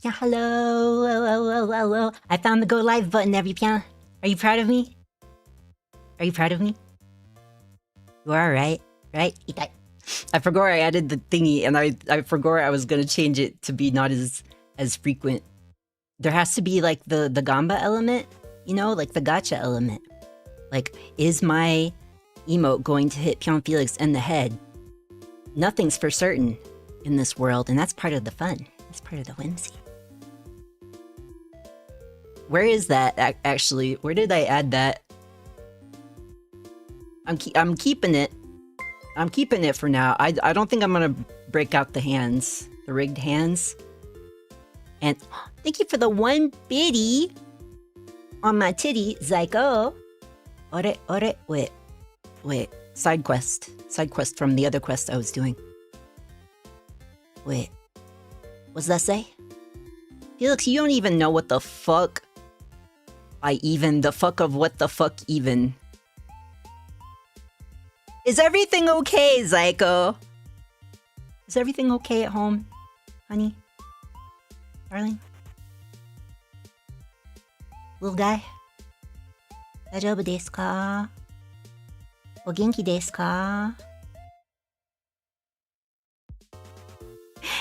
Yeah, hello, hello. I found the go live button, every Pyon. Are you proud of me? Are you proud of me? You are, right? Right? I forgot I added the thingy, and I forgot I was gonna change it to be not as frequent. There has to be like the gamba element, you know, like the gacha element. Like, is my emote going to hit Phelix in the head? Nothing's for certain in this world, and that's part of the fun. That's part of the whimsy. Where is that actually? Where did I add that? I'm keeping it. I'm keeping it for now. I don't think I'm gonna break out the hands, the rigged hands. And thank you for the 1 biddy on my titty, Zyko. Ore, wait. Side quest from the other quest I was doing. Wait, what's that say? Felix, you don't even know what the fuck the fuck of what the fuck even. Is everything okay, Zyko? Is everything okay at home, honey? Darling? Little guy? Daijoubu desu ka? O genki desu ka?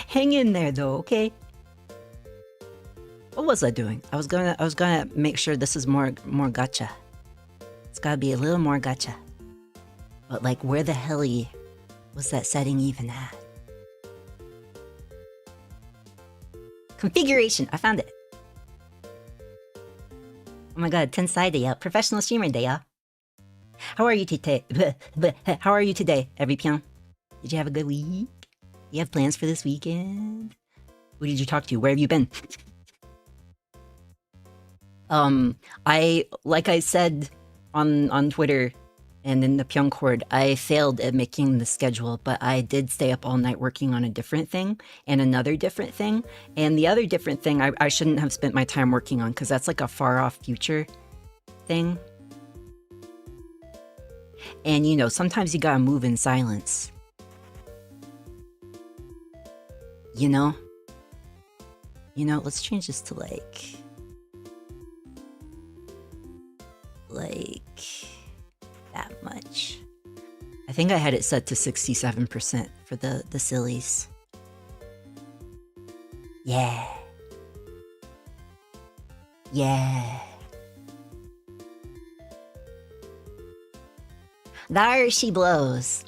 Hang in there though, okay? What was I doing? I was gonna make sure this is more gacha. It's gotta be a little more gacha. But like, where the hell was that setting even at? Configuration, I found it. Oh my god, Tensai day out. Professional streamer day out. How are you today? How are you today, every Pyon? Did you have a good week? You have plans for this weekend? Who did you talk to? Where have you been? Like I said on Twitter and in the Pyon Cord, I failed at making the schedule, but I did stay up all night working on a different thing and another different thing. And the other different thing I shouldn't have spent my time working on, because that's like a far off future thing. And you know, sometimes you gotta move in silence. You know, let's change this to like that much. I think I had it set to 67% for the sillies. Yeah. There she blows.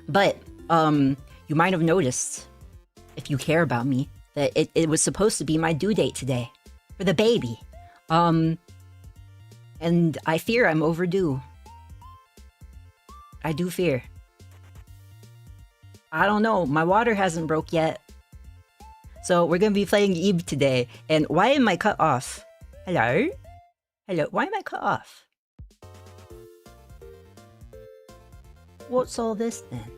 But you might have noticed if you care about me, that it was supposed to be my due date today for the baby. And I fear I'm overdue. I do fear. I don't know. My water hasn't broke yet. So we're gonna be playing Eve today. And why am I cut off? Hello? Hello? Why am I cut off? What's all this then?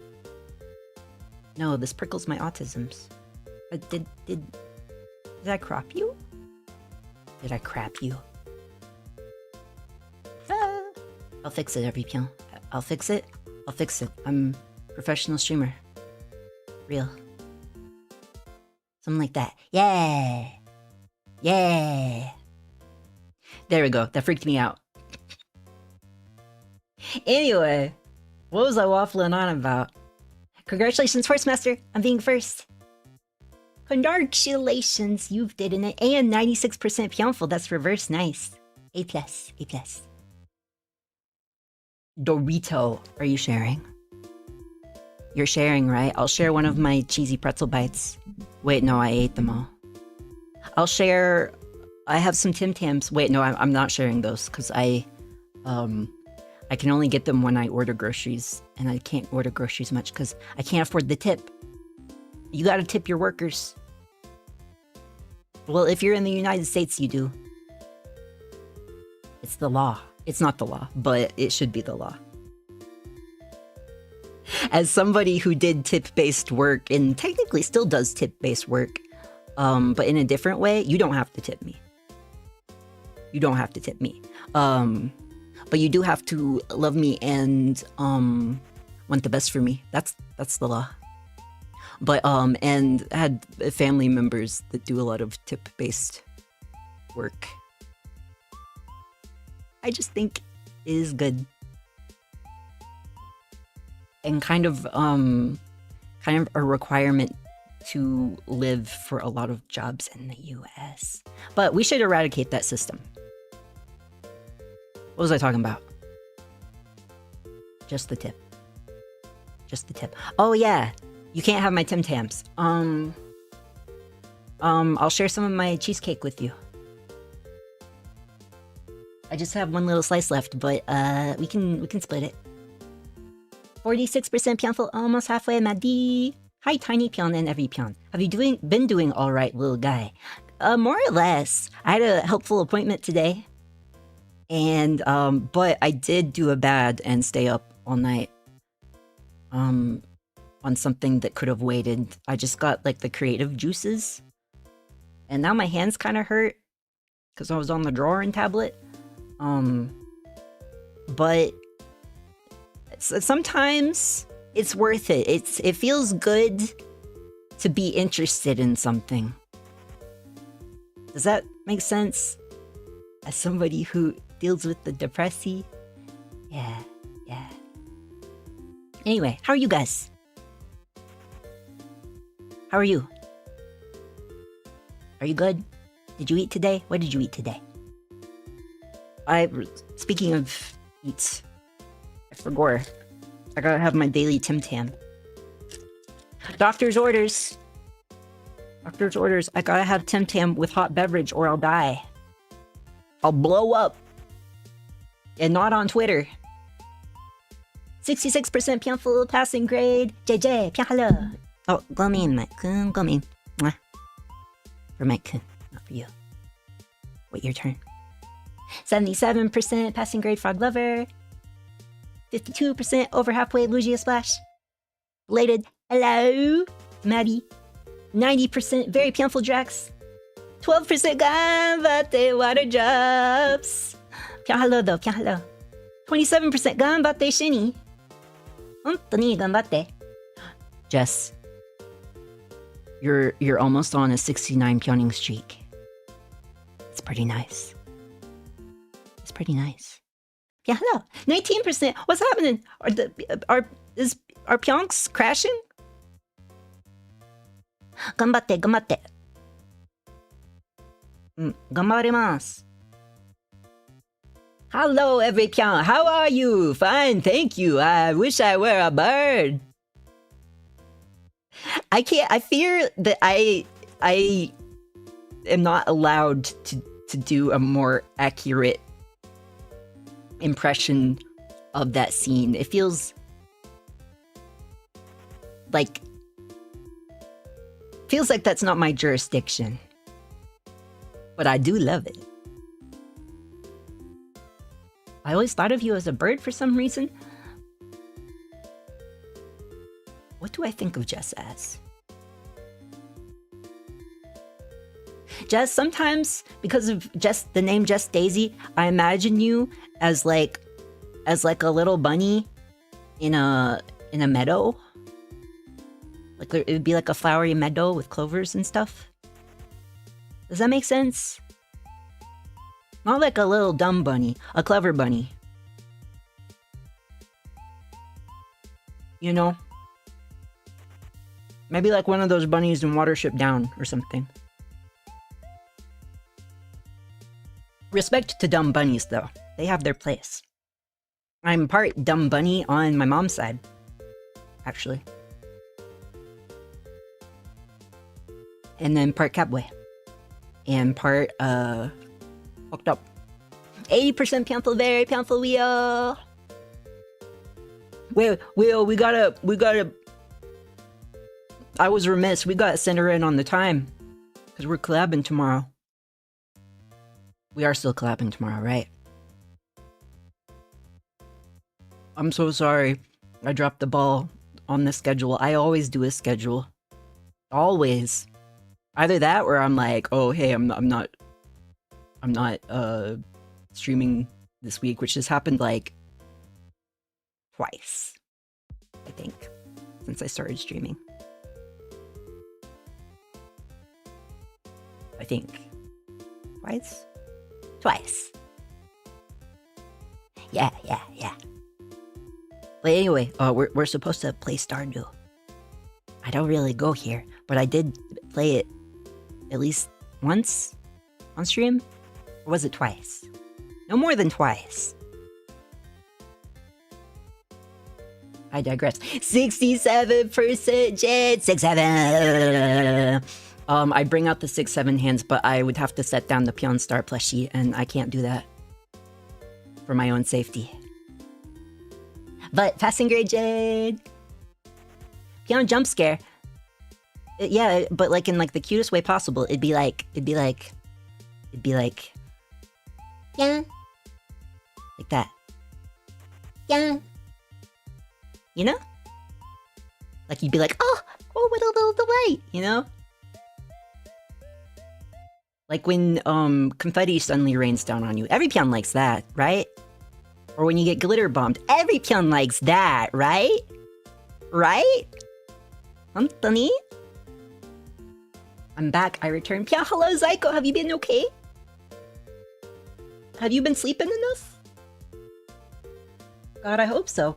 No, this prickles my autisms. Did I crop you? Did I crap you? Ah. I'll fix it, every Pyon. I'll fix it. I'll fix it. I'm a professional streamer. Real. Something like that. Yeah! Yeah! There we go. That freaked me out. Anyway, what was I waffling on about? Congratulations, first master, on being first. Congratulations, you've did it. And 96% Pyonful, that's reverse, nice. A+, A+. Dorito, are you sharing? You're sharing, right? I'll share one of my cheesy pretzel bites. Wait, no, I ate them all. I'll share... I have some Tim Tams. Wait, no, I'm not sharing those, because I can only get them when I order groceries, and I can't order groceries much, because I can't afford the tip. You gotta tip your workers. Well, if you're in the United States, you do. It's the law. It's not the law, but it should be the law. As somebody who did tip-based work, and technically still does tip-based work, but in a different way, you don't have to tip me. You don't have to tip me. But you do have to love me and want the best for me. That's the law. But and had family members that do a lot of tip-based work. I just think it is good. And kind of a requirement to live for a lot of jobs in the US. But we should eradicate that system. What was I talking about? Just the tip. Just the tip. Oh yeah, you can't have my Tim Tams. I'll share some of my cheesecake with you. I just have one little slice left, but we can split it. 46% Pyonful, almost halfway, Madi. Hi, Tiny Pyon and every Pyon. Have you been doing all right, little guy? More or less. I had a helpful appointment today, and but I did do a bad and stay up all night. On something that could have waited. I just got like the creative juices, and now my hands kind of hurt because I was on the drawing tablet. But sometimes it's worth it. It feels good to be interested in something. Does that make sense? As somebody who deals with the depressy? Yeah. Anyway, how are you guys? How are you? Are you good? Did you eat today? What did you eat today? Speaking of eats, I forgot. I gotta have my daily Tim Tam. Doctor's orders. Doctor's orders. I gotta have Tim Tam with hot beverage or I'll die. I'll blow up. And not on Twitter. 66% Pyonful passing grade. JJ, Pyonhalo. Oh, Gomin, Mike-kun, Gomin. Mwah. For Mike-kun, not for you. Wait, your turn. 77% passing grade Frog Lover. 52% over halfway Lugia Splash. Belated hello, Maddie. 90% very Pyonful Drax. 12% Ganbatte Water Drops. Pyonhalo though, Pyonhalo. 27% Ganbatte Shini. Hontoni ganbatte. Jess, you're almost on a 69 Pyoning streak. It's pretty nice. It's pretty nice. Yeah, hello. 19%. What's happening? Are Pyonks crashing? Ganbatte, ganbatte. Ganbarimasu. Hello, every Pyon. How are you? Fine, thank you. I wish I were a bird. I can't. I fear that I am not allowed to do a more accurate impression of that scene. It feels like that's not my jurisdiction. But I do love it. I always thought of you as a bird for some reason. What do I think of Jess as? Jess, sometimes because of the name Jess Daisy, I imagine you as like a little bunny in a meadow. Like it would be like a flowery meadow with clovers and stuff. Does that make sense? Not like a little dumb bunny, a clever bunny. You know? Maybe like one of those bunnies in Watership Down or something. Respect to dumb bunnies, though. They have their place. I'm part dumb bunny on my mom's side, actually. And then part catboy. And part, hooked up. 80% Pyonful very, Pyonful we are. Wait, we gotta... I was remiss, we gotta send her in on the time. Because we're collabing tomorrow. We are still collabing tomorrow, right? I'm so sorry. I dropped the ball on the schedule. I always do a schedule. Always. Either that or I'm like, oh hey, I'm not streaming this week, which has happened like twice, I think, since I started streaming. I think. Twice. Yeah. But anyway, we're supposed to play Stardew. I don't really go here, but I did play it at least once on stream. Or was it twice? No more than twice. I digress. 67% Jet 6-7. I bring out the 6-7 hands, but I would have to set down the Pyonstar plushie, and I can't do that for my own safety. But passing grade Jade. Pyon jump scare. Yeah, but like in like the cutest way possible. It'd be like yeah, like that. Yeah, you know, like you'd be like, oh, what a little delight, you know. Like when confetti suddenly rains down on you. Every Pyon likes that, right? Or when you get glitter bombed. Every Pyon likes that, right? Right? Anthony? I'm back. I returned. Pyon, hello, Zyko. Have you been okay? Have you been sleeping enough? God, I hope so.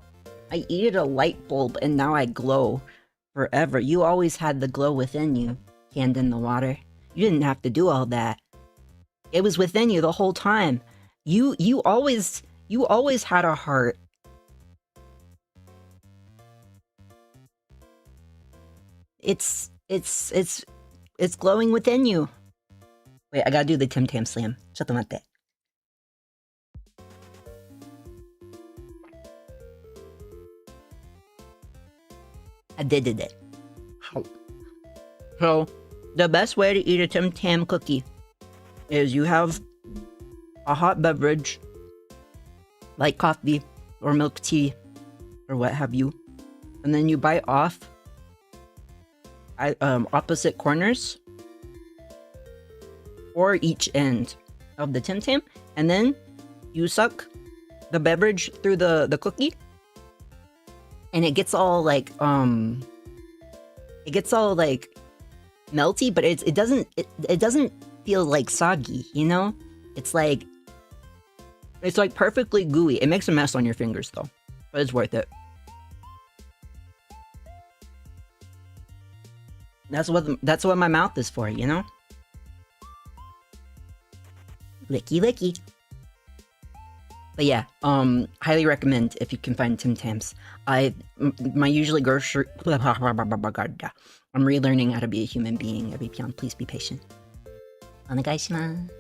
I eated a light bulb and now I glow forever. You always had the glow within you, canned in the water. You didn't have to do all that. It was within you the whole time. You always had a heart. It's glowing within you. Wait, I gotta do the Tim Tam Slam. Chattomate. I did it. So, the best way to eat a Tim Tam cookie is you have a hot beverage, like coffee or milk tea or what have you, and then you bite off opposite corners or each end of the Tim Tam, and then you suck the beverage through the cookie, and it gets all like melty, but it doesn't feel like soggy, you know? It's like perfectly gooey. It makes a mess on your fingers though, but it's worth it. That's what my mouth is for, you know? Licky licky. But yeah, highly recommend if you can find Tim Tams. My usually grocery. I'm relearning how to be a human being. Every Pyon, please be patient. Onegaishimasu.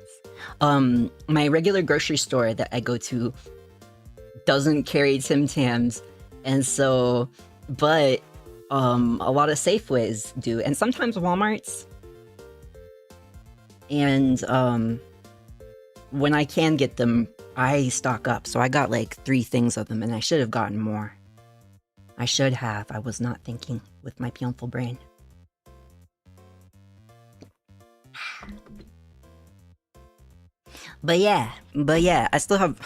My regular grocery store that I go to doesn't carry Tim Tams, and so, but a lot of Safeways do, and sometimes Walmarts. And when I can get them, I stock up. So I got like 3 things of them, and I should have gotten more. I should have. I was not thinking with my Pyonful brain. But yeah, I still have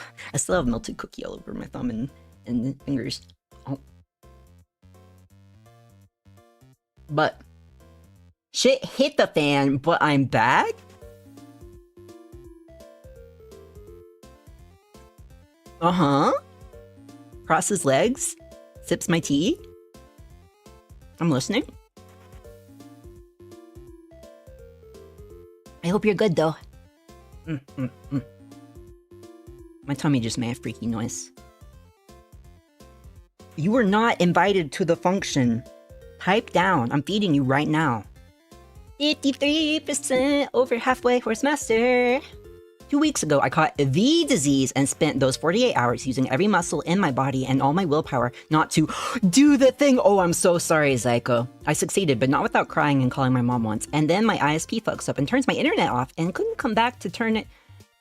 melted cookie all over my thumb and fingers. Oh. But shit hit the fan, but I'm back? Uh-huh. Crosses legs, sips my tea. I'm listening. I hope you're good though. My tummy just made a freaky noise. You were not invited to the function. Pipe down. I'm feeding you right now. 53% over halfway horse-master. 2 weeks ago, I caught the disease and spent those 48 hours using every muscle in my body and all my willpower not to do the thing. Oh, I'm so sorry, Zyko. I succeeded, but not without crying and calling my mom once. And then my ISP fucks up and turns my internet off and couldn't come back to turn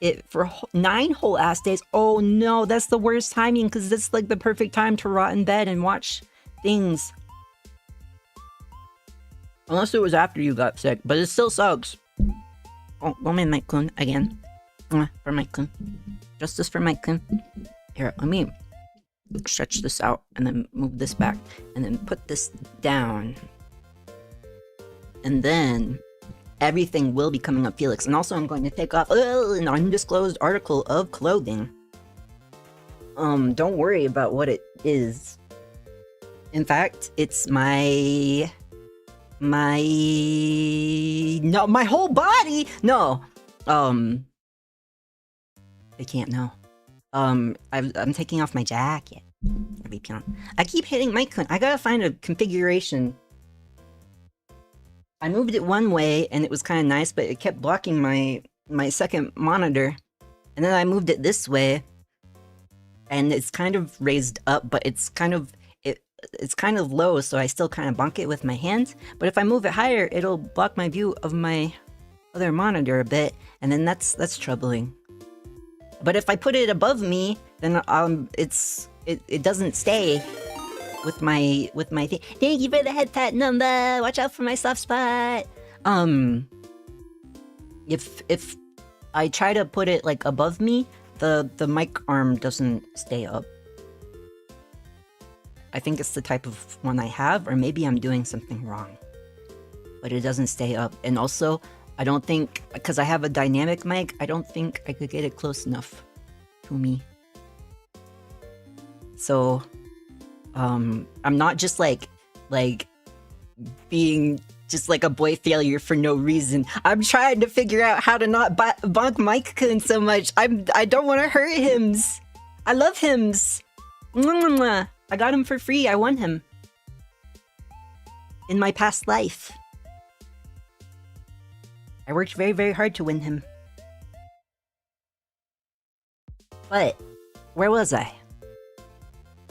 it for 9 whole ass days. Oh no, that's the worst timing because it's like the perfect time to rot in bed and watch things. Unless it was after you got sick, but it still sucks. Oh, woman, Mike-kun again. For Mike-kun. Justice for Mike-kun. Here, let me stretch this out and then move this back and then put this down. And then everything will be coming up Phelix. And also I'm going to take off an undisclosed article of clothing. Don't worry about what it is. In fact, it's my whole body. No. They can't know. I'm taking off my jacket. I keep hitting Mike-kun. I gotta find a configuration. I moved it one way and it was kind of nice, but it kept blocking my second monitor. And then I moved it this way, and it's kind of raised up, but it's kind of low, so I still kind of bonk it with my hands. But if I move it higher, it'll block my view of my other monitor a bit, and then that's troubling. But if I put it above me, then it doesn't stay with my thing. Thank you for the head pat number. Watch out for my soft spot. If I try to put it like above me, the mic arm doesn't stay up. I think it's the type of one I have, or maybe I'm doing something wrong. But it doesn't stay up. And also, I don't think, because I have a dynamic mic, I don't think I could get it close enough to me. So, I'm not just like being just like a boy failure for no reason. I'm trying to figure out how to not bonk Mike-kun so much. I don't want to hurt hims. I love hims. I got him for free. I won him in my past life. I worked very, very hard to win him. But where was I?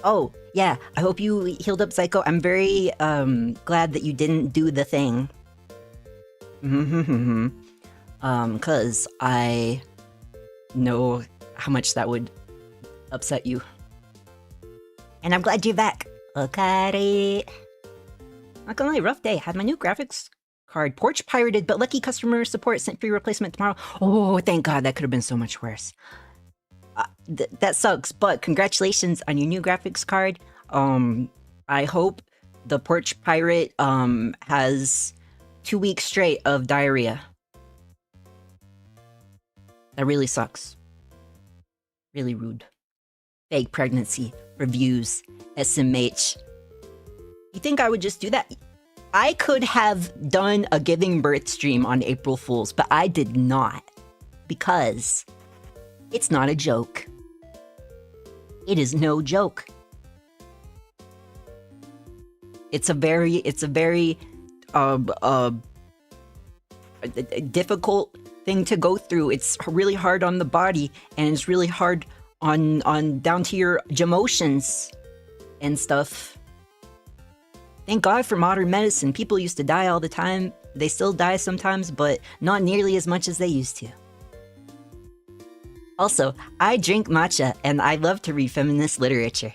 Oh, yeah, I hope you healed up, Psycho. I'm very glad that you didn't do the thing. Cause I know how much that would upset you. And I'm glad you're back. Okay. Not gonna lie, rough day. Had my new graphics card porch pirated, but lucky customer support sent free replacement tomorrow. Oh, thank God, that could have been so much worse. That sucks, but congratulations on your new graphics card. I hope the porch pirate has 2 weeks straight of diarrhea. That really sucks. Really rude. Fake pregnancy, reviews, SMH. You think I would just do that? I could have done a giving birth stream on April Fool's, but I did not. Because it's not a joke. It is no joke. It's a very difficult thing to go through. It's really hard on the body, and it's really hard on down to your emotions and stuff. Thank God for modern medicine. People used to die all the time. They still die sometimes, but not nearly as much as they used to. Also, I drink matcha, and I love to read feminist literature.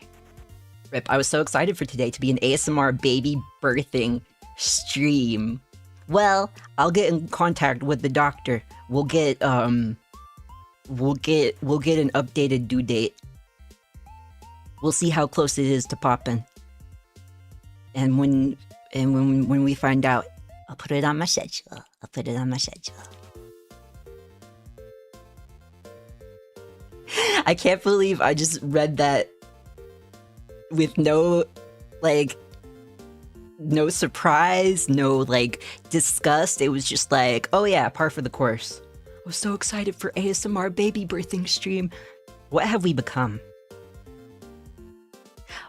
Rip, I was so excited for today to be an ASMR baby birthing stream. Well, I'll get in contact with the doctor. We'll get an updated due date. We'll see how close it is to popping. And when we find out, I'll put it on my schedule. I can't believe I just read that with no surprise, no disgust. It was just like, oh yeah, par for the course. I was so excited for ASMR baby birthing stream. What have we become?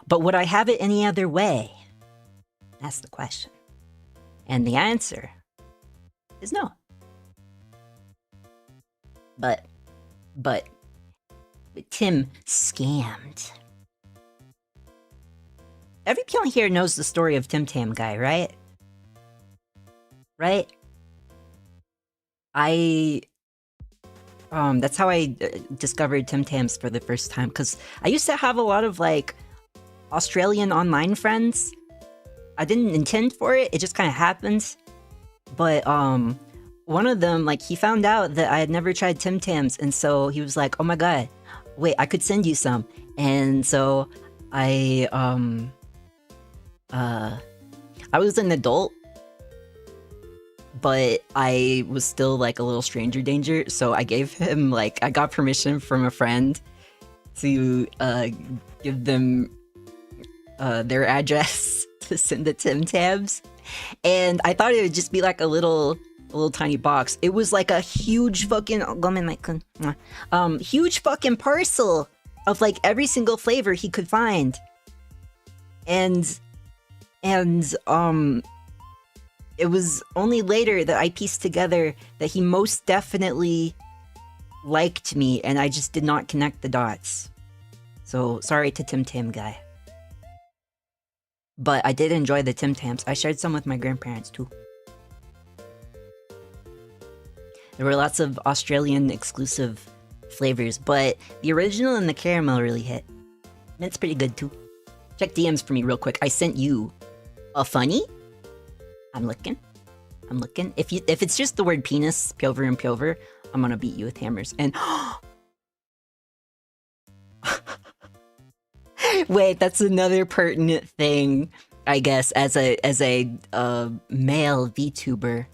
But would I have it any other way? That's the question. And the answer is no. But Tim scammed. Every Pyon here knows the story of Tim Tam guy, right? Right? That's how I discovered Tim Tams for the first time, because I used to have a lot of Australian online friends. I didn't intend for it, it just kind of happened. But one of them, he found out that I had never tried Tim Tams, and so he was like, oh my god, wait, I could send you some. And so I was an adult, but I was still a little stranger danger, so I gave him I got permission from a friend to give them their address to send the Tim Tams, and I thought it would just be a little tiny box. It was a huge fucking huge fucking parcel of every single flavor he could find, and it was only later that I pieced together that he most definitely liked me, and I just did not connect the dots. So sorry to Tim Tam guy. But I did enjoy the Tim Tams. I shared some with my grandparents too. There were lots of Australian exclusive flavors, but the original and the caramel really hit. Mint's pretty good too. Check DMs for me real quick. I sent you a funny? I'm looking. If it's just the word penis, Pyover and Pyover, I'm gonna beat you with hammers. And wait, that's another pertinent thing, I guess, as a male VTuber.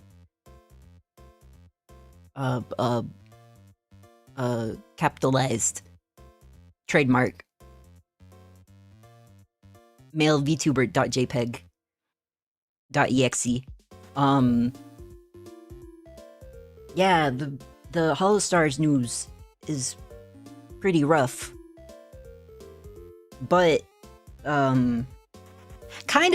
Capitalized trademark. Male VTuber.jpg.exe. Yeah, the Holostars news is pretty rough. But kind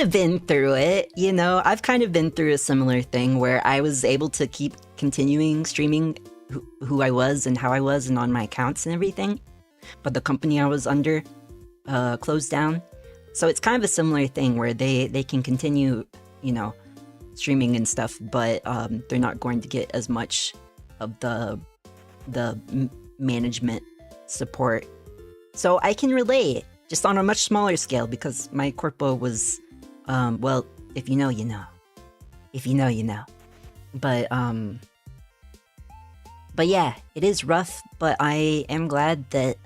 of been through it, you know. I've kind of been through a similar thing where I was able to keep continuing streaming who I was and how I was and on my accounts and everything, but the company I was under closed down. So it's kind of a similar thing where they can continue, you know, streaming and stuff, but they're not going to get as much of the management support. So I can relate, just on a much smaller scale, because my corpo was, well, if you know, you know. If you know, you know. But yeah, it is rough, but I am glad that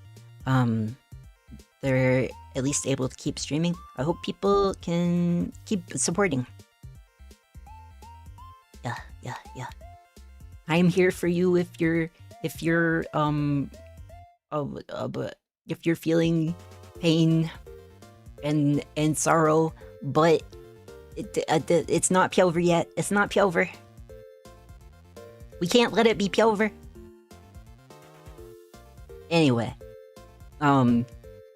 they're at least able to keep streaming. I hope people can keep supporting. Yeah. I am here for you if you're feeling pain and sorrow, but it's not Pyover yet. It's not Pyover. We can't let it be Pyover. Anyway,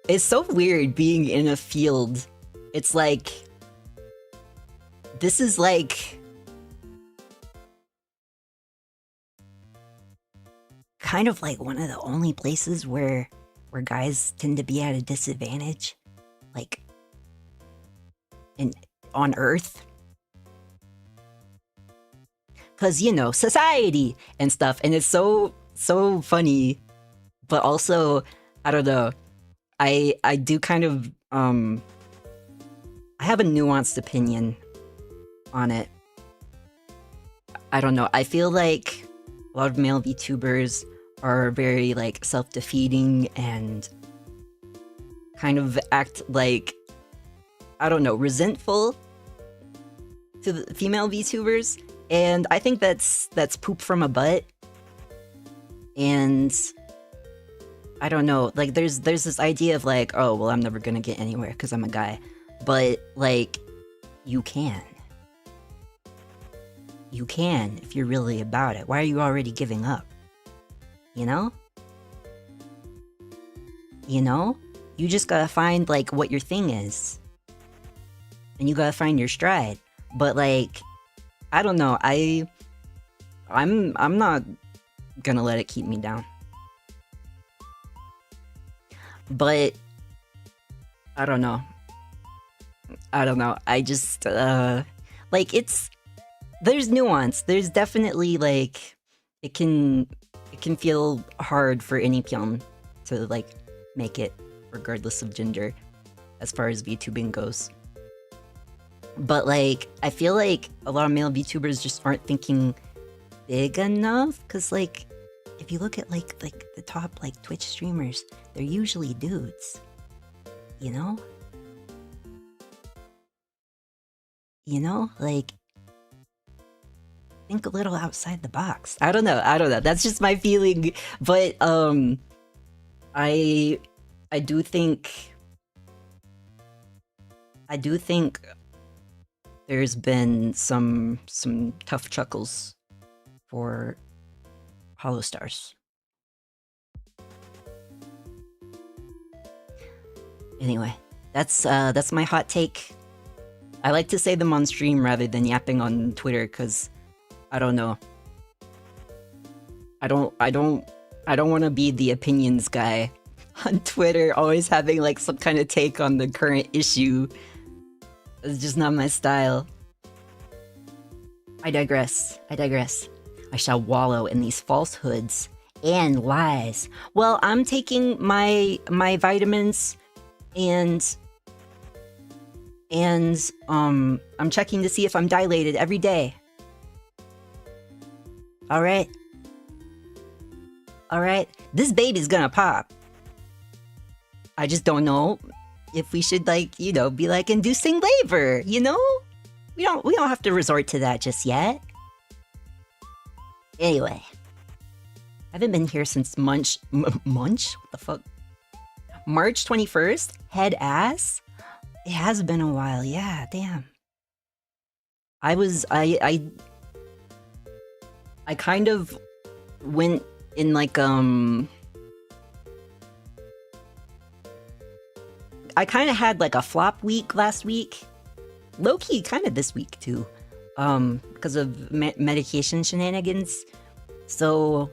It's so weird being in a field. It's like... This is like... kind of like one of the only places where guys tend to be at a disadvantage. Like... on Earth. Cause, you know, society and stuff. And it's so funny. But also, I don't know. I do kind of, I have a nuanced opinion on it. I don't know. I feel like a lot of male VTubers are very, like, self-defeating and kind of act like, I don't know, resentful to the female VTubers. And I think that's poop from a butt. And I don't know, like there's this idea of like, oh, well, I'm never gonna get anywhere because I'm a guy. But like, you can. You can if you're really about it. Why are you already giving up? You know? You know? You just gotta find like what your thing is. And you gotta find your stride. But like, I don't know, I'm not gonna let it keep me down. But I don't know. I just like there's nuance. There's definitely like it can feel hard for any Pyon to like make it regardless of gender as far as VTubing goes. But like I feel like a lot of male VTubers just aren't thinking big enough, cuz like if you look at like the top like Twitch streamers, they're usually dudes. You know? You know? Like, think a little outside the box. I don't know. That's just my feeling. But I do think there's been some tough chuckles for Pyonstars. Anyway, that's my hot take. I like to say them on stream rather than yapping on Twitter because I don't know. I don't want to be the opinions guy on Twitter, always having like some kind of take on the current issue. It's just not my style. I digress. I shall wallow in these falsehoods and lies. Well, I'm taking my vitamins and I'm checking to see if I'm dilated every day. All right. This baby's gonna pop. I just don't know if we should like, you know, be like inducing labor, you know? We don't have to resort to that just yet. Anyway, I haven't been here since Munch? What the fuck? March 21st? Head ass? It has been a while, yeah, damn. I kind of went in like, I kind of had like a flop week last week. Low-key, kind of this week too. Because of medication shenanigans. So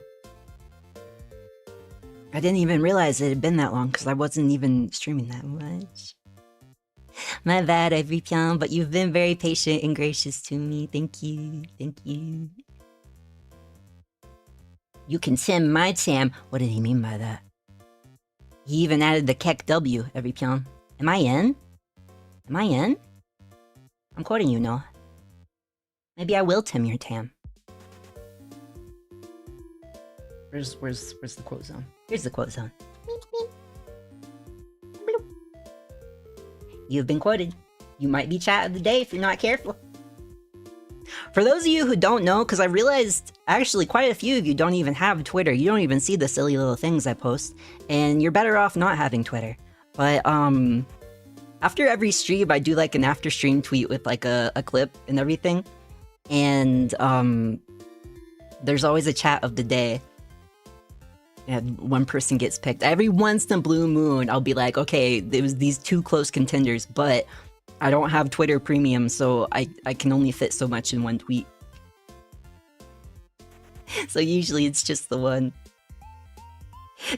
I didn't even realize it had been that long because I wasn't even streaming that much. My bad, every Pyon, but you've been very patient and gracious to me. Thank you. You can sim my Tam. What did he mean by that? He even added the Keck W, every Pyon. Am I in? I'm quoting you, Noah. Maybe I will Tim your Tam. Where's the quote zone? Here's the quote zone. You've been quoted. You might be chat of the day if you're not careful. For those of you who don't know, because I realized actually quite a few of you don't even have Twitter. You don't even see the silly little things I post, and you're better off not having Twitter. But after every stream, I do like an after stream tweet with like a clip and everything, and there's always a chat of the day. and one person gets picked. Every once in a blue moon, I'll be like, okay, there was these two close contenders, but I don't have Twitter Premium, so I can only fit so much in one tweet. So usually it's just the one.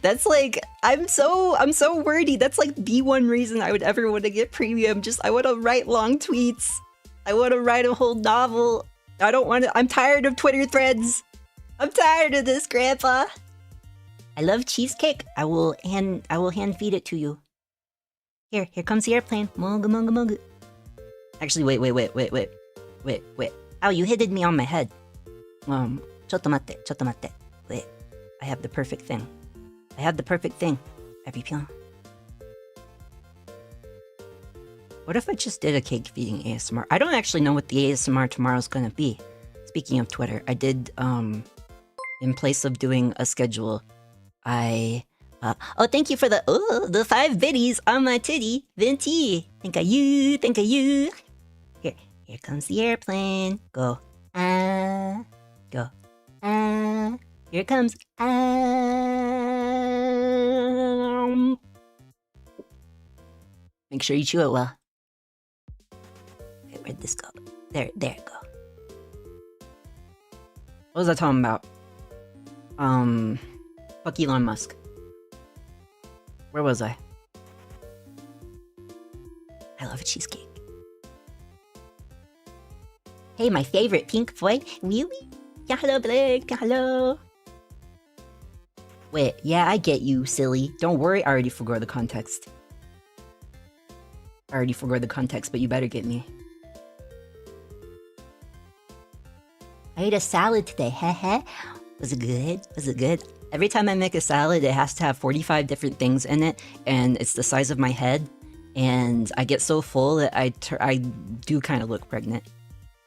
That's like, I'm so wordy. That's like the one reason I would ever want to get Premium. Just, I want to write long tweets. I want to write a whole novel. I don't want to, I'm tired of Twitter threads. I'm tired of this, Grandpa. I love cheesecake. I will hand feed it to you. Here comes the airplane. Munga munga munga. Actually, wait. Oh, you hit me on my head. Chotto matte. Wait, I have the perfect thing. Every Pyon. What if I just did a cake feeding ASMR? I don't actually know what the ASMR tomorrow's gonna be. Speaking of Twitter, I did, in place of doing a schedule, oh, thank you for the 5 biddies on my titty, Venti. Think of you. Here comes the airplane. Go, go, here it comes, Make sure you chew it well. Okay, where'd this go? There it go. What was I talking about? Fuck Elon Musk. Where was I? I love a cheesecake. Hey, my favorite pink boy. Really? Yeah, hello, Blake. Yeah, hello. Wait, yeah, I get you, silly. Don't worry, I already forgot the context. But you better get me. I ate a salad today, heh. Was it good? Every time I make a salad, it has to have 45 different things in it, and it's the size of my head, and I get so full that I do kind of look pregnant.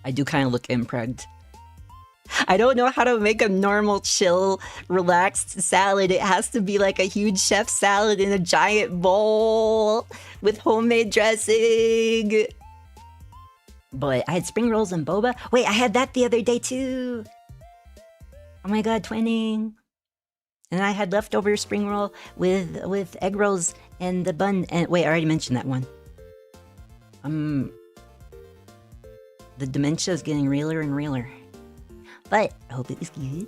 I do kind of look impregned. I don't know how to make a normal, chill, relaxed salad. It has to be like a huge chef salad in a giant bowl with homemade dressing. But I had spring rolls and boba. Wait, I had that the other day too. Oh my god, twinning. And I had leftover spring roll with egg rolls and the bun. And wait, I already mentioned that one. The dementia is getting realer and realer. But I hope it was good.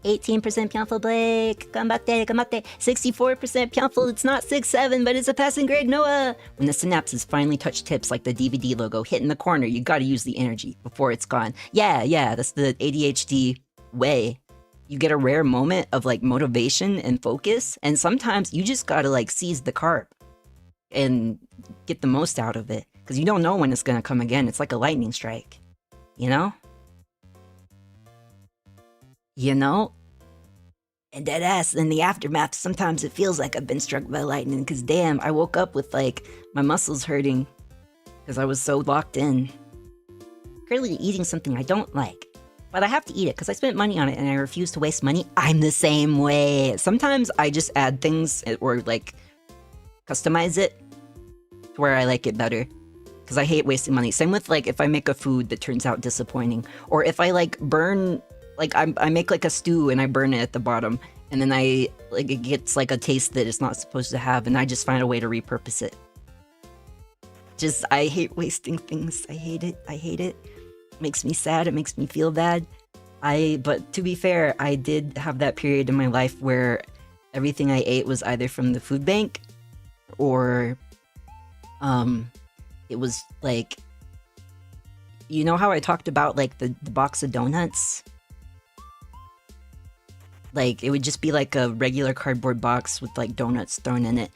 18% Pyonful Blake. Gambatte. 64% Pyonful. It's not 6-7, but it's a passing grade, Noah. When the synapses finally touch tips like the DVD logo hit in the corner, you gotta use the energy before it's gone. Yeah, that's the ADHD way. You get a rare moment of like motivation and focus, and sometimes you just gotta like seize the carp and get the most out of it, because you don't know when it's gonna come again. It's like a lightning strike, you know? And that ass in the aftermath, sometimes it feels like I've been struck by lightning, because damn, I woke up with like my muscles hurting because I was so locked in. Currently eating something I don't like, but I have to eat it because I spent money on it and I refuse to waste money. I'm the same way. Sometimes I just add things or like customize it to where I like it better, because I hate wasting money. Same with like if I make a food that turns out disappointing, or if I like burn, like I make like a stew and I burn it at the bottom, and then it gets like a taste that it's not supposed to have, and I just find a way to repurpose it. I hate wasting things. I hate it. It makes me sad. It makes me feel bad. But to be fair, I did have that period in my life where everything I ate was either from the food bank, or it was like, you know how I talked about like the box of donuts? Like, it would just be like a regular cardboard box with like donuts thrown in it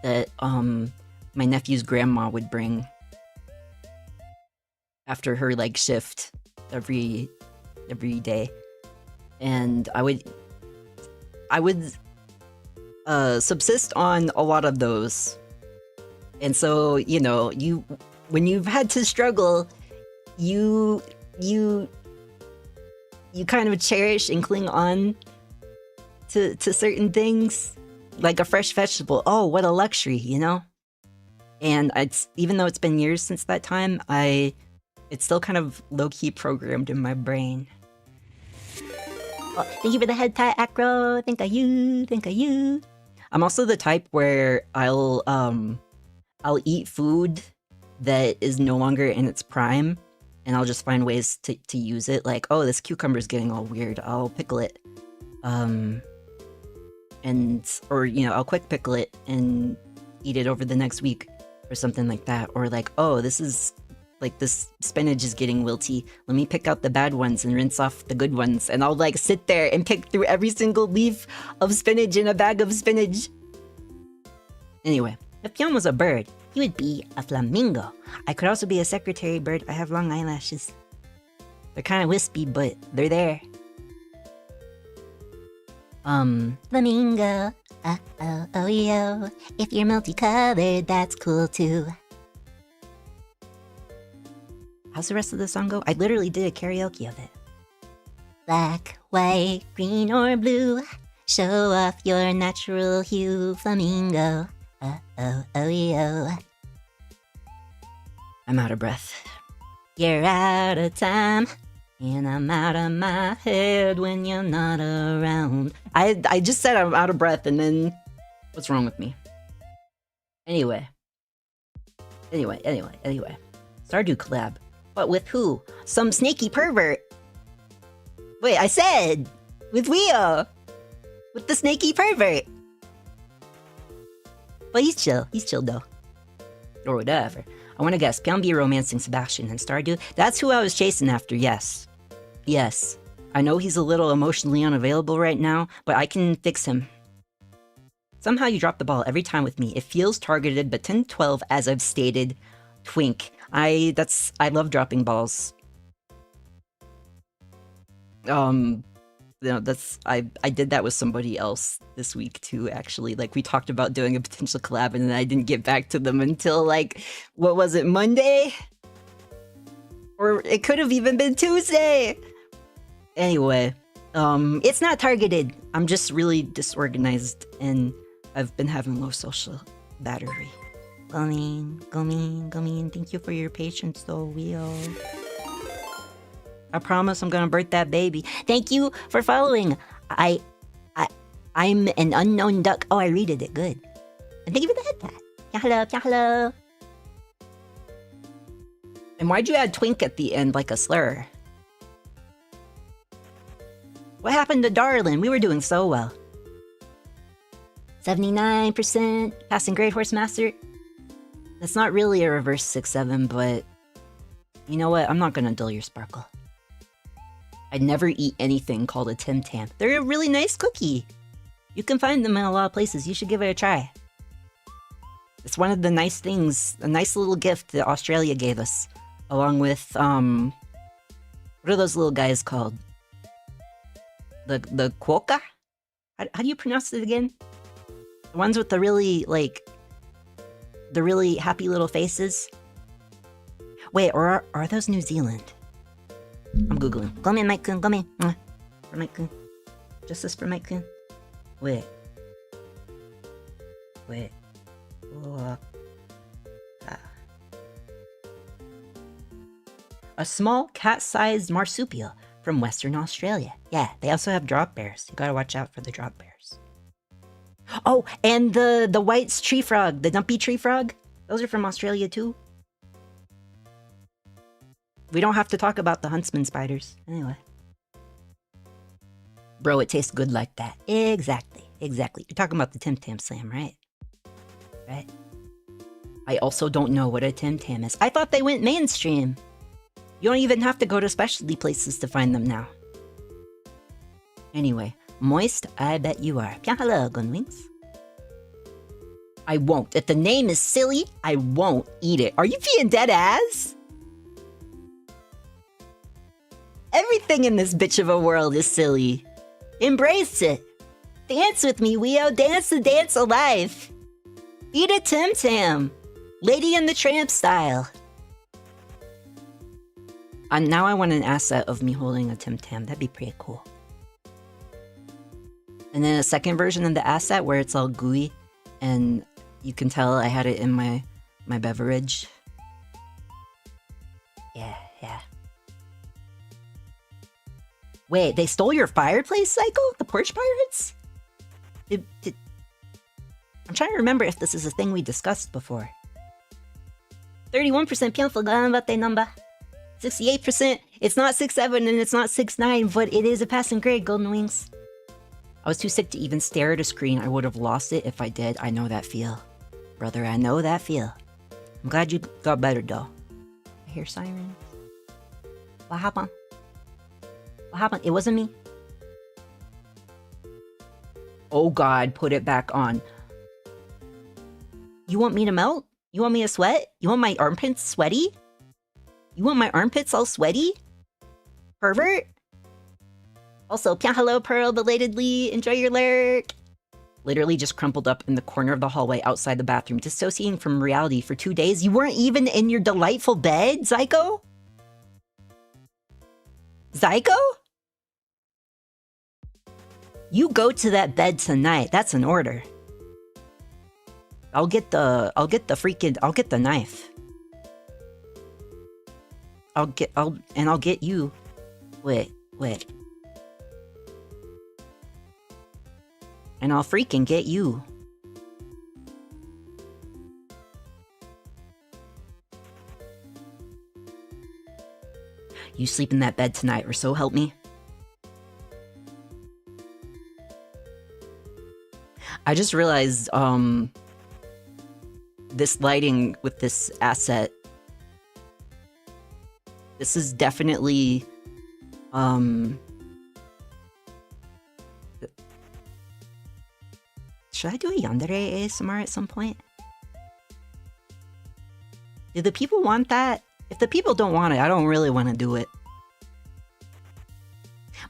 that my nephew's grandma would bring after her like shift every day. And I would subsist on a lot of those. And so, you know, when you've had to struggle, you kind of cherish and cling on to certain things, like a fresh vegetable. Oh, what a luxury, you know? And even though it's been years since that time, it's still kind of low-key programmed in my brain. Oh, thank you for the head tie, Acro. Think of you. Think of you. I'm also the type where I'll eat food that is no longer in its prime, and I'll just find ways to use it. Like, oh, this cucumber's getting all weird. I'll pickle it. Or I'll quick pickle it and eat it over the next week or something like that. Or like, oh, this spinach is getting wilty. Let me pick out the bad ones and rinse off the good ones. And I'll like sit there and pick through every single leaf of spinach in a bag of spinach. Anyway, if Pyon was a bird, he would be a flamingo. I could also be a secretary bird. I have long eyelashes. They're kind of wispy, but they're there. Flamingo. Oh. If you're multicolored, that's cool too. How's the rest of the song go? I literally did a karaoke of it. Black, white, green, or blue. Show off your natural hue, flamingo. Oh. I'm out of breath. You're out of time. And I'm out of my head when you're not around. I just said I'm out of breath, and then what's wrong with me? Anyway. Stardew collab. But with who? Some snaky pervert. Wait, I said with Leo. With the snaky pervert. But he's chill. He's chill though. Or whatever. I want to guess. Pyon be romancing Sebastian and Stardew. That's who I was chasing after, yes. Yes. I know he's a little emotionally unavailable right now, but I can fix him. Somehow you drop the ball every time with me. It feels targeted, but 10-12, as I've stated. Twink. I love dropping balls. I did that with somebody else this week too, actually. Like, we talked about doing a potential collab, and then I didn't get back to them until, like, what was it, Monday? Or it could have even been Tuesday! Anyway, it's not targeted. I'm just really disorganized, and I've been having low social battery. Go mean. Thank you for your patience, though, Wheel. I promise I'm gonna birth that baby. Thank you for following. I'm an unknown duck. Oh, I readed it. Good. And thank you for the head pat. Hello. And why'd you add twink at the end like a slur? What happened to Darlin? We were doing so well. 79% passing Great Horse Master. That's not really a reverse 6-7, but you know what? I'm not gonna dull your sparkle. I'd never eat anything called a Tim Tam. They're a really nice cookie. You can find them in a lot of places. You should give it a try. It's one of the nice things, a nice little gift that Australia gave us. Along with, what are those little guys called? The quokka? How do you pronounce it again? The ones with the really, like, the really happy little faces? Wait, or are those New Zealand? I'm Googling. Come in, Mike-kun, come in. For Mike-kun. Justice for Mike-kun. Wait. A small cat-sized marsupial from Western Australia. Yeah, they also have drop bears. You gotta watch out for the drop bears. Oh, and the white tree frog, the dumpy tree frog. Those are from Australia too. We don't have to talk about the huntsman spiders. Anyway. Bro, it tastes good like that. Exactly. You're talking about the Tim Tam Slam, right? Right? I also don't know what a Tim Tam is. I thought they went mainstream. You don't even have to go to specialty places to find them now. Anyway, moist, I bet you are. Hello, Gunwings. I won't. If the name is silly, I won't eat it. Are you being dead ass? Everything in this bitch of a world is silly. Embrace it. Dance with me, Weo. Dance the dance of life. Eat a Tim Tam. Lady and the Tramp style. Now I want an asset of me holding a Tim Tam. That'd be pretty cool. And then a second version of the asset where it's all gooey and you can tell I had it in my beverage. Yeah. Wait, they stole your fireplace, Psycho? The porch pirates? I'm trying to remember if this is a thing we discussed before. 31% Pyonful ganbate number. 68%. It's not 6'7" and it's not 6'9", but it is a passing grade, Golden Wings. I was too sick to even stare at a screen. I would have lost it if I did. I know that feel. Brother, I know that feel. I'm glad you got better, though. I hear sirens. What happened? What happened? It wasn't me. Oh God, put it back on. You want me to melt? You want me to sweat? You want my armpits sweaty? You want my armpits all sweaty? Pervert? Also, hello, Pearl, belatedly. Enjoy your lurk. Literally just crumpled up in the corner of the hallway outside the bathroom, dissociating from reality for 2 days. You weren't even in your delightful bed, Zyko? Zyko? You go to that bed tonight. That's an order. I'll get the knife. I'll get you. Wait. And I'll freaking get you. You sleep in that bed tonight, or so help me. I just realized, this lighting with this asset, this is definitely, should I do a yandere ASMR at some point? Do the people want that? If the people don't want it, I don't really want to do it.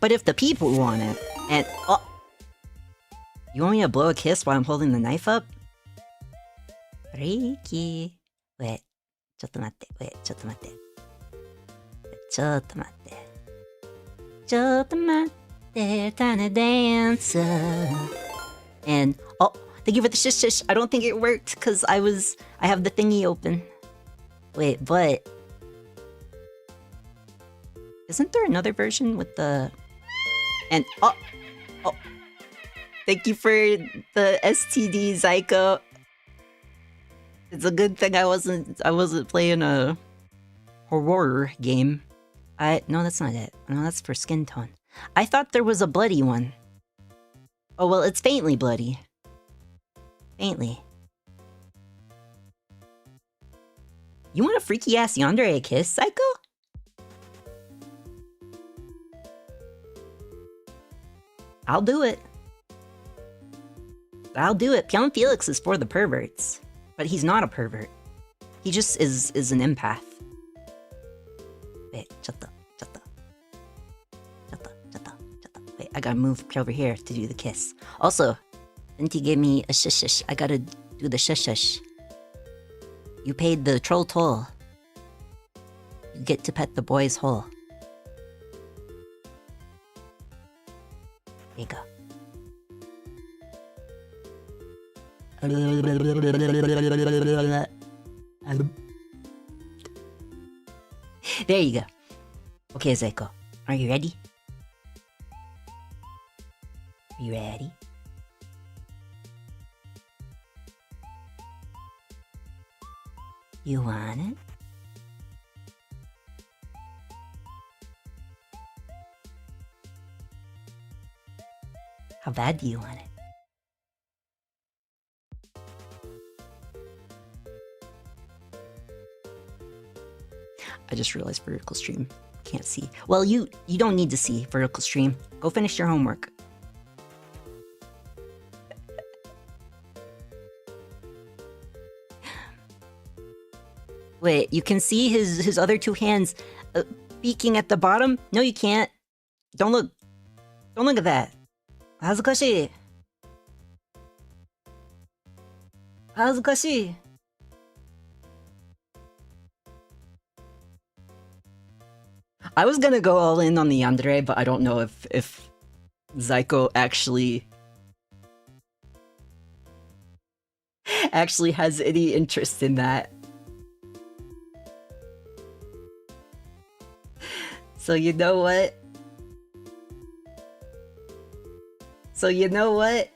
But if the people want it, and oh, you want me to blow a kiss while I'm holding the knife up? Reiki. Wait, ちょっと待って。Wait, ちょっと待って。ちょっと待って。ちょっと待って。Tiny dancer. And oh, thank you for the shish shish. I don't think it worked because I have the thingy open. Wait, but isn't there another version with the and oh, thank you for the STD, Zyko. It's a good thing I wasn't playing a horror game. No, that's not it. No, that's for skin tone. I thought there was a bloody one. Oh, well, it's faintly bloody. Faintly. You want a freaky-ass yandere kiss, Psycho? I'll do it. I'll do it. Pyon Phelix is for the perverts. But he's not a pervert. He just is an empath. Wait, chatta. Wait, I gotta move over here to do the kiss. Also, Venti gave me a shush. I gotta do the shush. You paid the troll toll. You get to pet the boy's hole. There you go. There you go. Okay, Zeiko. Are you ready? Are you ready? You want it? How bad do you want it? I just realized vertical stream. Can't see. Well, you don't need to see vertical stream. Go finish your homework. Wait, you can see his other two hands peeking at the bottom? No, you can't. Don't look. Don't look at that. 恥ずかしい. 恥ずかしい. I was gonna go all in on the yandere, but I don't know if Zyko actually has any interest in that. So you know what? So you know what?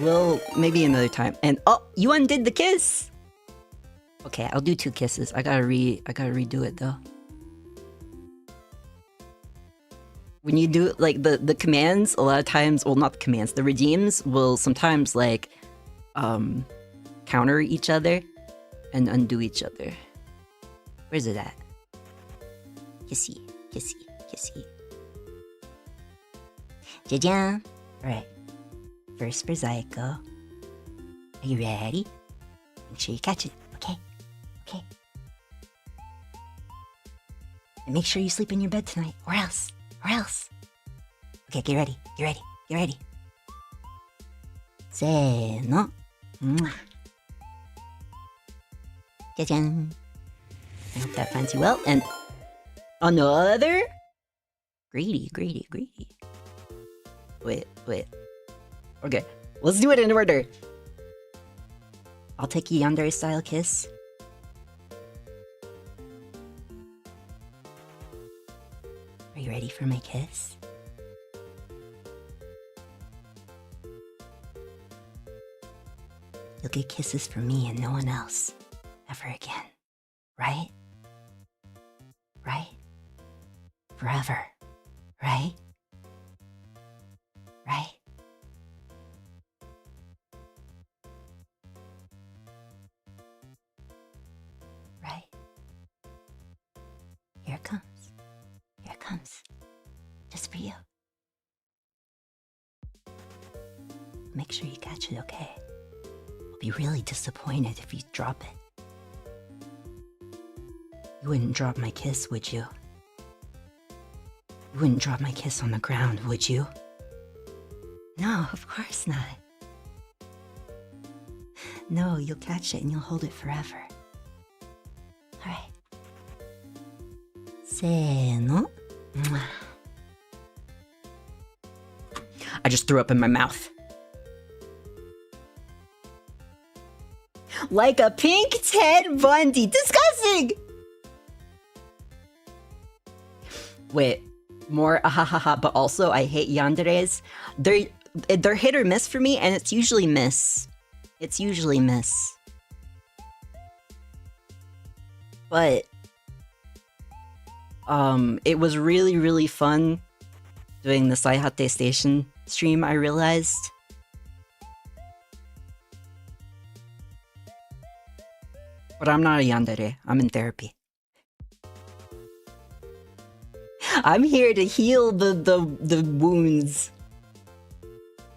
Well, maybe another time. And oh, you undid the kiss. Okay, I'll do 2 kisses. I gotta redo it though. When you do like the commands, a lot of times, well, not the commands, the redeems will sometimes like counter each other and undo each other. Where's it at? Kissy, kissy, kissy. Ja-ja. Alright. First for Zyko. Are you ready? Make sure you catch it. Okay. Okay. And make sure you sleep in your bed tonight, or else. Or else. Okay, get ready. Get ready. Get ready. Say no. Ja-jan. I hope that finds you well. And another. Greedy, greedy, greedy. Wait. Okay, let's do it in order. I'll take a yandere style kiss. Are you ready for my kiss? You'll get kisses from me and no one else. Ever again. Right? Right? Forever. Right? Right? Right? Here it comes. Here it comes. Just for you. Make sure you catch it, okay? I'll be really disappointed if you drop it. You wouldn't drop my kiss, would you? You wouldn't drop my kiss on the ground, would you? No, of course not. No, you'll catch it and you'll hold it forever. Alright. Say no. I just threw up in my mouth. Like a pink Ted Bundy. Disgusting! Wait, more ahahaha, but also I hate yanderes. They're hit or miss for me, and it's usually miss. It's usually miss. But it was really, really fun doing the Saihate Station stream, I realized. But I'm not a yandere. I'm in therapy. I'm here to heal the wounds.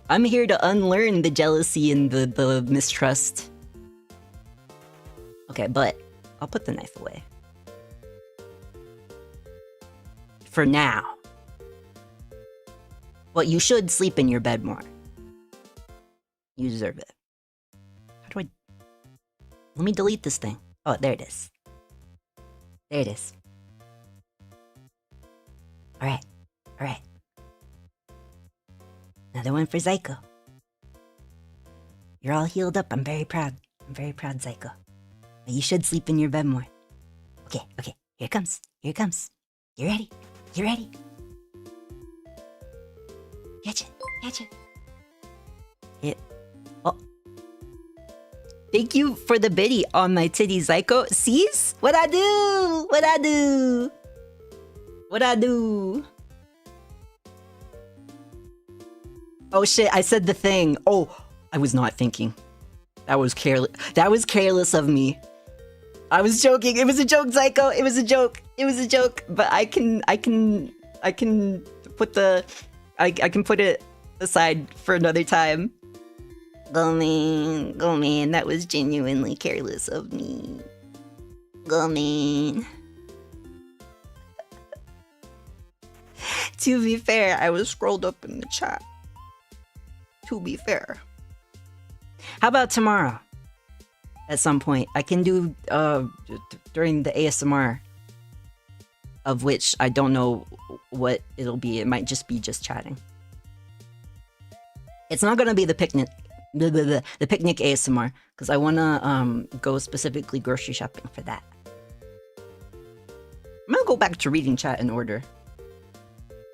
I'm here to unlearn the jealousy and the mistrust. Okay, but I'll put the knife away. For now. But you should sleep in your bed more. You deserve it. How do I... Let me delete this thing. Oh, there it is. There it is. Alright. Alright. Another one for Zyko. You're all healed up. I'm very proud. I'm very proud, Zyko. But you should sleep in your bed more. Okay, okay. Here it comes. Here it comes. You ready? You ready? Catch it. Catch it. Hit. Oh. Thank you for the biddy on my titty, Zyko. Sees? What I do? What I do? What I do? Oh shit, I said the thing. Oh, I was not thinking. That was careless. That was careless of me. I was joking. It was a joke, Zyko. It was a joke. It was a joke. But I can put the I can put it aside for another time. Go man, that was genuinely careless of me. Go man. To be fair, I was scrolled up in the chat. To be fair. How about tomorrow? At some point. I can do during the ASMR. Of which I don't know what it'll be. It might just be chatting. It's not gonna be the picnic. The picnic ASMR. Because I wanna go specifically grocery shopping for that. I'm gonna go back to reading chat in order.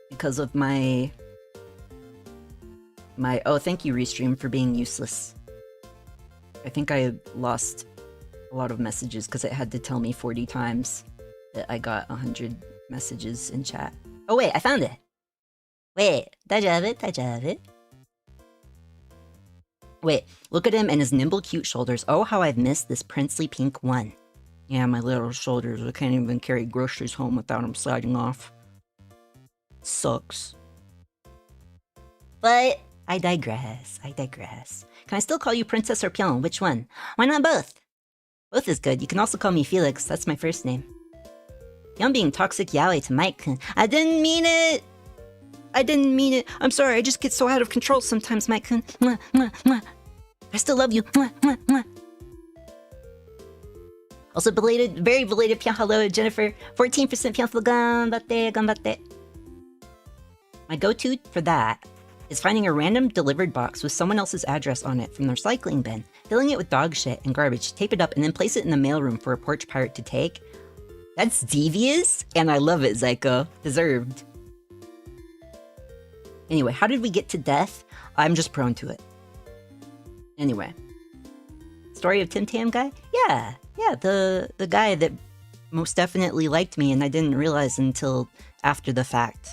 Because of my Oh, thank you, Restream, for being useless. I think I lost a lot of messages because it had to tell me 40 times that I got 100 messages in chat. Oh wait, I found it! Wait, dajavu. Wait, look at him and his nimble cute shoulders. Oh, how I've missed this princely pink one. Yeah, my little shoulders. I can't even carry groceries home without them sliding off. Sucks. But I digress. Can I still call you Princess or Pyon? Which one? Why not both? Both is good. You can also call me Phelix. That's my first name. Pyon being toxic yaoi to Mike. I didn't mean it! I'm sorry, I just get so out of control sometimes, Mike. Mwah, mwah, mwah. I still love you. Mwah, mwah, mwah. Also very belated Pyon hello, Jennifer. 14% Pyonful ganbatte. My go-to for that is finding a random delivered box with someone else's address on it from the recycling bin, filling it with dog shit and garbage, tape it up, and then place it in the mailroom for a porch pirate to take. That's devious, and I love it, Zyko. Deserved. Anyway, how did we get to death? I'm just prone to it. Anyway. Story of Tim Tam guy? Yeah, the guy that most definitely liked me and I didn't realize until after the fact.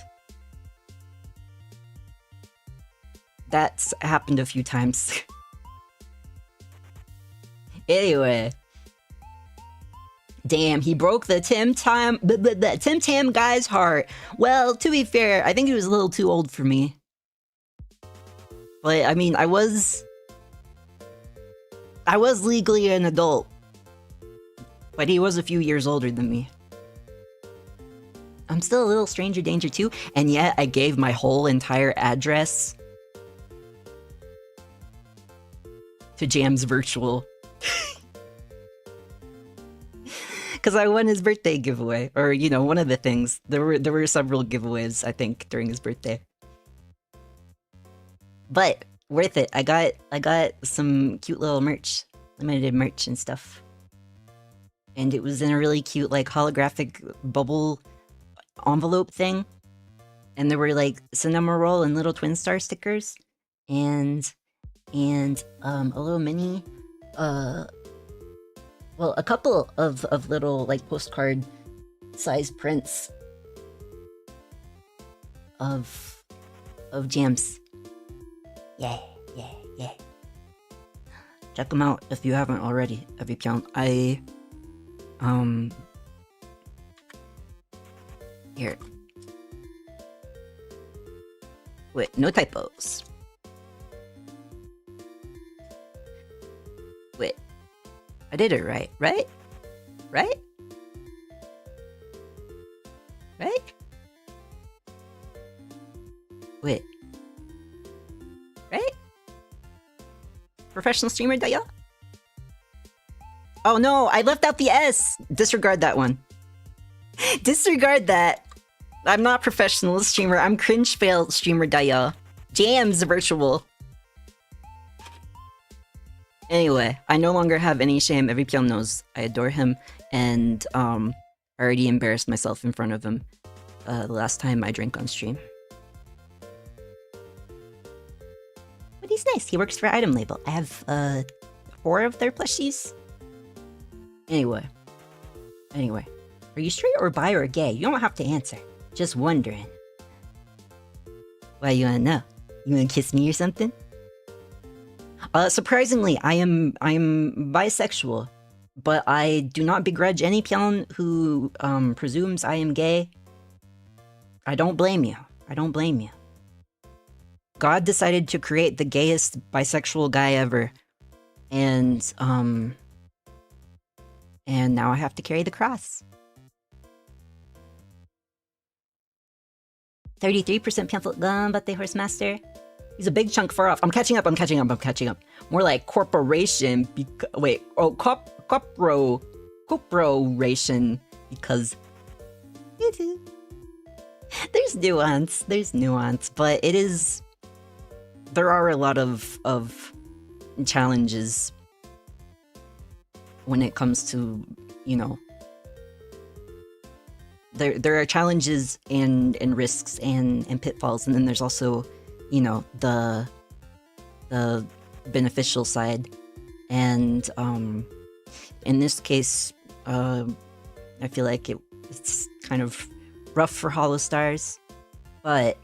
That's happened a few times. Anyway. Damn, he broke the Tim Tam guy's heart. Well, to be fair, I think he was a little too old for me. But, I mean, I was legally an adult. But he was a few years older than me. I'm still a little stranger danger too, and yet I gave my whole entire address to Jam's Virtual. Because I won his birthday giveaway, or you know, one of the things. There were several giveaways, I think, during his birthday. But worth it. I got some cute little merch, limited merch and stuff, and it was in a really cute like holographic bubble envelope thing, and there were like cinnamon roll and little twin star stickers, and a little mini well, a couple of little, like, postcard sized prints of jams. Yeah. Check them out if you haven't already, Pyon. Here. Wait, no typos. Wait. I did it right? Right? Wait. Right? Professional streamer, Daya? Oh no, I left out the S! Disregard that one. Disregard that. I'm not professional streamer, I'm cringe fail streamer, Daya. Jams Virtual. Anyway, I no longer have any shame. Pyon knows I adore him, and I already embarrassed myself in front of him the last time I drank on stream. But he's nice. He works for Item Label. I have 4 of their plushies. Anyway, are you straight or bi or gay? You don't have to answer. Just wondering. Why you wanna know? You wanna kiss me or something? Surprisingly, I am bisexual, but I do not begrudge any Pyon who presumes I am gay. I don't blame you. God decided to create the gayest bisexual guy ever, and now I have to carry the cross. 33% Pyonful ganbatte, Horsemaster. He's a big chunk far off. I'm catching up. More like corporation. Corporation. Because there's nuance, but it is. There are a lot of challenges when it comes to, you know. There are challenges and risks and pitfalls, and then there's also, you know, the the beneficial side. And in this case, I feel like it's kind of rough for Holostars, but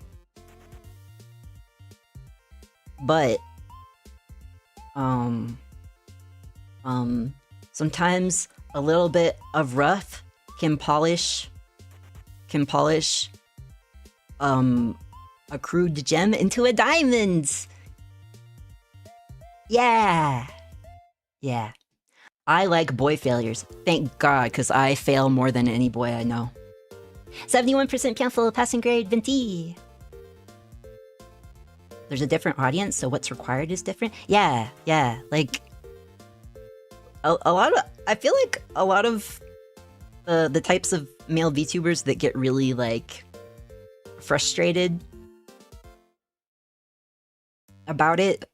sometimes a little bit of rough can polish a crude gem into a diamond. Yeah. I like boy failures. Thank God, because I fail more than any boy I know. 71% Pyonful passing grade, Venti. There's a different audience, so what's required is different. Yeah. Like a lot of, I feel like a lot of the types of male VTubers that get really like frustrated about it,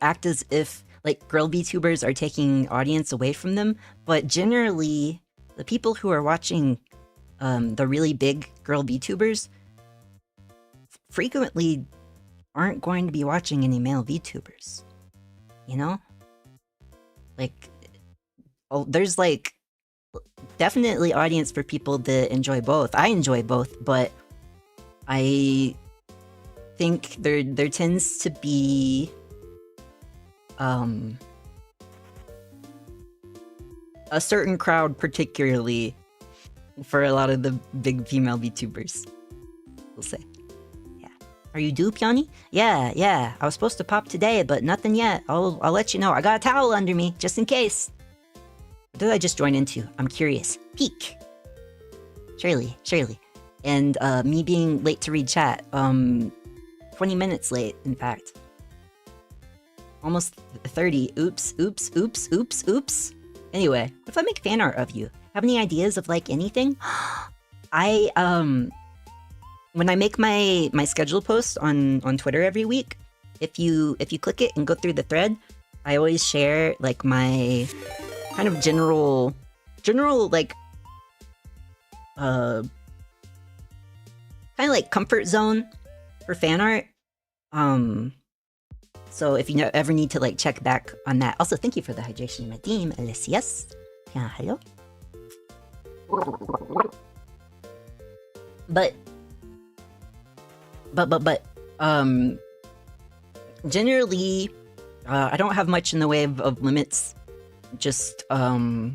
act as if like girl VTubers are taking audience away from them, but generally the people who are watching the really big girl VTubers frequently aren't going to be watching any male VTubers, you know? Like, there's like definitely audience for people that enjoy both. I enjoy both, but I think there tends to be a certain crowd, particularly for a lot of the big female VTubers, we'll say. Yeah. Are you due, Pyoni? Yeah. I was supposed to pop today, but nothing yet. I'll let you know. I got a towel under me, just in case. What did I just join into? I'm curious. Peek. Surely. And me being late to read chat. 20 minutes late, in fact. Almost 30. Oops. Anyway, if I make fan art of you, have any ideas of like anything? I when I make my schedule post on Twitter every week, if you click it and go through the thread, I always share like my kind of general like kind of like comfort zone for fan art. So if you ever need to like check back on that. Also, thank you for the hydration, Madim, Alicias. Yeah, hello. But generally, I don't have much in the way of limits. Just like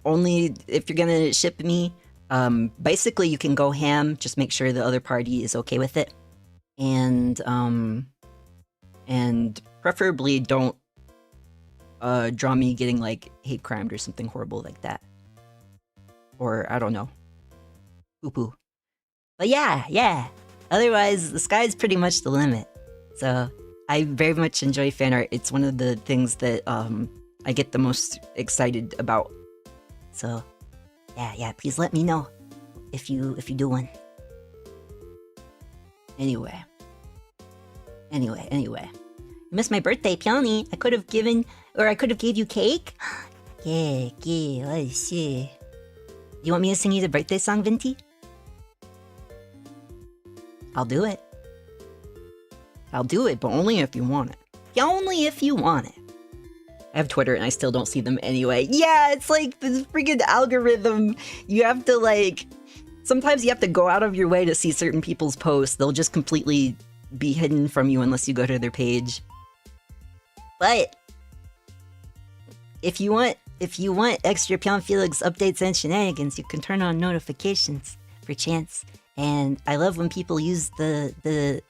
only if you're gonna ship me. Basically you can go ham, just make sure the other party is okay with it. And preferably don't draw me getting like hate crimed or something horrible like that. Or I don't know. Poo-poo. But yeah. Otherwise the sky's pretty much the limit. So I very much enjoy fan art. It's one of the things that I get the most excited about. So yeah, please let me know if you do one. Anyway. You missed my birthday, Pyoni. I could have gave you cake? Yeah, I see. You want me to sing you the birthday song, Venti? I'll do it, but only if you want it. Only if you want it. I have Twitter and I still don't see them anyway. Yeah, it's like this freaking algorithm. You have to like, sometimes you have to go out of your way to see certain people's posts. They'll just completely be hidden from you unless you go to their page. But if you want extra Pyon Phelix updates and shenanigans, you can turn on notifications for chance. And I love when people use the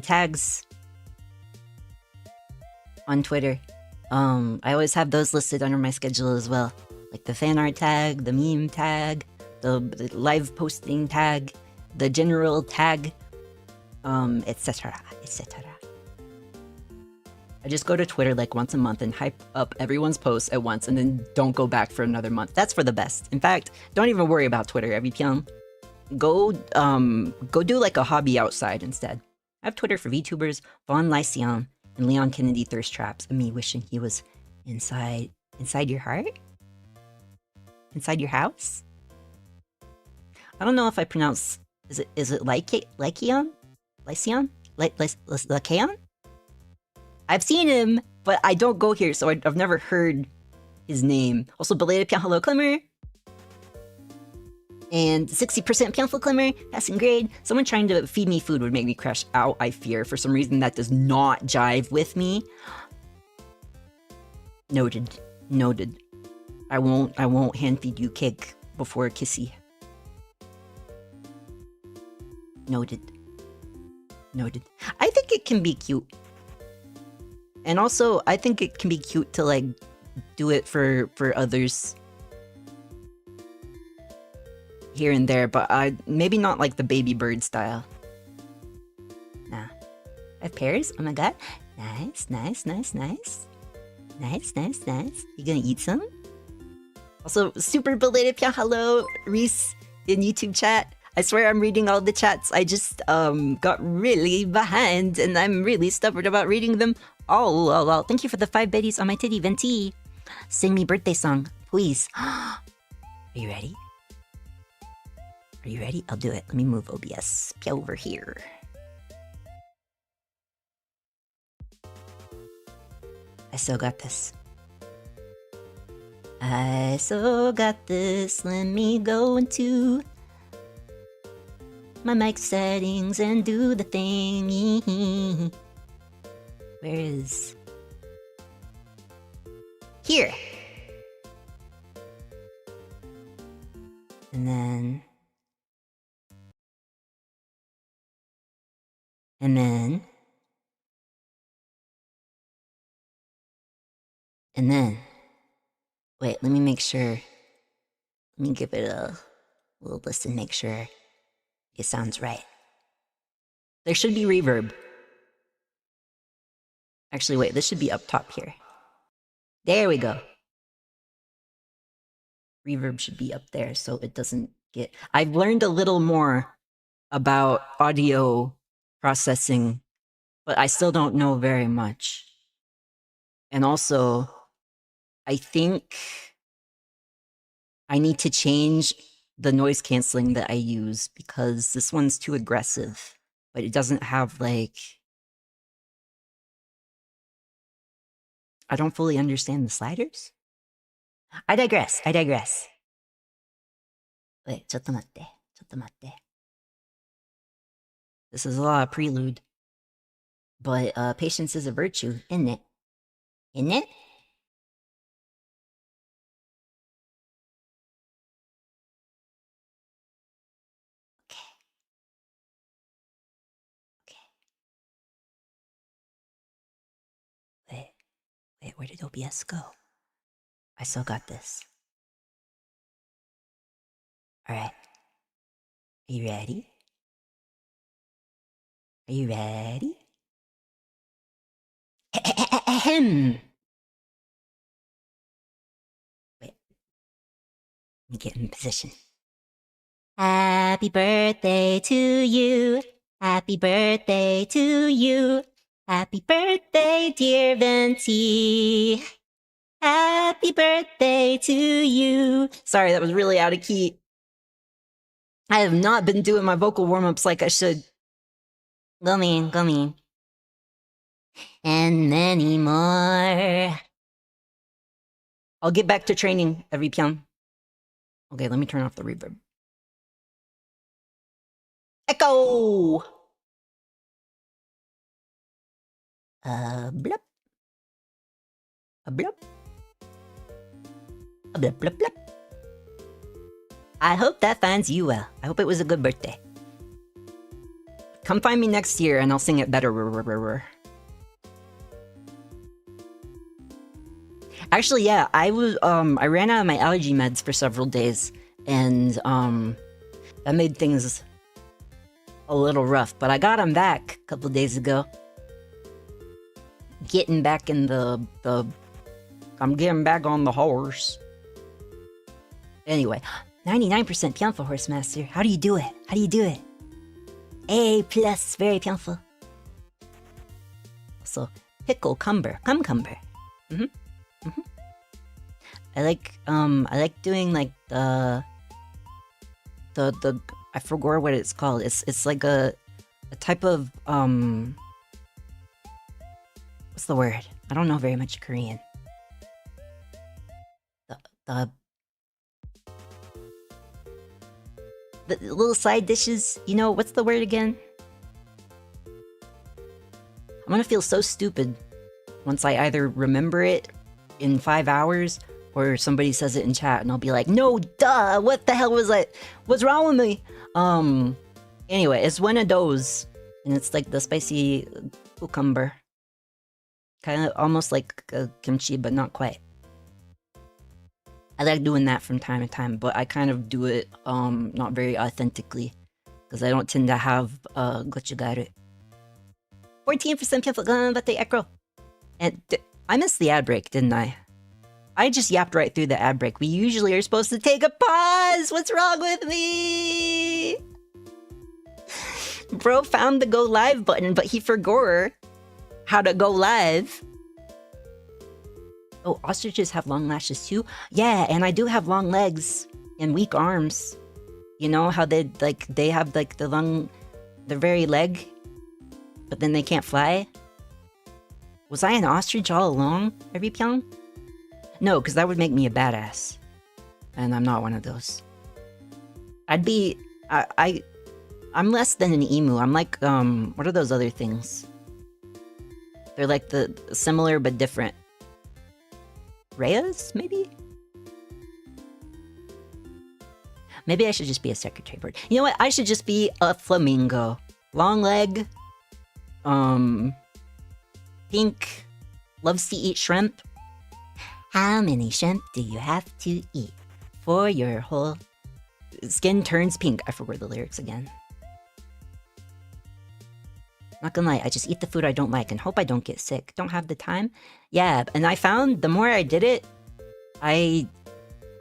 tags on Twitter. I always have those listed under my schedule as well. Like the fan art tag, the meme tag, the live posting tag, the general tag, etc. I just go to Twitter like once a month and hype up everyone's posts at once and then don't go back for another month. That's for the best. In fact, don't even worry about Twitter, every Pyon. Go do like a hobby outside instead. I have Twitter for VTubers, Von Lyceon, and Leon Kennedy thirst traps, and me wishing he was inside your heart? Inside your house? I don't know if I pronounce... Is it Lycaon? Lycaon? Lycaon? I've seen him, but I don't go here, so I've never heard his name. Also, belated Pyon Hello Climber. And 60% Pyonful Climber, passing grade. Someone trying to feed me food would make me crash out, I fear. For some reason, that does not jive with me. Noted. Noted. I won't hand feed you cake before a kissy. Noted. Noted. I think it can be cute. And also, I think it can be cute to, like, do it for others. Here and there, but maybe not like the baby bird style. Nah. 5 pairs? Oh my god. Nice, nice, nice, nice. Nice, nice, nice. You gonna eat some? Also, super belated Pyon Hello, Reese, in YouTube chat. I swear I'm reading all the chats. I just got really behind, and I'm really stubborn about reading them all. Well, thank you for the 5 biddies on my titty venti. Sing me birthday song, please. Are you ready? Are you ready? I'll do it. Let me move OBS over here. I still got this. I still got this. Let me go into my mic settings and do the thing. Where is... Here! And then... And then... And then... Wait, let me make sure... Let me give it a little listen, make sure it sounds right. There should be reverb. Actually, wait, this should be up top here. There we go. Reverb should be up there so it doesn't get... I've learned a little more about audio processing, but I still don't know very much. And also, I think I need to change the noise canceling that I use because this one's too aggressive, but it doesn't have like... I don't fully understand the sliders. I digress. I digress. Wait, ちょっと待って. ちょっと待って. This is a lot of prelude. But patience is a virtue, isn't it? Isn't it? Okay. Okay. Wait, where did OBS go? I still got this. Alright. Are you ready? Are you ready? Ahem. Wait. Let me get in position. Happy birthday to you. Happy birthday to you. Happy birthday, dear Venti. Happy birthday to you. Sorry, that was really out of key. I have not been doing my vocal warm-ups like I should. Go mean, go mean. And many more. I'll get back to training every Pyon. Okay, let me turn off the reverb. Echo! Blup. A blup. A blup, blup, blup. I hope that finds you well. I hope it was a good birthday. Come find me next year and I'll sing it better. Actually, yeah, I ran out of my allergy meds for several days, and that made things a little rough, but I got them back a couple days ago. Getting back in I'm getting back on the horse. Anyway, 99% Pyonful Horsemaster. How do you do it? How do you do it? A+, very Pyonful. Also, pickle cumber. I like doing like the I forgot what it's called. It's like a type of what's the word? I don't know very much Korean. The little side dishes, you know, what's the word again? I'm gonna feel so stupid once I either remember it in 5 hours or somebody says it in chat and I'll be like, no, duh, what the hell was that? What's wrong with me? Anyway, it's one of those, and it's like the spicy cucumber. Kind of almost like kimchi, but not quite. I like doing that from time to time, but I kind of do it not very authentically because I don't tend to have gochugaru. 14% people but the echo. And I missed the ad break, didn't I? I just yapped right through the ad break. We usually are supposed to take a pause. What's wrong with me? Bro found the go live button, but he forgot how to go live. Oh, ostriches have long lashes too? Yeah, and I do have long legs and weak arms. You know how they have like the very leg, but then they can't fly? Was I an ostrich all along, every Pyon? No, because that would make me a badass. And I'm not one of those. I'd be... I'm less than an emu. I'm like, what are those other things? They're like the similar but different. Rheas, maybe? Maybe I should just be a secretary bird. You know what? I should just be a flamingo. Long leg. Pink. Loves to eat shrimp. How many shrimp do you have to eat for your whole... Skin turns pink. I forgot the lyrics again. Not gonna lie, I just eat the food I don't like and hope I don't get sick. Don't have the time? Yeah, and I found the more I did it, I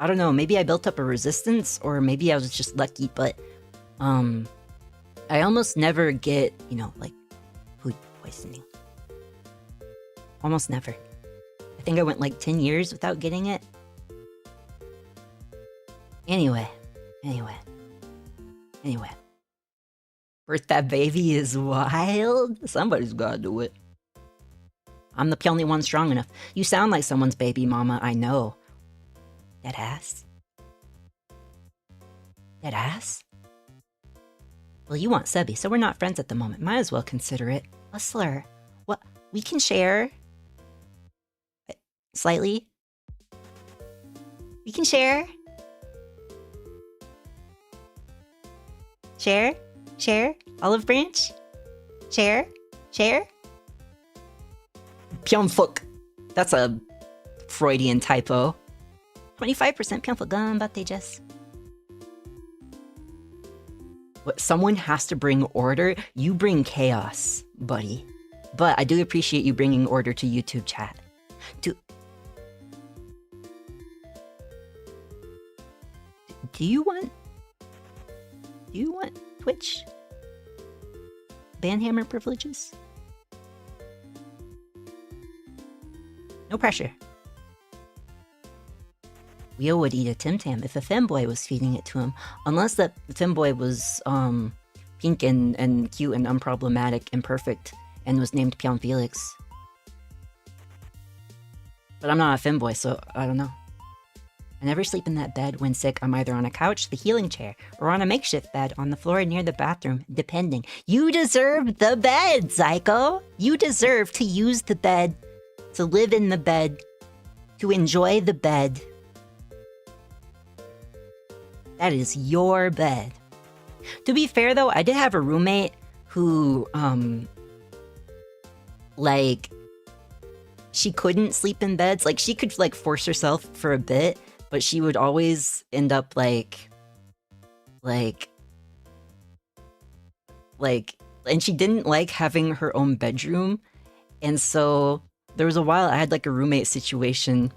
don't know, maybe I built up a resistance or maybe I was just lucky, but I almost never get, you know, like food poisoning. Almost never. I think I went like 10 years without getting it. Anyway. Birth that baby is wild. Somebody's gotta do it. I'm the only one strong enough. You sound like someone's baby mama, I know. That ass? That ass? Well, you want Sebi, so we're not friends at the moment. Might as well consider it a slur. What? We can share. Slightly. We can share. Share? Share? Olive branch? Share? Share? Pyonful. That's a Freudian typo. 25% Pyonful. Ganbatte, Jess. What? Someone has to bring order? You bring chaos, buddy. But I do appreciate you bringing order to YouTube chat. Do you want Twitch banhammer privileges? No pressure. Wheel would eat a Tim Tam if a femboy was feeding it to him, unless that femboy was pink and cute and unproblematic and perfect and was named Phelix. But I'm not a femboy, so I don't know. I never sleep in that bed. When sick, I'm either on a couch, the healing chair, or on a makeshift bed on the floor near the bathroom, depending. You deserve the bed, Psycho! You deserve to use the bed, to live in the bed, to enjoy the bed. That is your bed. To be fair, though, I did have a roommate who, like, she couldn't sleep in beds. Like, she could, like, force herself for a bit, but she would always end up like, and she didn't like having her own bedroom. And so there was a while I had like a roommate situation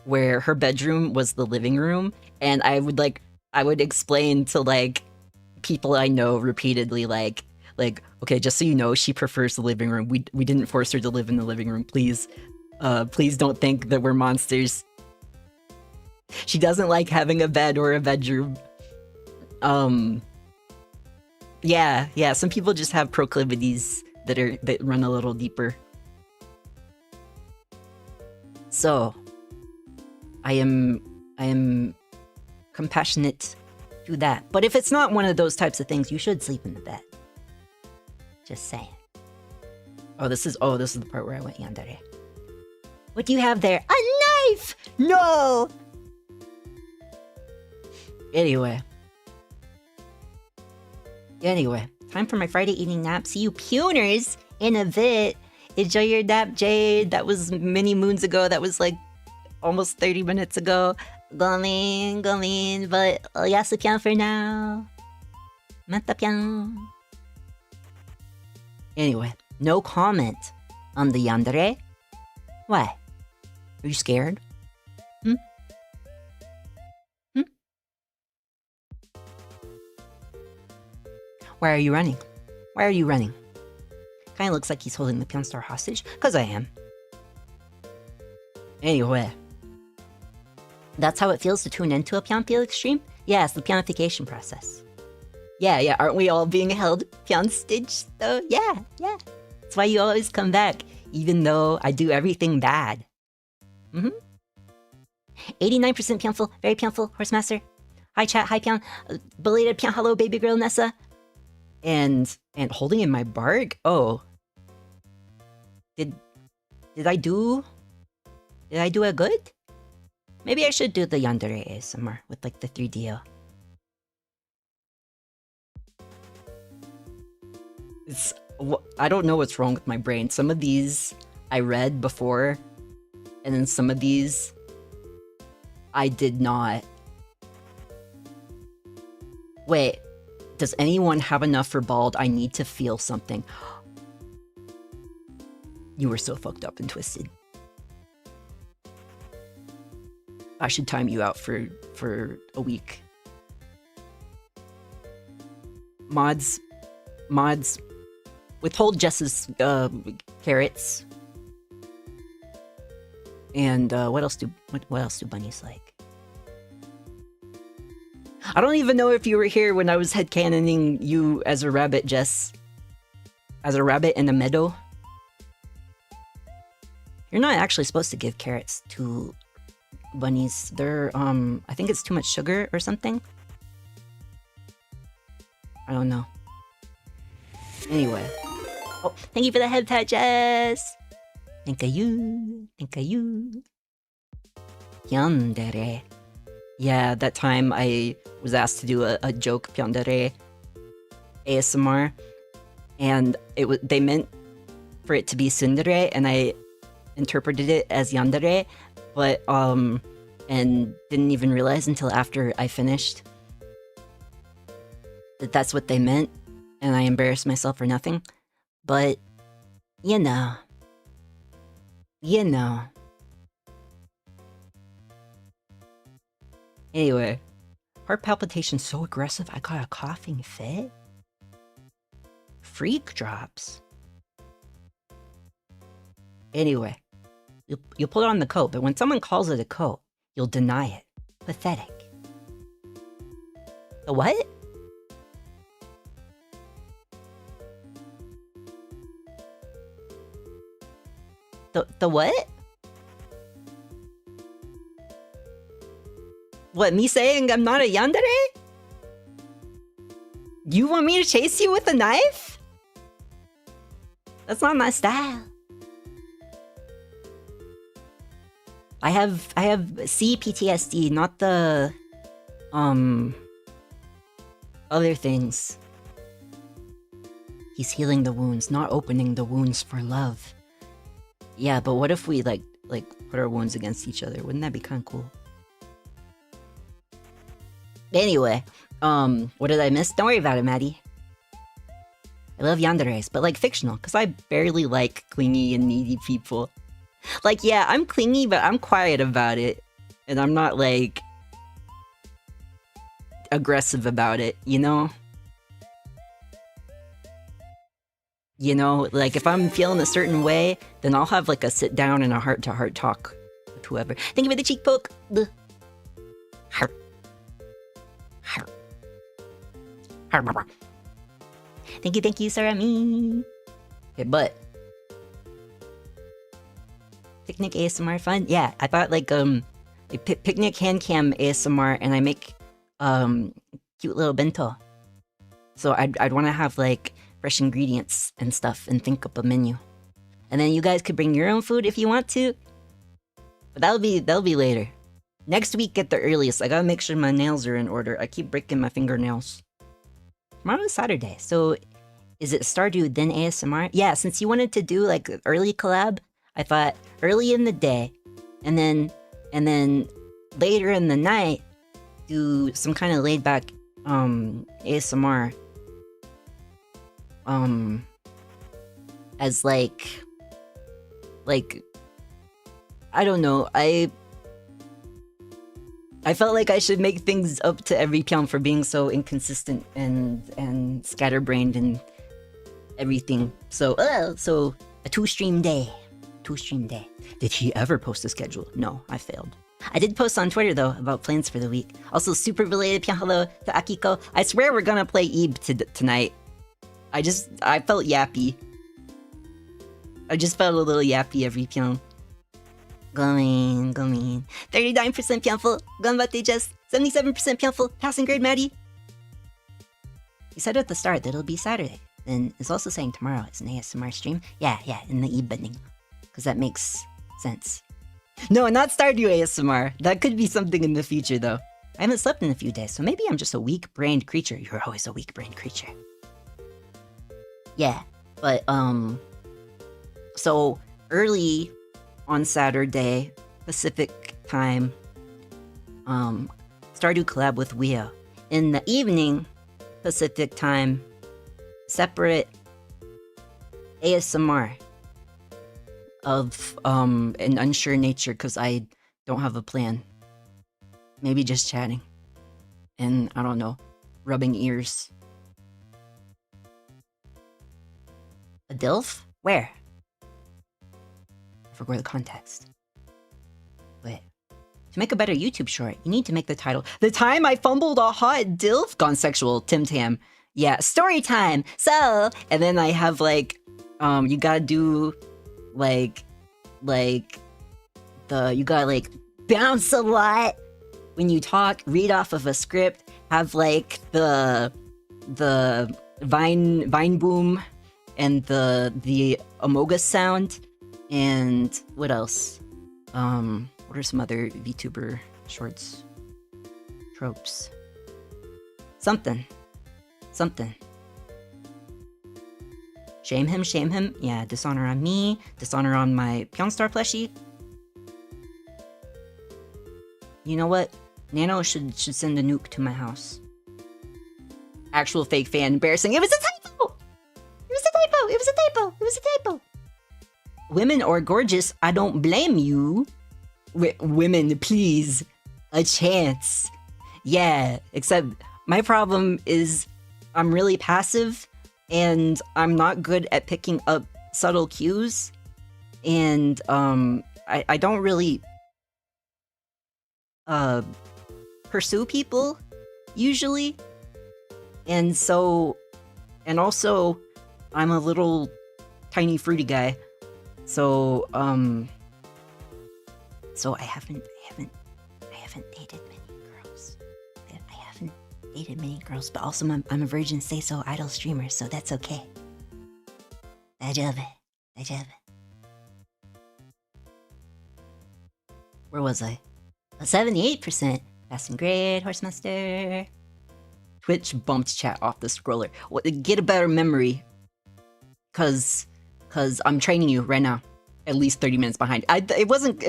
where her bedroom was the living room. And I would explain to like people I know repeatedly, like, okay, just so you know, she prefers the living room. We didn't force her to live in the living room. Please don't think that we're monsters. She doesn't like having a bed or a bedroom. Yeah, some people just have proclivities that run a little deeper. So, I am compassionate to that. But if it's not one of those types of things, you should sleep in the bed. Just saying. Oh, this is the part where I went yandere. What do you have there? A knife! No! Anyway, time for my Friday evening nap. See you Pyoners in a bit. Enjoy your nap, Jade. That was many moons ago. That was like almost 30 minutes ago. Going, but yasu Pyon for now. Mata Pyon. Anyway, no comment on the yandere. Why? Are you scared? Why are you running? Why are you running? Kinda looks like he's holding the Pyonstar hostage, cause I am. Anyway. That's how it feels to tune into a Pyon stream? Yeah, it's the Pyonification process. Yeah, aren't we all being held Pyon stitch though? Yeah. That's why you always come back, even though I do everything bad. 89% Pyonful, very Pyonful, Horsemaster. Hi chat, hi Pyon, belated Pyon, hello baby girl Nessa. And holding in my bark? Oh. Did I do a good? Maybe I should do the yandere ASMR with like the 3DO. I don't know what's wrong with my brain. Some of these I read before, and then some of these I did not. Wait. Does anyone have enough for bald? I need to feel something. You were so fucked up and twisted. I should time you out for a week. Mods, withhold Jess's carrots. And what else do bunnies like? I don't even know if you were here when I was headcanoning you as a rabbit, Jess. As a rabbit in a meadow. You're not actually supposed to give carrots to bunnies. They're, I think it's too much sugar or something. I don't know. Anyway. Oh, thank you for the head pat, Jess! Thank you. Yandere. Yeah, that time I was asked to do a joke Pyondere ASMR, and they meant for it to be tsundere, and I interpreted it as yandere, but and didn't even realize until after I finished that that's what they meant, and I embarrassed myself for nothing. But you know. Anyway, heart palpitation so aggressive I got a coughing fit? Freak drops. Anyway, you'll put on the coat, but when someone calls it a coat, you'll deny it. Pathetic. The what? The what? What, me saying I'm not a yandere? You want me to chase you with a knife? That's not my style. I have CPTSD, not the other things. He's healing the wounds, not opening the wounds for love. Yeah, but what if we like put our wounds against each other? Wouldn't that be kind of cool? Anyway, what did I miss? Don't worry about it, Maddie. I love yanderes, but like fictional, because I barely like clingy and needy people. Like, yeah, I'm clingy, but I'm quiet about it. And I'm not, like, aggressive about it, you know? You know, like, if I'm feeling a certain way, then I'll have, like, a sit down and a heart-to-heart talk with whoever. Thank you for the cheek poke! Heart. Thank you, Sarami. Okay, but picnic ASMR fun? Yeah, I thought like a picnic hand cam ASMR, and I make cute little bento. So I'd want to have like fresh ingredients and stuff and think up a menu. And then you guys could bring your own food if you want to. But that'll be later. Next week at the earliest. I gotta make sure my nails are in order. I keep breaking my fingernails. Tomorrow is Saturday, so is it Stardew then ASMR? Yeah, since you wanted to do like early collab, I thought early in the day, and then later in the night, do some kind of laid back ASMR. As like I don't know, I felt like I should make things up to every Pyon for being so inconsistent and scatterbrained and everything. So so a two-stream day. Did he ever post a schedule? No, I failed. I did post on Twitter though about plans for the week. Also, super related Pyon hello to Akiko. I swear we're gonna play Eve tonight. I felt yappy. I just felt a little yappy every Pyon. Going. 39% Pyonful. Ganbatte Jess. 77% Pyonful. Passing grade Maddie. You said at the start that it'll be Saturday. Then it's also saying tomorrow is an ASMR stream. Yeah, in the evening. Because that makes sense. No, not Stardew ASMR. That could be something in the future though. I haven't slept in a few days, so maybe I'm just a weak-brained creature. You're always a weak-brained creature. Yeah, but so early on Saturday, Pacific time, Stardew collab with Weo. In the evening, Pacific time, separate ASMR of an unsure nature because I don't have a plan. Maybe just chatting. And I don't know, rubbing ears. A DILF? Where? I forgot the context. Wait. To make a better YouTube short, you need to make the title "The Time I Fumbled a Hot DILF Gone Sexual Tim Tam." Yeah, story time! So, and then I have like, you gotta do like, you gotta like bounce a lot when you talk, read off of a script, have like the vine boom and the Amogus sound, and what else? What are some other VTuber shorts? Tropes. Something. Shame him. Yeah, dishonor on me, dishonor on my Pyonstar plushie. You know what? Nano should send a nuke to my house. Actual fake fan embarrassing. It was a typo! Women are gorgeous. I don't blame you. Women, please. A chance. Yeah, except my problem is I'm really passive and I'm not good at picking up subtle cues. And I don't really pursue people usually. And also I'm a little tiny fruity guy. So I haven't dated many girls. But also I'm a virgin say so idle streamer, so that's okay. 다져봐. Where was I? 78%. Passing grade, Horsemaster. Twitch bumped chat off the scroller. Get a better memory. Cause I'm training you right now. At least 30 minutes behind. It wasn't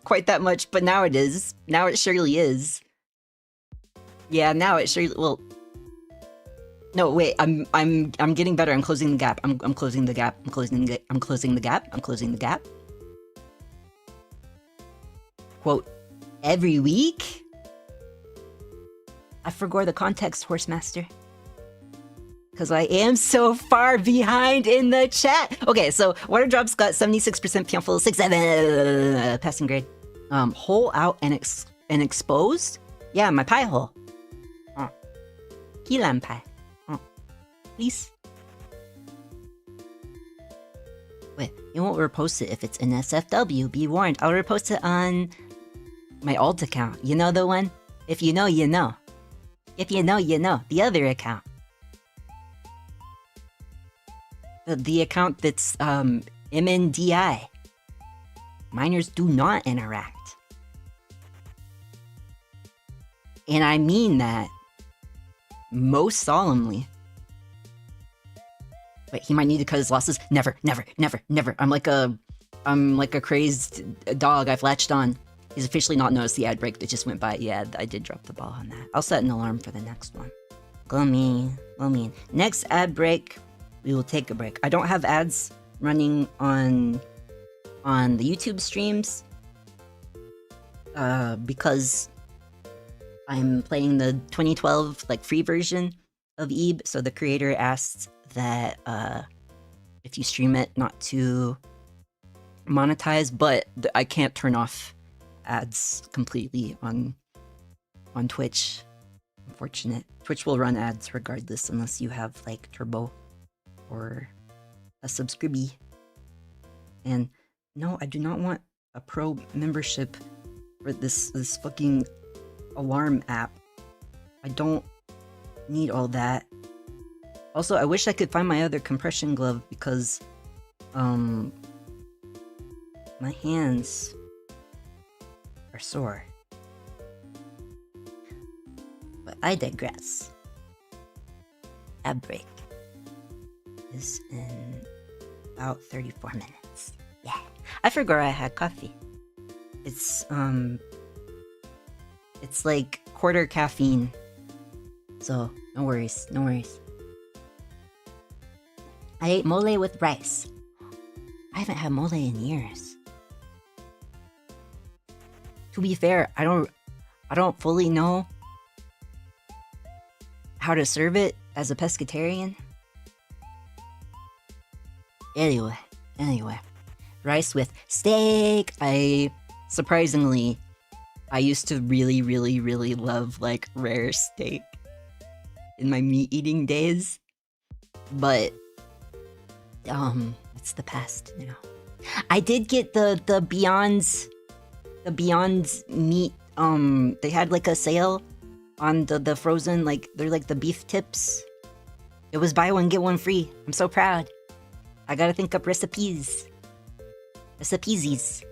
quite that much, but now it is. Now it surely is. Yeah, now it surely well. No, wait. I'm getting better. I'm closing the gap. I'm closing the gap. I'm closing the gap. Quote, every week? I forgot the context, Horsemaster. Because I am so far behind in the chat. Okay, so Waterdrop's got 76% Pyonful, 6-7 passing grade. Hole out and exposed? Yeah, my pie hole. Kilan pie. please? Wait, you won't repost it if it's an SFW. Be warned, I'll repost it on my alt account. You know the one? If you know, you know. If you know, you know. The other account. The account that's, MNDI. Minors do not interact. And I mean that most solemnly. Wait, he might need to cut his losses? Never, never, never, never. I'm like a crazed dog I've latched on. He's officially not noticed the ad break that just went by. Yeah, I did drop the ball on that. I'll set an alarm for the next one. Go me. Next ad break, we will take a break. I don't have ads running on the YouTube streams because I'm playing the 2012 like free version of EEB. So the creator asked that if you stream it, not to monetize, but I can't turn off ads completely on Twitch. Unfortunate. Twitch will run ads regardless unless you have like Turbo or a subscribey. And no, I do not want a pro membership for this fucking alarm app. I don't need all that. Also, I wish I could find my other compression glove because my hands are sore. But I digress. Ad break is in about 34 minutes. Yeah. I forgot I had coffee. It's like quarter caffeine. So, no worries, no worries. I ate mole with rice. I haven't had mole in years. To be fair, I don't fully know how to serve it as a pescatarian. Anyway. Rice with steak. Surprisingly, I used to really, really, really love like rare steak in my meat eating days. But it's the past now. I did get the Beyond meat. They had like a sale on the frozen, like they're like the beef tips. It was buy one get one free. I'm so proud. I gotta think up recipes. Recipesies.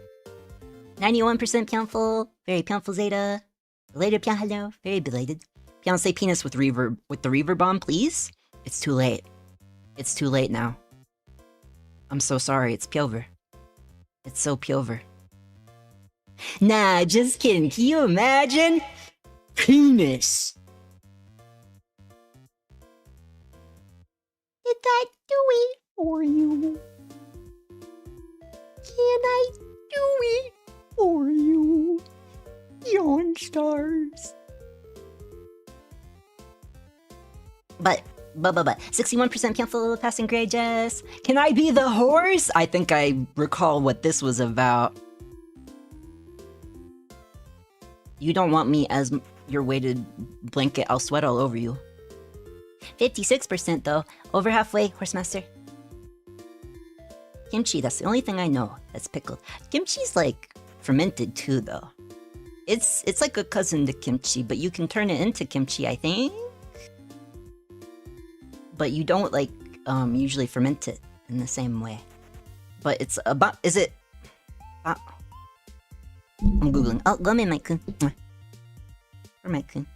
91% Pyonful. Very Pyonful Zeta. Belated Pyon hello. Very belated. Pyon say penis with reverb with the reverb bomb, please. It's too late. It's too late now. I'm so sorry. It's Pyover. It's so Pyover. Nah, just kidding. Can you imagine? Penis. Did I do it for you? Can I do it for you? Pyonstars. But 61% Pyonful passing grade, Jess. Can I be the horse? I think I recall what this was about. You don't want me as your weighted blanket. I'll sweat all over you. 56% though. Over halfway, Horsemaster. Kimchi, that's the only thing I know that's pickled. Kimchi's like fermented too though. It's like a cousin to kimchi, but you can turn it into kimchi, I think. But you don't like usually ferment it in the same way. But it's about, is it? I'm googling. Oh, go me, Mike-kun. For Mike-kun.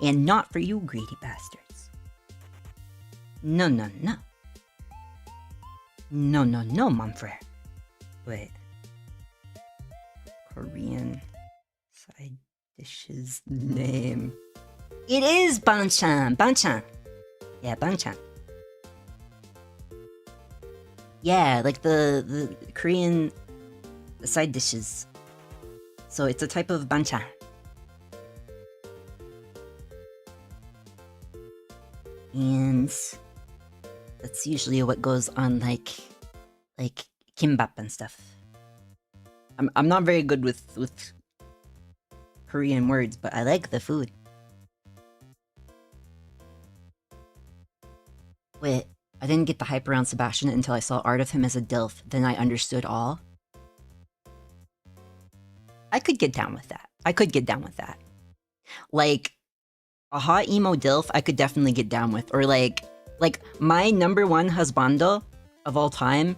And not for you greedy bastards. No, mon frere. Wait. Korean side dishes name. It is banchan. Banchan. Yeah, banchan. Yeah, like the Korean side dishes. So it's a type of banchan. And that's usually what goes on like kimbap and stuff. I'm not very good with Korean words, but I like the food. I didn't get the hype around Sebastian until I saw art of him as a DILF. Then I understood all. I could get down with that. I could get down with that. Like, a hot emo DILF, I could definitely get down with. Or like my number one husbando of all time,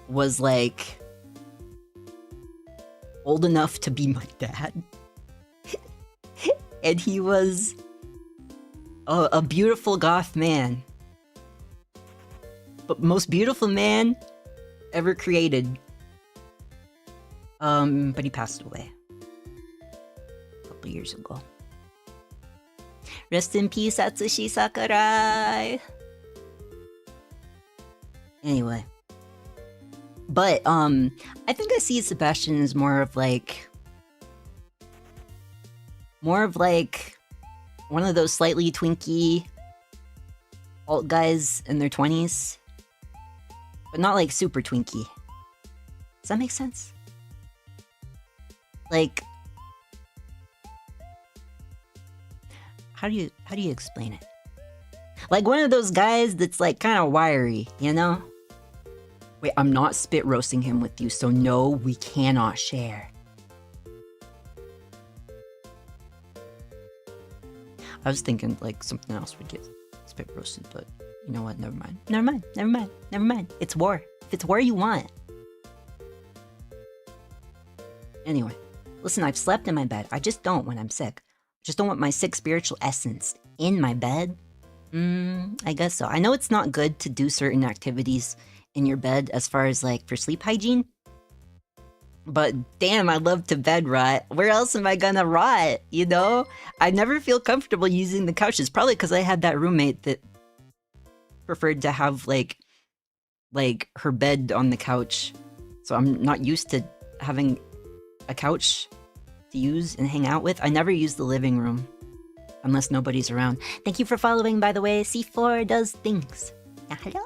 was like old enough to be my dad. And he was a beautiful goth man. But most beautiful man ever created. But he passed away a couple years ago. Rest in peace, Atsushi Sakurai. Anyway. But, I think I see Sebastian as more of like one of those slightly twinky alt guys in their 20s. But not like super twinky. Does that make sense? Like, how do you explain it? Like one of those guys that's like kind of wiry, you know? Wait, I'm not spit roasting him with you, so no, we cannot share. I was thinking like something else would get spit roasted, but you know what? Never mind. Never mind. Never mind. Never mind. It's war. If it's war you want. Anyway, listen, I've slept in my bed. I just don't when I'm sick. I just don't want my sick spiritual essence in my bed. I guess so. I know it's not good to do certain activities in your bed as far as like for sleep hygiene. But damn, I love to bed rot. Where else am I gonna rot? You know? I never feel comfortable using the couches. Probably because I had that roommate that preferred to have like her bed on the couch. So I'm not used to having a couch to use and hang out with. I never use the living room unless nobody's around. Thank you for following, by the way. C4 does things. Yeah, hello?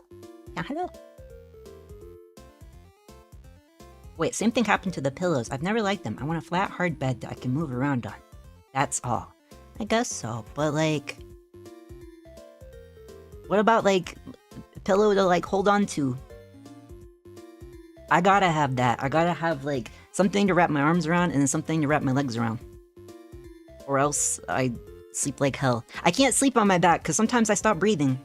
Yeah, hello? Wait, same thing happened to the pillows. I've never liked them. I want a flat, hard bed that I can move around on. That's all. I guess so, but like... what about like a pillow to like hold on to? I gotta have that. I gotta have like something to wrap my arms around and then something to wrap my legs around. Or else I sleep like hell. I can't sleep on my back because sometimes I stop breathing.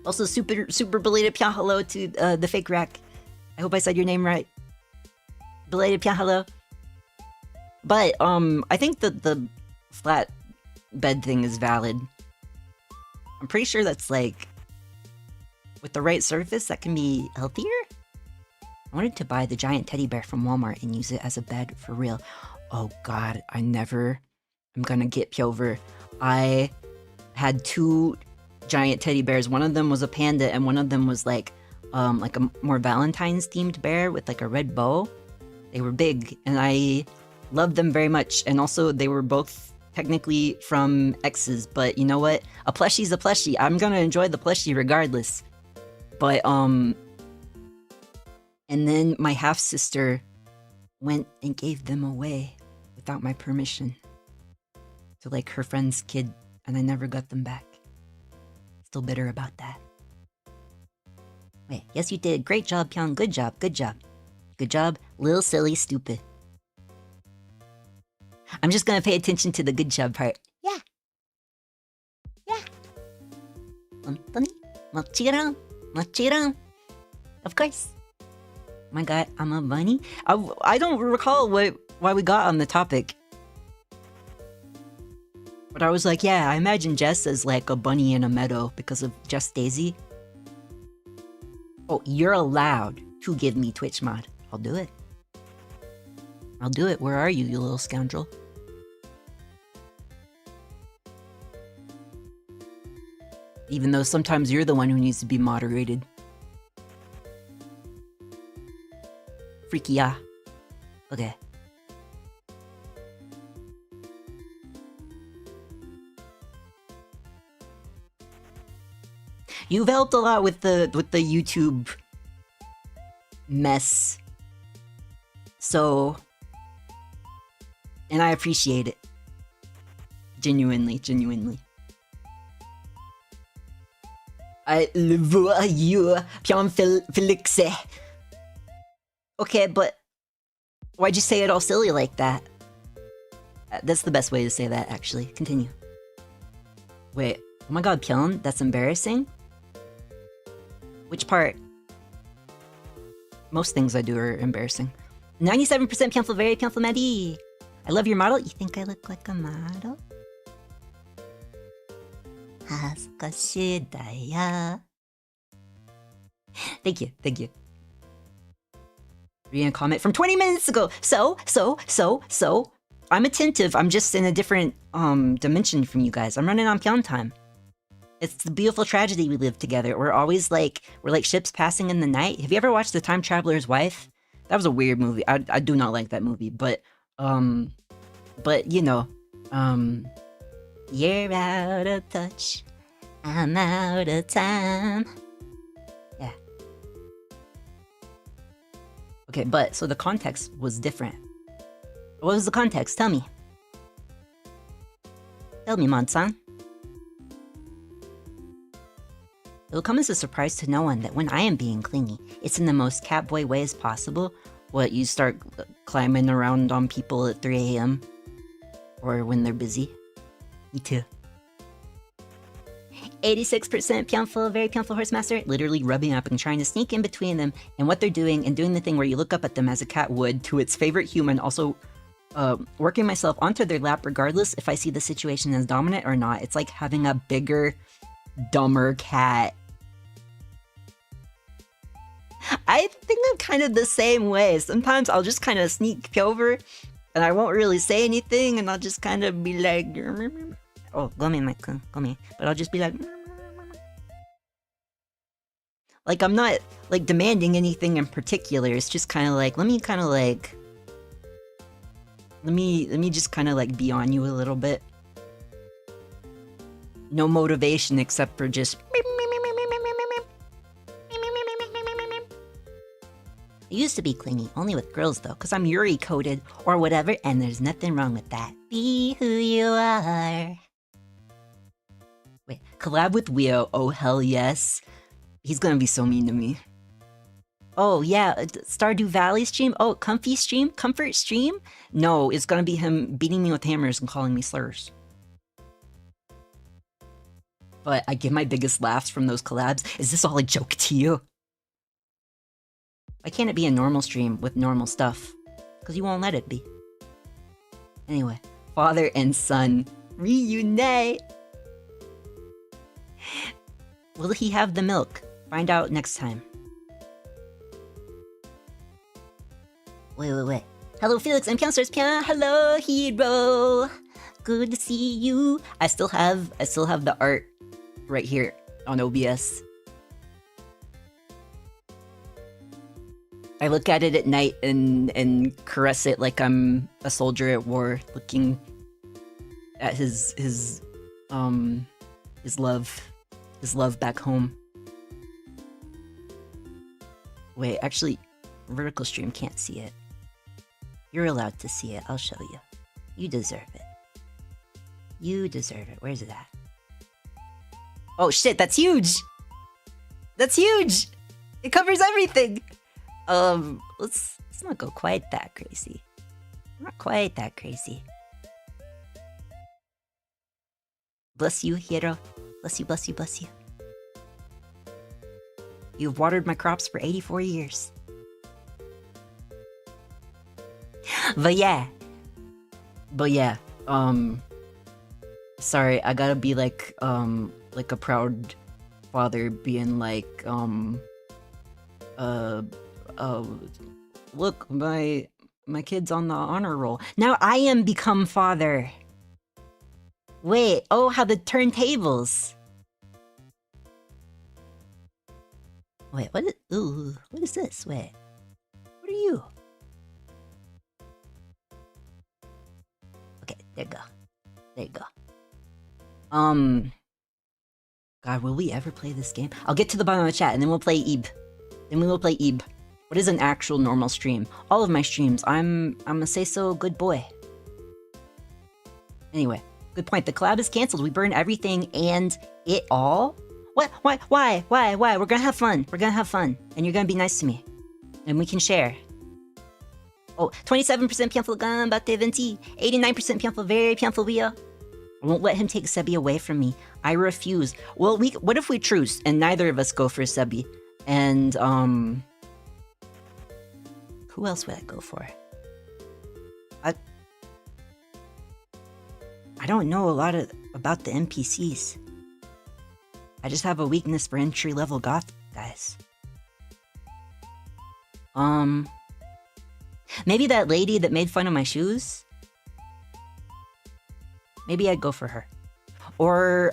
Also, super belated Pyon hello to the fake rack. I hope I said your name right. Belated Pyon hello. But I think that the flat bed thing is valid. I'm pretty sure that's like with the right surface that can be healthier. I wanted to buy the giant teddy bear from Walmart and use it as a bed for real. Oh god, I never am gonna get Pyover. I had 2 giant teddy bears. One of them was a panda and one of them was like a more Valentine's themed bear with like a red bow. They were big and I loved them very much. And also they were both technically from exes, but you know what? A plushie's a plushie. I'm gonna enjoy the plushie regardless. But and then my half-sister went and gave them away without my permission to like her friend's kid, and I never got them back. Still bitter about that. Wait, yes you did. Great job, Pyon. Good job, good job. Good job, little silly stupid. I'm just gonna pay attention to the good job part. Yeah. Yeah. Mochiron. Mochiron. Of course. My god, I'm a bunny? I don't recall why we got on the topic. But I was like, yeah, I imagine Jess as like a bunny in a meadow because of Just Daisy. Oh, you're allowed to give me Twitch mod. I'll do it. I'll do it. Where are you, you little scoundrel? Even though sometimes you're the one who needs to be moderated. Freaky, yeah. Okay. You've helped a lot with the YouTube mess. So, and I appreciate it. Genuinely. I love you, Phelix. Okay, but why'd you say it all silly like that? That's the best way to say that, actually. Continue. Wait, oh my god, Pyon, that's embarrassing? Which part? Most things I do are embarrassing. 97% Pyonful, very Pyonful Maddie. I love your model. You think I look like a model? Hazukashidaya. Thank you. Reading a comment from 20 minutes ago. So. I'm attentive. I'm just in a different dimension from you guys. I'm running on Pyon time. It's the beautiful tragedy we live together. We're always like ships passing in the night. Have you ever watched The Time Traveler's Wife? That was a weird movie. I do not like that movie, but you know, you're out of touch. I'm out of time. Yeah. Okay, but so the context was different. What was the context? Tell me. Tell me, Mon-san. It will come as a surprise to no one that when I am being clingy, it's in the most catboy way as possible. What, you start climbing around on people at 3 AM? Or when they're busy? Me too. 86% Pyonful, very Pyonful Horsemaster, literally rubbing up and trying to sneak in between them and what they're doing and doing the thing where you look up at them as a cat would to its favorite human, also working myself onto their lap regardless if I see the situation as dominant or not. It's like having a bigger, dumber cat. I think I'm kind of the same way. Sometimes I'll just kind of sneak over and I won't really say anything and I'll just kind of be like, oh, go me. But I'll just be like I'm not like demanding anything in particular. It's just kind of like, let me just kind of like be on you a little bit. No motivation except for just. I used to be clingy, only with girls though, because I'm Yuri coded or whatever, and there's nothing wrong with that. Be who you are. Wait, collab with Weo, oh hell yes. He's gonna be so mean to me. Oh yeah, Stardew Valley stream? Oh, comfy stream? Comfort stream? No, it's gonna be him beating me with hammers and calling me slurs. But I get my biggest laughs from those collabs. Is this all a joke to you? Why can't it be a normal stream with normal stuff? Because you won't let it be. Anyway, father and son reunite! Will he have the milk? Find out next time. Wait. Hello, Phelix and Pyonstars. Hello, hero. Good to see you. I still have the art right here on OBS. I look at it at night and caress it like I'm a soldier at war, looking at his love back home. Wait, actually, vertical stream can't see it. You're allowed to see it. I'll show you. You deserve it. You deserve it. Where's it at? Oh shit, that's huge! That's huge! It covers everything! Let's not go quite that crazy. Not quite that crazy. Bless you, hero. Bless you, bless you, bless you. You've watered my crops for 84 years. But yeah, sorry, I gotta be like a proud father being like, look, my kid's on the honor roll. Now I am become father. Wait, oh, how the turntables. Wait, what is this? Wait, what are you? Okay, there you go. God, will we ever play this game? I'll get to the bottom of the chat and then we'll play Ib. What is an actual normal stream? All of my streams, I'm a say-so good boy. Anyway, Good point. The collab is canceled. We burn everything and it all? What? Why? We're gonna have fun. We're gonna have fun. And you're gonna be nice to me. And we can share. Oh, 27% Pyonful gun, bate 20. 89% Pyonful, very Pyonful wheel. I won't let him take Sebi away from me. I refuse. Well, what if we truce and neither of us go for Sebi? And, who else would I go for? I don't know a lot about the NPCs. I just have a weakness for entry-level goth guys. Maybe that lady that made fun of my shoes? Maybe I'd go for her. Or,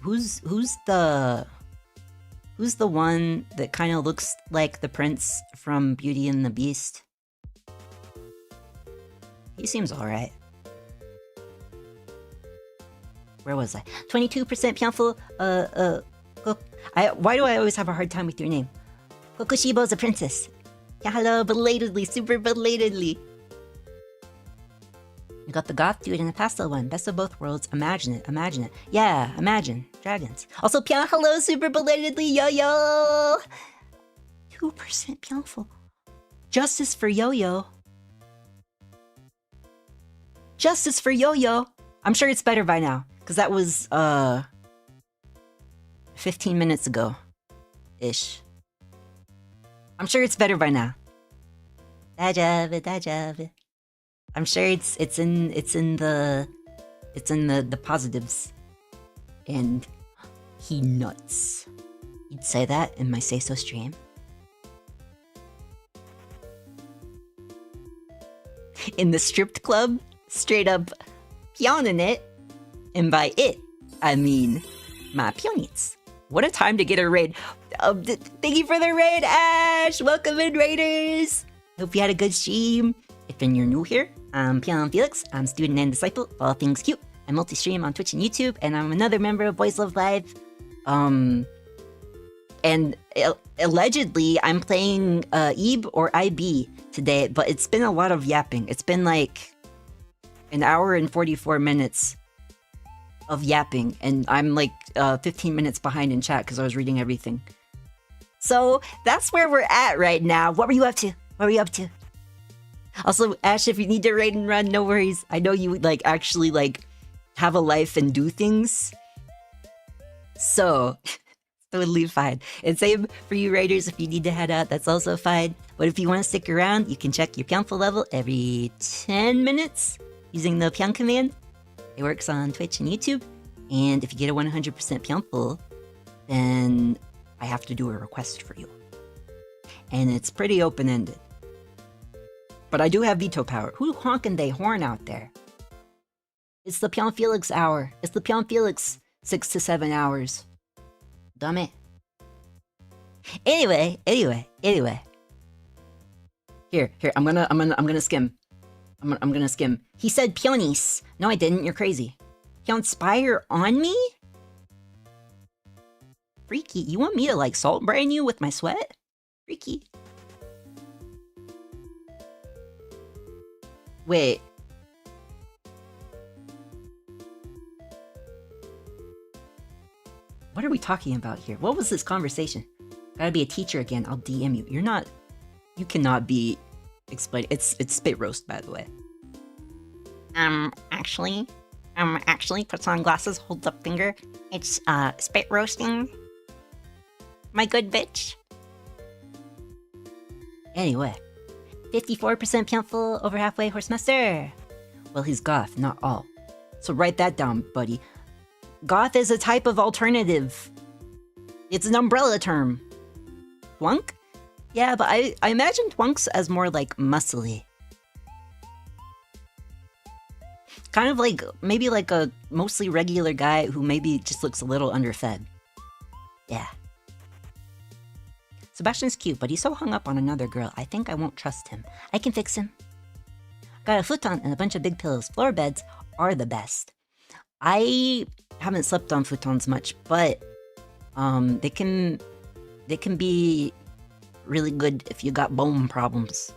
who's the one that kind of looks like the prince from Beauty and the Beast? He seems alright. Where was I? 22% Pyonful, why do I always have a hard time with your name? Kokushibo's a princess. Yeah, hello, belatedly, super belatedly. You got the goth dude and the pastel one. Best of both worlds. Imagine it, imagine it. Yeah, imagine. Dragons. Also, Pyon, hello, super belatedly, yo-yo! 2% Pyonful. Justice for yo-yo. Justice for yo-yo. I'm sure it's better by now, because that was, 15 minutes ago. Ish. I'm sure it's better by now. Dajabe. I'm sure it's in the positives. And he nuts. You'd say that in my Say So stream? In the stripped club, straight up Pyoning it. And by it, I mean my Pyonites. What a time to get a raid. Thank you for the raid, Ash! Welcome in, raiders! Hope you had a good stream. If you're new here, I'm Phelix. I'm student and disciple of all things cute. I multi-stream on Twitch and YouTube, and I'm another member of Boys Love Live. And allegedly, I'm playing EB or IB today, but it's been a lot of yapping. It's been like an hour and 44 minutes of yapping, and I'm like 15 minutes behind in chat because I was reading everything. So that's where we're at right now. What were you up to? What were you up to? Also, Ash, if you need to raid and run, no worries. I know you like actually like have a life and do things. So totally fine. And same for you raiders, if you need to head out, that's also fine. But if you want to stick around, you can check your Pyonful level every 10 minutes using the Pyon command. It works on Twitch and YouTube. And if you get a 100% Pyonful, then I have to do a request for you. And it's pretty open-ended. But I do have veto power. Who honkin' they horn out there? It's the Pyon Phelix hour. It's the Pyon Phelix 6 to 7 hours. Damn it. Anyway. Here, I'm gonna skim. I'm gonna skim. He said Pyonis. No, I didn't. You're crazy. Pyonspire on me? Freaky. You want me to like salt brine you with my sweat? Freaky. Wait. What are we talking about here? What was this conversation? Gotta be a teacher again. I'll DM you. You're not... You cannot be... Explain. It's spit roast, by the way. Actually, puts on glasses, holds up finger. It's, spit roasting. My good bitch. Anyway. 54% Pyonful, over halfway, Horsemaster. Well, he's goth, not all. So write that down, buddy. Goth is a type of alternative. It's an umbrella term. Twunk? Yeah, but I imagine Twunks as more like muscly. Kind of like, maybe like a mostly regular guy who maybe just looks a little underfed. Yeah. Sebastian's cute, but he's so hung up on another girl, I think I won't trust him. I can fix him. Got a futon and a bunch of big pillows. Floor beds are the best. I haven't slept on futons much, but they can be really good if you got bone problems.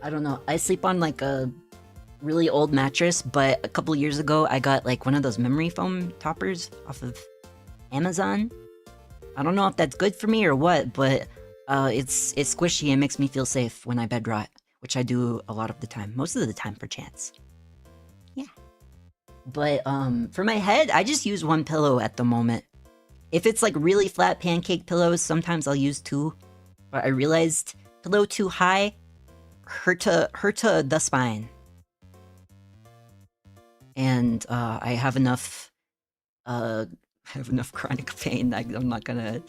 I don't know. I sleep on like a really old mattress, but a couple years ago I got like one of those memory foam toppers off of Amazon. I don't know if that's good for me or what, but it's squishy and makes me feel safe when I bed rot, which I do a lot of the time, most of the time for chance. Yeah. But for my head, I just use one pillow at the moment. If it's like really flat pancake pillows, sometimes I'll use two. But I realized pillow too high hurt to the spine. And I have enough chronic pain that I'm not gonna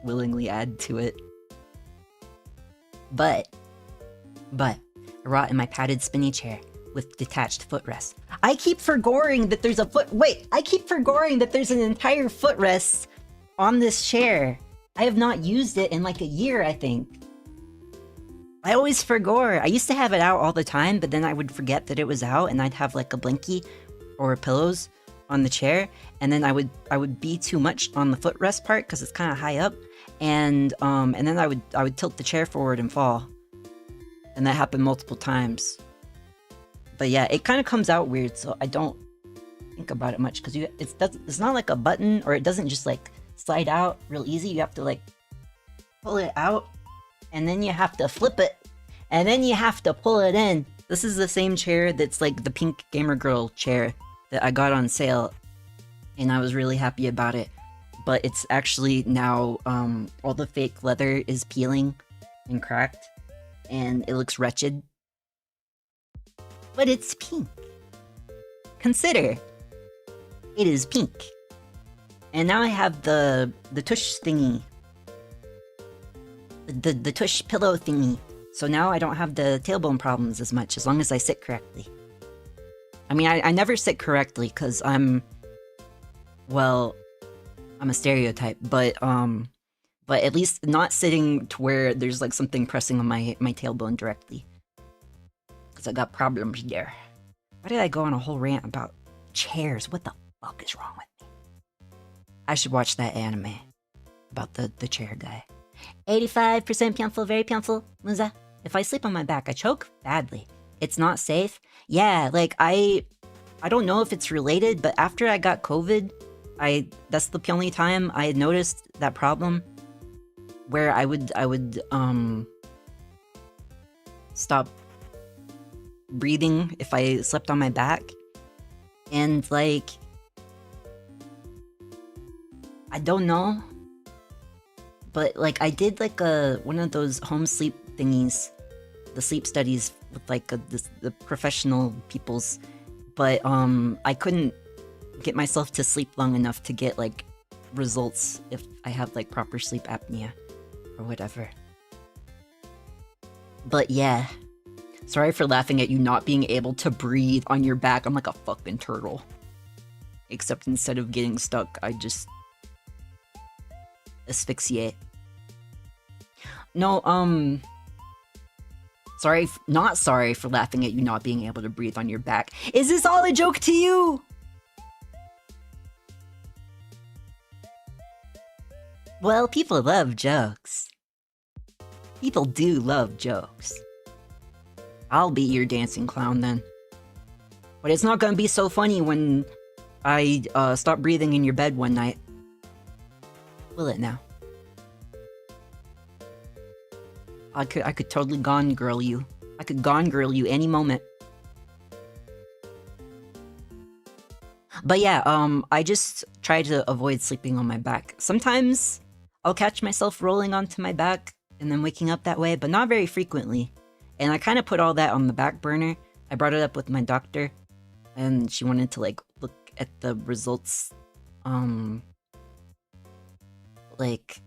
willingly add to it. But I rot in my padded spinny chair with detached footrest. I keep forgetting that there's I keep forgetting that there's an entire footrest on this chair. I have not used it in like a year, I think. I always forgot. I used to have it out all the time, but then I would forget that it was out, and I'd have like a blankie or pillows on the chair, and then I would be too much on the footrest part because it's kind of high up, and then I would tilt the chair forward and fall, and that happened multiple times. But yeah, it kind of comes out weird, so I don't think about it much because it's not like a button, or it doesn't just like slide out real easy. You have to like pull it out, and then you have to flip it, and then you have to pull it in. This is the same chair that's like the pink gamer girl chair that I got on sale, and I was really happy about it. But it's actually now all the fake leather is peeling and cracked, and it looks wretched. But it's pink. Consider it is pink. And now I have the tush thingy. The tush pillow thingy. So now I don't have the tailbone problems as much, as long as I sit correctly. I mean, I never sit correctly, because I'm a stereotype, but at least not sitting to where there's like something pressing on my tailbone directly. Because I got problems there. Why did I go on a whole rant about chairs? What the fuck is wrong with me? I should watch that anime about the chair guy. 85% Pyonful, very Pyonful, Muza. If I sleep on my back, I choke badly. It's not safe. Yeah, like I don't know if it's related, but after I got COVID, that's the only time I had noticed that problem, where I would stop breathing if I slept on my back, and like I don't know, but like I did like one of those home sleep thingies, the sleep studies with like the professional people's, but I couldn't get myself to sleep long enough to get like results if I have like proper sleep apnea or whatever. But yeah, sorry for laughing at you not being able to breathe on your back. I'm like a fucking turtle. Except instead of getting stuck, I just asphyxiate. No, not sorry for laughing at you not being able to breathe on your back. Is this all a joke to you? Well, people love jokes. People do love jokes. I'll be your dancing clown then. But it's not gonna be so funny when I stop breathing in your bed one night. Will it now? I could totally gone girl you. I could gone girl you any moment. But yeah, I just try to avoid sleeping on my back. Sometimes I'll catch myself rolling onto my back and then waking up that way, but not very frequently. And I kind of put all that on the back burner. I brought it up with my doctor, and she wanted to like look at the results like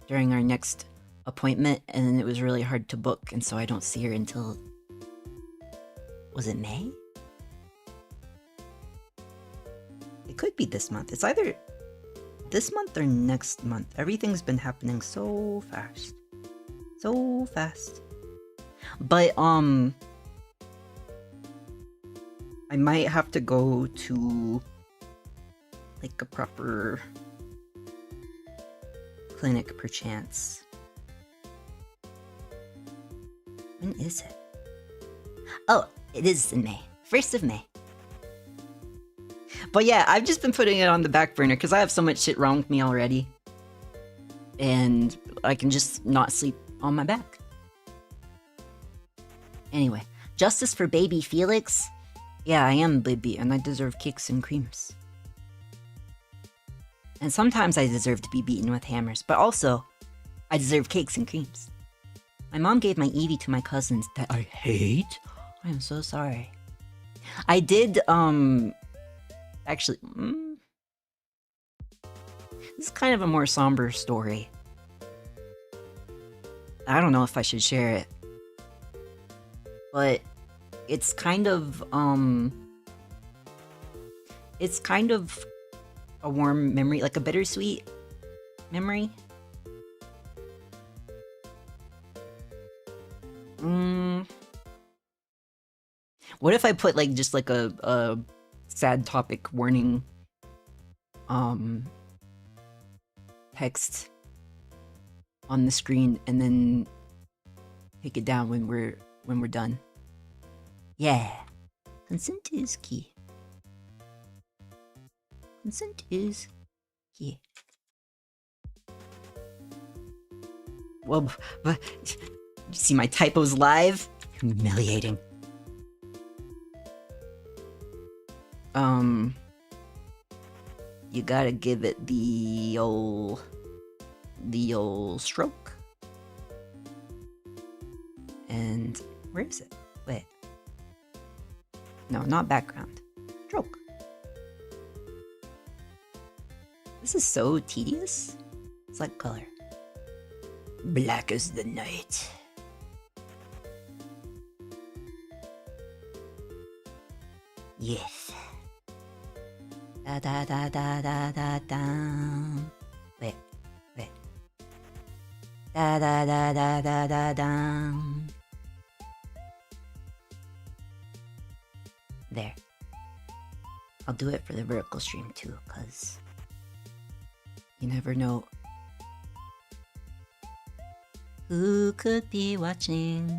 during our next appointment, and it was really hard to book, and so I don't see her until, was it May? It could be this month. It's either this month or next month. Everything's been happening so fast. So fast. But I might have to go to like a proper clinic perchance. When is it? Oh, it is in May. 1st of May. But yeah, I've just been putting it on the back burner because I have so much shit wrong with me already. And I can just not sleep on my back. Anyway, justice for baby Phelix. Yeah, I am baby and I deserve cakes and creams. And sometimes I deserve to be beaten with hammers, but also, I deserve cakes and creams. My mom gave my Eevee to my cousins that I hate. I am so sorry. I did, actually, this is kind of a more somber story. I don't know if I should share it. But it's kind of a warm memory, like a bittersweet memory. What if I put like just like a sad topic warning text on the screen and then take it down when we're done? Yeah. Consent is key. Consent is key. Well, but you see my typos live? Humiliating. You gotta give it the old stroke. And where is it? Wait. No, not background. Stroke. This is so tedious. Select color. Black as the night. Yes. Da da da da da da da. Wait. Da da da da da da da. There. I'll do it for the vertical stream too, cause you never know who could be watching.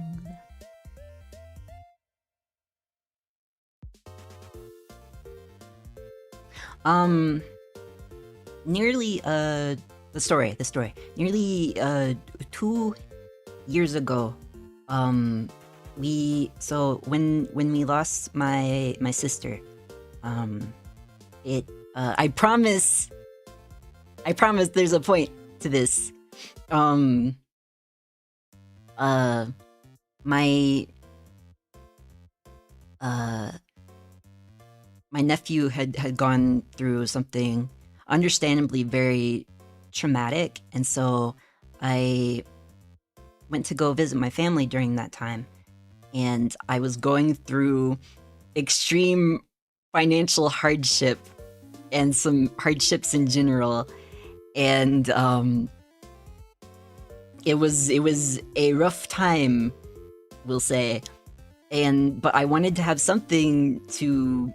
Nearly, the story. Nearly, 2 years ago, when we lost my sister, I promise there's a point to this. My nephew had gone through something understandably very traumatic, and so I went to go visit my family during that time, and I was going through extreme financial hardship and some hardships in general, and it was a rough time, we'll say, but I wanted to have something to,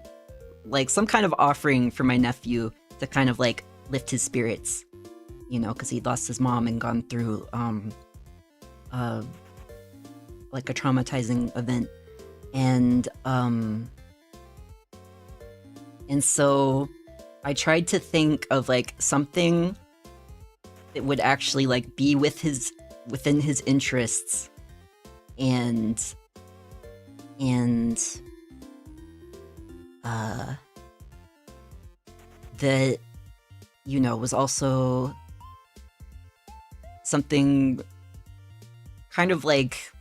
like, some kind of offering for my nephew to kind of like lift his spirits, you know, because he'd lost his mom and gone through like a traumatizing event, and so I tried to think of like something that would actually like be within his interests, and that, you know, was also something kind of like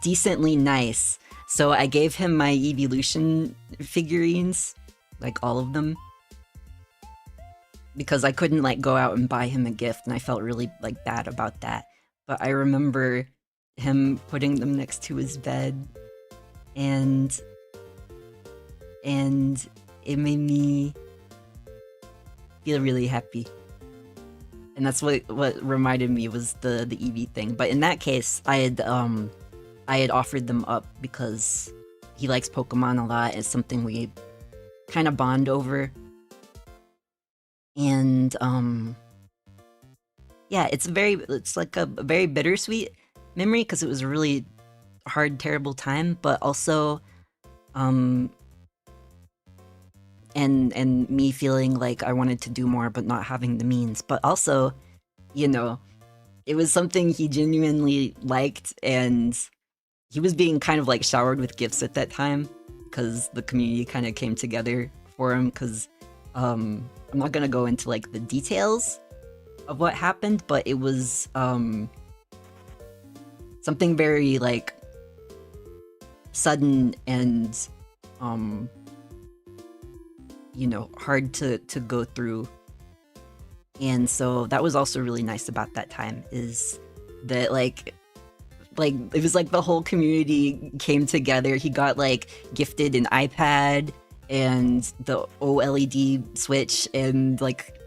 decently nice. So I gave him my evolution figurines, like all of them, because I couldn't like go out and buy him a gift, and I felt really like bad about that. But I remember him putting them next to his bed, and it made me feel really happy. And that's what reminded me was the Eevee thing. But in that case, I had offered them up because he likes Pokemon a lot. It's something we kind of bond over. And yeah, it's like a very bittersweet memory because it was a really hard, terrible time, but also And me feeling like I wanted to do more but not having the means. But also, you know, it was something he genuinely liked, and he was being kind of like showered with gifts at that time because the community kind of came together for him. Because I'm not gonna go into like the details of what happened, but it was something very like sudden and you know, hard to go through. And so that was also really nice about that time, is that like it was like the whole community came together. He got like gifted an iPad and the OLED Switch and like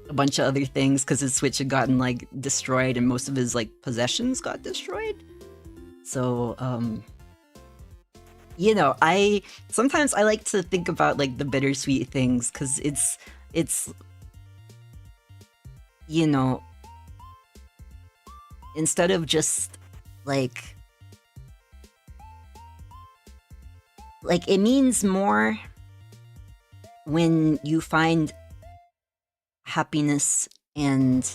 a bunch of other things because his Switch had gotten like destroyed and most of his like possessions got destroyed. So you know, sometimes I like to think about like the bittersweet things because it's you know, instead of just like it means more when you find happiness and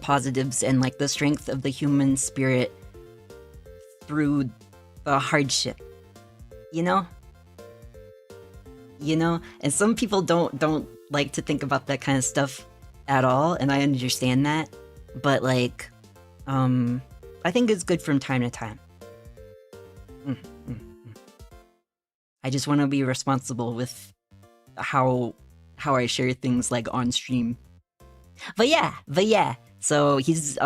positives and like the strength of the human spirit through the hardship. You know, and some people don't like to think about that kind of stuff at all, and I understand that. But like, I think it's good from time to time. I just want to be responsible with how I share things like on stream. But yeah. So he's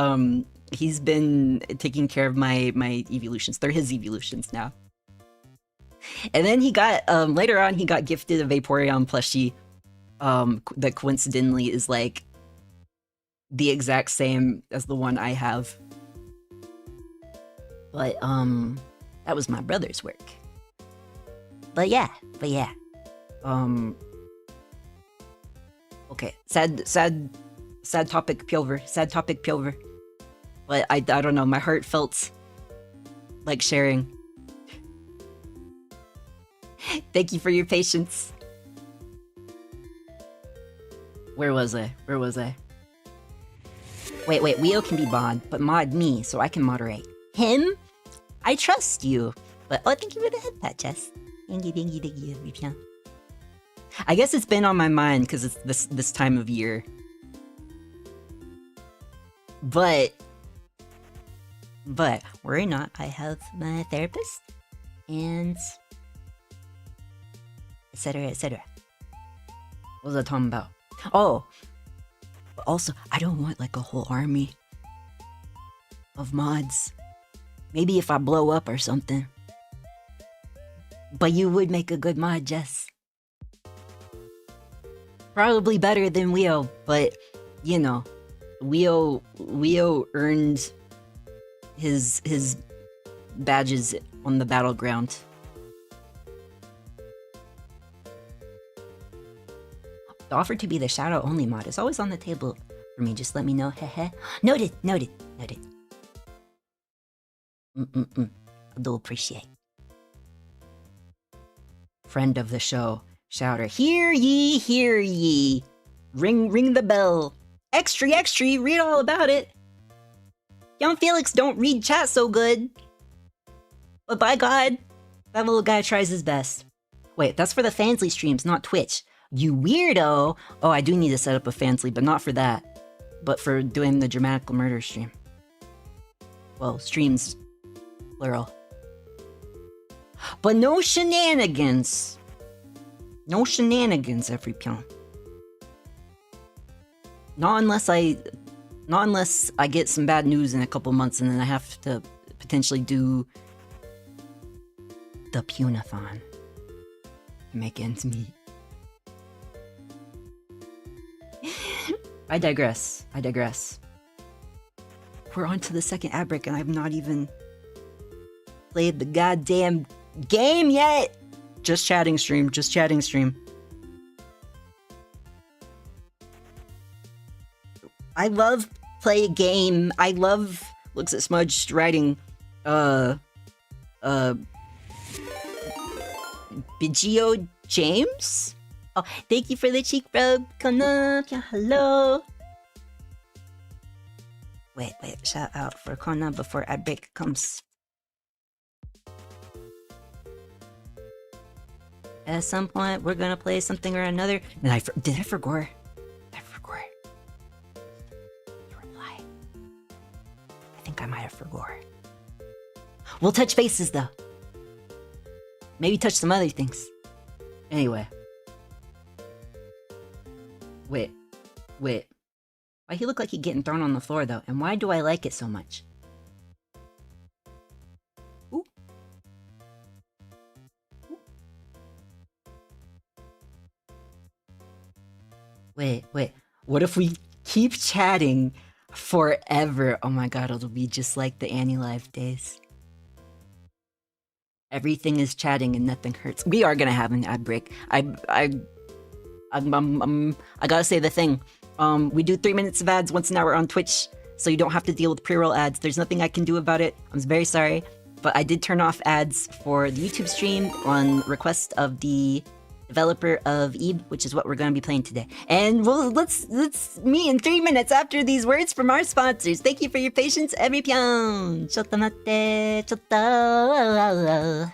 been taking care of my evolutions. They're his evolutions now. And then he got, later on, he got gifted a Vaporeon plushie, that coincidentally is like the exact same as the one I have. But, that was my brother's work. But yeah. Okay, sad topic, Pilver. But I don't know, my heart felt like sharing. Thank you for your patience. Where was I? Wait, Weo can be mod, but mod me so I can moderate. Him? I trust you. But oh, thank you for the head pat, Jess. Thank you, Pyon. I guess it's been on my mind because it's this time of year. But worry not, I have my therapist and etc. What was I talking about? Oh, but also, I don't want like a whole army of mods. Maybe if I blow up or something. But you would make a good mod, Jess. Probably better than Weo, but you know, Weo earned his badges on the battleground. The offer to be the shadow only mod is always on the table for me. Just let me know. Hehe. Noted. I do appreciate. Friend of the show, shouter. Hear ye. Ring the bell. Extra, read all about it. Young Phelix don't read chat so good. But by God, that little guy tries his best. Wait, that's for the Fansly streams, not Twitch. You weirdo! Oh, I do need to set up a Fansly, but not for that. But for doing the Dramatical Murder stream. Well, streams, plural. But no shenanigans! No shenanigans, every Pyon. Not unless I get some bad news in a couple months and then I have to potentially do the Punathon to make ends meet. I digress. We're on to the second ad break and I've not even played the goddamn game yet! Just chatting stream. I love play a game. I love looks at Smudge writing Bigio James? Oh, thank you for the cheek rub. Kona, hello. Wait, shout out for Kona before ad break comes. At some point, we're gonna play something or another. And did I forget? You reply. I think I might have forgot. We'll touch bases though. Maybe touch some other things. Anyway. Wait. Why he look like he getting thrown on the floor though? And why do I like it so much? Ooh. Wait. What if we keep chatting forever? Oh my god, it'll be just like the Annie Live days. Everything is chatting and nothing hurts. We are gonna have an ad break. I gotta say the thing. We do 3 minutes of ads once an hour on Twitch, so you don't have to deal with pre-roll ads. There's nothing I can do about it. I'm very sorry, but I did turn off ads for the YouTube stream on request of the developer of Eve, which is what we're gonna be playing today. And let's meet in 3 minutes after these words from our sponsors. Thank you for your patience, every Pyon. Chotto natte, chotto.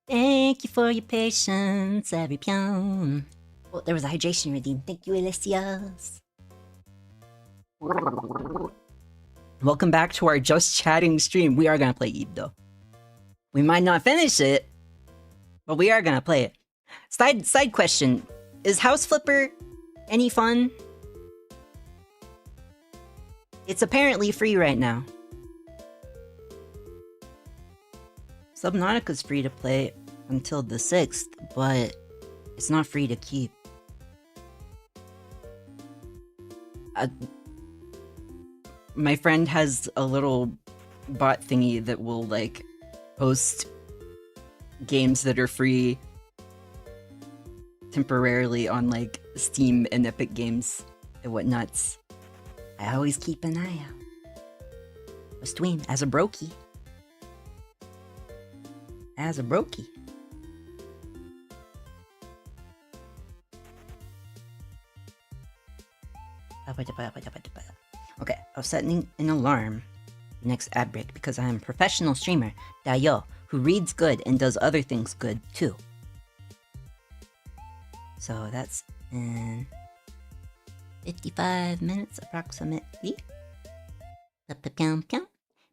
Thank you for your patience, every Pyon. Oh, there was a hydration redeem. Thank you, Alessias. Welcome back to our just chatting stream. We are gonna play Eve though. We might not finish it, but we are gonna play it. Side question: is House Flipper any fun? It's apparently free right now. Subnautica's free to play until the 6th, but it's not free to keep. My friend has a little bot thingy that will, like, post games that are free temporarily on, like, Steam and Epic Games and whatnots. I always keep an eye out. Westween, as a brokey. As a brokey. Okay, I was setting an alarm next ad break because I am a professional streamer, Dayo, who reads good and does other things good too. So that's in 55 minutes approximately.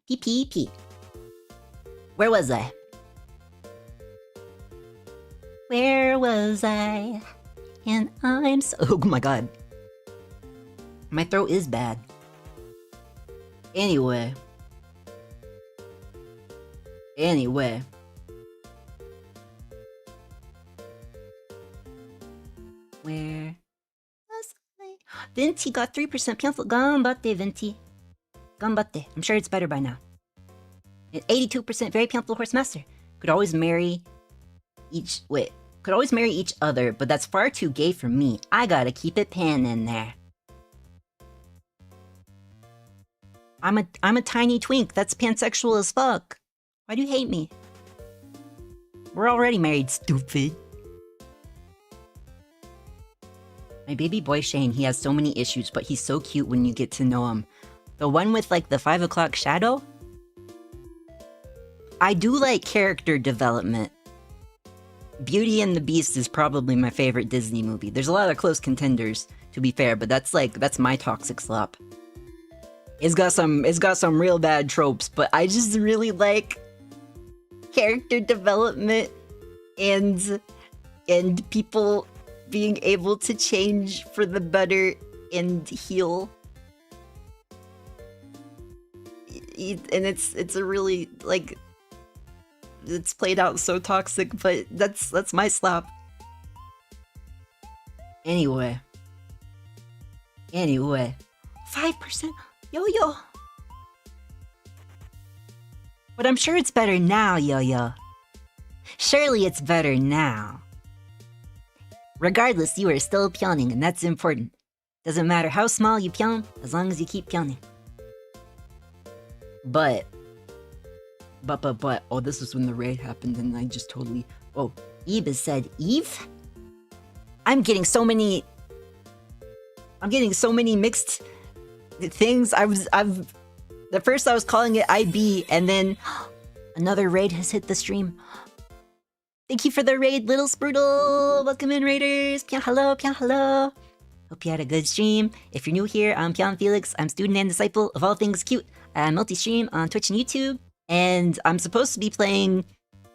PPP. Where was I? Where was I? And I'm so... Oh my god. My throat is bad. Anyway. Where was I? Venti got 3% Pyonful. Ganbatte, Venti. Ganbatte. I'm sure it's better by now. And 82% very Pyonful Horsemaster. Could always marry each... Wait. Could always marry each other, but that's far too gay for me. I gotta keep it pan in there. I'm a tiny twink. That's pansexual as fuck. Why do you hate me? We're already married, stupid. My baby boy Shane, he has so many issues, but he's so cute when you get to know him. The one with, like, the 5 o'clock shadow? I do like character development. Beauty and the Beast is probably my favorite Disney movie. There's a lot of close contenders, to be fair, but that's my toxic slop. It's got some real bad tropes, but I just really like character development and people being able to change for the better and heal. And it's a really, like, it's played out so toxic, but that's my slop. Anyway. 5%. Yo-yo. But I'm sure it's better now, yo-yo. Surely it's better now. Regardless, you are still pyoning, and that's important. Doesn't matter how small you pyon, as long as you keep pyoning. But, oh, this is when the raid happened, and I just totally... Oh, Eve has said, Eve? I'm getting so many mixed things. At first I was calling it IB, and then another raid has hit the stream. Thank you for the raid, Little Sprudel! Welcome in, raiders! Pyon hello! Hope you had a good stream. If you're new here, I'm Pyon Phelix. I'm student and disciple of all things cute. I multi-stream on Twitch and YouTube, and I'm supposed to be playing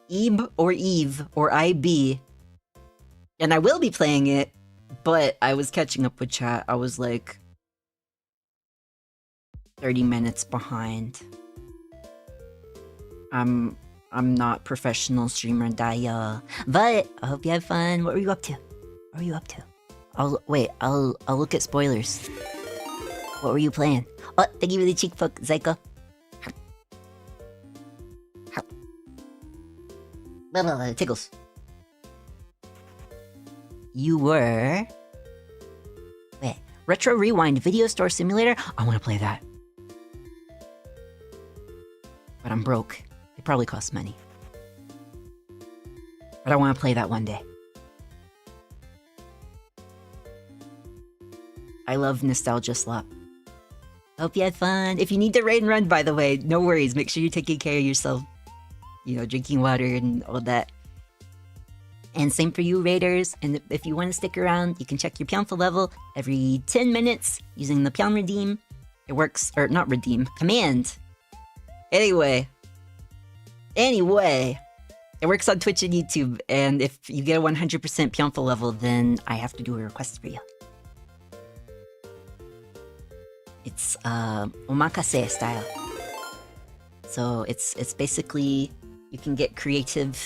Eve or IB. And I will be playing it, but I was catching up with chat. I was like 30 minutes behind. I'm not professional streamer Daya, but I hope you have fun. What were you up to? I'll look at spoilers. What were you playing? Oh, thank you for the cheek poke, Zyko. Tickles. You were... Wait, Retro Rewind Video Store Simulator? I want to play that. But I'm broke. It probably costs money. But I want to play that one day. I love nostalgia slop. Hope you had fun. If you need to raid and run, by the way, no worries. Make sure you're taking care of yourself. You know, drinking water and all that. And same for you, raiders. And if you want to stick around, you can check your Pyonful level every 10 minutes using the Pyon redeem. It works, or not redeem, command. Anyway, it works on Twitch and YouTube. And if you get a 100% Pyonful level, then I have to do a request for you. it's omakase style. So it's basically, you can get creative,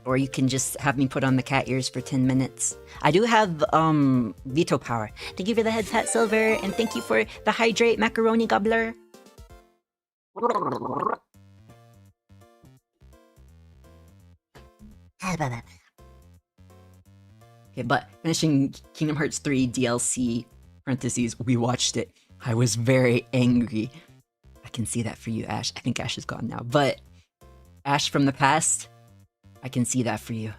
or you can just have me put on the cat ears for 10 minutes. I do have veto power. Thank you for the head pat, Silver, and thank you for the hydrate macaroni gobbler. Okay, but finishing Kingdom Hearts 3 DLC, parentheses, we watched it. I was very angry. I can see that for you, Ash. I think Ash is gone now. But Ash from the past, I can see that for you.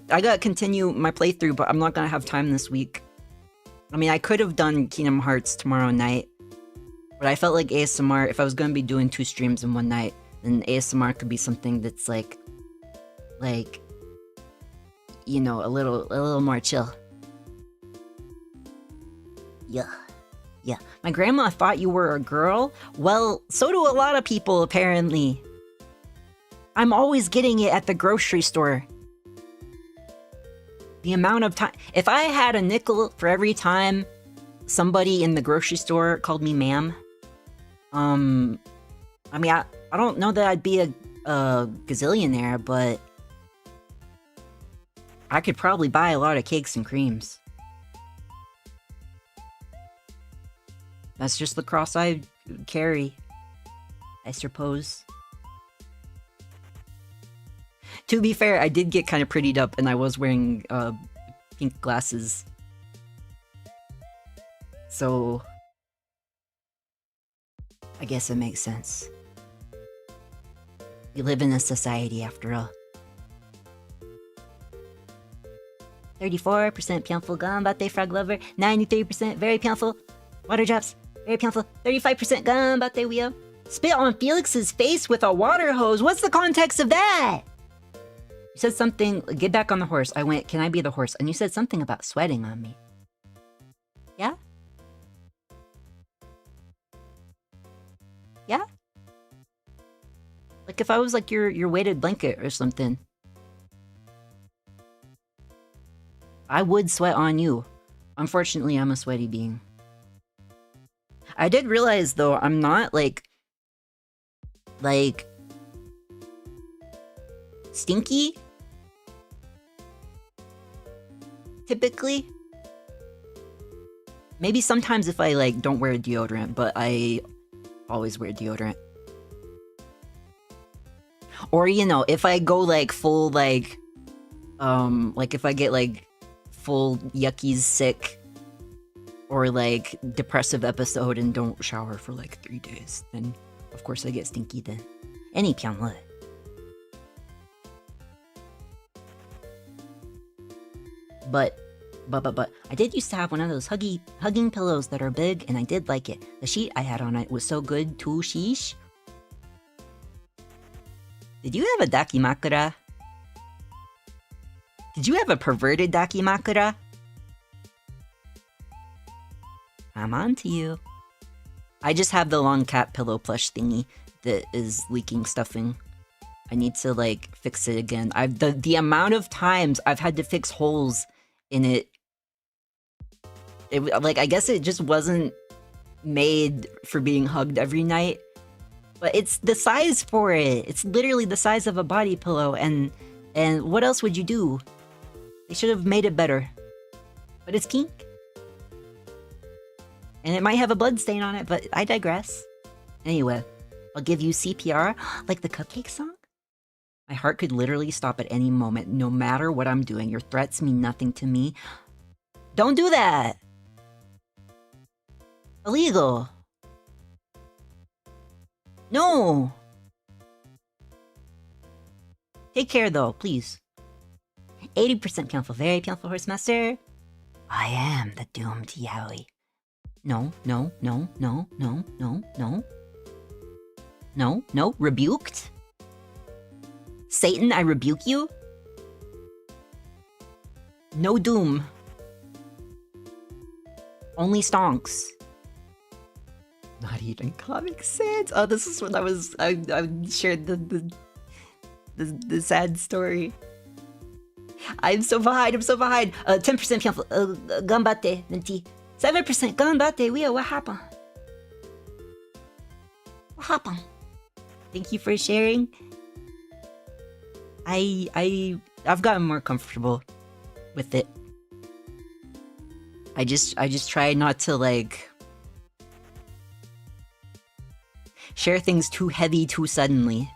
I gotta continue my playthrough, but I'm not gonna have time this week. I mean, I could have done Kingdom Hearts tomorrow night, but I felt like ASMR, if I was gonna be doing 2 streams in one night, then ASMR could be something that's like, you know, a little more chill. Yeah. Yeah. My grandma thought you were a girl? Well, so do a lot of people, apparently. I'm always getting it at the grocery store. The amount of time... If I had a nickel for every time somebody in the grocery store called me ma'am, I mean, I don't know that I'd be a gazillionaire, but I could probably buy a lot of cakes and creams. That's just the cross I carry, I suppose. To be fair, I did get kind of prettied up, and I was wearing pink glasses. So I guess it makes sense. We live in a society, after all. 34% Pyonful Ganbatte Frog Lover, 93% Very Pyonful, Water Drops, Very Pyonful, 35% Ganbatte Wheel. Spit on Felix's face with a water hose. What's the context of that? You said something, get back on the horse. I went, can I be the horse? And you said something about sweating on me. Yeah? Yeah? Like if I was like your weighted blanket or something. I would sweat on you. Unfortunately, I'm a sweaty being. I did realize though, I'm not like stinky. Typically. Maybe sometimes if I like don't wear deodorant, but I always wear deodorant. Or you know, if I go like full like if I get like full yuckies sick or like depressive episode and don't shower for like 3 days, then of course I get stinky then. Any Pyon would. But I did used to have one of those hugging pillows that are big, and I did like it. The sheet I had on it was so good too, sheesh. Did you have a dakimakura? Did you have a perverted dakimakura? I'm on to you. I just have the long cat pillow plush thingy that is leaking stuffing. I need to like fix it again. The amount of times I've had to fix holes in it. Like I guess it just wasn't made for being hugged every night. But it's the size for it. It's literally the size of a body pillow, and what else would you do? They should have made it better. But it's kink. And it might have a blood stain on it, but I digress. Anyway, I'll give you CPR, like the Cupcake song. My heart could literally stop at any moment, no matter what I'm doing. Your threats mean nothing to me. Don't do that! Illegal. No! Take care though, please. 80% Pyonful, very Pyonful Horsemaster. I am the doomed Yaoi. No, no, no, no, no, no, no. No, no, rebuked? Satan, I rebuke you? No doom. Only stonks. Not even Comic Sans. Oh, this is when I shared the sad story. I'm so behind. 10% Pyonful. Ganbatte, Venti. 7% ganbatte. Wheel, what happened? What happened? Thank you for sharing. I've gotten more comfortable with it. I just try not to like share things too heavy too suddenly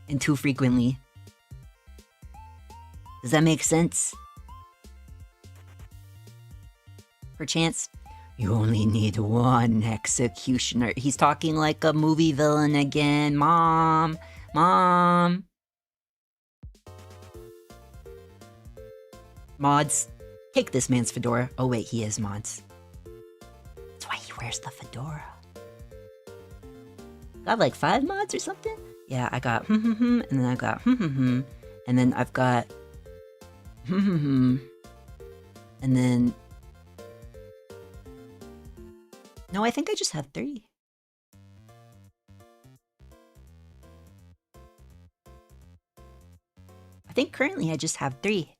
and too frequently. Does that make sense? Perchance? You only need one executioner. He's talking like a movie villain again. Mom! Mom! Mods, take this man's fedora. Oh wait, he is mods. That's why he wears the fedora. Got like 5 mods or something? Yeah, I got and then I got and then I've got and then... No, I think I just have 3. I think currently I just have 3,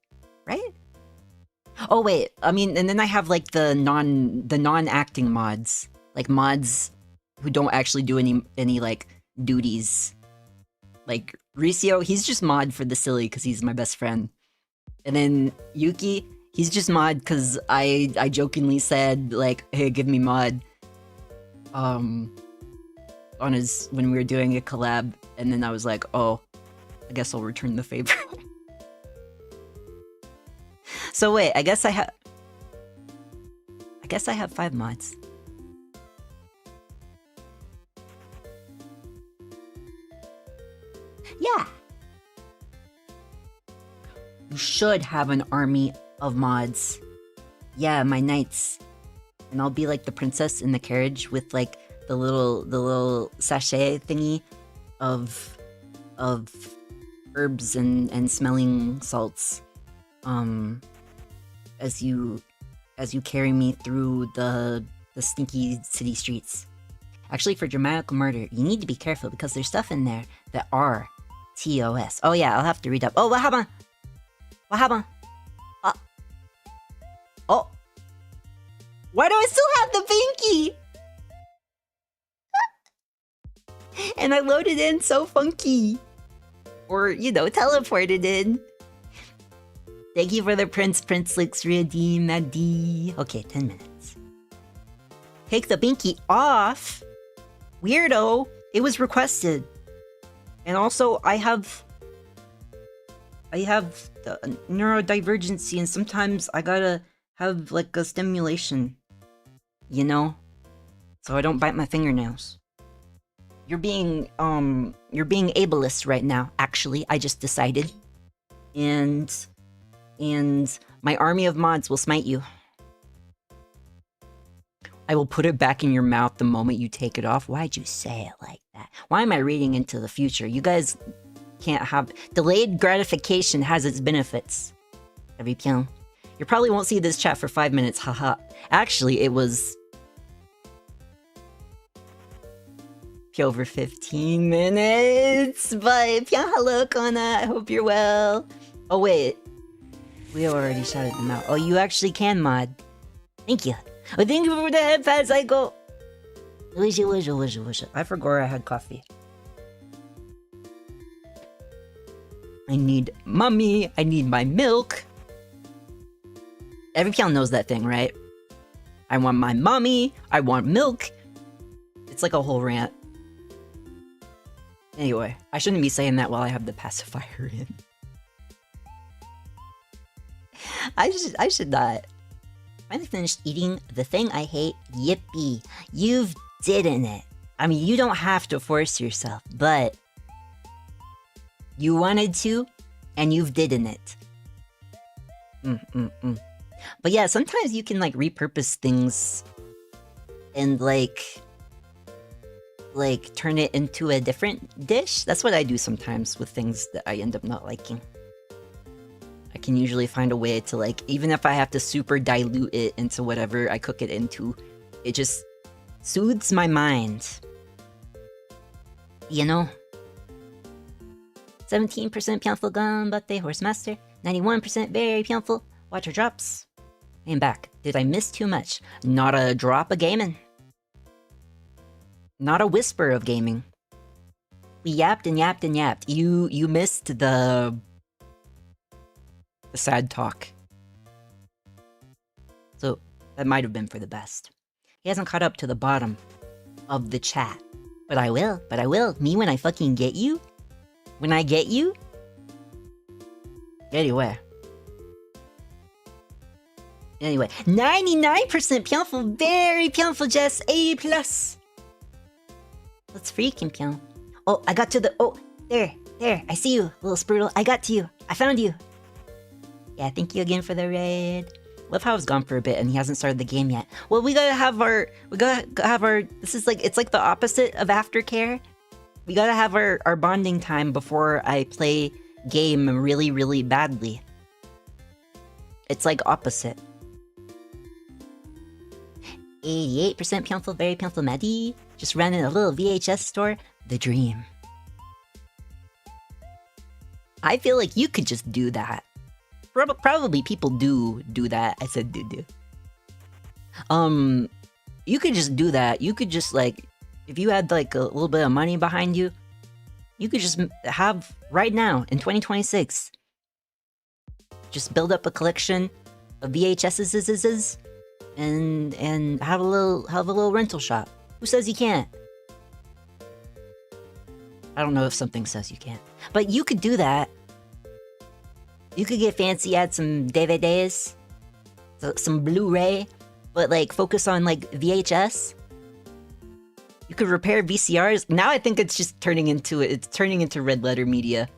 right? Oh wait, I mean, and then I have like the non-acting mods, like mods who don't actually do any like duties. Like Ricio, he's just mod for the silly because he's my best friend. And then Yuki, he's just mod because I jokingly said like, hey, give me mod. On his, when we were doing a collab, and then I was like, oh, I guess I'll return the favor. So wait, I guess I have 5 mods. Yeah. You should have an army of mods. Yeah, my knights. And I'll be like the princess in the carriage with like the little sachet thingy of herbs and smelling salts. As you carry me through the stinky city streets. Actually, for dramatic murder, you need to be careful because there's stuff in there that are TOS. Oh yeah, I'll have to read up. Oh, what happened? What happened? Oh. Why do I still have the binky? And I loaded in so funky. Or, you know, teleported in. Thank you for the Phelix redeem, Maddie. Okay, 10 minutes. Take the binky off. Weirdo. It was requested. And also, I have the neurodivergency, and sometimes I gotta have like a stimulation. You know? So I don't bite my fingernails. You're being ableist right now, actually. I just decided. And my army of mods will smite you. I will put it back in your mouth the moment you take it off. Why'd you say it like that? Why am I reading into the future? You guys can't have... Delayed gratification has its benefits. Every Pyon. You probably won't see this chat for 5 minutes, haha. Actually, it was... over 15 minutes, but Pyon, hello, Kona. I hope you're well. Oh, wait. We already shouted them out. Oh, you actually can mod. Thank you. Oh, thank you for the headpad cycle. Wish it. I forgot I had coffee. I need mommy. I need my milk. Every Pyon knows that thing, right? I want my mommy. I want milk. It's like a whole rant. Anyway, I shouldn't be saying that while I have the pacifier in. I should not. Finally finished eating the thing I hate. Yippee. You've didn't it. I mean, you don't have to force yourself, but you wanted to, and you've didn't it. But yeah, sometimes you can like repurpose things and like turn it into a different dish. That's what I do sometimes with things that I end up not liking. I can usually find a way to like, even if I have to super dilute it into whatever I cook it into, it just soothes my mind. You know? 17% Pyonful Ganbatte Horsemaster. 91% very Pyonful. Water drops. And back. Did I miss too much? Not a drop of gaming. Not a whisper of gaming. We yapped and yapped and yapped. You missed the sad talk. So that might have been for the best. He hasn't caught up to the bottom of the chat. But I will. Me when I fucking get you? When I get you? Anyway, 99% Pyonful, very Pyonful Jess, A+. Let's freaking Pyon. Oh, I got to the, oh, there, I see you, little Sprudel, I got to you, I found you. Yeah, thank you again for the raid. Love how it's gone for a bit and he hasn't started the game yet. Well, we gotta have our, this is like, it's like the opposite of aftercare. We gotta have our bonding time before I play game really, really badly. It's like opposite. 88% Pyonful, very Pyonful Maddie. Just ran in a little VHS store. The dream. I feel like you could just do that. Probably people do that. I said do. You could just do that. You could just like, if you had like a little bit of money behind you, you could just have right now in 2026, just build up a collection of VHSs and have a little rental shop. Who says you can't? I don't know if something says you can't, but you could do that. You could get fancy, add some DVDs, some Blu-ray, but like focus on like VHS. You could repair VCRs. Now I think it's just turning into Red Letter Media.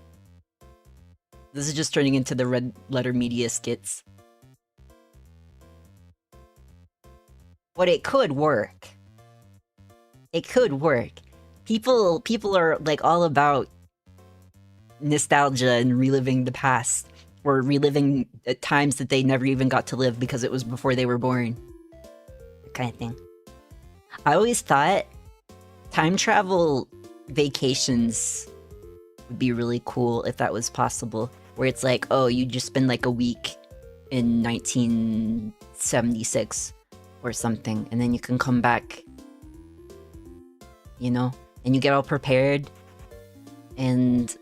This is just turning into the Red Letter Media skits. But it could work. It could work. People are like all about nostalgia and reliving the past, or reliving times that they never even got to live because it was before they were born. That kind of thing. I always thought time travel vacations would be really cool if that was possible. Where it's like, oh, you just spend like a week in 1976 or something, and then you can come back, you know, and you get all prepared, and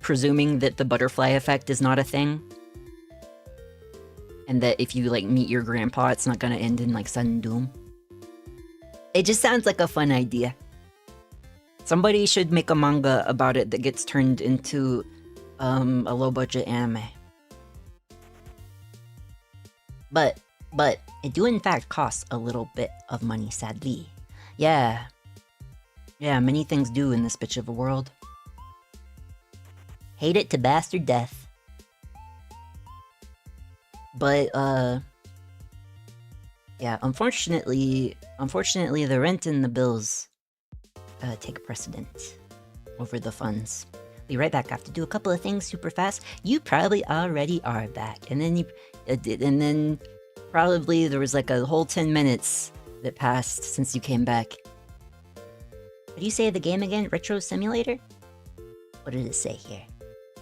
presuming that the butterfly effect is not a thing, and that if you like meet your grandpa, it's not gonna end in like sudden doom. It just sounds like a fun idea. Somebody should make a manga about it that gets turned into a low-budget anime. But it do in fact cost a little bit of money, sadly. Yeah, many things do in this bitch of a world. Hate it to bastard death. But yeah, unfortunately the rent and the bills take precedent over the funds. Be right back. I have to do a couple of things super fast. You probably already are back, and then probably there was like a whole 10 minutes that passed since you came back. What do you say of the game again? Retro Simulator? What did it say here?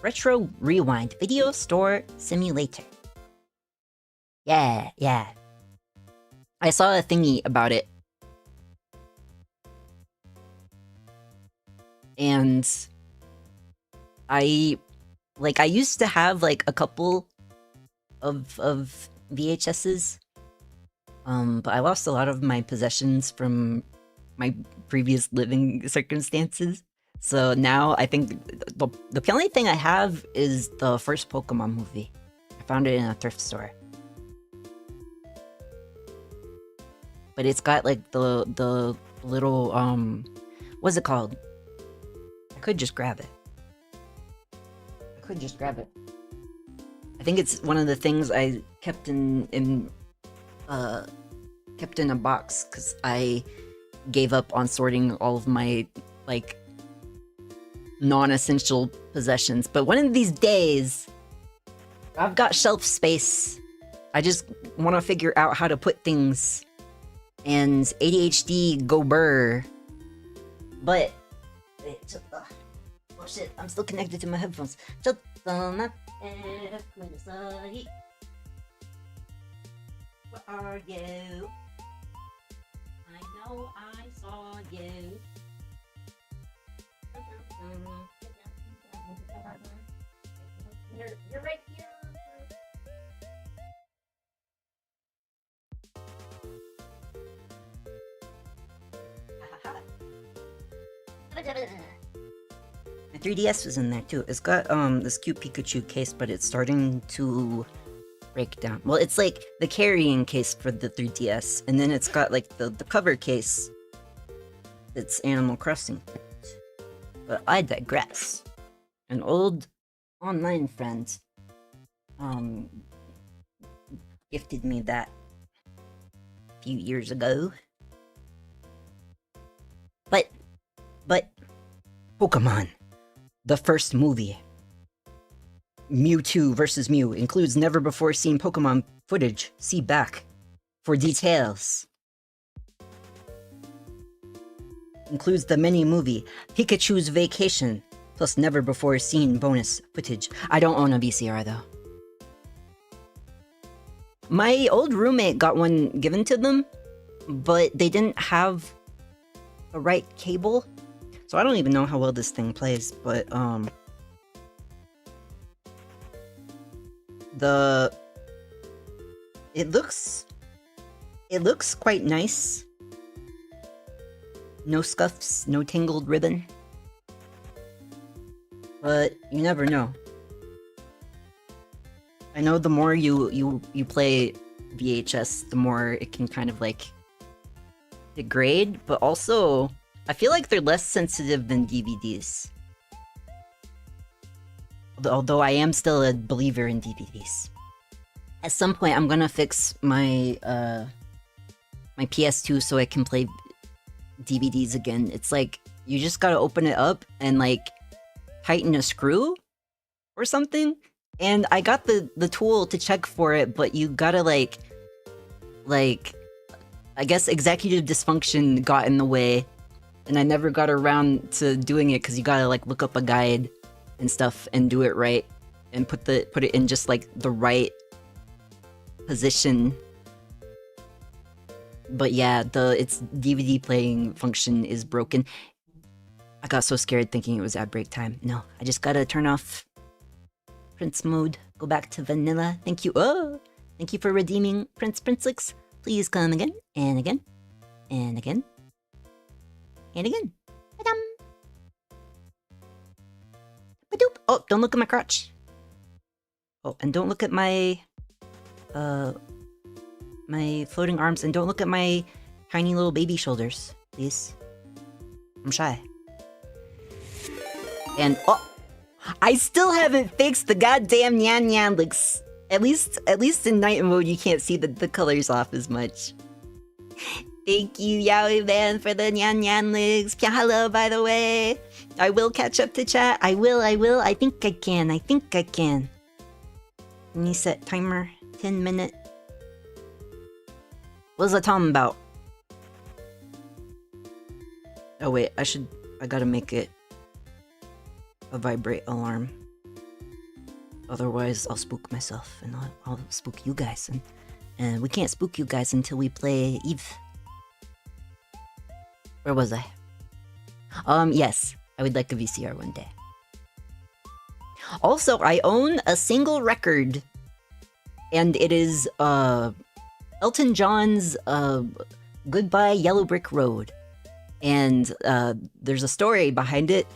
Retro Rewind Video Store Simulator. Yeah. I saw a thingy about it. And I used to have like a couple of VHSs, but I lost a lot of my possessions from my previous living circumstances. So now I think the only thing I have is the first Pokemon movie. I found it in a thrift store. But it's got like the little what's it called? I could just grab it. I think it's one of the things I kept in a box because I gave up on sorting all of my like non-essential possessions. But one of these days, I've got shelf space. I just want to figure out how to put things, and ADHD go burr. But shit, I'm still connected to my headphones. Where are you? I know I saw you. You're right here. My 3DS was in there too. It's got this cute Pikachu case, but it's starting to break down. Well, it's like the carrying case for the 3DS, and then it's got like the cover case that's Animal Crossing. But I digress. An old online friend gifted me that a few years ago. But Pokemon, the first movie, Mewtwo vs. Mew, includes never before seen Pokemon footage. See back for details. Includes the mini movie Pikachu's Vacation, plus never before seen bonus footage. I don't own a VCR though. My old roommate got one given to them, but they didn't have the right cable. So I don't even know how well this thing plays, but it looks quite nice. No scuffs, no tangled ribbon. But you never know. I know the more you play VHS, the more it can kind of like degrade, but also I feel like they're less sensitive than DVDs. Although I am still a believer in DVDs. At some point, I'm gonna fix my my PS2 so I can play DVDs again. It's like you just gotta open it up and like tighten a screw or something. And I got the tool to check for it, but you gotta like I guess executive dysfunction got in the way. And I never got around to doing it because you gotta like look up a guide and stuff and do it right and put it in just like the right position. But yeah, its DVD playing function is broken. I got so scared thinking it was ad break time. No, I just gotta turn off Prince mode, go back to vanilla. Thank you. Oh, thank you for redeeming Princelix. Please come again and again and again. And again. Ta-dum. Ba-doop. Oh, don't look at my crotch. Oh, and don't look at my my floating arms, and don't look at my tiny little baby shoulders, please. I'm shy. And oh, I still haven't fixed the goddamn Nyan Nyan licks. At least in night mode, you can't see the colors off as much. Thank you, Yaoi Man, for the Nyan Nyan legs. Hello, by the way. I will catch up to chat. I will. I think I can. Let me set timer. 10 minute. What was I talking about? Oh wait, I gotta make it a vibrate alarm. Otherwise, I'll spook myself, and I'll spook you guys, and we can't spook you guys until we play Eve. Where was I? Yes, I would like a VCR one day. Also, I own a single record, and it is Elton John's Goodbye Yellow Brick Road. And there's a story behind it,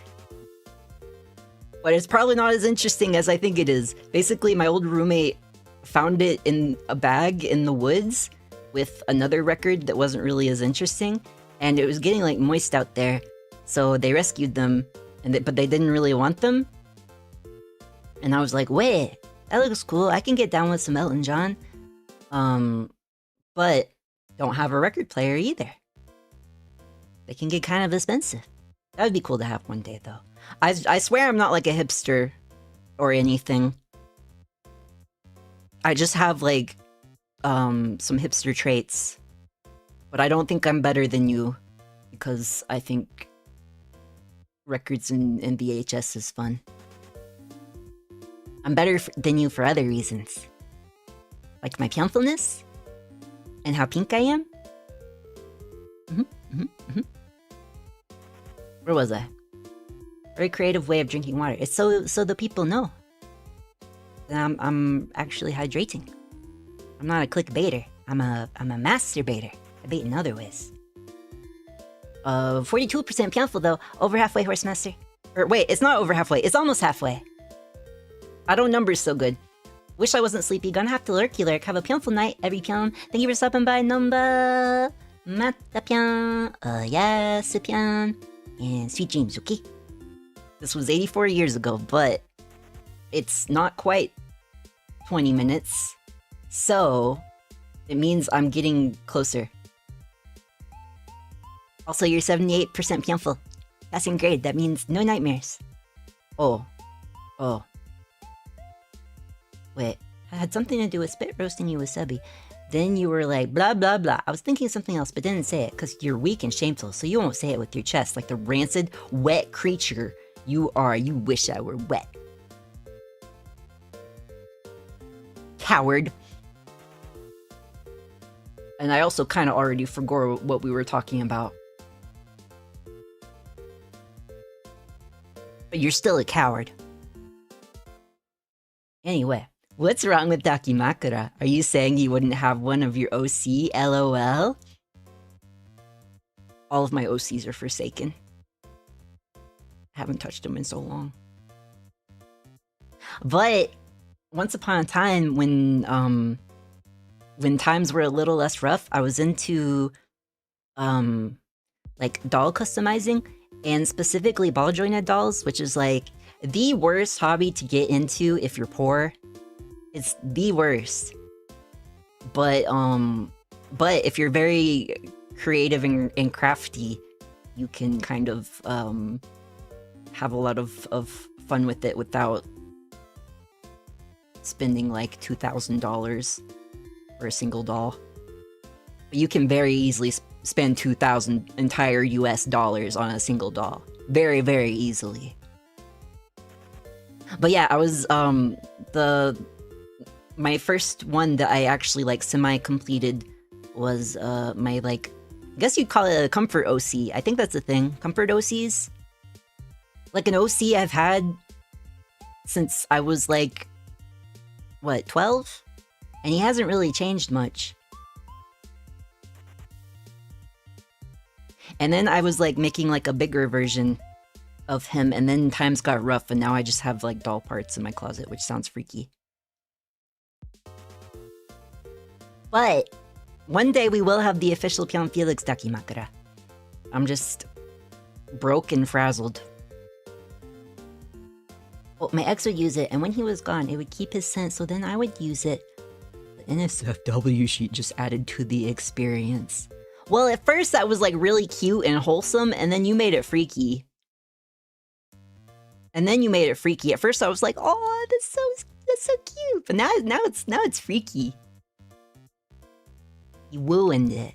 but it's probably not as interesting as I think it is. Basically, my old roommate found it in a bag in the woods with another record that wasn't really as interesting, and it was getting like moist out there, so they rescued them, but they didn't really want them. And I was like, wait, that looks cool. I can get down with some Elton John. But don't have a record player either. They can get kind of expensive. That would be cool to have one day, though. I swear I'm not like a hipster or anything. I just have like some hipster traits. But I don't think I'm better than you, because I think records and VHS is fun. I'm better than you for other reasons. Like my pyonfulness? And how pink I am? Where was I? Very creative way of drinking water. It's so the people know that I'm actually hydrating. I'm not a clickbaiter. I'm a masturbator. I bait in other ways. 42% Pyonful though. Over halfway, Horsemaster. Or wait, it's not over halfway. It's almost halfway. I don't numbers so good. Wish I wasn't sleepy. Gonna have to lurky lurk. Have a Pyonful night, every Pyon. Thank you for stopping by, Numba. Mata Pyon. Yes, Pyon. And sweet dreams, okay? This was 84 years ago, but it's not quite 20 minutes. So it means I'm getting closer. Also, you're 78% Pyonful. Passing grade. That means no nightmares. Oh. Wait. I had something to do with spit roasting you with Sebi. Then you were like, blah, blah, blah. I was thinking something else, but didn't say it, because you're weak and shameful, so you won't say it with your chest, like the rancid, wet creature you are. You wish I were wet. Coward. And I also kind of already forgot what we were talking about. But you're still a coward. Anyway, what's wrong with Dakimakura? Are you saying you wouldn't have one of your OC? LOL? All of my OCs are forsaken. I haven't touched them in so long. But once upon a time when times were a little less rough, I was into like doll customizing, and specifically ball jointed dolls, which is like the worst hobby to get into if you're poor. It's the worst. But if you're very creative and crafty, you can kind of have a lot of fun with it without spending like $2,000 for a single doll. But you can very easily spend 2,000 entire US dollars on a single doll. Very, very easily. But yeah, I was my first one that I actually like semi-completed was my like, I guess you'd call it a comfort OC. I think that's a thing. Comfort OCs. Like an OC I've had since I was like, what, 12? And he hasn't really changed much. And then I was like making like a bigger version of him, and then times got rough, and now I just have like doll parts in my closet, which sounds freaky. But one day we will have the official Pyon Phelix Dakimakura. I'm just broke and frazzled. Well, my ex would use it, and when he was gone, it would keep his scent, so then I would use it. The NSFW sheet just added to the experience. Well, at first that was like really cute and wholesome, and then you made it freaky. At first I was like, oh, that's so cute. But now it's freaky. You ruined it.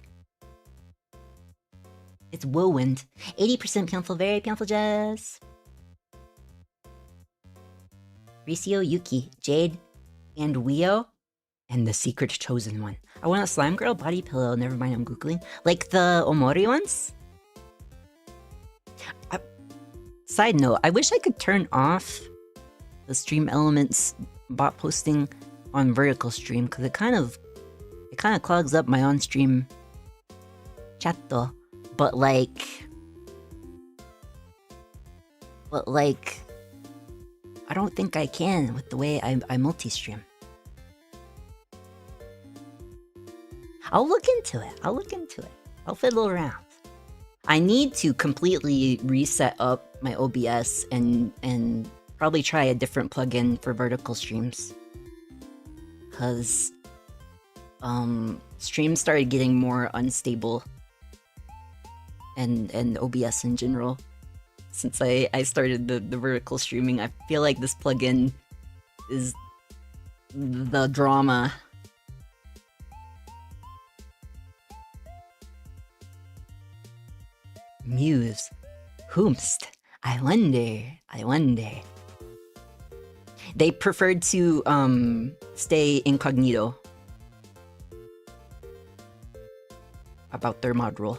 It's ruined. 80% Pyonful, very Pyonful Jess. Ricio, Yuki, Jade, and Wio, and the secret chosen one. I want a slime girl body pillow. Never mind, I'm googling. Like the Omori ones? Side note, I wish I could turn off the stream elements bot posting on vertical stream, because it kind of clogs up my on-stream chat though. But like I don't think I can with the way I multi-stream. I'll look into it. I'll fiddle around. I need to completely reset up my OBS and probably try a different plugin for vertical streams. Cause streams started getting more unstable, and OBS in general. Since I started the vertical streaming, I feel like this plugin is the drama. Muse. Whomst. I wonder. They preferred to stay incognito about their module.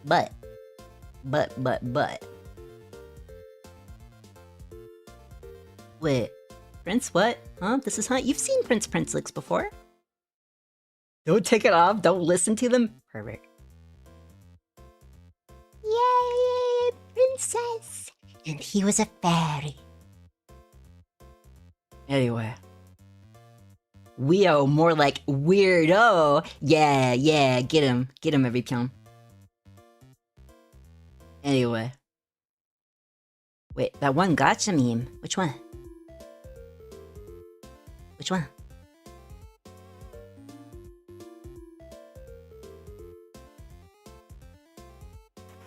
But. Wait, Prince what? Huh? This is Hunt. You've seen Prince Princelix before. Don't take it off. Don't listen to them. Perfect. Yay, princess! And he was a fairy. Anyway. Weo, more like weirdo. Yeah, get him, every Pyon. Anyway. Wait, that one gotcha meme. Which one? Which one?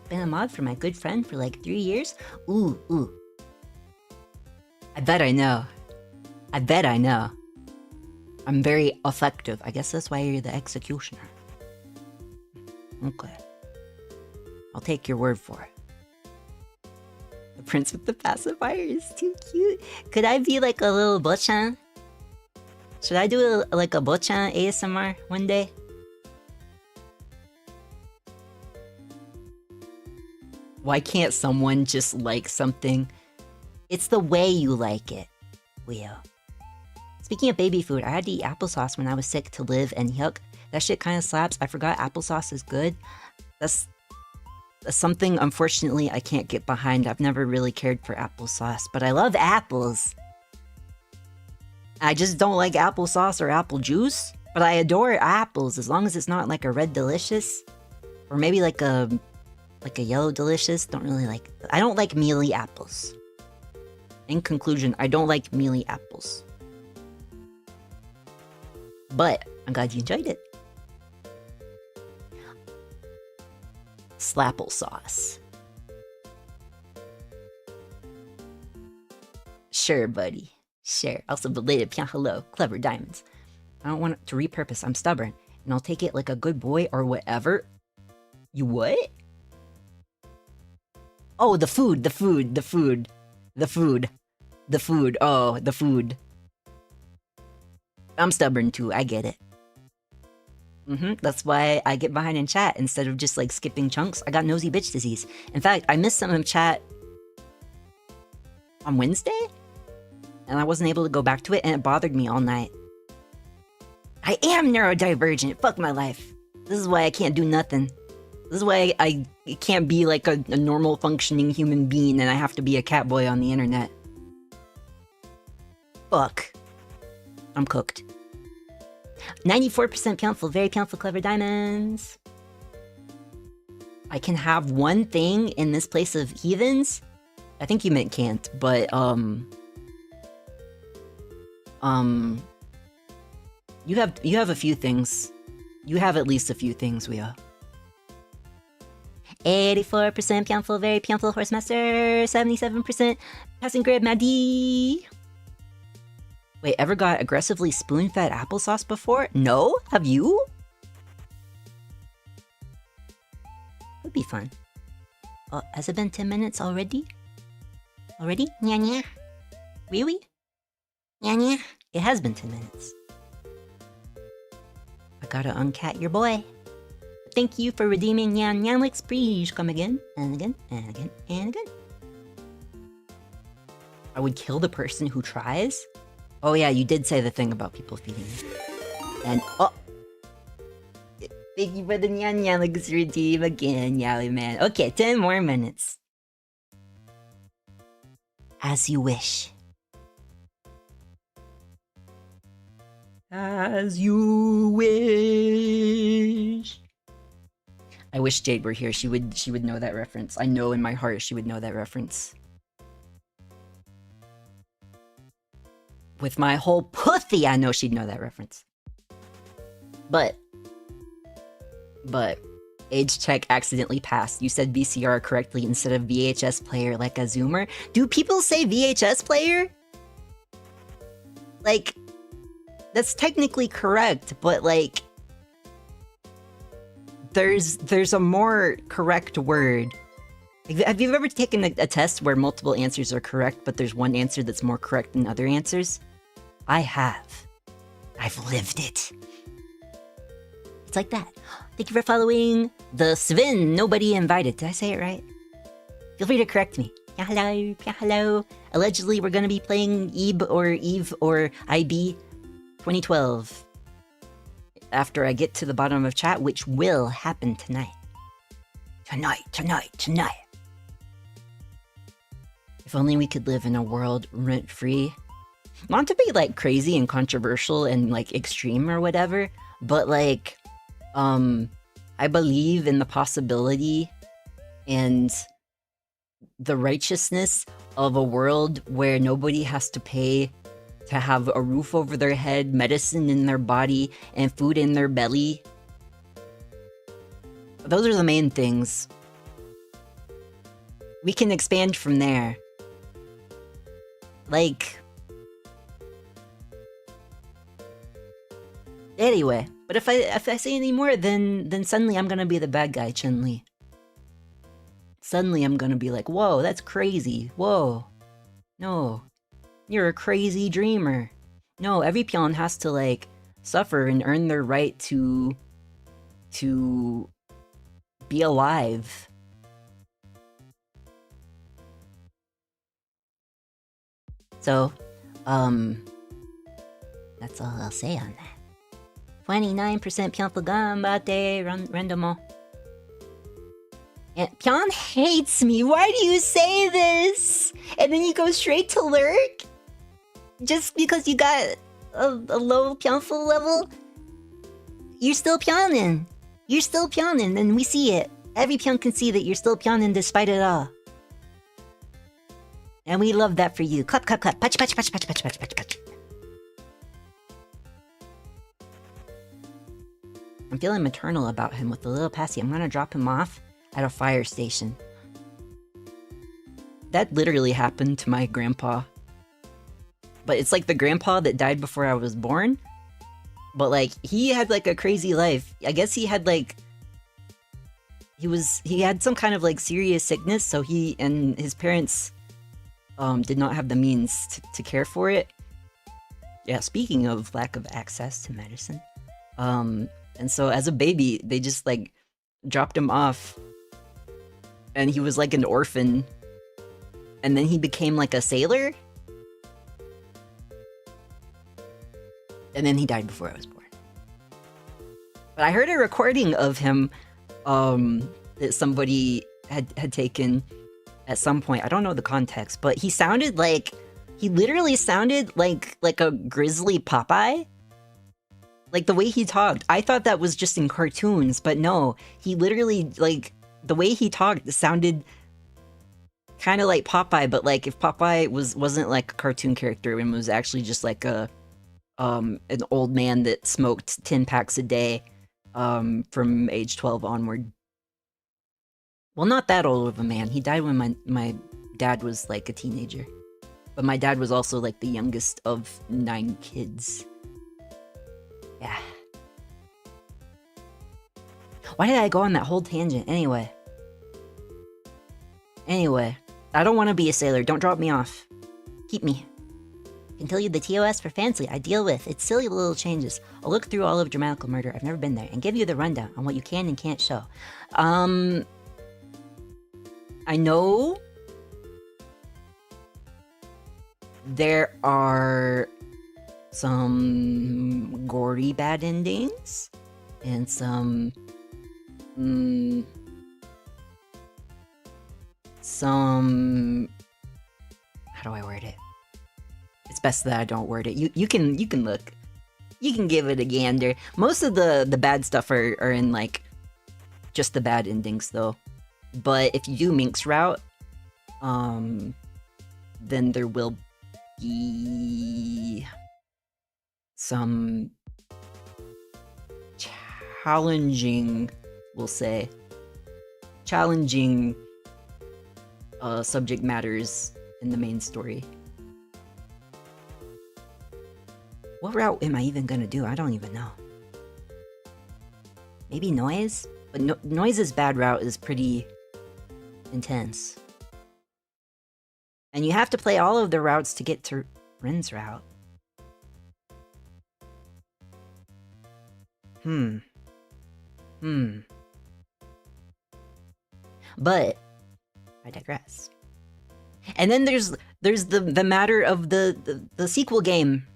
Been a mod for my good friend for like 3 years? Ooh. I bet I know. I'm very effective. I guess that's why you're the executioner. Okay. I'll take your word for it. The prince with the pacifier is too cute. Could I be like a little bochan? Should I do like a bochan ASMR one day? Why can't someone just like something? It's the way you like it, Leo. Speaking of baby food, I had to eat applesauce when I was sick to live, and yuck, that shit kind of slaps. I forgot applesauce is good. That's something, unfortunately, I can't get behind. I've never really cared for applesauce, but I love apples. I just don't like applesauce or apple juice, but I adore apples as long as it's not like a red delicious, or maybe like a yellow delicious. I don't like mealy apples. In conclusion, I don't like mealy apples. But I'm glad you enjoyed it. Slapple sauce. Sure, buddy. Sure. Also belated Pyon hello. Clever diamonds. I don't want it to repurpose. I'm stubborn. And I'll take it like a good boy or whatever. You what? Oh, the food. Oh, the food. I'm stubborn too, I get it. That's why I get behind in chat instead of just like skipping chunks. I got nosy bitch disease. In fact, I missed some of chat on Wednesday, and I wasn't able to go back to it, and it bothered me all night. I am neurodivergent, fuck my life. This is why I can't do nothing. This is why I can't be like a normal functioning human being, and I have to be a cat boy on the internet. Fuck. I'm cooked. 94% Pyonful, very Pyonful, clever diamonds. I can have one thing in this place of heathens? I think you meant can't, but, you have a few things. You have at least a few things, we are. 84% Pyonful, very Pyonful, Horsemaster, 77% passing grid, Maddie. Wait, ever got aggressively spoon-fed applesauce before? No? Have you? Would be fun. Oh, has it been 10 minutes already? Already? Nya nya. Really? Nya nya. It has been 10 minutes. I gotta uncat your boy. Thank you for redeeming Nyan Nyanlix. Please come again, and again, and again, and again. I would kill the person who tries? Oh yeah, you did say the thing about people feeding me. And, oh! Thank you for the Nyan Nyanlix redeem again, Yowie man. Okay, 10 more minutes. As you wish. As you wish. I wish Jade were here. She would know that reference. I know in my heart she would know that reference. With my whole pussy, I know she'd know that reference. But age check accidentally passed. You said VCR correctly instead of VHS player like a zoomer. Do people say VHS player? Like, that's technically correct, but like, there's a more correct word. Have you ever taken a test where multiple answers are correct, but there's one answer that's more correct than other answers? I have. I've lived it. It's like that. Thank you for following the Svin. Nobody invited. Did I say it right? Feel free to correct me. Yeah, hello. Yeah, hello. Allegedly, we're gonna be playing Eve or IB 2012 after I get to the bottom of chat, which will happen tonight. Tonight. If only we could live in a world rent-free. Not to be like crazy and controversial and like extreme or whatever, but like, I believe in the possibility and the righteousness of a world where nobody has to pay to have a roof over their head, medicine in their body, and food in their belly. Those are the main things. We can expand from there. Like... Anyway, but if I say any more, then suddenly I'm gonna be the bad guy, Chun-Li. Suddenly I'm gonna be like, whoa, that's crazy. Whoa. No. You're a crazy dreamer. No, every Pyon has to, like, suffer and earn their right to be alive. So, that's all I'll say on that. 29% Pyonful ganbatte, randomo. And Pyon hates me. Why do you say this? And then you go straight to lurk? Just because you got a low Pyonful level? You're still Pyonin. You're still Pyonin, and we see it. Every Pyon can see that you're still Pyonin despite it all. And we love that for you. Clap, clap, clap. Patch, patch, patch, patch, patch, patch, patch, patch. I'm feeling maternal about him with the little passy. I'm gonna drop him off at a fire station. That literally happened to my grandpa. But it's like the grandpa that died before I was born. But like, he had like a crazy life. I guess he had like... He had some kind of like serious sickness, so he and his parents did not have the means to care for it. Yeah, speaking of lack of access to medicine. And so as a baby, they just like dropped him off. And he was like an orphan. And then he became like a sailor. And then he died before I was born. But I heard a recording of him that somebody had taken at some point. I don't know the context, but he sounded like... He literally sounded like a grizzly Popeye. Like, the way he talked. I thought that was just in cartoons, but no. He literally, like, the way he talked sounded kind of like Popeye, but, like, if Popeye wasn't, like, a cartoon character and was actually just, like, an old man that smoked 10 packs a day from age 12 onward. Well, not that old of a man. He died when my dad was, like, a teenager. But my dad was also, like, the youngest of 9 kids. Yeah. Why did I go on that whole tangent? Anyway, I don't want to be a sailor. Don't drop me off. Keep me. Can tell you the TOS for Fansly I deal with. It's silly little changes. I'll look through all of Dramatical Murder. I've never been there. And give you the rundown on what you can and can't show. I know there are some gory bad endings and some how do I word it? It's best that I don't word it. You can look. You can give it a gander. Most of the bad stuff are in like just the bad endings though. But if you do Mink's route, then there will be some challenging, we'll say, challenging subject matters in the main story. What route am I even gonna do? I don't even know. Maybe noise? But Noise's bad route is pretty intense. And you have to play all of the routes to get to Rin's route. But I digress. And then there's the matter of the sequel game.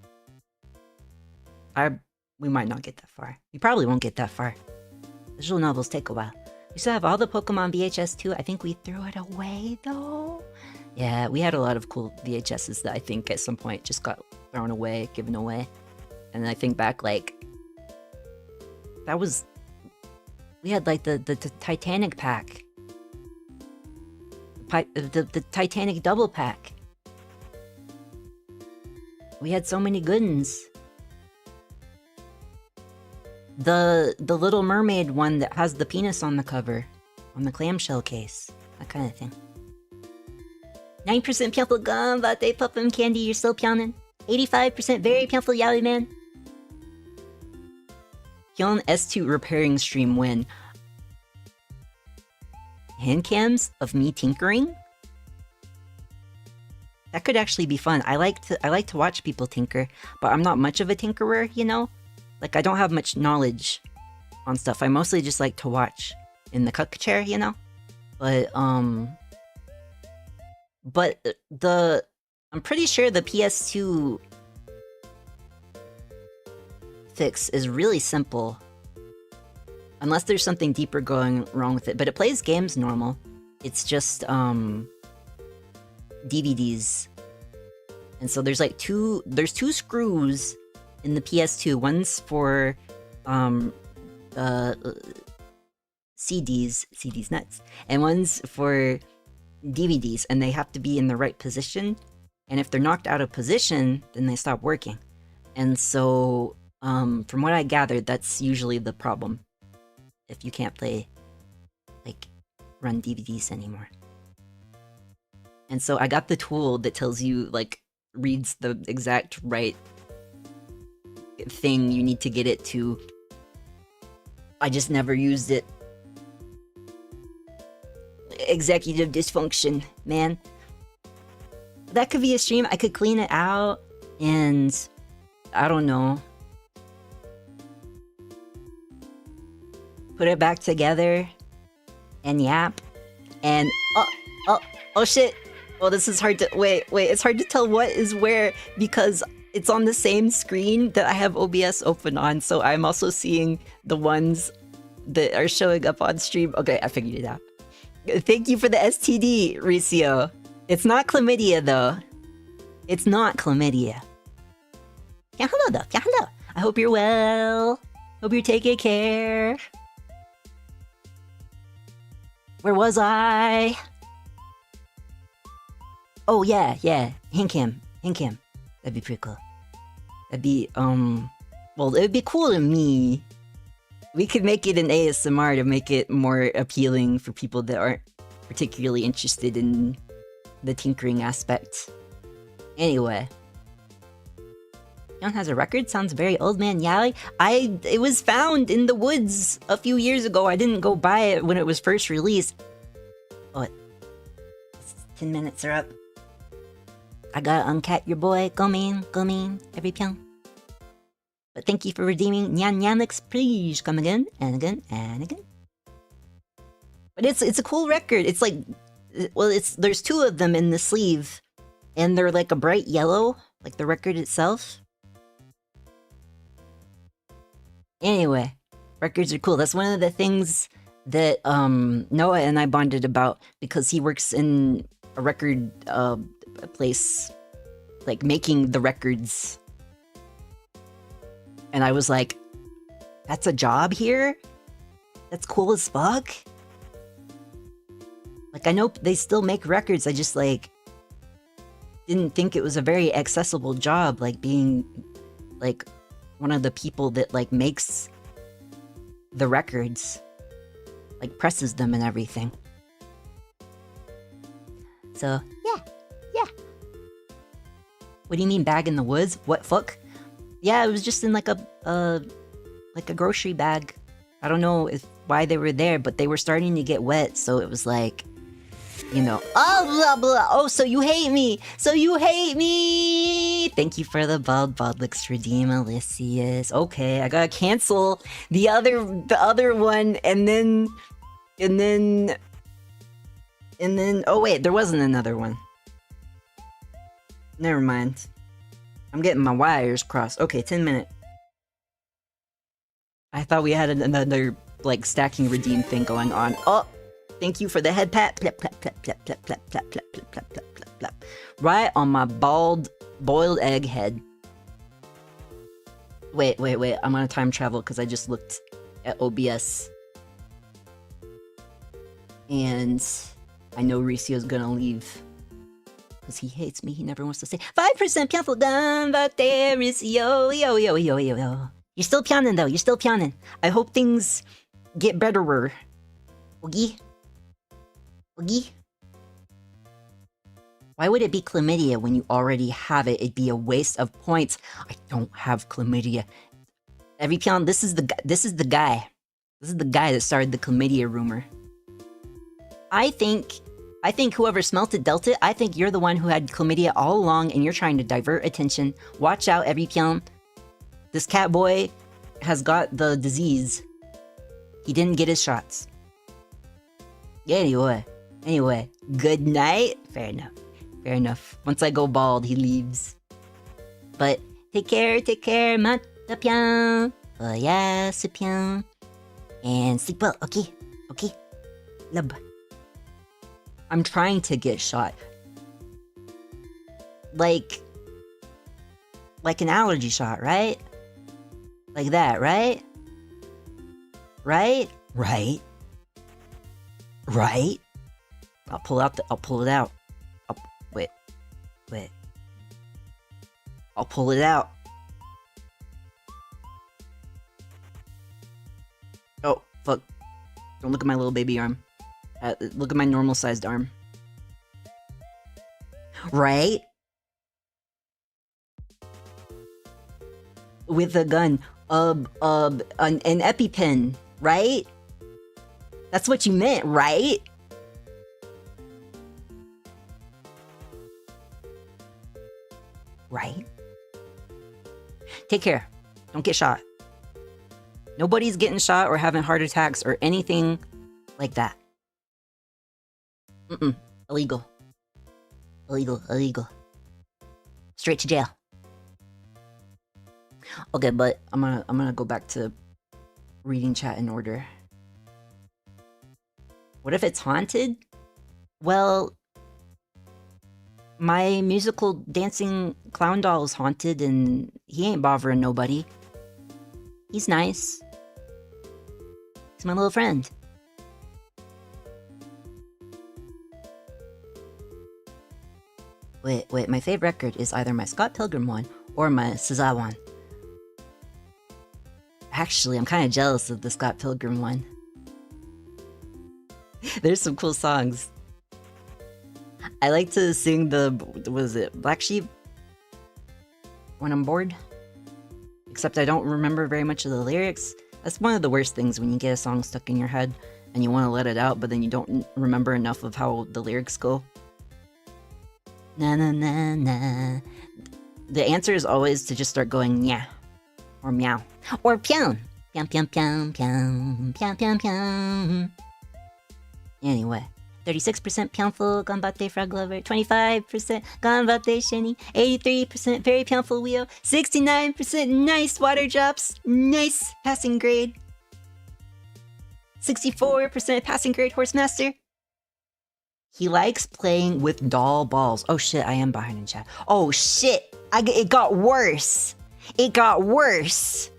We might not get that far. We probably won't get that far. Visual novels take a while. We still have all the Pokemon VHS too. I think we threw it away though. Yeah, we had a lot of cool VHSs that I think at some point just got thrown away, given away. And I think back, like, that was... We had, like, the Titanic pack. The Titanic double pack. We had so many good ones. The Little Mermaid one that has the penis on the cover. On the clamshell case. That kind of thing. 9% Pyonful gum, Latte Puffin Candy, you're still Pyonin. 85% very Pyonful Yaoi Man. Pyon S2 repairing stream when hand cams of me tinkering? That could actually be fun. I like to watch people tinker, but I'm not much of a tinkerer, you know? Like, I don't have much knowledge on stuff. I mostly just like to watch in the cuck chair, you know? But I'm pretty sure the PS2 fix is really simple. Unless there's something deeper going wrong with it. But it plays games normal. It's just, DVDs. And so there's like two screws in the PS2. One's for, CDs nuts. And one's for DVDs. And they have to be in the right position. And if they're knocked out of position, then they stop working. And so, from what I gathered, that's usually the problem. If you can't play, like, run DVDs anymore. And so I got the tool that tells you, like, reads the exact right thing you need to get it to. I just never used it. Executive dysfunction, man. That could be a stream. I could clean it out and I don't know. Put it back together and yap. And oh shit. Well, this is hard to wait, it's hard to tell what is where because it's on the same screen that I have OBS open on, so I'm also seeing the ones that are showing up on stream. Okay, I figured it out. Thank you for the STD, Ricio. It's not chlamydia, though. It's not chlamydia. Yeah, hello, though. Yeah, hello. I hope you're well. Hope you're taking care. Where was I? Oh, yeah. Hand cam. That'd be pretty cool. That'd be, well, it'd be cool to me. We could make it an ASMR to make it more appealing for people that aren't particularly interested in the tinkering aspect. Anyway. Pyon has a record? Sounds very old man yaoi. It was found in the woods a few years ago. I didn't go buy it when it was first released. Oh, 10 minutes are up. I gotta uncat your boy. Go mean, every Pyon. But thank you for redeeming Nyan Nyanix. Please come again, and again, and again. But it's a cool record. It's like, well, there's two of them in the sleeve. And they're like a bright yellow, like the record itself. Anyway, records are cool. That's one of the things that Noah and I bonded about because he works in a record place, like making the records. And I was like, that's a job here? That's cool as fuck? Like, I know they still make records, I just, like, didn't think it was a very accessible job, like, being, like, one of the people that, like, makes the records. Like, presses them and everything. So, yeah. What do you mean, bag in the woods? What fuck? Yeah, it was just in like a grocery bag. I don't know if why they were there, but they were starting to get wet, so it was like, you know, oh, blah, blah. Oh, so you hate me. So you hate me. Thank you for the Baldlix redeem, Elysius. Okay, I gotta cancel the other one, and then, oh wait, there wasn't another one. Never mind. I'm getting my wires crossed. Okay, 10 minutes. I thought we had another, like, stacking redeem thing going on. Oh! Thank you for the head pat. Plap, plap, plap, plap, plap, plap, plap, plap, plap, plap, plap, plap, plap. Right on my bald, boiled egg head. Wait. I'm gonna time travel because I just looked at OBS. And I know Ricio's gonna leave. Because he hates me. He never wants to say 5% Pyonful done, but there is yo. You're still pyoning though. You're still pyoning. I hope things get betterer. Oogie? Why would it be chlamydia when you already have it? It'd be a waste of points. I don't have chlamydia. Every Pyon, this is the guy. This is the guy that started the chlamydia rumor. I think whoever smelt it dealt it. I think you're the one who had chlamydia all along and you're trying to divert attention. Watch out, every Pyon. This cat boy has got the disease. He didn't get his shots. Anyway, good night. Fair enough. Once I go bald, he leaves. But take care, mata Pyon. Oh yes, Pyon. And sleep well, okay? Love. I'm trying to get shot. Like an allergy shot, right? Like that, right? Right? I'll pull it out. Wait. I'll pull it out. Oh, fuck. Don't look at my little baby arm. Look at my normal sized arm. Right? With a gun. An EpiPen, right? That's what you meant, right? Right? Take care. Don't get shot. Nobody's getting shot or having heart attacks or anything like that. Illegal. Straight to jail. Okay, but I'm gonna go back to reading chat in order. What if it's haunted? Well, my musical dancing clown doll is haunted and he ain't bothering nobody. He's nice. He's my little friend. Wait, my favorite record is either my Scott Pilgrim one or my SZA one. Actually, I'm kind of jealous of the Scott Pilgrim one. There's some cool songs. I like to sing Black Sheep? When I'm bored? Except I don't remember very much of the lyrics. That's one of the worst things when you get a song stuck in your head and you want to let it out, but then you don't remember enough of how the lyrics go. Na na na na. The answer is always to just start going yeah. Or meow. Or pyon. Pyon pyon pyon pyon. Pyon pyon pyon. Anyway. 36% Pyonful, Ganbatte Frog Lover, 25% Ganbatte Shiny, 83% Very Pyonful Wheel, 69% Nice Water Drops, nice passing grade, 64% passing grade Horsemaster. He likes playing with doll balls. Oh shit, I am behind in chat. Oh shit, it got worse. It got worse.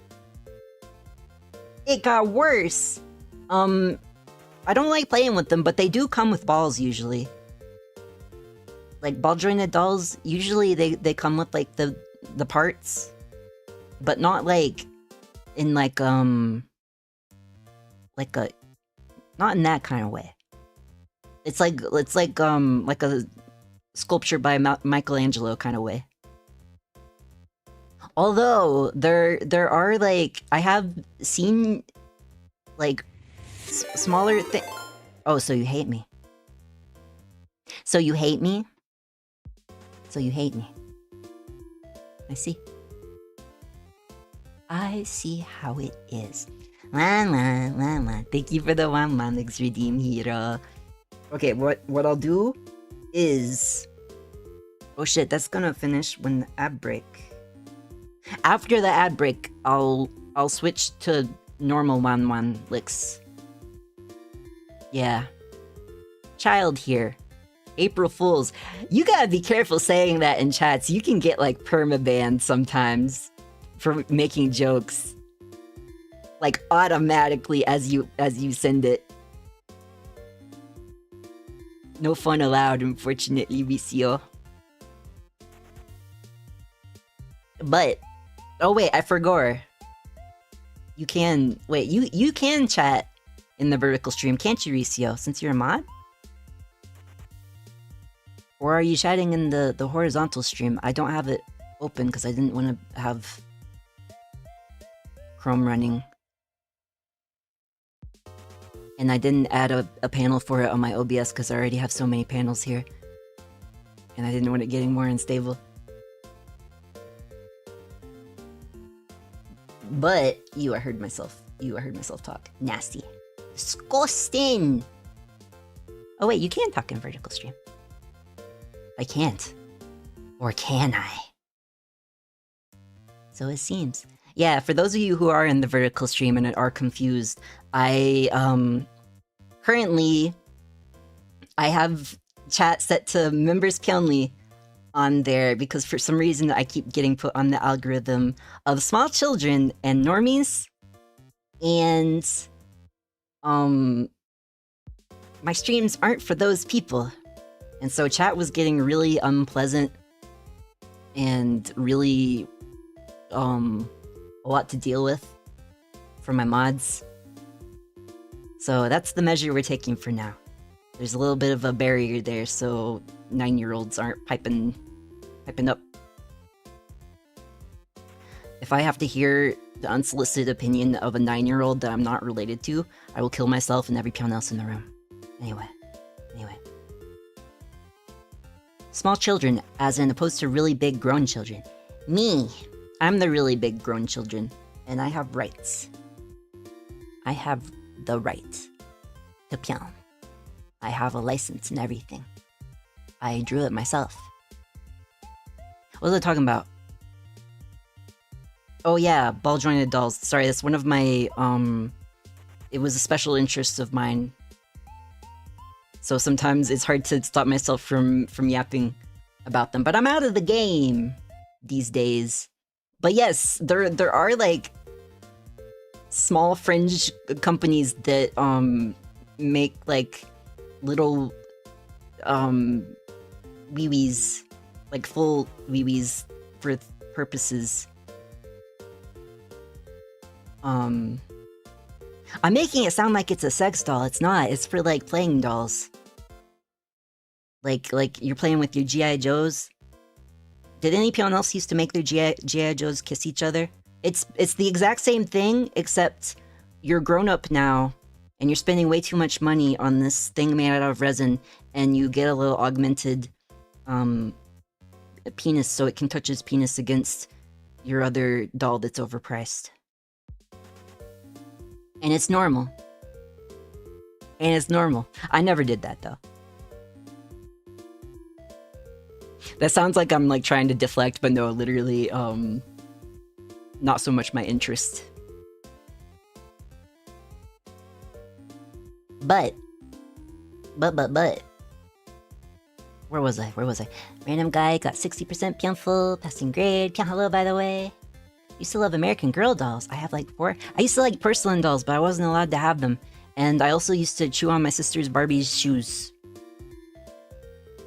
I don't like playing with them, but they do come with balls usually. Like ball jointed dolls, usually they come with like the parts, but not like in like not in that kind of way. It's like a sculpture by Michelangelo kind of way. Although there are like I have seen like Smaller thing. Oh, so you hate me. So you hate me? So you hate me. I see. I see how it is. Thank you for the 1 month redeem, hero. Okay, what I'll do is... Oh shit, that's gonna finish when the ad break. After the ad break, I'll switch to normal 1 licks. Yeah. Child here. April Fools. You gotta be careful saying that in chats. You can get like permabanned sometimes for making jokes. Like automatically as you send it. No fun allowed, unfortunately, Vicio. But oh wait, I forgot. You can wait, you can chat in the vertical stream, can't you, Ricio, since you're a mod? Or are you chatting in the horizontal stream? I don't have it open because I didn't want to have Chrome running. And I didn't add a panel for it on my OBS because I already have so many panels here. And I didn't want it getting more unstable. But I heard myself talk. Nasty. Disgusting! Oh wait, you can talk in vertical stream. I can't. Or can I? So it seems. Yeah, for those of you who are in the vertical stream and are confused, I currently I have chat set to members Pyonly on there because for some reason I keep getting put on the algorithm of small children and normies, and my streams aren't for those people. And so chat was getting really unpleasant and really a lot to deal with for my mods. So that's the measure we're taking for now. There's a little bit of a barrier there, so 9-year-olds aren't piping up. If I have to hear the unsolicited opinion of a 9-year-old that I'm not related to, I will kill myself and every Pyon else in the room. Anyway. Small children, as in opposed to really big grown children. Me, I'm the really big grown children, and I have rights. I have the right to Pyon. I have a license and everything. I drew it myself. What was I talking about? Oh yeah, ball jointed dolls. Sorry, that's one of my, it was a special interest of mine. So sometimes it's hard to stop myself from yapping about them. But I'm out of the game these days. But yes, there are like small fringe companies that make like little wee-wees, like full wee-wees for purposes. I'm making it sound like it's a sex doll. It's not. It's for like playing dolls. Like you're playing with your G.I. Joes. Did any Pyon else used to make their G.I. Joes kiss each other? It's the exact same thing, except you're grown up now, and you're spending way too much money on this thing made out of resin, and you get a little augmented penis so it can touch his penis against your other doll that's overpriced. And it's normal. I never did that, though. That sounds like I'm, like, trying to deflect, but no, literally, not so much my interest. But. Where was I? Random guy got 60% Pyonful, passing grade. Pyon, hello, by the way. Used to love American Girl dolls. I have like 4. I used to like porcelain dolls, but I wasn't allowed to have them. And I also used to chew on my sister's Barbie's shoes.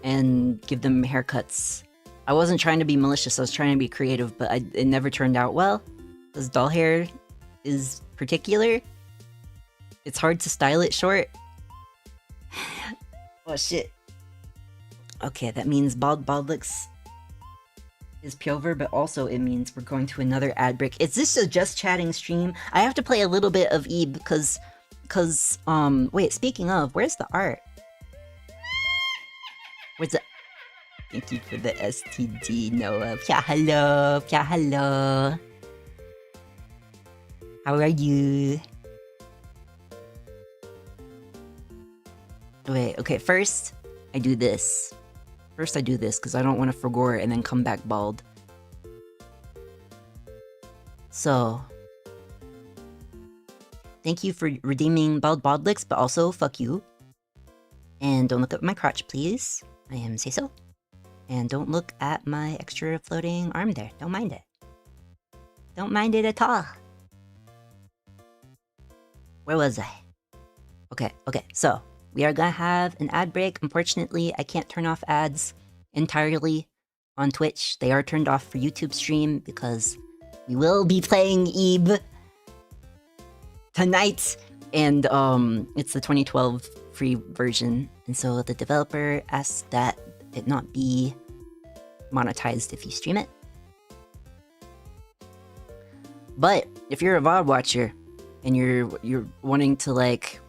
And give them haircuts. I wasn't trying to be malicious, I was trying to be creative, but it never turned out well. Because doll hair is particular. It's hard to style it short. Oh shit. Okay, that means bald licks is Pyover, but also it means we're going to another ad break. Is this a just chatting stream? I have to play a little bit of Eve because Cause wait, speaking of, where's the art? Where's the Thank you for the STD, Noah. Pya hello, pya hello. How are you? Wait, okay, first I do this. First I do this because I don't want to forgore and then come back bald. So, thank you for redeeming bald licks, but also fuck you. And don't look at my crotch, please. I am say so. And don't look at my extra floating arm there. Don't mind it. Don't mind it at all. Where was I? Okay, so we are gonna have an ad break. Unfortunately, I can't turn off ads entirely on Twitch. They are turned off for YouTube stream because we will be playing Eve tonight. And it's the 2012 free version. And so the developer asked that it not be monetized if you stream it. But if you're a VOD watcher and you're wanting to like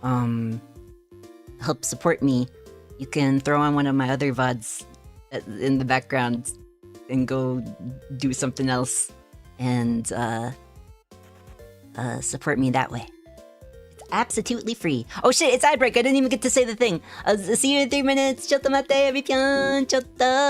help support me, you can throw on one of my other VODs in the background and go do something else and support me that way. Absolutely free. Oh shit, it's ad break. I didn't even get to say the thing. See you in 3 minutes. Chotto mate, Pyon. Chotto.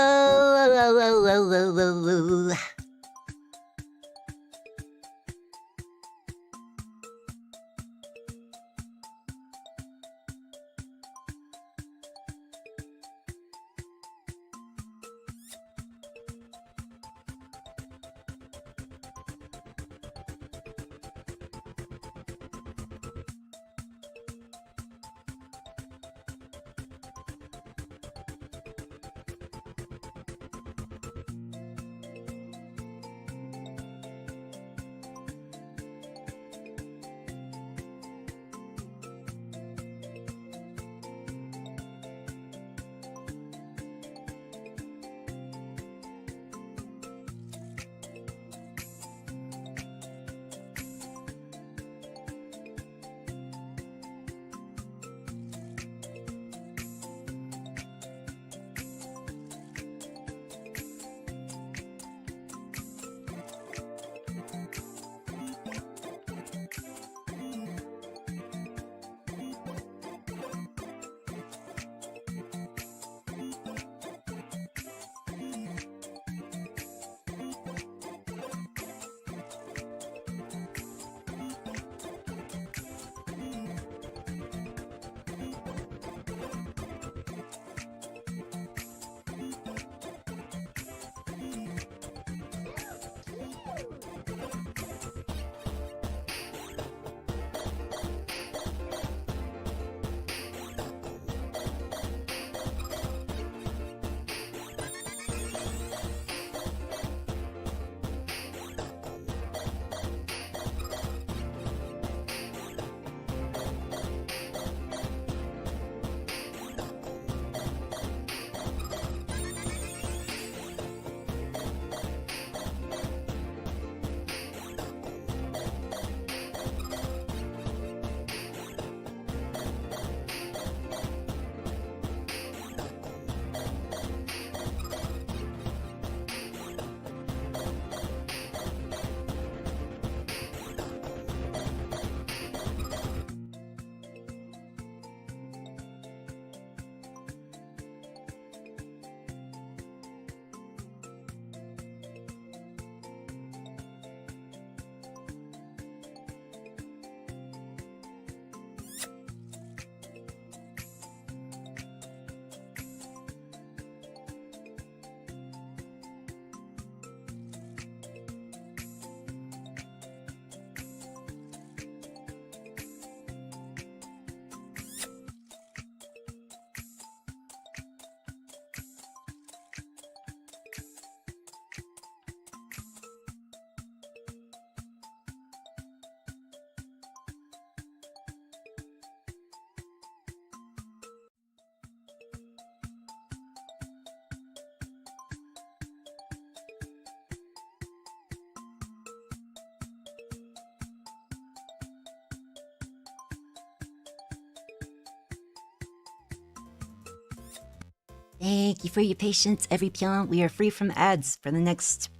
Thank you for your patience, every Pyon. We are free from ads for the next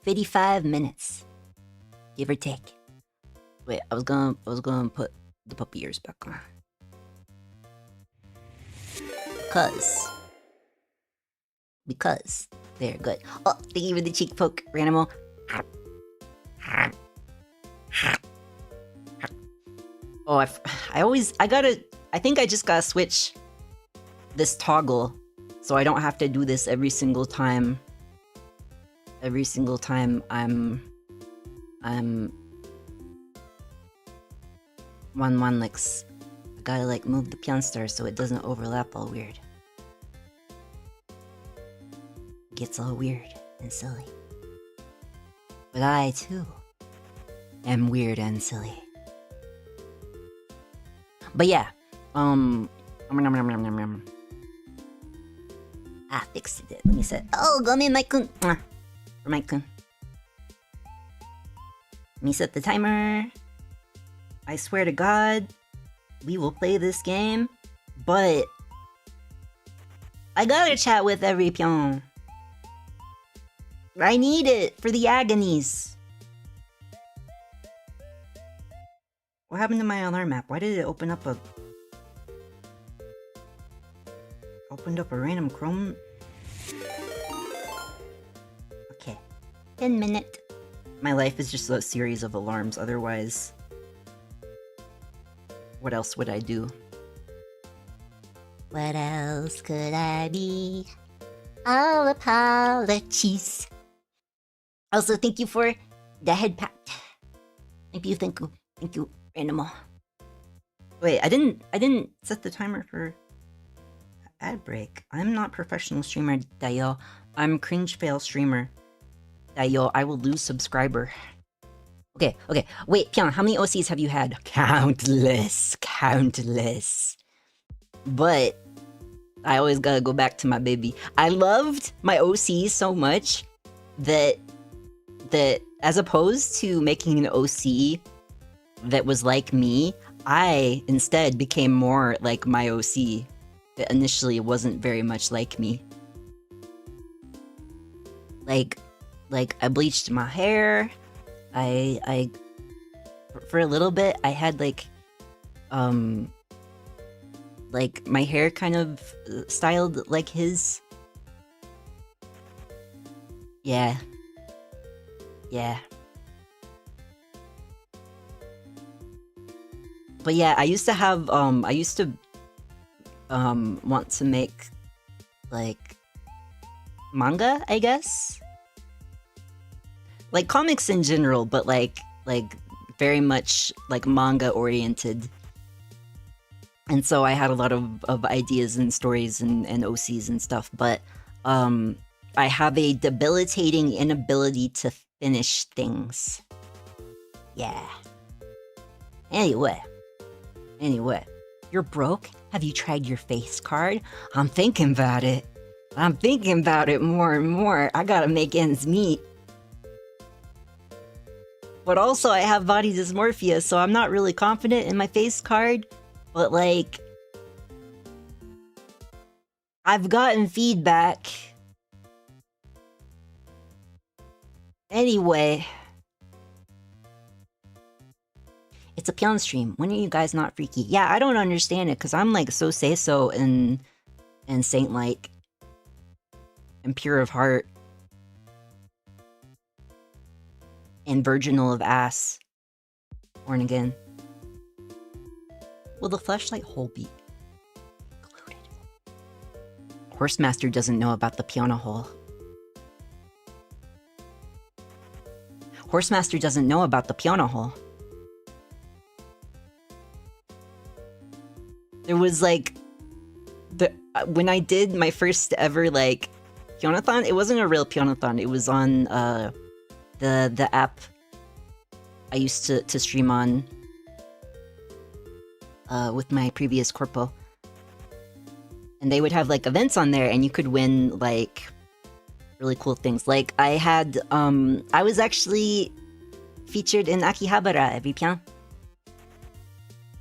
55 minutes, give or take. Wait, I was gonna put the puppy ears back on. Because they're good. Oh, thank you for the cheek poke, Ranimal. Oh, I think I just gotta switch this toggle so I don't have to do this every single time. Every single time I'm one licks. I gotta like move the Pyonstars so it doesn't overlap all weird. It gets all weird and silly. But I too am weird and silly. But yeah, I fixed it. Let me set. Oh, go me, Mike-kun. For Mike-kun. Let me set the timer. I swear to God, we will play this game, but I gotta chat with every Pyon. I need it for the agonies. What happened to my alarm app? Why did it open up a random Chrome? Okay. 10 minutes. My life is just a series of alarms, otherwise what else would I do? What else could I be? All apologies. Also, thank you for the head pat. Thank you, Animal. Wait, I didn't set the timer for ad break. I'm not professional streamer, Dayo. I'm cringe fail streamer. Dayo, I will lose subscriber. Okay. Wait, Pyon, how many OCs have you had? Countless. But I always gotta go back to my baby. I loved my OCs so much that as opposed to making an OC that was like me, I instead became more like my OC that initially wasn't very much like me. Like I bleached my hair. I for a little bit I had like my hair kind of styled like his. Yeah. But yeah, I used to want to make like manga, I guess. Like comics in general, but like very much like manga oriented. And so I had a lot of ideas and stories and OCs and stuff, but I have a debilitating inability to finish things. Yeah. Anyway. You're broke? Have you tried your face card? I'm thinking about it more and more. I gotta make ends meet. But also I have body dysmorphia, so I'm not really confident in my face card. But like, I've gotten feedback. Anyway. It's a Pyon stream. When are you guys not freaky? Yeah, I don't understand it, because I'm like so say-so and saint-like. And pure of heart. And virginal of ass. Born again. Will the fleshlight hole be included? Horsemaster doesn't know about the Piona hole. Horsemaster doesn't know about the Piona hole. There was like when I did my first ever like Pyonathon, it wasn't a real Pyonathon. It was on the app I used to stream on with my previous corpo. And they would have like events on there and you could win like really cool things. Like I had I was actually featured in Akihabara every Pyon.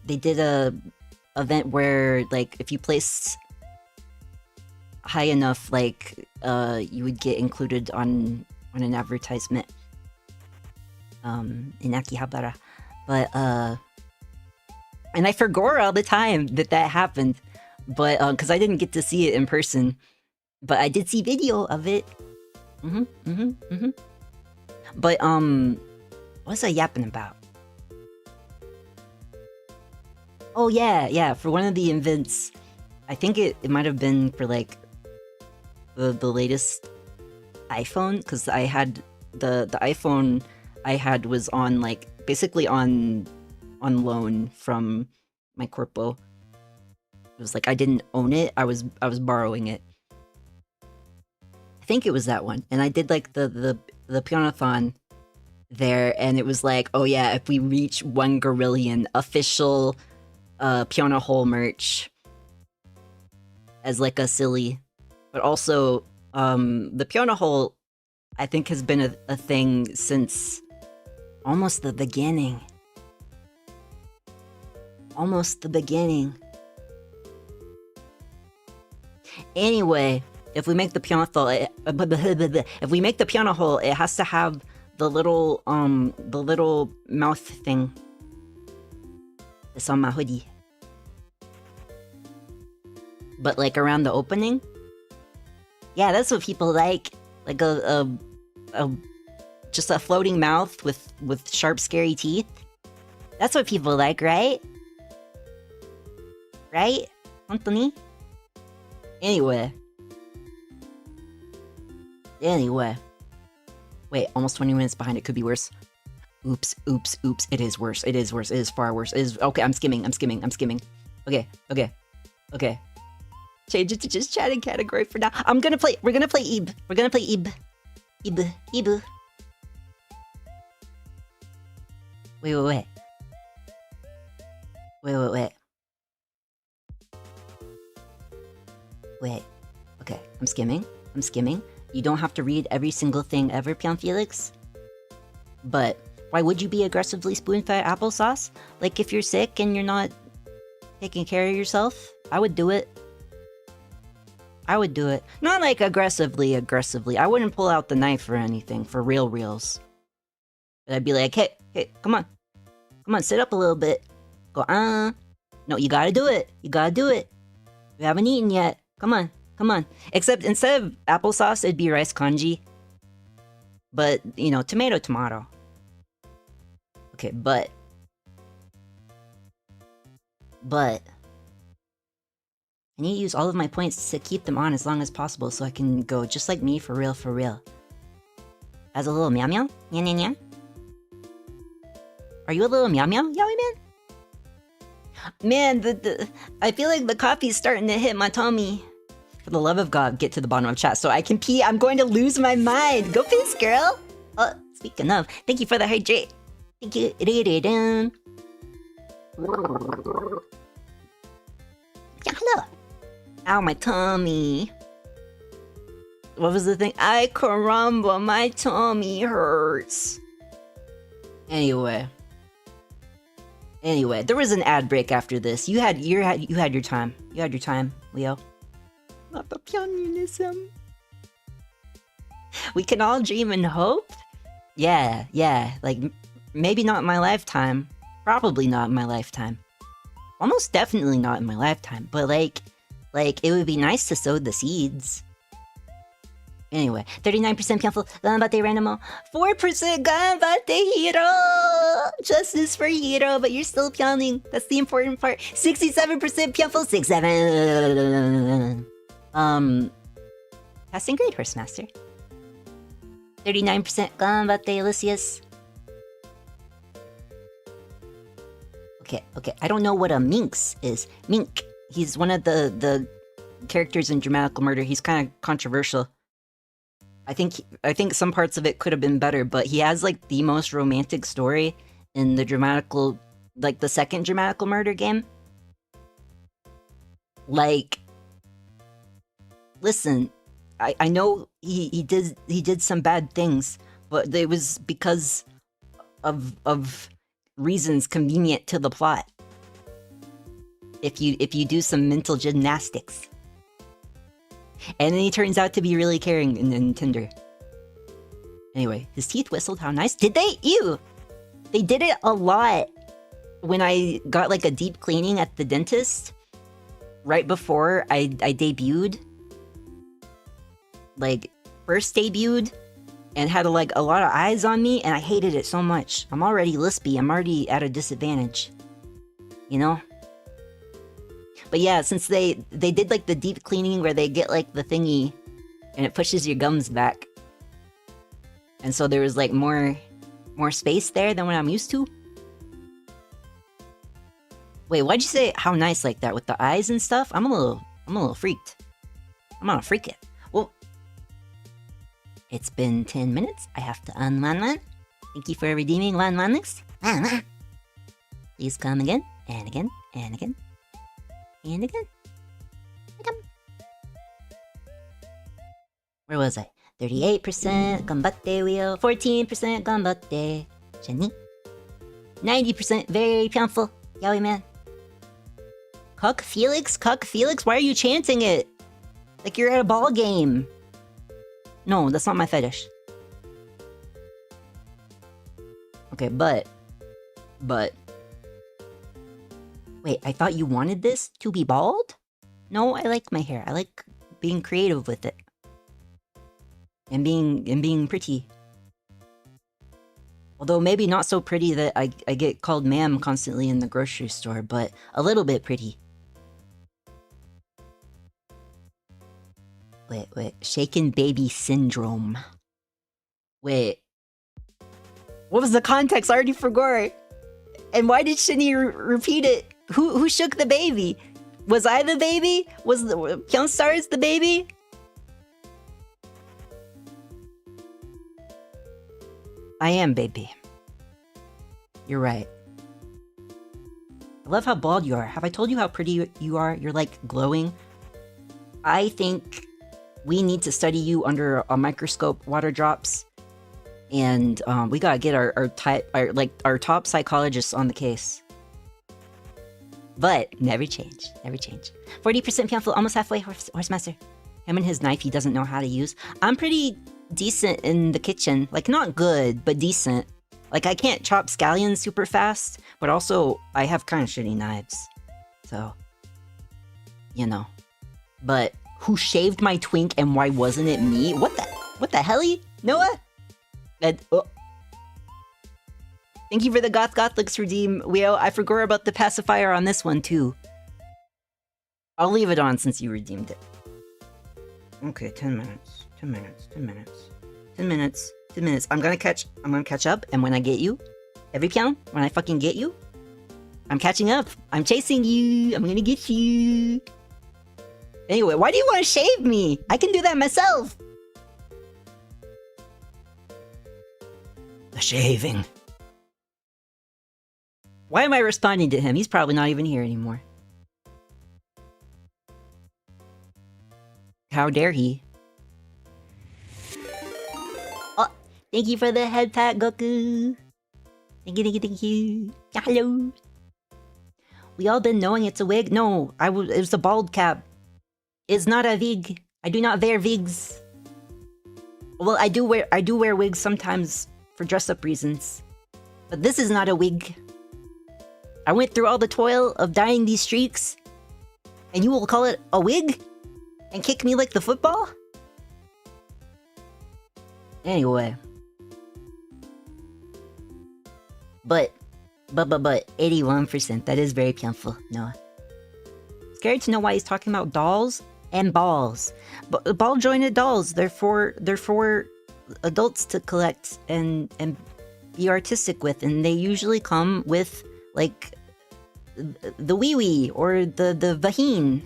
They did a event where like if you placed high enough, like, you would get included on an advertisement. In Akihabara. But, and I forgot all the time that happened. But, cause I didn't get to see it in person. But I did see video of it. But, what was I yapping about? Oh yeah, for one of the events, I think it might have been for like the latest iPhone, because I had the iPhone I had was on like basically on loan from my corpo. It was like I didn't own it, I was borrowing it. I think it was that one, and I did like the Pyonathon there, and it was like, oh yeah, if we reach 1 gorillion official Pyona Hole merch as like a silly, but also the Pyona Hole I think has been a thing since almost the beginning. Anyway, if we make the Pyonful, if we make the Pyona Hole, it has to have the little mouth thing. It's on my hoodie. But like around the opening? Yeah, that's what people like. Like just a floating mouth with sharp, scary teeth. That's what people like, right? Right? Anthony? Anyway. Wait, almost 20 minutes behind. It could be worse. Oops. It is worse. It is far worse. It is... Okay, I'm skimming. Okay. Change it to just chatting category for now. We're gonna play Ib. Ib. Wait. Wait. Okay, I'm skimming. You don't have to read every single thing ever, Phelix. But why would you be aggressively spoon-fed applesauce? Like if you're sick and you're not taking care of yourself, I would do it. Not like aggressively. I wouldn't pull out the knife or anything for reals. But I'd be like, hey, come on, sit up a little bit. Go, no, you gotta do it. We haven't eaten yet. Come on. Except instead of applesauce, it'd be rice kanji. But, you know, tomato. Okay, but I need to use all of my points to keep them on as long as possible so I can go just like me for real. As a little meow meow? Nya. Are you a little meow meow, Yowie man? Man, I feel like the coffee's starting to hit my tummy. For the love of God, get to the bottom of chat so I can pee. I'm going to lose my mind. Go piss, girl. Oh, speaking of, thank you for the hydrate. Thank you. Yeah, hello. Ow, my tummy. What was the thing? Ay, caramba, my tummy hurts. Anyway, there was an ad break after this. You had your time. Leo. Not the Pyonism. We can all dream and hope? Yeah. Like, maybe not in my lifetime. Probably not in my lifetime. Almost definitely not in my lifetime. But like, it would be nice to sow the seeds. Anyway, 39% Pyonful, Ganbate Randomo, 4% Ganbate Hero! Justice for Hero, but you're still pyoning. That's the important part. 67% Pyonful, 67. Passing grade, Horsemaster. 39% Ganbate Lucius. Okay. I don't know what a minx is. Mink. He's one of the characters in Dramatical Murder. He's kind of controversial. I think some parts of it could have been better, but he has like the most romantic story in the the second Dramatical Murder game. Like, listen, I know he did some bad things, but it was because of reasons convenient to the plot. If you do some mental gymnastics. And then he turns out to be really caring and tender. Anyway, his teeth whistled. How nice. Did they? Ew! They did it a lot when I got like a deep cleaning at the dentist. Right before I debuted. Like, first debuted. And had like a lot of eyes on me. And I hated it so much. I'm already lispy. I'm already at a disadvantage. You know? But yeah, since they did like the deep cleaning where they get like the thingy and it pushes your gums back. And so there was like more space there than what I'm used to. Wait, why'd you say how nice like that with the eyes and stuff? I'm a little freaked. I'm gonna freak it. Well, it's been 10 minutes. I have to unman. Thank you for redeeming 1 manix. Please come again and again and again. And again. Where was I? 38% gambatte wheel, 14% gambatte. Jenny. 90% very Pyonful. Yaoi man. Cuck Phelix? Cuck Phelix? Why are you chanting it? Like you're at a ball game. No, that's not my fetish. Okay, but... Wait, I thought you wanted this to be bald? No, I like my hair. I like being creative with it. And being pretty. Although maybe not so pretty that I get called ma'am constantly in the grocery store, but a little bit pretty. Wait. Shaken baby syndrome. Wait. What was the context? I already forgot. And why did Shinny repeat it? Who shook the baby? Was I the baby? Was the Pyonstars the baby? I am, baby. You're right. I love how bald you are. Have I told you how pretty you are? You're like glowing. I think we need to study you under a microscope, water drops. And we gotta get our top psychologists on the case. But never change. 40% Pyonful, almost halfway, Horsemaster. Him and his knife he doesn't know how to use. I'm pretty decent in the kitchen. Like, not good, but decent. Like, I can't chop scallions super fast, but also, I have kind of shitty knives. So, you know. But, who shaved my twink and why wasn't it me? What the helly? Noah? Thank you for the Gothlix redeem, Weo. I forgot about the pacifier on this one, too. I'll leave it on since you redeemed it. Okay, 10 minutes. 10 minutes. I'm gonna catch up, and when I get you, every Pyon, when I fucking get you, I'm catching up. I'm chasing you. I'm gonna get you. Anyway, why do you want to shave me? I can do that myself. The shaving. Why am I responding to him? He's probably not even here anymore. How dare he? Oh, thank you for the head pat, Goku. Thank you. Yeah, hello. We all been knowing it's a wig. No, it was a bald cap. It's not a wig. I do not wear wigs. Well, I do wear wigs sometimes for dress-up reasons. But this is not a wig. I went through all the toil of dyeing these streaks, and you will call it a wig? And kick me like the football? Anyway. But 81%, that is very Pyonful, Noah. Scared to know why he's talking about dolls and balls. But ball-jointed dolls, they're for adults to collect and be artistic with, and they usually come with, like, the wee-wee or the vagine.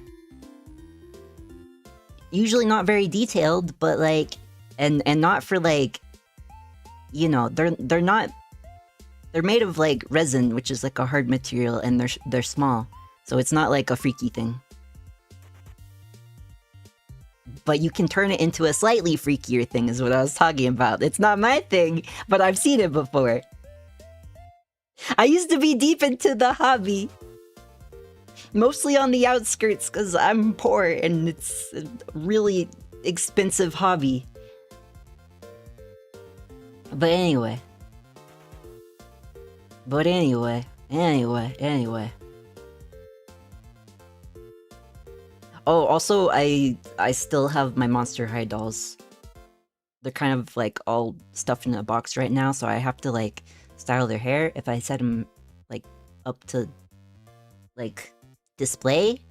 Usually not very detailed, but like, and not for like, you know, they're made of like resin, which is like a hard material, and they're small, so it's not like a freaky thing. But you can turn it into a slightly freakier thing, is what I was talking about. It's not my thing, but I've seen it before. I used to be deep into the hobby. Mostly on the outskirts, because I'm poor and it's a really expensive hobby. But anyway. Anyway. Oh, also, I still have my Monster High dolls. They're kind of, like, all stuffed in a box right now, so I have to, like, style their hair if I set them, like, up to, like, display.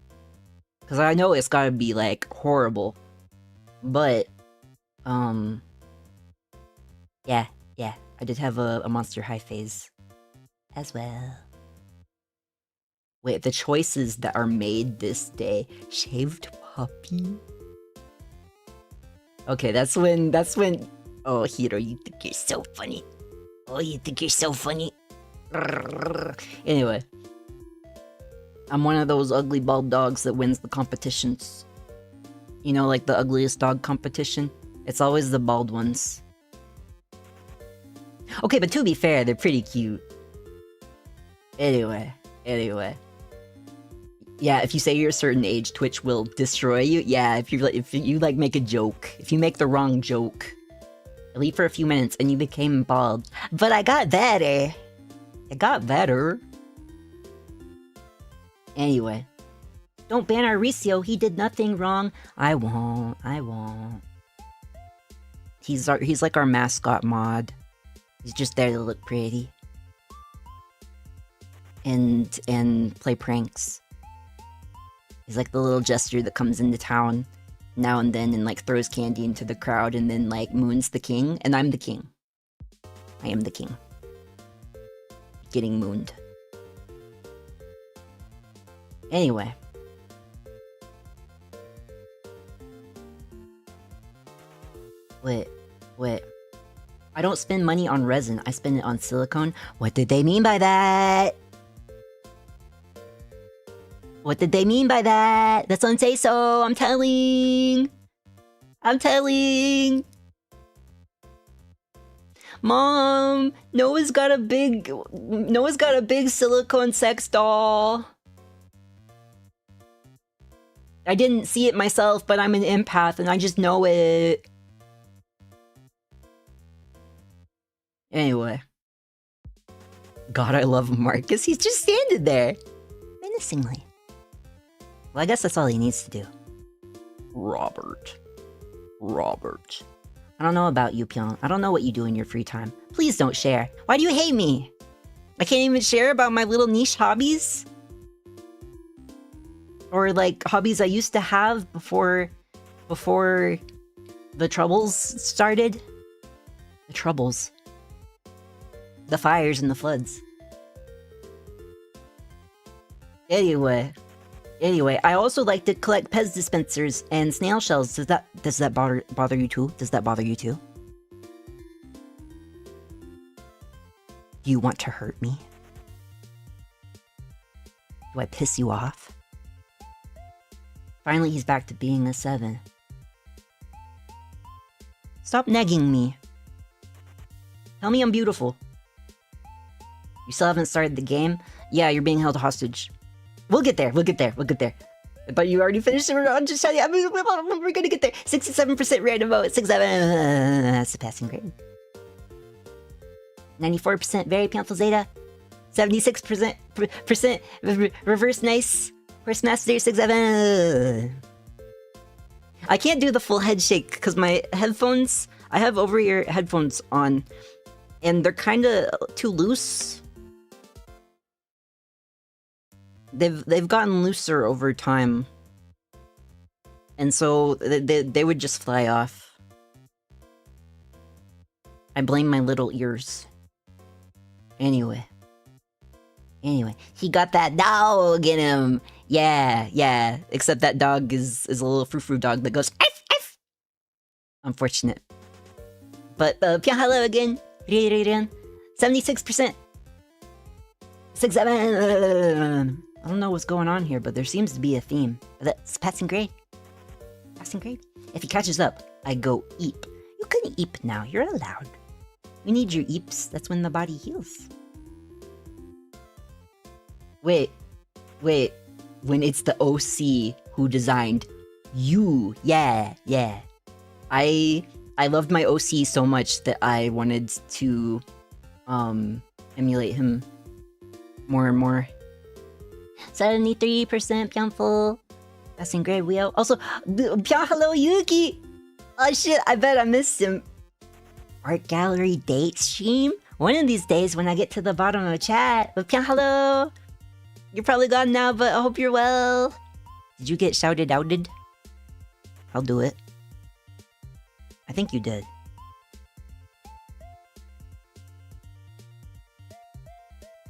Because I know it's gotta be, like, horrible. But, yeah, I did have a Monster High phase as well. Wait, the choices that are made this day. Shaved puppy? Okay, that's when... Oh, Hiro, you think you're so funny. Oh, you think you're so funny. Anyway. I'm one of those ugly bald dogs that wins the competitions. You know, like the ugliest dog competition? It's always the bald ones. Okay, but to be fair, they're pretty cute. Anyway. Yeah, if you say you're a certain age, Twitch will destroy you. Yeah, if you like make a joke. If you make the wrong joke. I leave for a few minutes and you became bald. But I got better. Anyway. Don't ban Mauricio, he did nothing wrong. I won't. He's like our mascot mod. He's just there to look pretty. And play pranks. He's like the little jester that comes into town now and then and like throws candy into the crowd and then like moons the king, and I'm the king. I am the king. Getting mooned. Anyway. Wait. I don't spend money on resin, I spend it on silicone. What did they mean by that? What did they mean by that? That's unsay so. I'm telling. Mom, Noah's got a big silicone sex doll. I didn't see it myself, but I'm an empath and I just know it. Anyway. God, I love Marcus. He's just standing there. Menacingly. Well, I guess that's all he needs to do. Robert. I don't know about you, Pyon. I don't know what you do in your free time. Please don't share. Why do you hate me? I can't even share about my little niche hobbies? Or, like, hobbies I used to have before the troubles started? The troubles. The fires and the floods. Anyway, I also like to collect Pez dispensers and snail shells. Does that bother you too? Does that bother you too? Do you want to hurt me? Do I piss you off? Finally, he's back to being a 7. Stop negging me. Tell me I'm beautiful. You still haven't started the game? Yeah, you're being held hostage. We'll get there. But you already finished it. I'm just telling you. We're gonna get there. 67% random vote. 67. That's the passing grade. 94% very Pyonful Zeta. 76% reverse nice. Horse master 67. I can't do the full head shake because my headphones. I have over-ear headphones on, and they're kind of too loose. They've gotten looser over time, and so they would just fly off. I blame my little ears. Anyway, he got that dog in him. Yeah. Except that dog is a little frou-frou dog that goes F F. Unfortunate. But Pyon, hello again. 76%. 67. I don't know what's going on here, but there seems to be a theme. That's passing grade. If he catches up, I go eep. You can eep now. You're allowed. We need your eeps. That's when the body heals. Wait. when it's the OC who designed you. Yeah. I loved my OC so much that I wanted to emulate him more and more. 73% Pyonful. Passing grade Wheel. Also, Pyon, hello Yuki! Oh shit, I bet I missed him. Art gallery date stream? One of these days when I get to the bottom of the chat. But Pyon, hello! You're probably gone now, but I hope you're well. Did you get shouted outed? I'll do it. I think you did.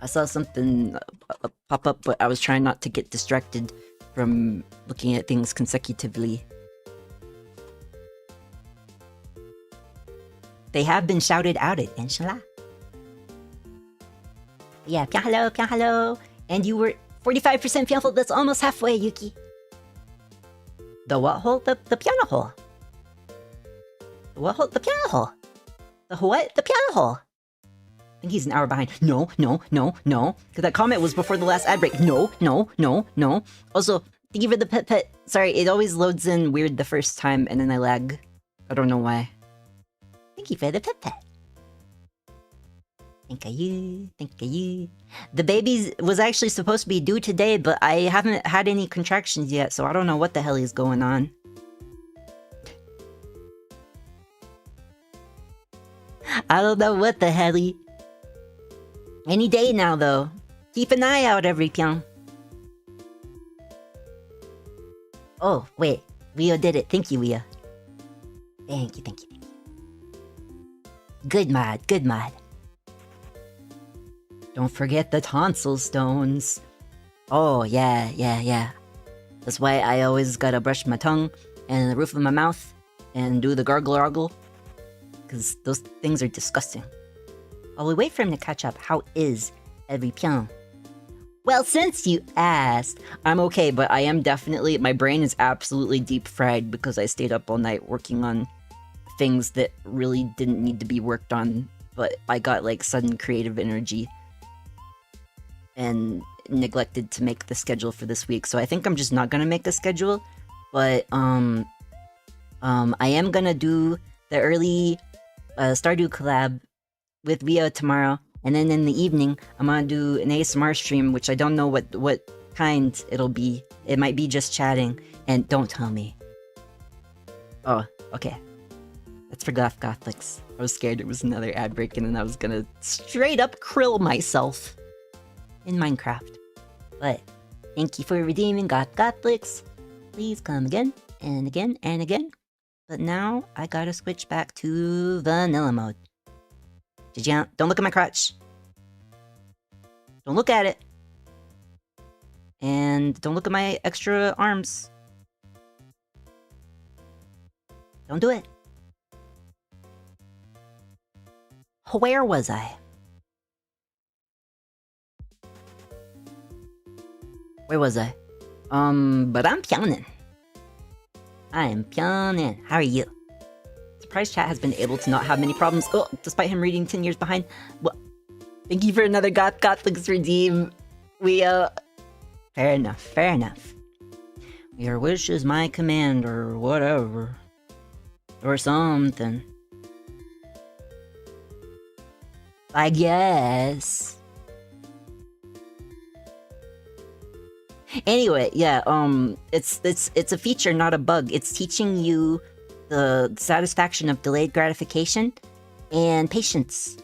I saw something pop up, but I was trying not to get distracted from looking at things consecutively. They have been shouted outed, inshallah. Yeah, Pyon hello. And you were 45% Pyonful, that's almost halfway, Yuki. The what hole? The piano hole. The what hole? The piano hole. The what? The piano hole. I think he's an hour behind. No. Because that comment was before the last ad break. No. Also, thank you for the pet. Sorry, it always loads in weird the first time and then I lag. I don't know why. Thank you for the pet. Thank you. The baby was actually supposed to be due today, but I haven't had any contractions yet, so I don't know what the hell is going on. I don't know what the hell. Any day now, though. Keep an eye out, every Pyon. Oh, wait. Leo did it. Thank you, Leo. Thank you. Good mod. Don't forget the tonsil stones. Oh, yeah. That's why I always gotta brush my tongue and the roof of my mouth and do the gargle. Because those things are disgusting. While we wait for him to catch up, how is every Pyon? Well, since you asked, I'm okay, but I am definitely... My brain is absolutely deep fried because I stayed up all night working on things that really didn't need to be worked on, but I got, like, sudden creative energy and neglected to make the schedule for this week. So I think I'm just not gonna make the schedule, but I am gonna do the early Stardew collab with Leo tomorrow, and then in the evening I'm gonna do an ASMR stream, which I don't know what kind it'll be. It might be just chatting, and don't tell me. Oh, okay. That's for Gothlix. I was scared it was another ad break and then I was gonna straight up krill myself in Minecraft. But thank you for redeeming Gothlix. Please come again and again and again. But now I gotta switch back to vanilla mode. Don't look at my crotch. Don't look at it. And don't look at my extra arms. Don't do it. Where was I? But I'm Pyonin. I am Pyonin. How are you? Surprise Chat has been able to not have many problems, despite him reading 10 years behind. Well, thank you for another Gothlix redeem. Fair enough. Your wish is my command, or whatever. Or something. I guess. Anyway, yeah, it's a feature, not a bug. It's teaching you the satisfaction of delayed gratification and patience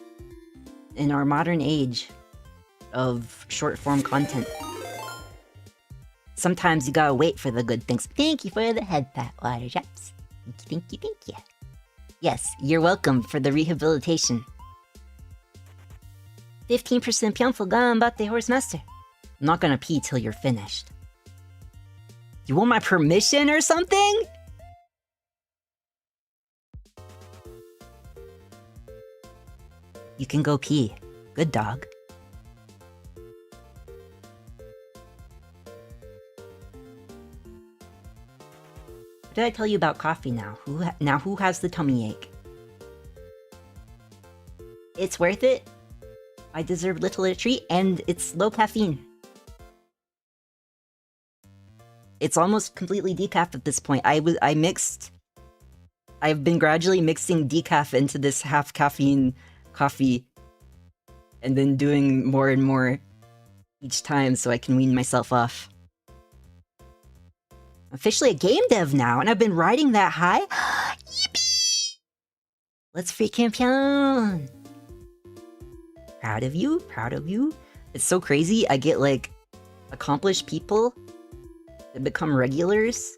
in our modern age of short-form content. Sometimes you gotta wait for the good things. Thank you for the head pat, Water Drops. Thank you. Yes, you're welcome for the rehabilitation. 15% Pyonful ganbatte, Horse Master. I'm not gonna pee till you're finished. You want my permission or something? You can go pee. Good dog. What did I tell you about coffee now? Who has the tummy ache? It's worth it. I deserve little a treat, and it's low caffeine. It's almost completely decaf at this point. I've been gradually mixing decaf into this half caffeine coffee and then doing more and more each time so I can wean myself off. I'm officially a game dev now, and I've been riding that high. Yippee! Let's freaking Pyon! Proud of you, proud of you. It's so crazy, I get like accomplished people that become regulars.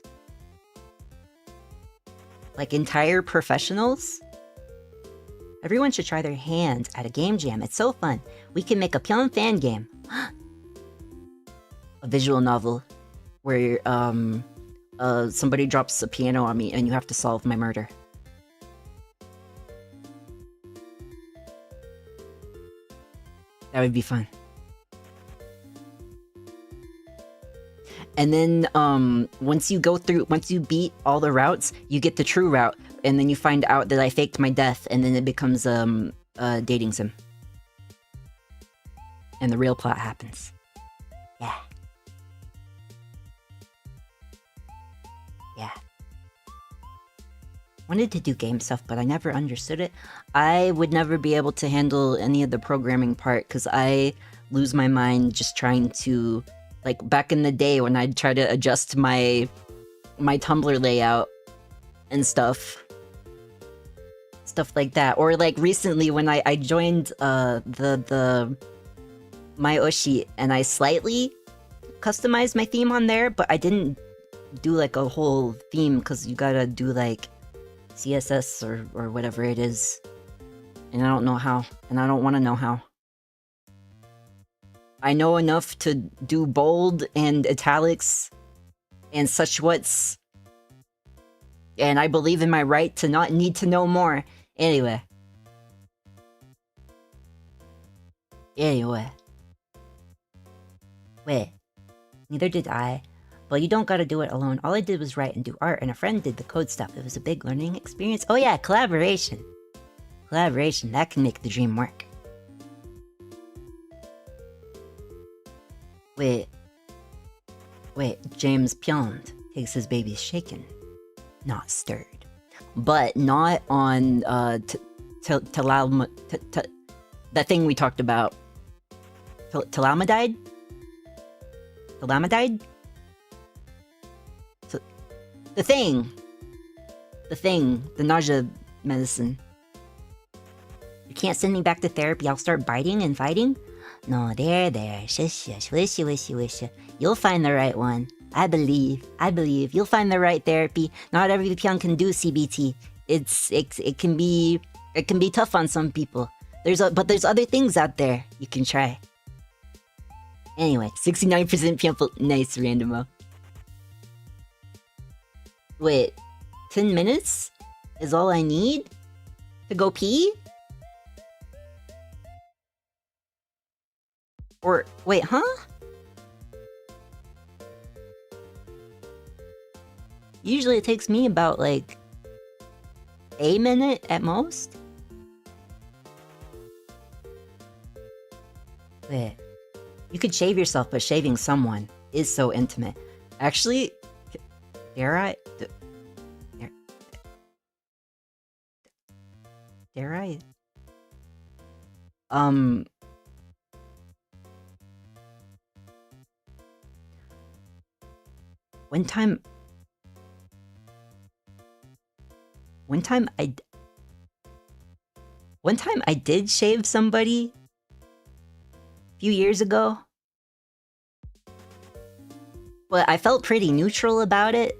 Like entire professionals. Everyone should try their hand at a game jam. It's so fun. We can make a Pyon fan game. A visual novel where somebody drops a piano on me and you have to solve my murder. That would be fun. And then once you beat all the routes, you get the true route, and then you find out that I faked my death, and then it becomes a dating sim. And the real plot happens. Yeah. Yeah. Wanted to do game stuff, but I never understood it. I would never be able to handle any of the programming part, because I lose my mind just trying to... Like, back in the day when I'd try to adjust my Tumblr layout and stuff. Stuff like that. Or, like, recently when I joined the My Oshi, and I slightly customized my theme on there, but I didn't do, like, a whole theme, because you gotta do, like, CSS or whatever it is. And I don't know how. And I don't want to know how. I know enough to do bold and italics and such what's, and I believe in my right to not need to know more. Anyway. Wait. Neither did I. But you don't gotta do it alone. All I did was write and do art, and a friend did the code stuff. It was a big learning experience. Oh yeah, collaboration. Collaboration, that can make the dream work. Wait, James Pyon takes his babies shaken, not stirred. But not on, that thing we talked about. Telamidide? Telamidide? The thing, the nausea medicine. You can't send me back to therapy, I'll start biting and fighting? No, there, shush, wishy. You'll find the right one. I believe. You'll find the right therapy. Not every Pyon can do CBT. It can be tough on some people. But there's other things out there you can try. Anyway, 69% Pyonful. Nice, Randomo. Wait, 10 minutes is all I need to go pee? Or, wait, huh? Usually it takes me about, like, a minute at most. Wait. You could shave yourself, but shaving someone is so intimate. Actually, dare I? Dare I? One time I did shave somebody a few years ago. But I felt pretty neutral about it.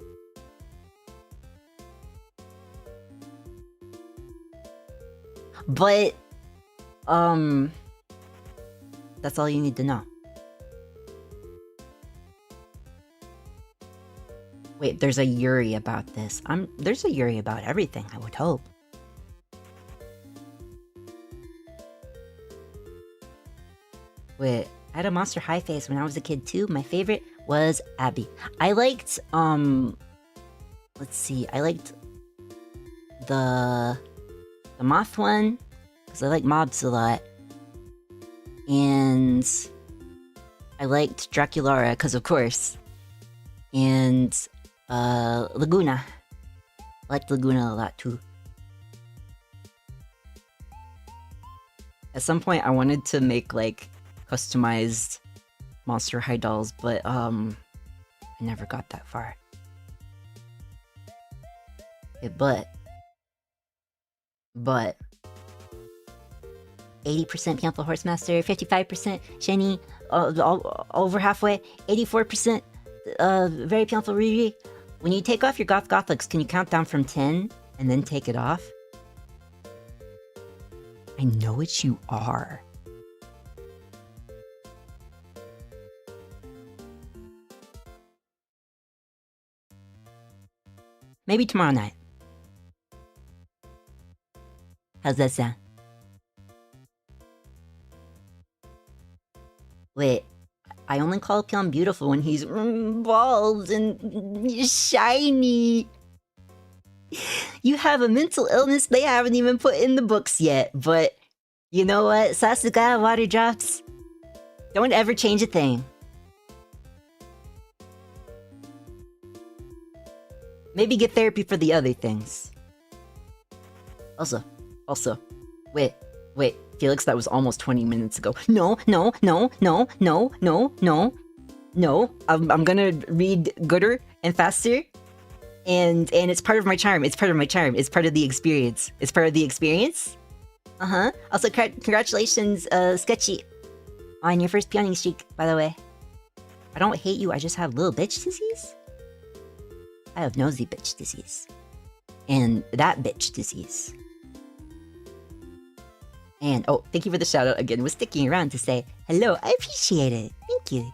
But, that's all you need to know. Wait, there's a Yuri about this. There's a Yuri about everything, I would hope. Wait, I had a Monster High face when I was a kid too. My favorite was Abby. I liked, let's see, I liked the Moth one, because I like mobs a lot. And I liked Draculara, because of course. and Laguna. I liked Laguna a lot too. At some point, I wanted to make like customized Monster High dolls, but I never got that far. Okay, but 80% Pyonful Horsemaster, 55% Shiny, over halfway, 84% very Pyonful Riri. When you take off your Gothlix, can you count down from 10 and then take it off? I know what you are. Maybe tomorrow night. How's that sound? Wait, I only call Pyon beautiful when he's bald and shiny. You have a mental illness they haven't even put in the books yet, but you know what? Sasuga, water drops. Don't ever change a thing. Maybe get therapy for the other things. Also, wait, Felix, that was almost 20 minutes ago. No. I'm gonna read gooder and faster. And it's part of my charm. It's part of my charm. It's part of the experience. It's part of the experience. Also, congratulations, Sketchy, on your first Pyoning streak, by the way. I don't hate you, I just have little bitch disease. I have nosy bitch disease. And that bitch disease. And, oh, thank you for the shout out again. Was sticking around to say hello. I appreciate it. Thank you.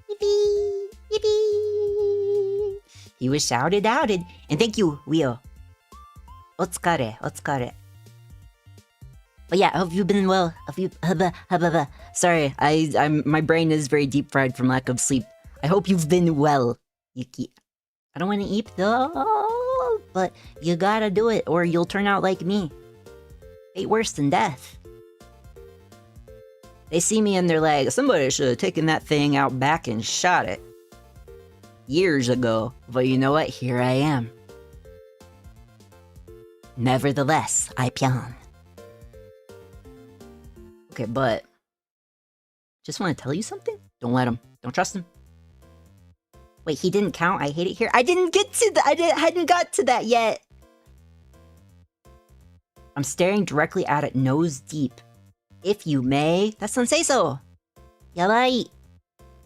Yippee! Yippee! He was shouted outed. And thank you, Wio. Otsukare. But yeah, I hope you've been well. Sorry, I'm my brain is very deep fried from lack of sleep. I hope you've been well, Yuki. I don't want to eat though, but you gotta do it or you'll turn out like me. Fate worse than death. They see me and they're like, somebody should have taken that thing out back and shot it. Years ago. But you know what? Here I am. Nevertheless, I Pyon. Okay, but just want to tell you something? Don't let him. Don't trust him. Wait, he didn't count? I hate it here. I didn't get to the hadn't got to that yet. I'm staring directly at it nose deep. If you may. That's Senseiso. Yabai.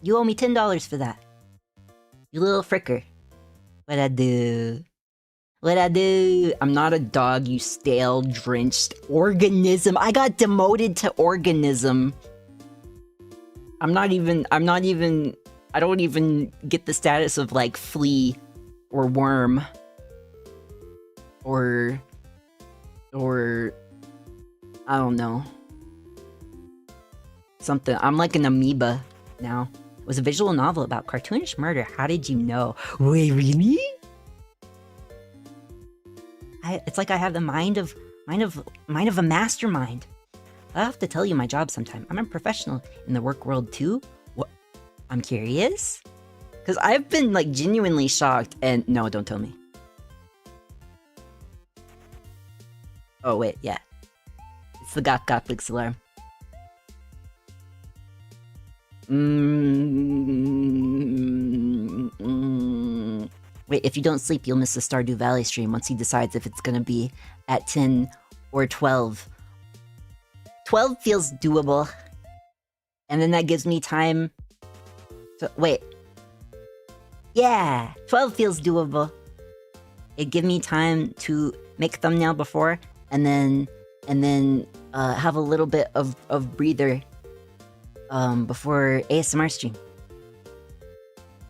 You owe me $10 for that. You little fricker. What I do? I'm not a dog, you stale, drenched organism. I got demoted to organism. I don't even get the status of like flea or worm. Or I don't know. Something. I'm like an amoeba now. It was a visual novel about cartoonish murder. How did you know? Wait, really? It's like I have the mind of a mastermind. I'll have to tell you my job sometime. I'm a professional in the work world too. What? I'm curious? Because I've been like genuinely shocked and no, don't tell me. Oh wait, yeah. It's the Gothlix alarm. Wait, if you don't sleep, you'll miss the Stardew Valley stream once he decides if it's gonna be at 10 or 12. 12 feels doable. And then that gives me time to... Wait. Yeah! 12 feels doable. It gives me time to make thumbnail before, and then have a little bit of breather before ASMR stream.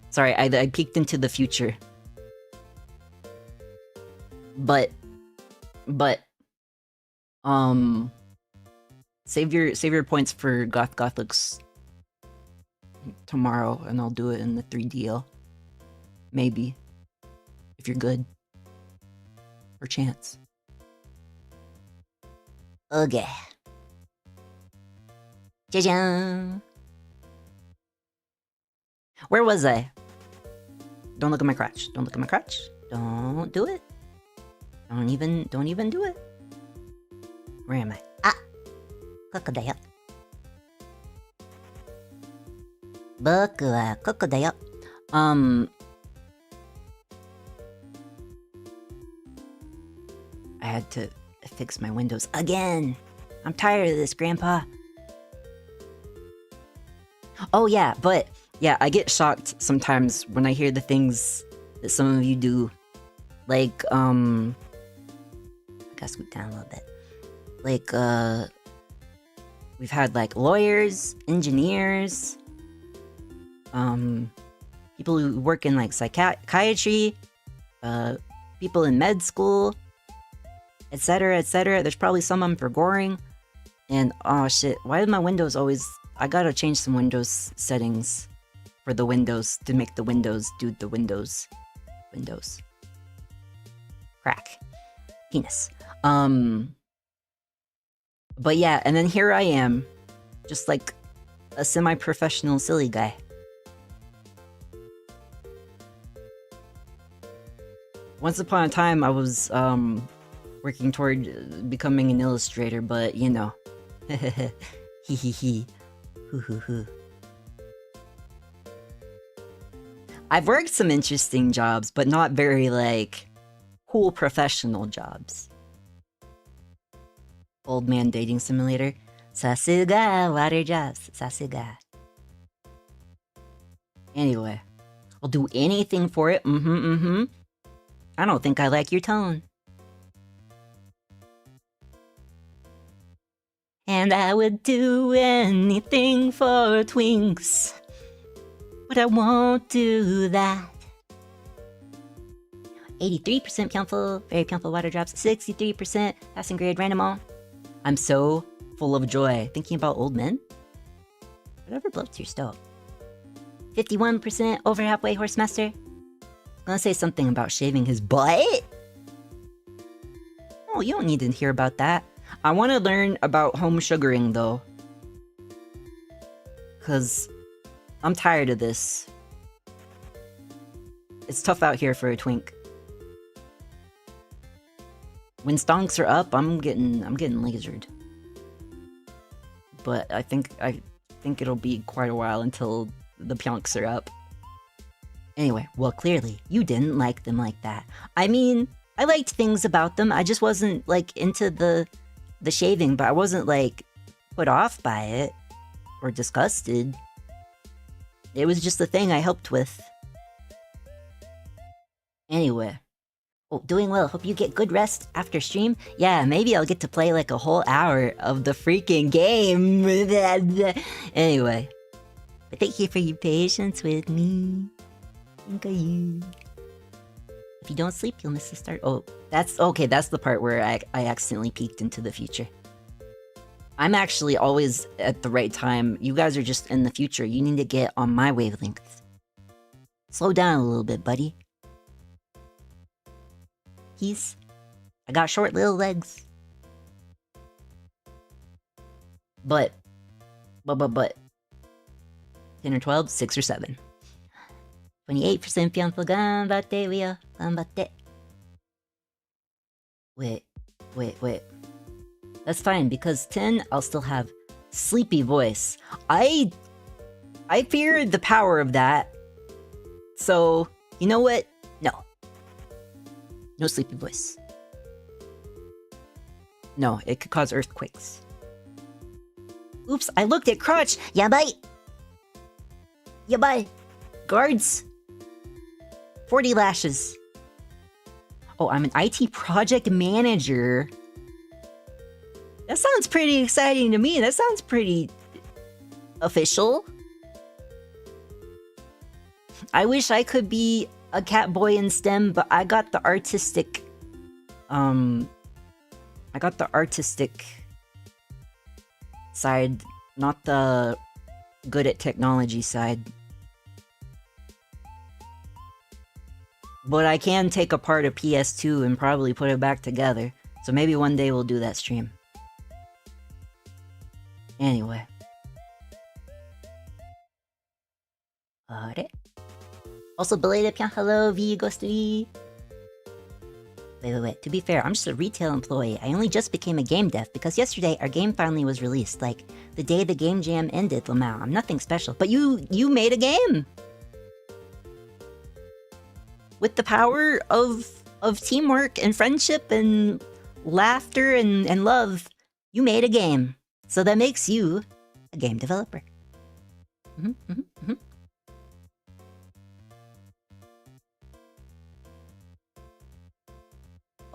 Sorry, I peeked into the future. But save your points for Gothlix tomorrow, and I'll do it in the 3DL. Maybe, if you're good, or chance. Okay. Where was I? Don't look at my crotch. Don't look at my crotch. Don't do it. Don't even do it. Where am I? Ah! Kokodayo. Boku wa kokodayo. I had to fix my windows again. I'm tired of this, Grandpa. Oh yeah, but yeah, I get shocked sometimes when I hear the things that some of you do. Like, I gotta scoot down a little bit. Like, we've had like lawyers, engineers, people who work in like psychiatry, people in med school, etc., etc. There's probably some of them for goring. And oh shit, why do my windows always... I gotta change some Windows settings for the windows to make the windows do the windows. Windows. Crack. Penis. But yeah, and then here I am, just like a semi-professional silly guy. Once upon a time, I was, working toward becoming an illustrator, but, you know. Hee hee hee. Hoo hoo hoo. I've worked some interesting jobs, but not very, like, cool professional jobs. Old man dating simulator. Sasuga, water jobs. Sasuga. Anyway. I'll do anything for it. I don't think I like your tone. And I would do anything for twinks. But I won't do that. 83% Pyonful, very Pyonful water drops. 63% passing grade randomall. I'm so full of joy thinking about old men. Whatever bloats your stove. 51% over halfway horsemaster. Gonna say something about shaving his butt. Oh, you don't need to hear about that. I want to learn about home sugaring though. Cause I'm tired of this. It's tough out here for a twink. When stonks are up, I'm getting lasered. But I think it'll be quite a while until the pyonks are up. Anyway, well clearly, you didn't like them like that. I mean, I liked things about them, I just wasn't like into the shaving, but I wasn't like put off by it or disgusted. It was just a thing I helped with. Anyway. Oh, doing well. Hope you get good rest after stream. Yeah, maybe I'll get to play like a whole hour of the freaking game. Anyway. But thank you for your patience with me. Thank you. If you don't sleep, you'll miss the start. Oh, that's okay. That's the part where I accidentally peeked into the future. I'm actually always at the right time. You guys are just in the future. You need to get on my wavelength. Slow down a little bit, buddy. I got short little legs. But. 10 or 12, 6 or 7. 28% Pyonful ganbatte, we are ganbatte. Wait. That's fine, because 10, I'll still have sleepy voice. I fear the power of that. So, you know what? No sleepy voice. No, it could cause earthquakes. Oops, I looked at crotch! Yabai! Guards! 40 lashes. Oh, I'm an IT project manager. That sounds pretty exciting to me. That sounds pretty... official. I wish I could be a cat boy in STEM, but I got the artistic... side, not the good at technology side. But I can take apart a PS2 and probably put it back together. So maybe one day we'll do that stream. Anyway. Alright. Also, belated Pyon, hello, V, Ghostly. Wait. To be fair, I'm just a retail employee. I only just became a game dev because yesterday our game finally was released. Like, the day the game jam ended, Lamau. I'm nothing special. But you made a game! With the power of teamwork and friendship and laughter and love, you made a game. So that makes you a game developer.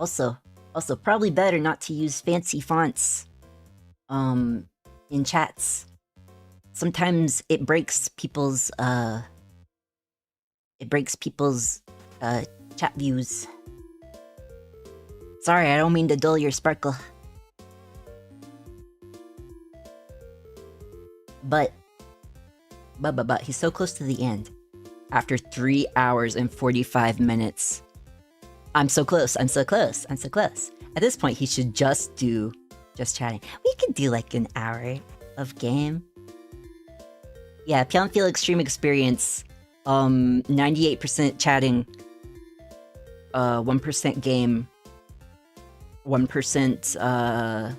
Also, probably better not to use fancy fonts in chats. Sometimes it breaks people's chat views. Sorry, I don't mean to dull your sparkle. But he's so close to the end. After 3 hours and 45 minutes. I'm so close. At this point, he should just do chatting. We could do like an hour of game. Yeah, Pyonful extreme experience. 98% chatting. 1% game. 1%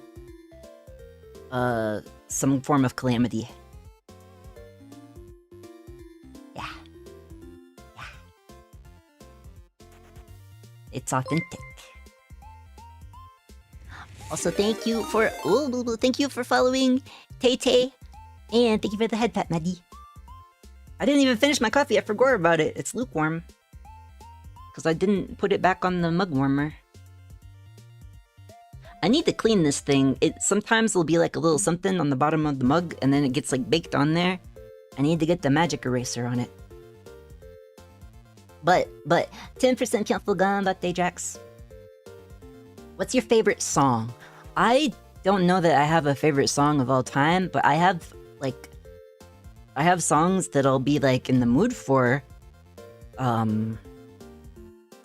some form of calamity. Yeah. It's authentic. Also, thank you for following Tay, and thank you for the head pat, Maddie. I didn't even finish my coffee. I forgot about it. It's lukewarm because I didn't put it back on the mug warmer. I need to clean this thing. Sometimes it'll be like a little something on the bottom of the mug, and then it gets like baked on there. I need to get the magic eraser on it. But 10% Pyonful gone, but Daydrax. What's your favorite song? I don't know that I have a favorite song of all time, but I have songs that I'll be like in the mood for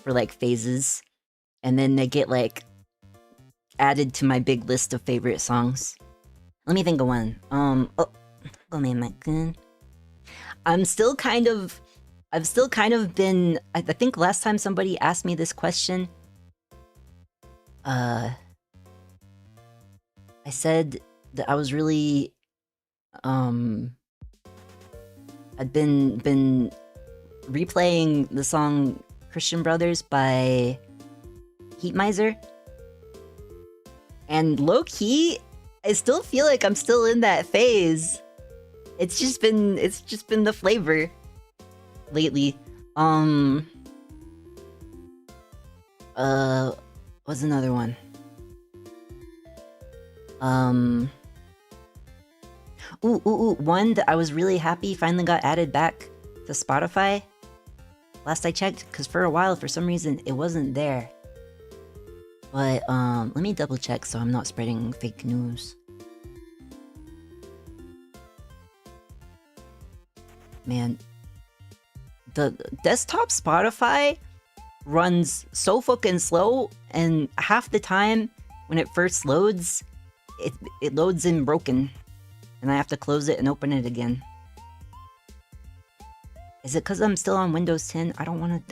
like phases, and then they get like added to my big list of favorite songs. Let me think of one. I've still kind of been. I think last time somebody asked me this question, I said that I was really, I'd been replaying the song Christian Brothers by Heat Miser. And low-key, I still feel like I'm still in that phase. It's just been the flavor lately. What's another one? One that I was really happy finally got added back to Spotify. Last I checked, because for a while, for some reason, it wasn't there. But, let me double check so I'm not spreading fake news. Man, the desktop Spotify runs so fucking slow, and half the time when it first loads, it loads in broken, and I have to close it and open it again. Is it because I'm still on Windows 10? I don't want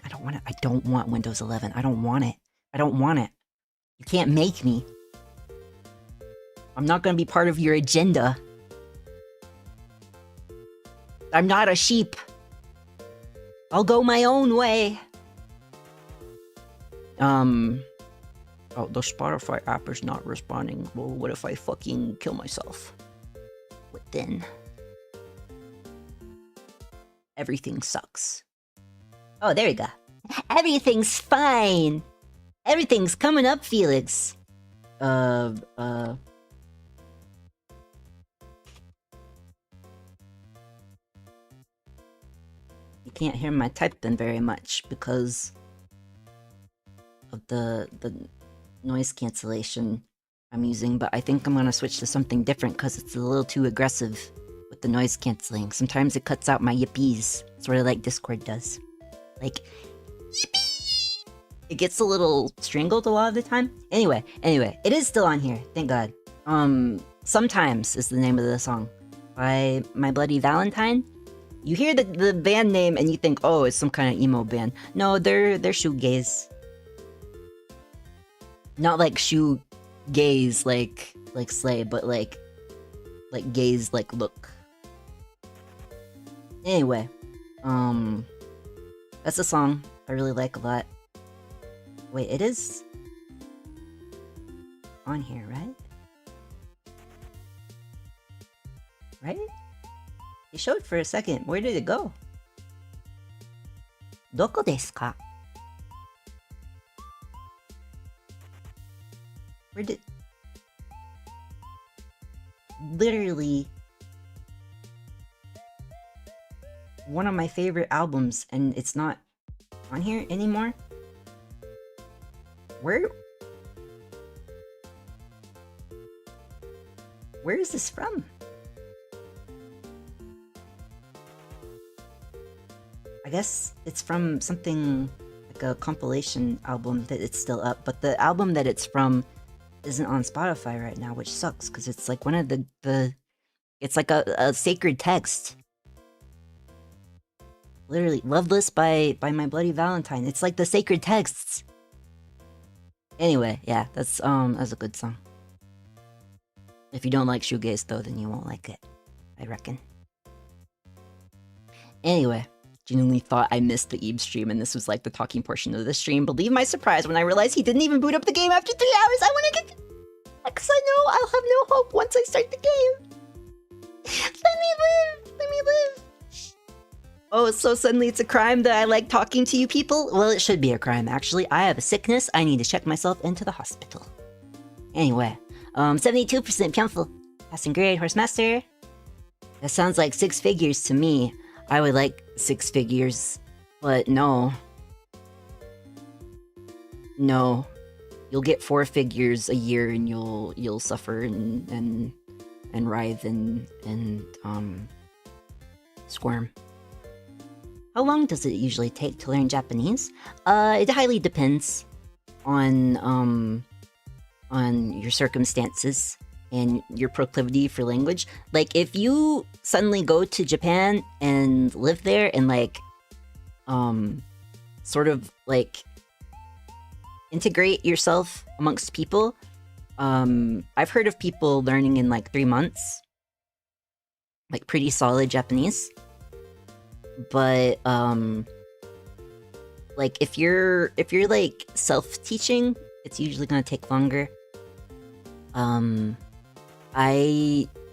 Windows 11. I don't want it. You can't make me. I'm not gonna be part of your agenda. I'm not a sheep. I'll go my own way. Oh, the Spotify app is not responding. Well, what if I fucking kill myself? What then? Everything sucks. Oh, there you go. Everything's fine. Everything's coming up, Phelix. You can't hear my typing very much because of the noise cancellation I'm using, but I think I'm gonna switch to something different because it's a little too aggressive with the noise canceling. Sometimes it cuts out my yippies, sort of like Discord does. Like, yippee! It gets a little strangled a lot of the time. Anyway, it is still on here, thank God. Sometimes is the name of the song by My Bloody Valentine. You hear the band name and you think, oh, it's some kind of emo band. No, they're shoegaze. Not like shoegaze like slay, but like gaze like look. Anyway, that's a song I really like a lot. Wait, it is on here, right? Right? It showed for a second. Where did it go? Doko desu ka? Where did... Literally... one of my favorite albums, and it's not on here anymore? Where is this from? I guess it's from something like a compilation album that it's still up, but the album that it's from isn't on Spotify right now, which sucks because it's like one of the it's like a sacred text. Literally, Loveless by My Bloody Valentine. It's like the sacred texts. Anyway, yeah, that's a good song. If you don't like shoegaze though, then you won't like it, I reckon. Anyway, genuinely thought I missed the Eve stream and this was like the talking portion of the stream. Believe my surprise when I realized he didn't even boot up the game after 3 hours. I want to get... because I know I'll have no hope once I start the game. Let me live! Let me live! Oh, so suddenly it's a crime that I like talking to you people? Well, it should be a crime, actually. I have a sickness. I need to check myself into the hospital. Anyway, 72% Pyonful. Passing grade, Horsemaster. That sounds like 6 figures to me. I would like 6 figures, but no. No. You'll get 4 figures a year and you'll suffer and writhe and squirm. How long does it usually take to learn Japanese? It highly depends on your circumstances and your proclivity for language. Like, if you suddenly go to Japan and live there and like, sort of like integrate yourself amongst people, I've heard of people learning in like 3 months, like pretty solid Japanese. But like if you're like self-teaching, it's usually gonna take longer.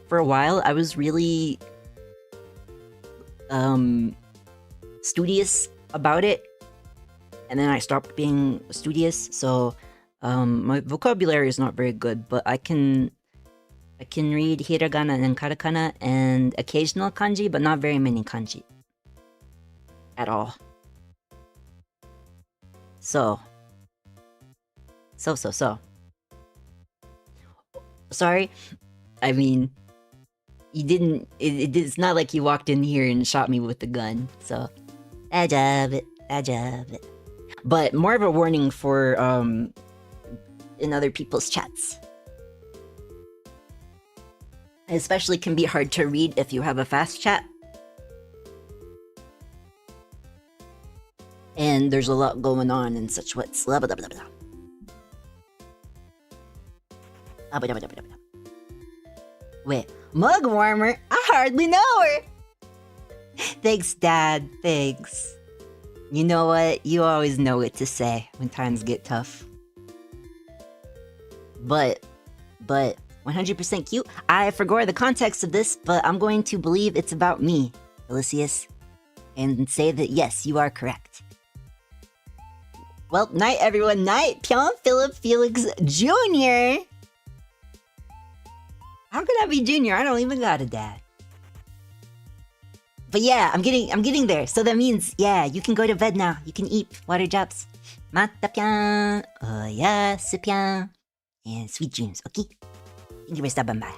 For a while I was really studious about it, and then I stopped being studious, so my vocabulary is not very good, but I can read hiragana and katakana and occasional kanji, but not very many kanji at all. So. Sorry. I mean, you didn't... It's not like you walked in here and shot me with the gun, so... I job it. But more of a warning for, in other people's chats. It especially can be hard to read if you have a fast chat. And there's a lot going on and such what's blah blah blah blah. Wait, mug warmer? I hardly know her! Thanks, Dad, thanks. You know what? You always know what to say when times get tough. But 100% cute? I forgot the context of this, but I'm going to believe it's about me, Felicius, and say that yes, you are correct. Well, night everyone, night! Pyonful Phelix Jr. How could I be junior? I don't even got a dad. But yeah, I'm getting there. So that means, yeah, you can go to bed now. You can eat water drops. Mata Pyon. Oh yes, Pyon. And sweet dreams, okay? Thank you for stopping by.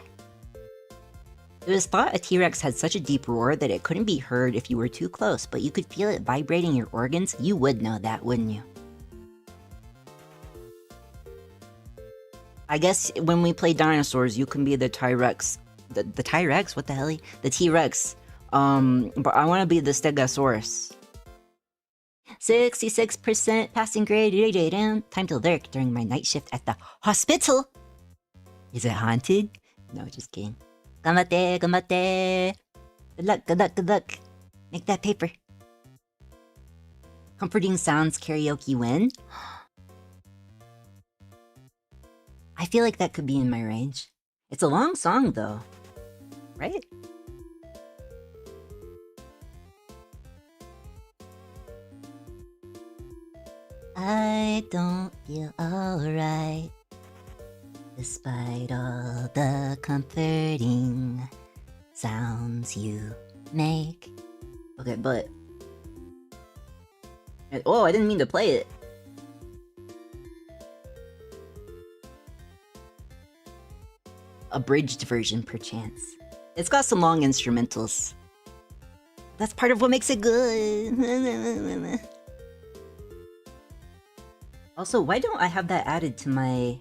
It was thought a T-Rex had such a deep roar that it couldn't be heard if you were too close, but you could feel it vibrating your organs. You would know that, wouldn't you? I guess when we play dinosaurs, you can be the T-Rex. The T-Rex? What the hell? The T-Rex. But I want to be the Stegosaurus. 66% passing grade. Time to lurk during my night shift at the hospital. Is it haunted? No, just kidding. Ganbatte, ganbatte. Good luck, good luck, good luck. Make that paper. Comforting sounds karaoke win. I feel like that could be in my range. It's a long song though, right? I don't feel alright, despite all the comforting sounds you make. Okay, but... Oh, I didn't mean to play it. Abridged version, perchance. It's got some long instrumentals. That's part of what makes it good. Also, why don't I have that added to my,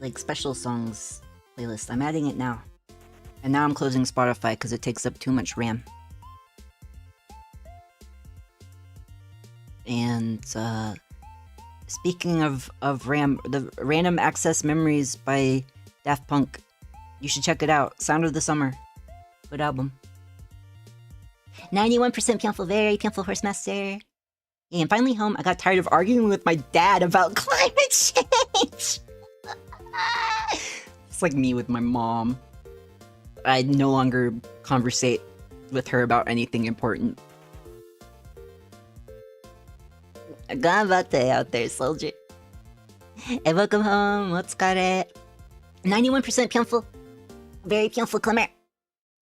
like, special songs playlist? I'm adding it now. And now I'm closing Spotify because it takes up too much RAM. And, speaking of RAM, the Random Access Memories by Daft Punk. You should check it out. Sound of the Summer. Good album. 91% Pyonful, very Pyonful Horsemaster. Yeah, and finally home, I got tired of arguing with my dad about climate change. It's like me with my mom. I no longer conversate with her about anything important. Ganbatte out there, soldier. Hey, welcome home. What's got it? 91% Pyonful. Very Pyonful Clemmer.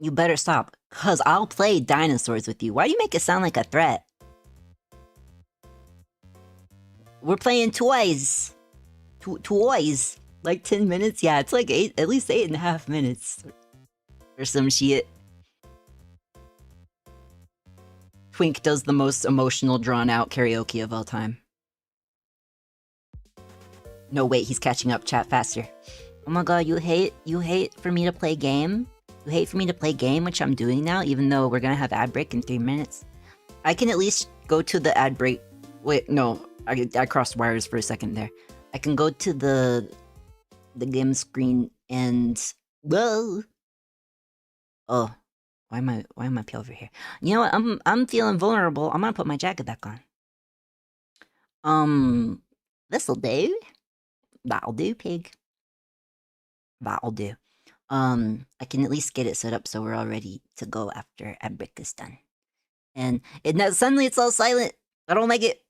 You better stop, cause I'll play dinosaurs with you. Why do you make it sound like a threat? We're playing toys. Toys. Like 10 minutes? Yeah, it's like at least 8.5 minutes. Or some shit. Twink does the most emotional, drawn-out karaoke of all time. No, wait, he's catching up. Chat faster. Oh my god, you hate for me to play game? You hate for me to play game, which I'm doing now, even though we're gonna have ad break in 3 minutes? I can at least go to the ad break. Wait, no, I crossed wires for a second there. I can go to the game screen and... Whoa! Oh, why am I over here? You know what, I'm feeling vulnerable. I'm gonna put my jacket back on. This'll do. That'll do, pig. That'll do. I can at least get it set up so we're all ready to go after ad break is done. And suddenly it's all silent. I don't like it.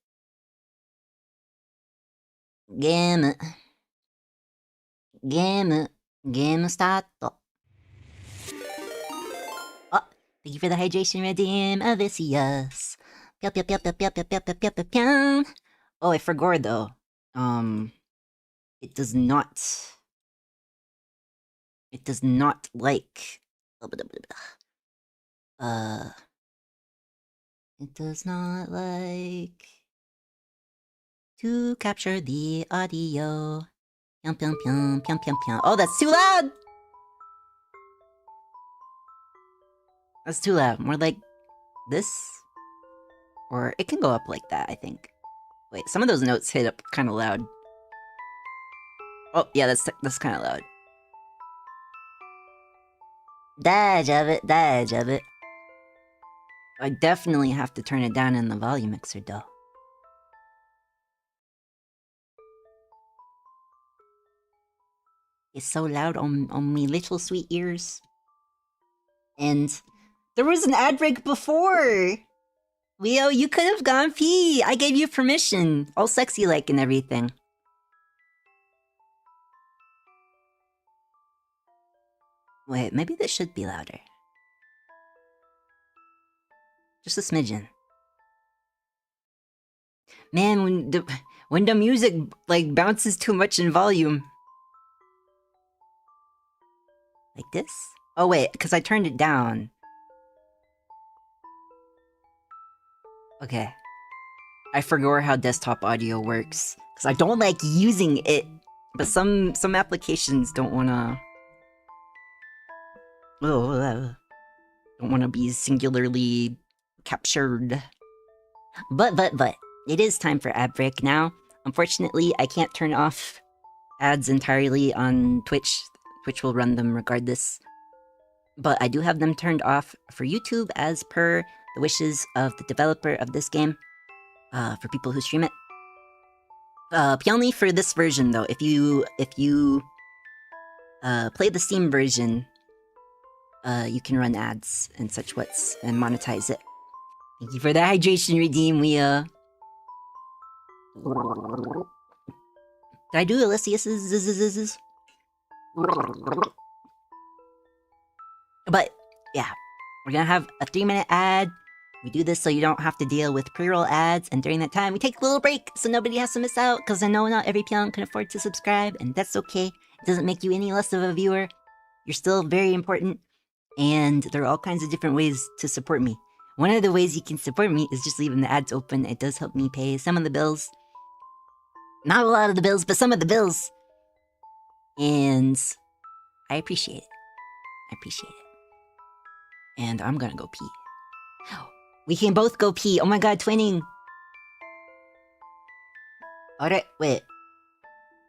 Game start. Oh, thank you for the hydration redeem, Odysseus. Oh, I forgot though. It does not like... It does not like to capture the audio. Pyong, pyong, pyong, pyong, pyong, pyong. Oh, that's too loud! That's too loud. More like this? Or it can go up like that, I think. Wait, some of those notes hit up kind of loud. Oh, yeah, that's kind of loud. Dodge of it. I definitely have to turn it down in the volume mixer, though. It's so loud on me little sweet ears. And there was an ad break before! Leo, you could have gone pee! I gave you permission! All sexy like and everything. Wait, maybe this should be louder. Just a smidgen. Man, when the music, like, bounces too much in volume. Like this? Oh wait, because I turned it down. Okay. I forgot how desktop audio works. Because I don't like using it. But some applications don't wanna... Don't Don't want to be singularly captured. But, it is time for ad break now. Unfortunately, I can't turn off ads entirely on Twitch. Twitch will run them regardless. But I do have them turned off for YouTube as per the wishes of the developer of this game. For people who stream it. Only for this version though, if you play the Steam version, you can run ads and such what's and monetize it. Thank you for the hydration redeem, Leah. Did I do Alessius's? But yeah, we're gonna have a 3-minute ad. We do this so you don't have to deal with pre-roll ads, and during that time we take a little break so nobody has to miss out, because I know not every Pyon can afford to subscribe, and that's okay. It doesn't make you any less of a viewer. You're still very important, and there are all kinds of different ways to support me. One of the ways you can support me is just leaving the ads open. It does help me pay some of the bills. Not a lot of the bills, but some of the bills. And I appreciate it. I appreciate it. And I'm gonna go pee. We can both go pee. Oh my god, twinning. Alright, wait.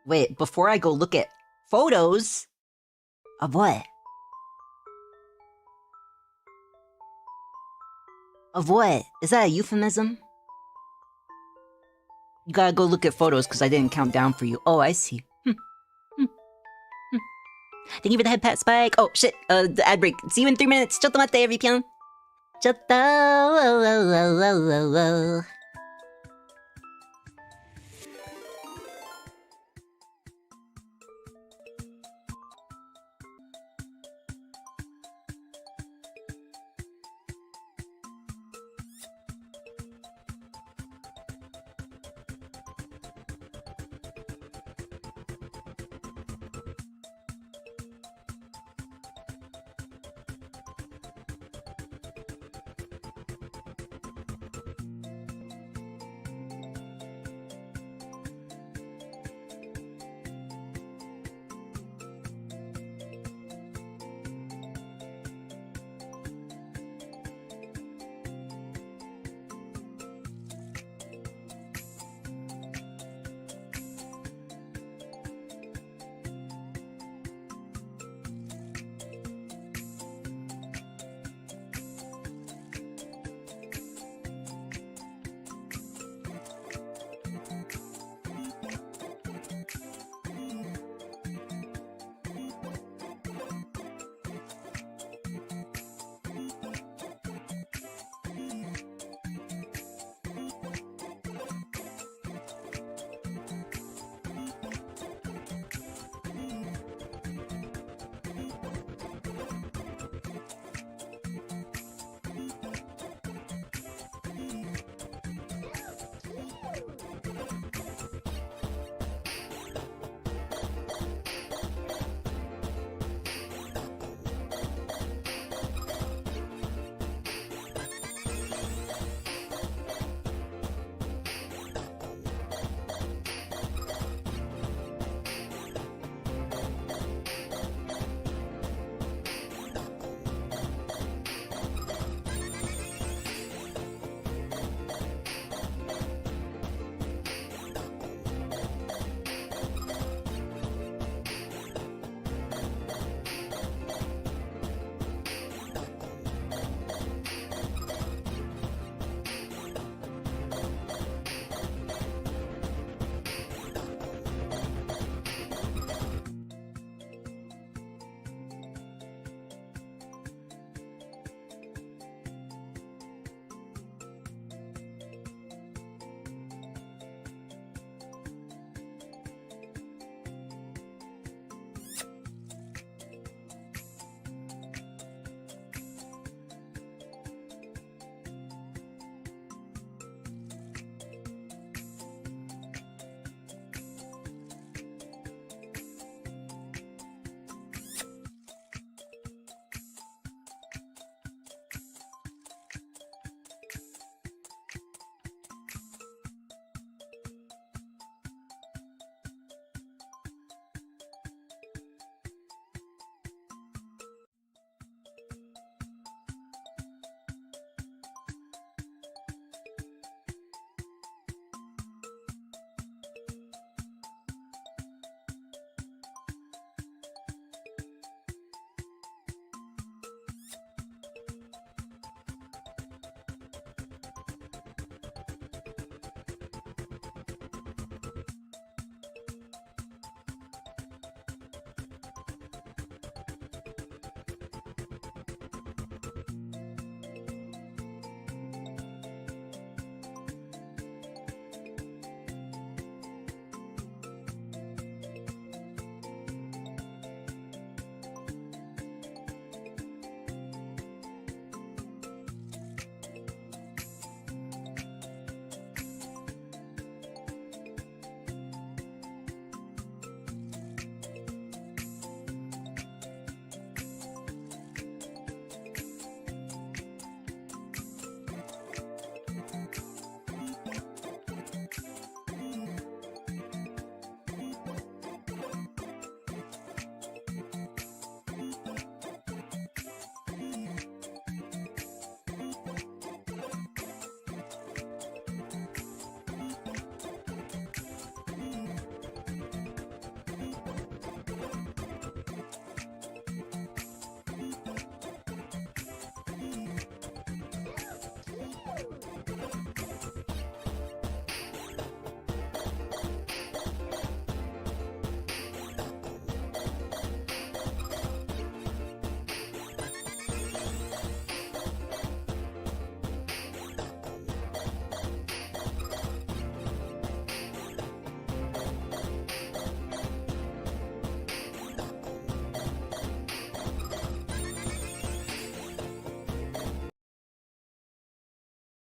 Wait, before I go look at photos of what? Of what? Is that a euphemism? You gotta go look at photos because I didn't count down for you. Oh, I see. Thank you for the head pat, Spike. Oh, shit. The ad break. See you in 3 minutes. Chotomate, every Pyon. Choto.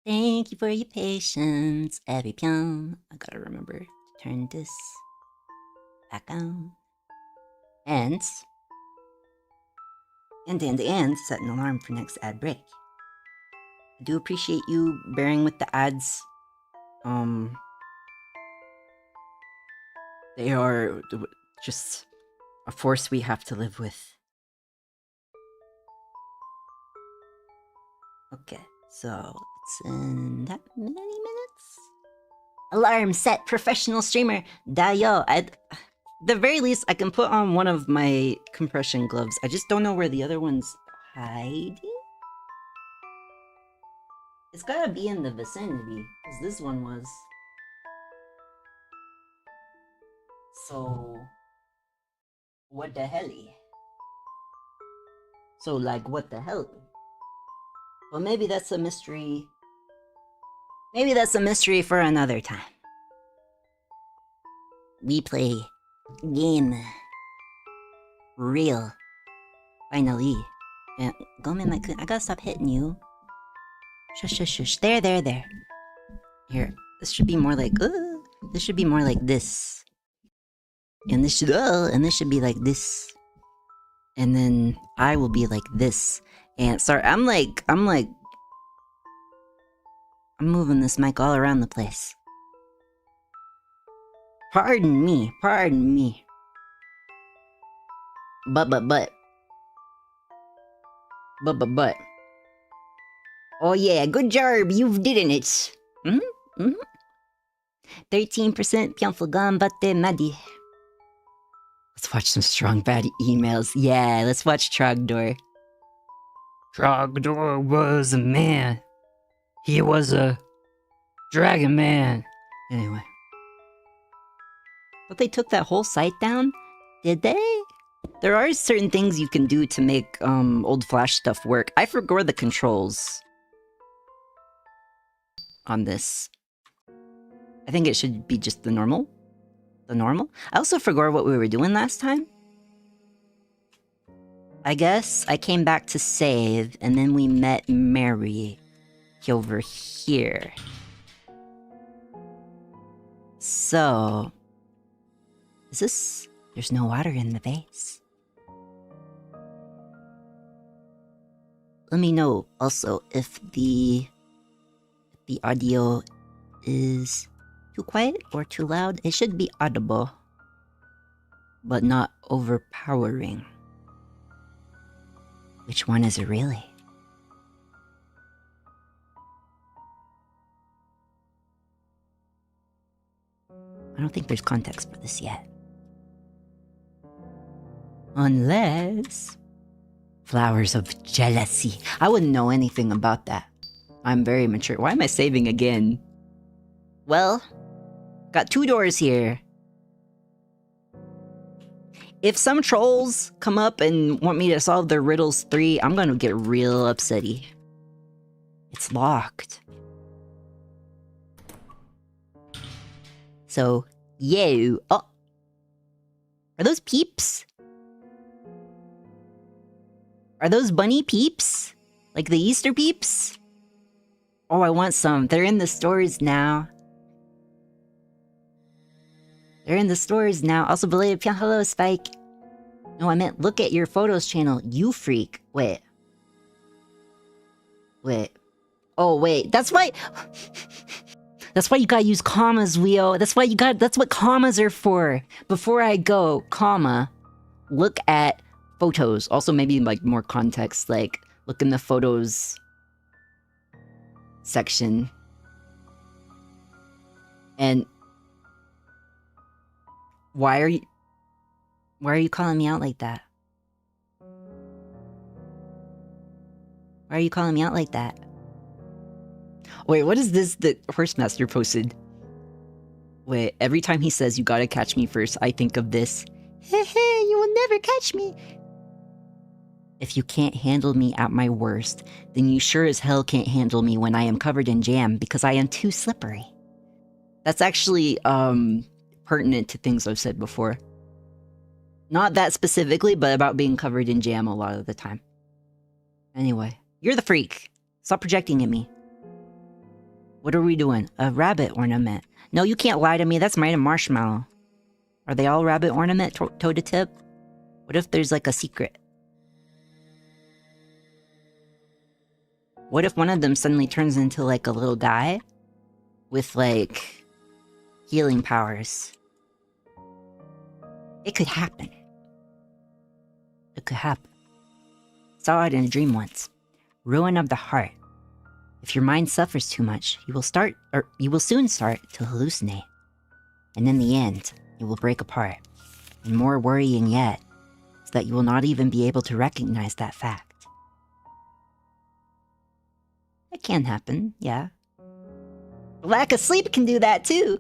Thank you for your patience, every Pyon. I gotta remember to turn this back on. And set an alarm for next ad break. I do appreciate you bearing with the ads. They are just a force we have to live with. Okay, so it's in that many minutes? Alarm set, professional streamer. Dayo, at the very least, I can put on one of my compression gloves. I just don't know where the other one's hiding. It's gotta be in the vicinity, because this one was. So, what the hell? So, like, what the hell? Well, maybe that's a mystery. Maybe that's a mystery for another time. We play game. Real. Finally. Yeah, Gomen, I gotta stop hitting you. Shush, shush, shush. There. Here, this should be more like, this should be more like this. And this should be like this. And then I will be like this. And sorry, I'm moving this mic all around the place. Pardon me. But. Oh yeah, good job, you've done it. 13% Pyonful ganbatte madi. Let's watch some strong bad emails. Yeah, let's watch Trogdor. Trogdor was a man. He was a dragon man. Anyway. But they took that whole site down? Did they? There are certain things you can do to make old Flash stuff work. I forgot the controls on this. I think it should be just the normal. I also forgot what we were doing last time. I guess I came back to save, and then we met Mary over here. So, is this... There's no water in the vase. Let me know also if the audio is too quiet or too loud. It should be audible, but not overpowering. Which one is it really? I don't think there's context for this yet. Unless... Flowers of jealousy. I wouldn't know anything about that. I'm very mature. Why am I saving again? Well, got 2 doors here. If some trolls come up and want me to solve their riddles 3, I'm gonna get real upsetty. It's locked. So, you... Oh! Are those peeps? Are those bunny peeps? Like the Easter peeps? Oh, I want some. They're in the stores now. Also, belated Pyon. Hello, Spike. No, I meant look at your photos channel. You freak. Wait. Oh, wait. That's why... That's why you gotta use commas, Weo. That's what commas are for. Before I go, comma, look at photos. Also, maybe like more context, like look in the photos section. And why are you calling me out like that? Why are you calling me out like that? Wait, what is this that Horsemaster posted? Wait, every time he says you gotta catch me first, I think of this. Heh heh, you will never catch me. If you can't handle me at my worst, then you sure as hell can't handle me when I am covered in jam, because I am too slippery. That's actually, pertinent to things I've said before. Not that specifically, but about being covered in jam a lot of the time. Anyway, you're the freak. Stop projecting at me. What are we doing? A rabbit ornament. No, you can't lie to me. That's made of marshmallow. Are they all rabbit ornament, toe to tip? What if there's like a secret? What if one of them suddenly turns into like a little guy with like healing powers? It could happen. It could happen. Saw it in a dream once. Ruin of the heart. If your mind suffers too much, you will soon start to hallucinate. And in the end, you will break apart. And more worrying yet, is that you will not even be able to recognize that fact. That can happen, yeah. Lack of sleep can do that too.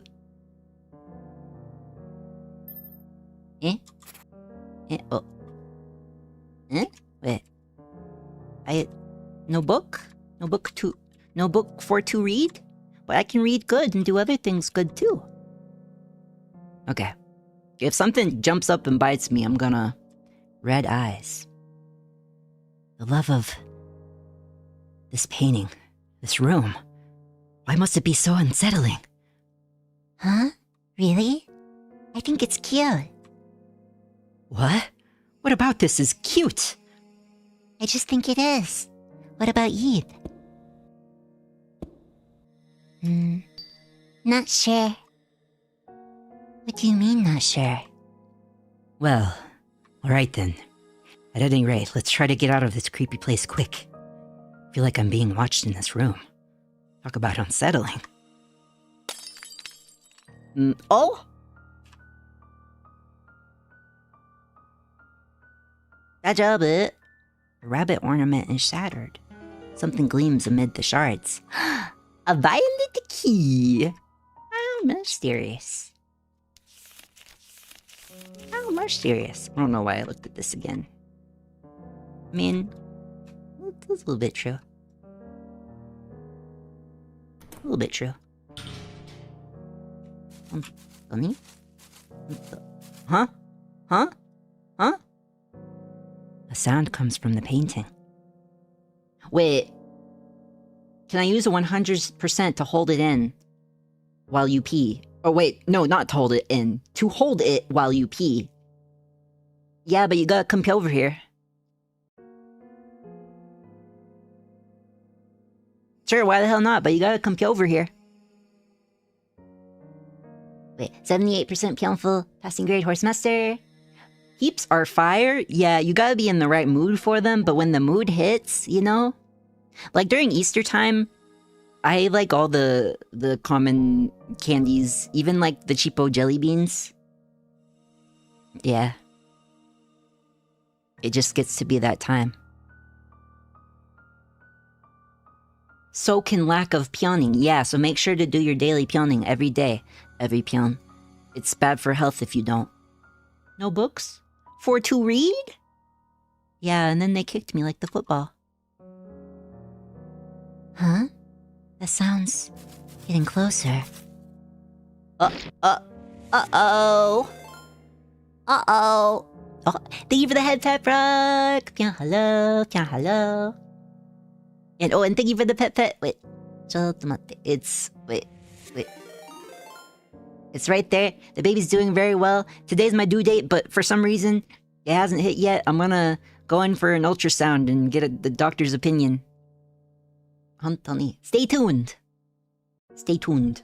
Oh. Wait. No book? No book for to read? But I can read good and do other things good too. Okay. If something jumps up and bites me, I'm gonna... Red eyes. The love of... this painting. This room. Why must it be so unsettling? Huh? Really? I think it's cute. What? What about this is cute? I just think it is. What about you? Not sure. What do you mean, not sure? Well, alright then. At any rate, let's try to get out of this creepy place quick. I feel like I'm being watched in this room. Talk about unsettling. Oh? That job it. The rabbit ornament is shattered. Something gleams amid the shards. A violet key. How mysterious. How mysterious. I don't know why I looked at this again. I mean, it's a little bit true. A little bit true. Funny? Huh? Huh? Huh? A sound comes from the painting. Wait. Can I use a 100% to hold it in while you pee? Oh wait, no, not to hold it in. To hold it while you pee. Yeah, but you gotta come over here. Sure, why the hell not? But you gotta come over here. Wait, 78% Pyonful, passing grade, Horsemaster. Heaps are fire. Yeah, you gotta be in the right mood for them, but when the mood hits, you know? Like during Easter time, I like all the common candies, even like the cheapo jelly beans. Yeah. It just gets to be that time. So can lack of pyoning. Yeah, so make sure to do your daily pyoning every day. Every pyon. It's bad for health if you don't. No books? For to read? Yeah, and then they kicked me like the football. Huh? That sounds getting closer. Uh-oh. Uh-oh. Oh, thank you for the head pet rock. Pyon, hello. Pyon, hello. And oh, and thank you for the pet. Wait. It's... Wait. It's right there. The baby's doing very well. Today's my due date, but for some reason, it hasn't hit yet. I'm gonna go in for an ultrasound and get the doctor's opinion. Stay tuned. Stay tuned.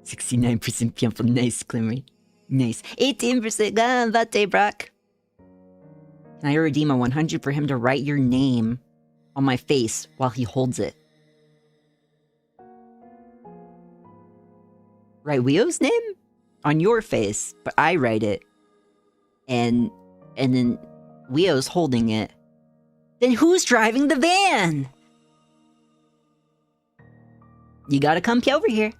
69% Pyonful. Nice, Climmery. Nice. 18% Ganbate, Brock. Can I redeem a 100 for him to write your name on my face while he holds it? Write Wio's name on your face, but I write it. And then Wio's holding it. Then who's driving the van? You gotta come over here.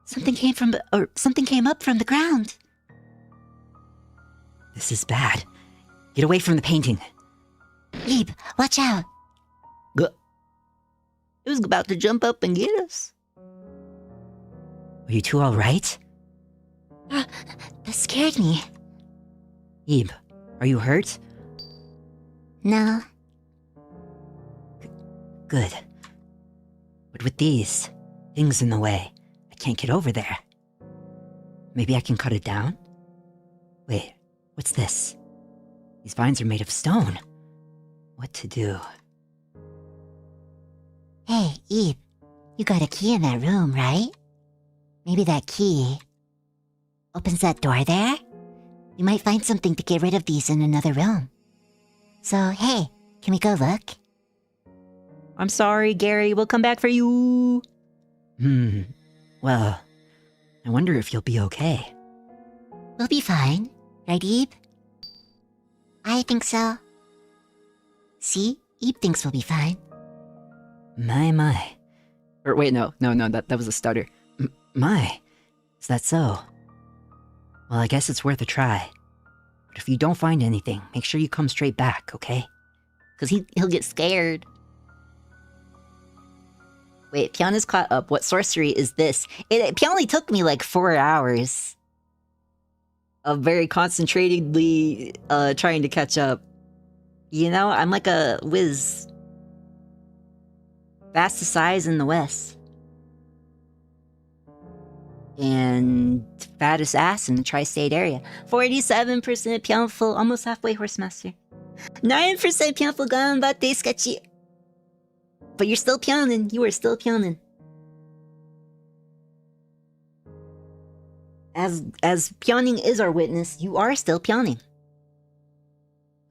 Something came up from the ground. This is bad. Get away from the painting. Yeeb, watch out. It was about to jump up and get us. Are you two alright? That scared me. Ebe, are you hurt? No. Good. But with these things in the way, I can't get over there. Maybe I can cut it down? Wait, what's this? These vines are made of stone. What to do? Hey, Eve, you got a key in that room, right? Maybe that key opens that door there? You might find something to get rid of these in another room. So, hey, can we go look? I'm sorry, Gary. We'll come back for you. Well, I wonder if you'll be okay. We'll be fine, right, Eve? I think so. See? Eve thinks we'll be fine. My. Or wait, no, that was a stutter. My. Is that so? Well, I guess it's worth a try. But if you don't find anything, make sure you come straight back, okay? Because he'll get scared. Wait, Pyon is caught up. What sorcery is this? It only took me like 4 hours of very concentratedly trying to catch up. You know, I'm like a whiz. Fastest eyes in the West. And fattest ass in the tri-state area. 47% Pyonful, almost halfway Horsemaster. 9% Pyonful ganbatte sketchy. But you're still pyoning. You are still pyoning. As pyoning is our witness, you are still pyoning.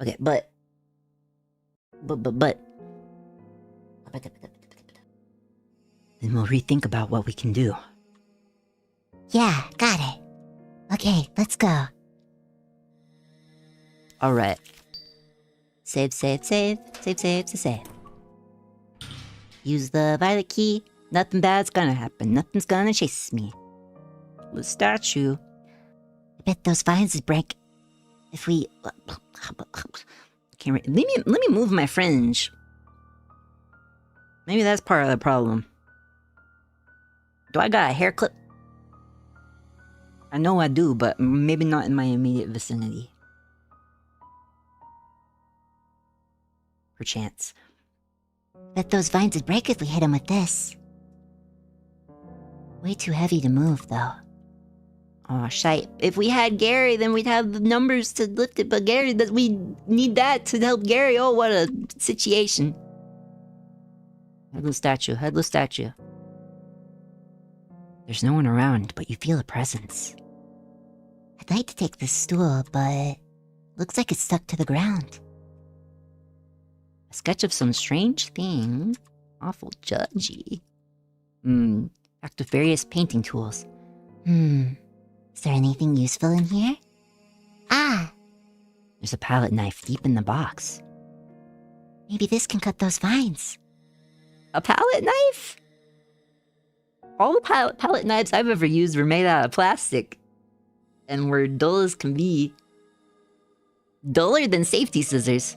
Okay, but. Then we'll rethink about what we can do. Yeah, got it. Okay, let's go. Alright. Save. Use the violet key. Nothing bad's gonna happen. Nothing's gonna chase me. The statue. I bet those vines would break if we... Let me move my fringe. Maybe that's part of the problem. Do I got a hair clip? I know I do, but maybe not in my immediate vicinity. Perchance. Bet those vines would break if we hit them with this. Way too heavy to move, though. Aw, shite. If we had Gary, then we'd have the numbers to lift it, but Gary, we need that to help Gary. Oh, what a situation. Headless statue. There's no one around, but you feel a presence. I'd like to take this stool, but looks like it's stuck to the ground. A sketch of some strange thing. Awful judgy. Packed with various painting tools. Is there anything useful in here? Ah! There's a palette knife deep in the box. Maybe this can cut those vines. A palette knife? All the palette knives I've ever used were made out of plastic. And were dull as can be. Duller than safety scissors.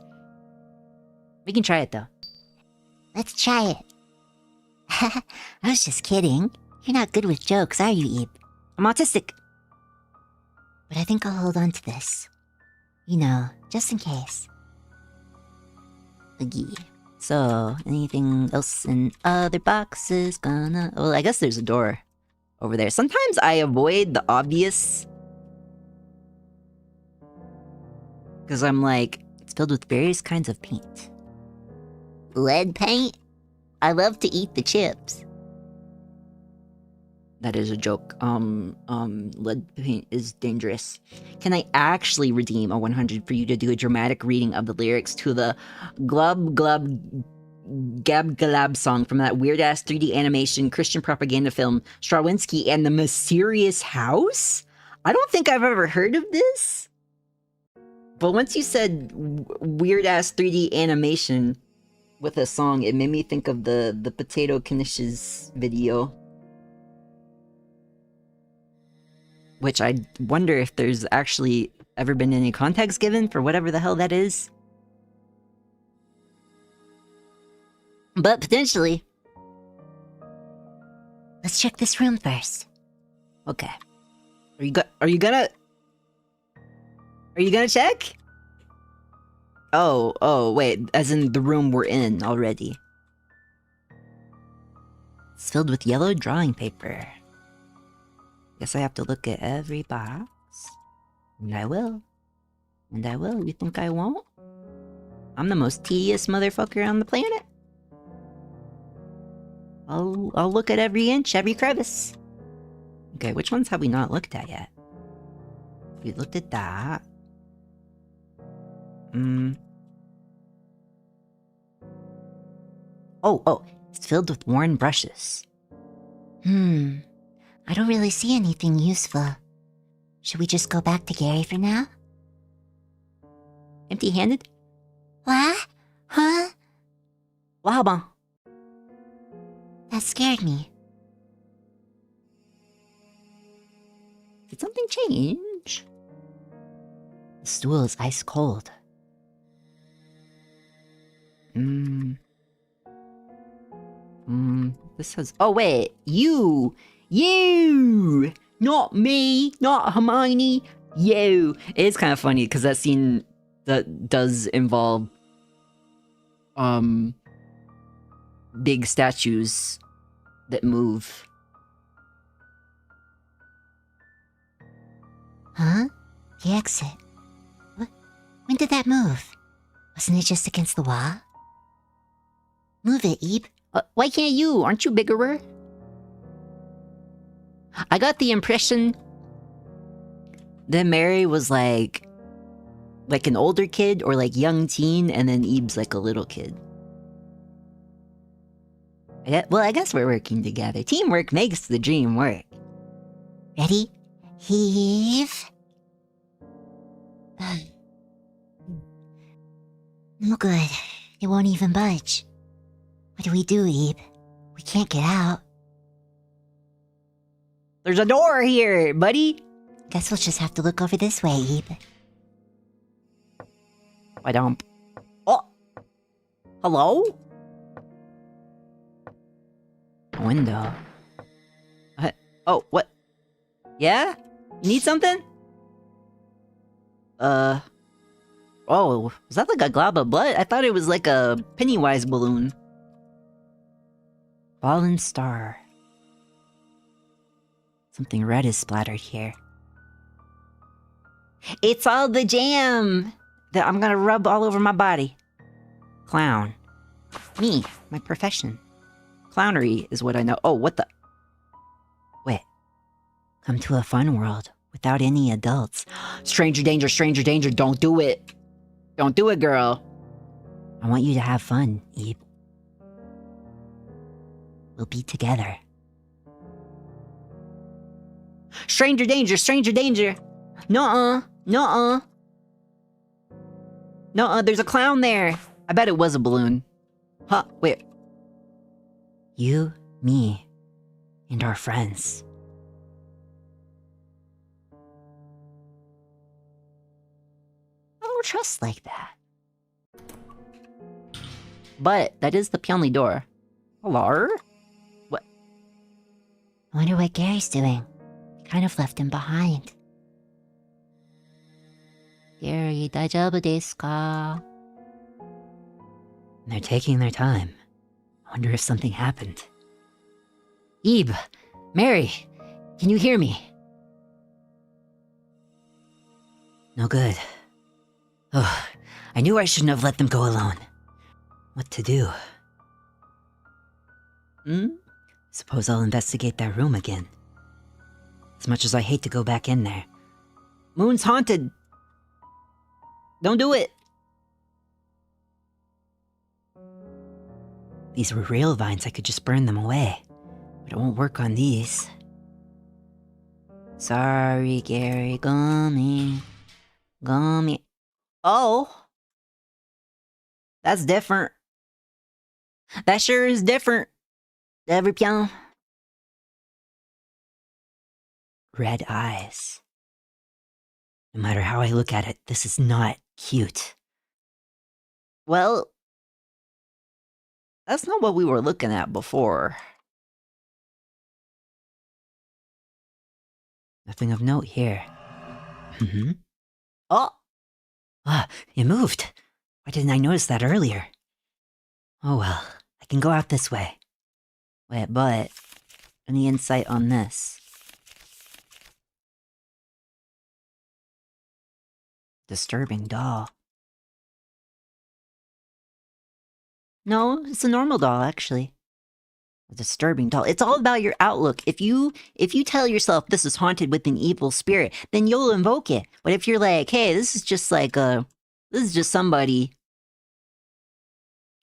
We can try it though. Let's try it. I was just kidding. You're not good with jokes, are you, Eve? I'm autistic. But I think I'll hold on to this. You know, just in case. Okay. So, anything else in other boxes gonna... Well, I guess there's a door over there. Sometimes I avoid the obvious. Because I'm like, it's filled with various kinds of paint. Lead paint? I love to eat the chips. That is a joke. Lead paint is dangerous. Can I actually redeem a 100 for you to do a dramatic reading of the lyrics to the Glub Glub Gab Galab song from that weird-ass 3D animation Christian propaganda film Strawinsky and the Mysterious House? I don't think I've ever heard of this. But once you said weird-ass 3D animation with a song, it made me think of the Potato Knishes video. Which I wonder if there's actually ever been any context given for whatever the hell that is. But potentially. Let's check this room first. Okay. Are you gonna check? Oh, wait, as in the room we're in already. It's filled with yellow drawing paper. Guess I have to look at every box. And I will. And I will. You think I won't? I'm the most tedious motherfucker on the planet. I'll look at every inch, every crevice. Okay, which ones have we not looked at yet? We looked at that. Oh, it's filled with worn brushes. I don't really see anything useful. Should we just go back to Gary for now? Empty-handed? What? Huh? Wahaba. That scared me. Did something change? The stool is ice cold. This says, oh wait, you, not me, not Hermione, you. It is kind of funny because that scene that does involve, big statues that move. Huh? The exit. What? When did that move? Wasn't it just against the wall? Move it, Ebe. Why can't you? Aren't you biggerer? I got the impression that Mary was like an older kid or like young teen, and then Ebe's like a little kid. Well, I guess we're working together. Teamwork makes the dream work. Ready? Heave. No good. It won't even budge. What do we do, Ebe? We can't get out. There's a door here, buddy. Guess we'll just have to look over this way, Ebe. I don't. Oh! Hello? A window. Oh, what? Yeah? You need something? Oh, was that like a glob of blood? I thought it was like a Pennywise balloon. Fallen star. Something red is splattered here. It's all the jam that I'm gonna rub all over my body. Clown. Me, my profession. Clownery is what I know. Oh, what the? Wait. Come to a fun world without any adults. Stranger danger, don't do it. Don't do it, girl. I want you to have fun, Ebe. We'll be together. Stranger danger. Nuh-uh. There's a clown there. I bet it was a balloon. Huh, wait. You, me, and our friends. I don't trust like that. But that is the Pyonly door. Hello? What? I wonder what Gary's doing. We kind of left him behind. Gary, daijoubu desu ka? They're taking their time. I wonder if something happened. Ebe! Mary! Can you hear me? No good. Oh, I knew I shouldn't have let them go alone. What to do? Suppose I'll investigate that room again. As much as I hate to go back in there. Moon's haunted! Don't do it! These were real vines, I could just burn them away. But it won't work on these. Sorry, Gary. Gummy. Oh! That's different. That sure is different. Every Pyon. Red eyes. No matter how I look at it, this is not cute. Well, that's not what we were looking at before. Nothing of note here. Oh! It moved. Why didn't I notice that earlier? Oh well, I can go out this way. Wait, but any insight on this? Disturbing doll. No, it's a normal doll, actually. A disturbing doll. It's all about your outlook. If you tell yourself this is haunted with an evil spirit, then you'll invoke it. But if you're like, hey, this is just somebody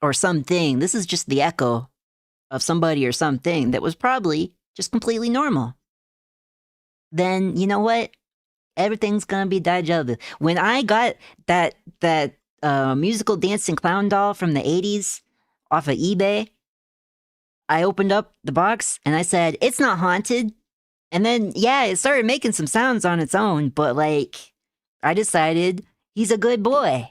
or something. This is just the echo of somebody or something that was probably just completely normal. Then you know what? Everything's gonna be deja vu. When I got that musical dancing clown doll from the 80s off of eBay, I opened up the box and I said, it's not haunted. And then, yeah, it started making some sounds on its own, but like, I decided he's a good boy.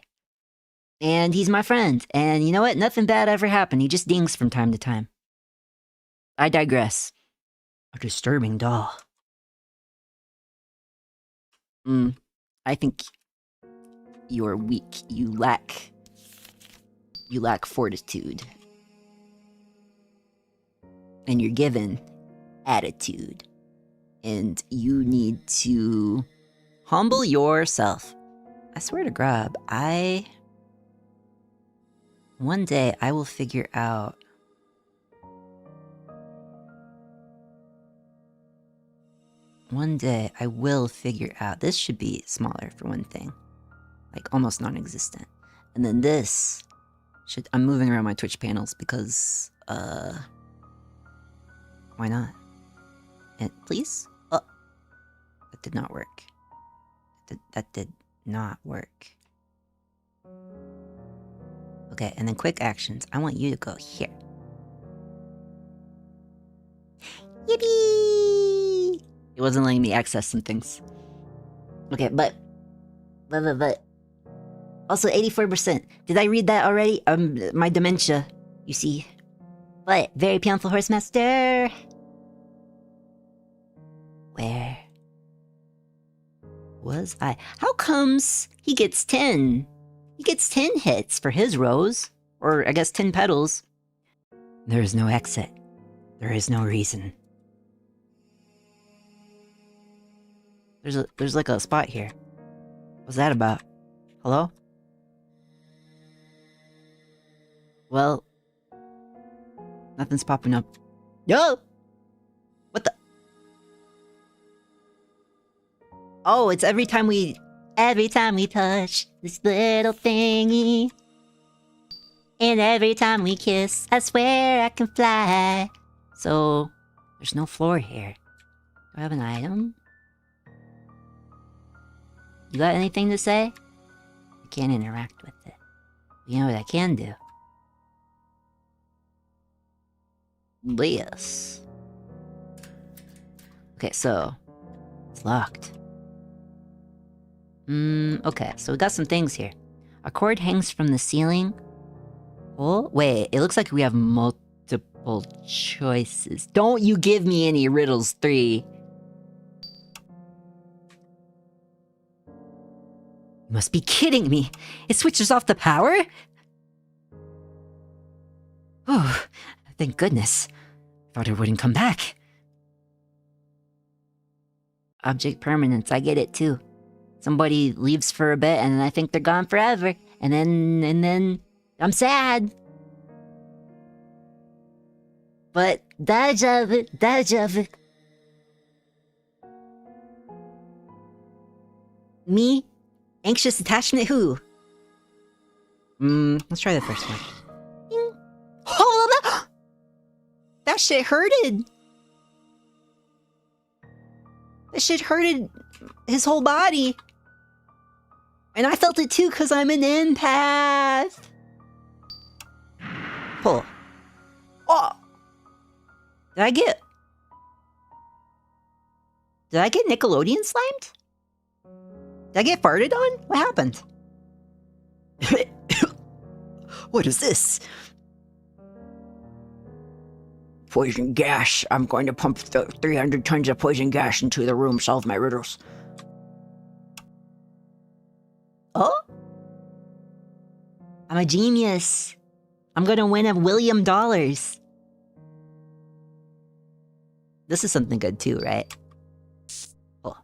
And he's my friend. And you know what? Nothing bad ever happened. He just dings from time to time. I digress. A disturbing doll. I think you're weak. You lack fortitude. And you're given attitude. And you need to humble yourself. I swear to God, one day I will figure out this should be smaller for one thing. Like almost non-existent. And then this I'm moving around my Twitch panels because why not? And please? Oh, that did not work. That did not work. Okay, and then quick actions. I want you to go here. Yippee! It wasn't letting me access some things. Okay, but also 84%. Did I read that already? My dementia, you see. But very Pyonful Horsemaster. Where was I? How comes he gets 10? He gets 10 hits for his rose. Or I guess 10 petals. There is no exit. There is no reason. There's like a spot here. What's that about? Hello? Well, nothing's popping up. No! What the? Oh, it's every time we touch this little thingy. And every time we kiss, I swear I can fly. So, there's no floor here. Do I have an item? You got anything to say? I can't interact with it. You know what I can do? Yes. Okay, so it's locked. Okay, so we got some things here. A cord hangs from the ceiling. Oh, wait, it looks like we have multiple choices. Don't you give me any riddles 3. You must be kidding me. It switches off the power? Oh, thank goodness. Thought it wouldn't come back. Object permanence, I get it too. Somebody leaves for a bit and then I think they're gone forever. And then I'm sad. But deja vu. Me? Anxious attachment who? Let's try the first one. Oh, that shit hurted. That shit hurted his whole body. And I felt it too because I'm an empath. Pull. Oh. Did I get Nickelodeon slimed? Did I get farted on? What happened? What is this? Poison gas. I'm going to pump 300 tons of poison gas into the room. Solve my riddles. Oh? I'm a genius. I'm gonna win $1 million. This is something good too, right? Oh.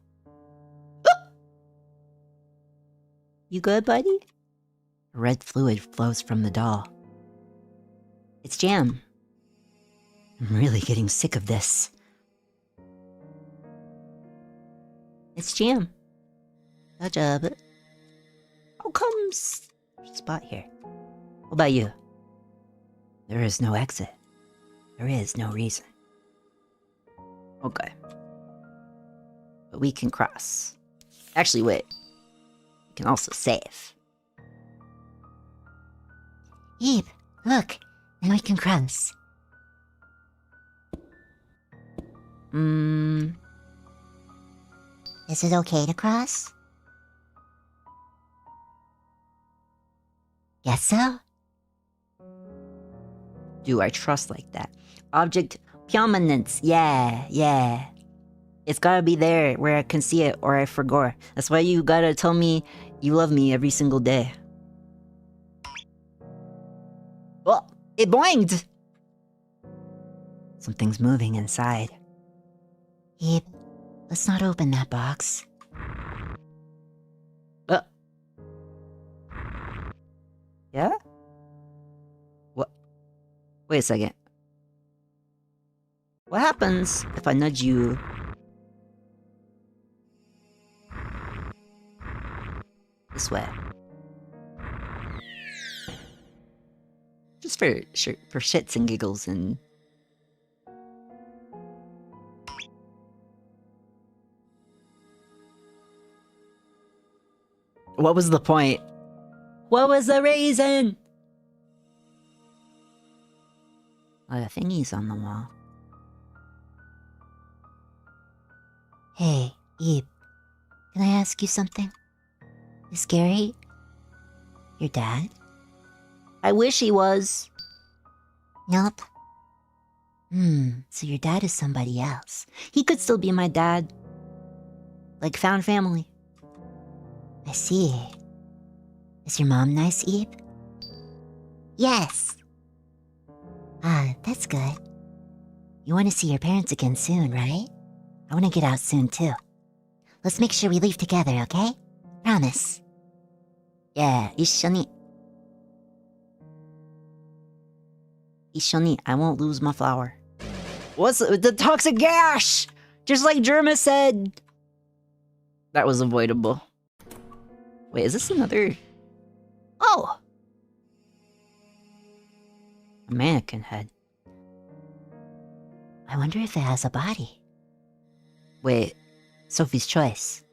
You good, buddy? Red fluid flows from the doll. It's jam. I'm really getting sick of this. It's jam. Good job. How comes spot here? What about you? There is no exit. There is no reason. Okay. But we can cross. Actually, wait. We can also save. Eve, look. Now we can cross. Is it okay to cross? Guess so? Do I trust like that? Object prominence. Yeah. It's gotta be there where I can see it or I forgot. That's why you gotta tell me you love me every single day. Oh, it boinged! Something's moving inside. Eve, let's not open that box. Yeah? What? Wait a second. What happens if I nudge you? This way. Just for shits and giggles and... What was the point? What was the reason? Oh, the thingy's on the wall. Hey, Eve, can I ask you something? Is Gary your dad? I wish he was. Nope. So your dad is somebody else. He could still be my dad. Like found family. I see. Is your mom nice, Eve? Yes. Ah, that's good. You want to see your parents again soon, right? I want to get out soon, too. Let's make sure we leave together, okay? Promise. Yeah, 一緒に. I won't lose my flower. What's the toxic gas? Just like Germa said. That was avoidable. Wait, is this another? Oh! A mannequin head. I wonder if it has a body. Wait, Sophie's choice.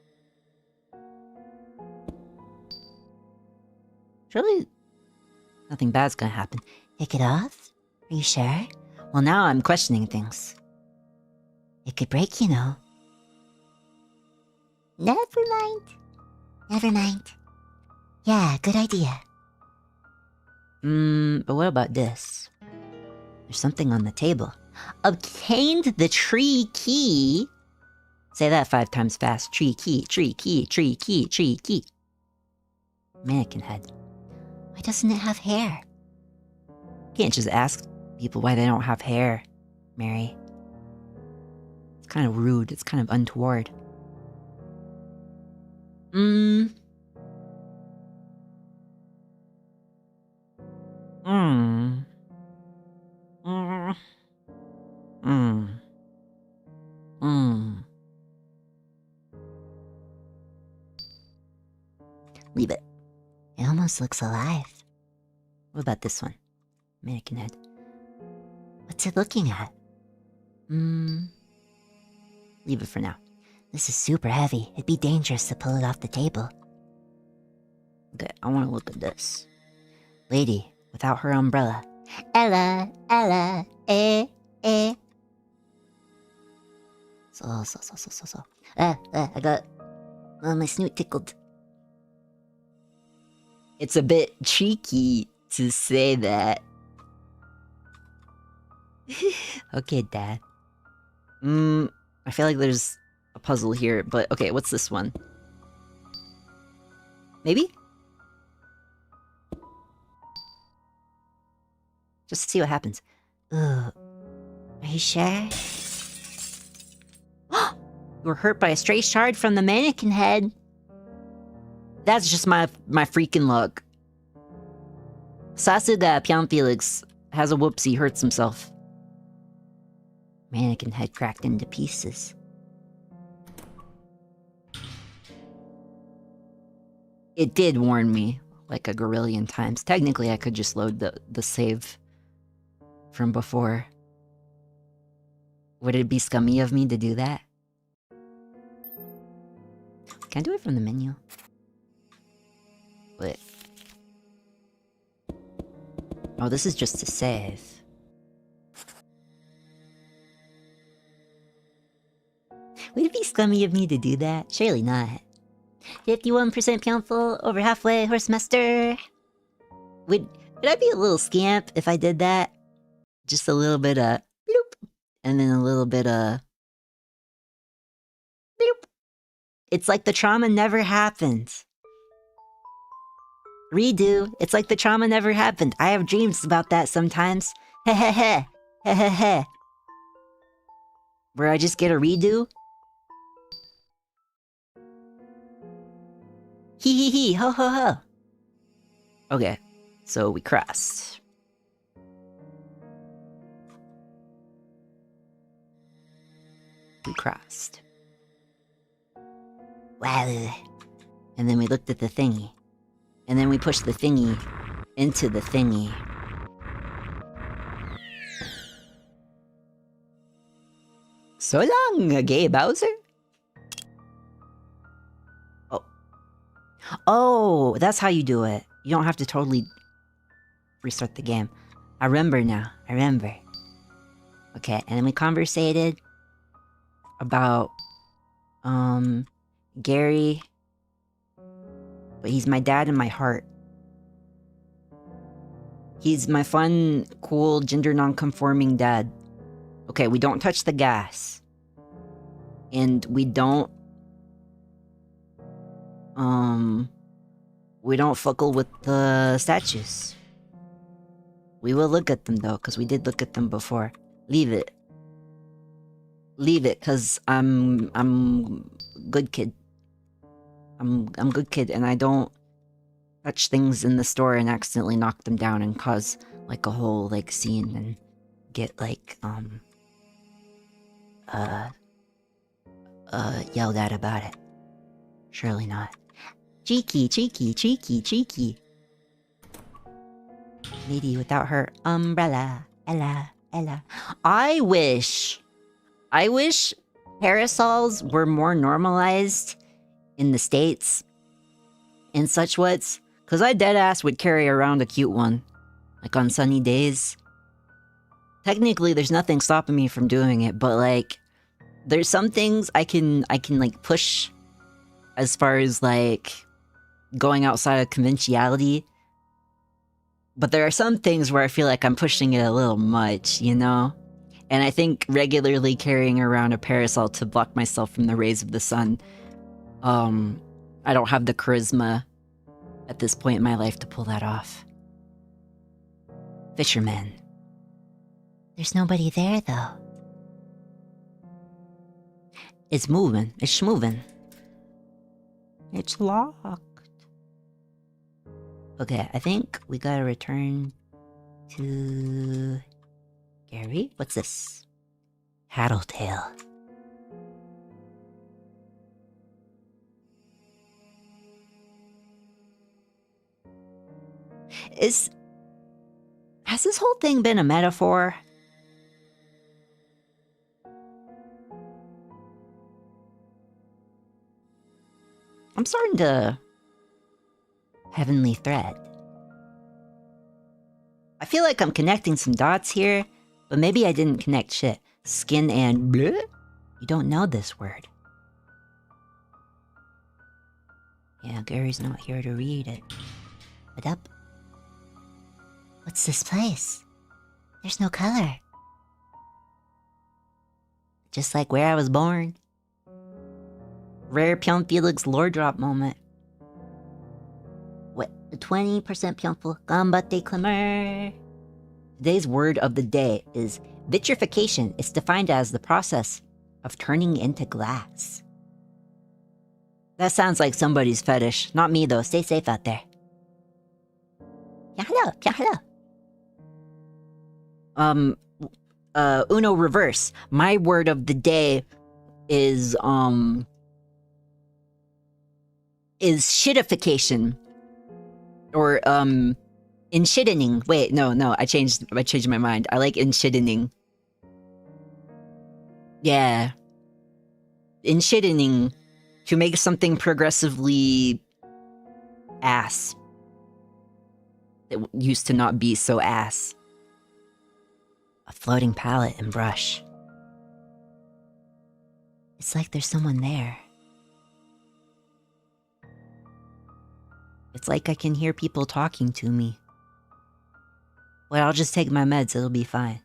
Surely nothing bad's gonna happen. Take it off? Are you sure? Well, now I'm questioning things. It could break, you know. Never mind. Never mind. Yeah, good idea. But what about this? There's something on the table. Obtained the tree key. Say that 5 times fast. Tree key, tree key, tree key, tree key. Mannequin head. Why doesn't it have hair? Can't just ask people why they don't have hair, Mary. It's kind of rude. It's kind of untoward. Leave it. It almost looks alive. What about this one? Mannequin head. What's it looking at? Leave it for now. This is super heavy. It'd be dangerous to pull it off the table. Okay, I want to look at this. Lady without her umbrella. Ella, eh. So. I got... my snoot tickled. It's a bit cheeky to say that. Okay, Dad. I feel like there's a puzzle here, but okay, what's this one? Maybe? Just to see what happens. Ooh, are you sure? You were hurt by a stray shard from the mannequin head. That's just my freaking luck. Sasuga Phelix has a whoopsie, hurts himself. Mannequin head cracked into pieces. It did warn me like a gorillion times. Technically, I could just load the save from before. Would it be scummy of me to do that? Can I do it from the menu? Wait. Oh, this is just to save. Would it be scummy of me to do that? Surely not. 51% Pyonful, over halfway, Horsemaster. Would I be a little scamp if I did that? Just a little bit of bloop, and then a little bit of bloop. It's like the trauma never happened. Redo. It's like the trauma never happened. I have dreams about that sometimes. Hehehe. Hehehe. Where I just get a redo. Hee hee hee. Ho ho ho. Okay. So we crossed. We crossed. Wow. And then we looked at the thingy. And then we pushed the thingy into the thingy. So long, gay Bowser. Oh. Oh, that's how you do it. You don't have to totally restart the game. I remember now. I remember. Okay, and then we conversated about Gary. But he's my dad in my heart. He's my fun, cool, gender non-conforming dad. Okay, we don't touch the gas. And we don't fuckle with the statues. We will look at them though, because we did look at them before. Leave it. Leave it, because I'm good kid. I'm good kid, and I don't touch things in the store and accidentally knock them down and cause like a whole like scene and get like yelled at about it. Surely not. Cheeky, cheeky, cheeky, cheeky. Lady without her umbrella. Ella, Ella. I wish parasols were more normalized in the States and such whats, because I deadass would carry around a cute one, like on sunny days. Technically, there's nothing stopping me from doing it, but like, there's some things I can like push as far as like going outside of conventionality. But there are some things where I feel like I'm pushing it a little much, you know? And I think regularly carrying around a parasol to block myself from the rays of the sun, I don't have the charisma at this point in my life to pull that off. Fisherman. There's nobody there, though. It's moving. It's schmoving. It's locked. Okay, I think we gotta return to Gary. What's this? Tattletale. Has this whole thing been a metaphor? I'm starting to heavenly thread. I feel like I'm connecting some dots here, but maybe I didn't connect shit. Skin and bleh? You don't know this word. Yeah, Gary's not here to read it. What up? What's this place? There's no color. Just like where I was born. Rare Pyonful lore drop moment. What? 20% Pyonful. Ganbatte clamor. Today's word of the day is vitrification. It's defined as the process of turning into glass. That sounds like somebody's fetish. Not me, though. Stay safe out there. Yeah, hello. Yeah, hello. Uno reverse. My word of the day is shitification. Or, inshittening. Wait, no, I changed my mind. I like inshittening. Yeah. Inshittening. To make something progressively ass. It used to not be so ass. A floating palette and brush. It's like there's someone there. It's like I can hear people talking to me. Well, I'll just take my meds, it'll be fine.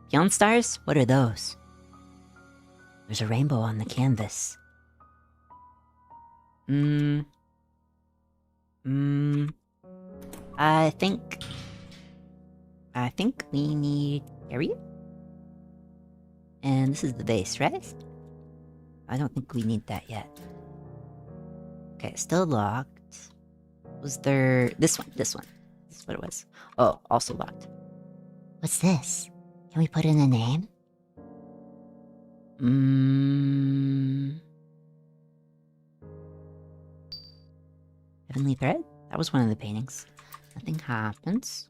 Pyonstars? What are those? There's a rainbow on the canvas. I think we need area. And this is the base, right? I don't think we need that yet. Okay, still locked. Was there this one? This is what it was. Oh, also locked. What's this? Can we put in a name? Heavenly Thread? That was one of the paintings. Nothing happens.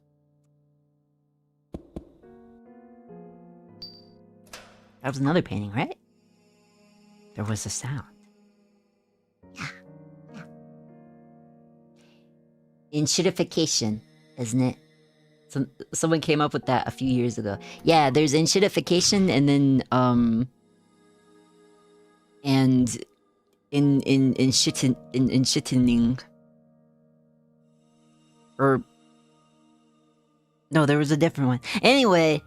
That was another painting, right? There was a sound. Yeah. Enshittification, isn't it? Someone came up with that a few years ago. Yeah, there's enshittification and then and enshittening. Or no, there was a different one. Anyway,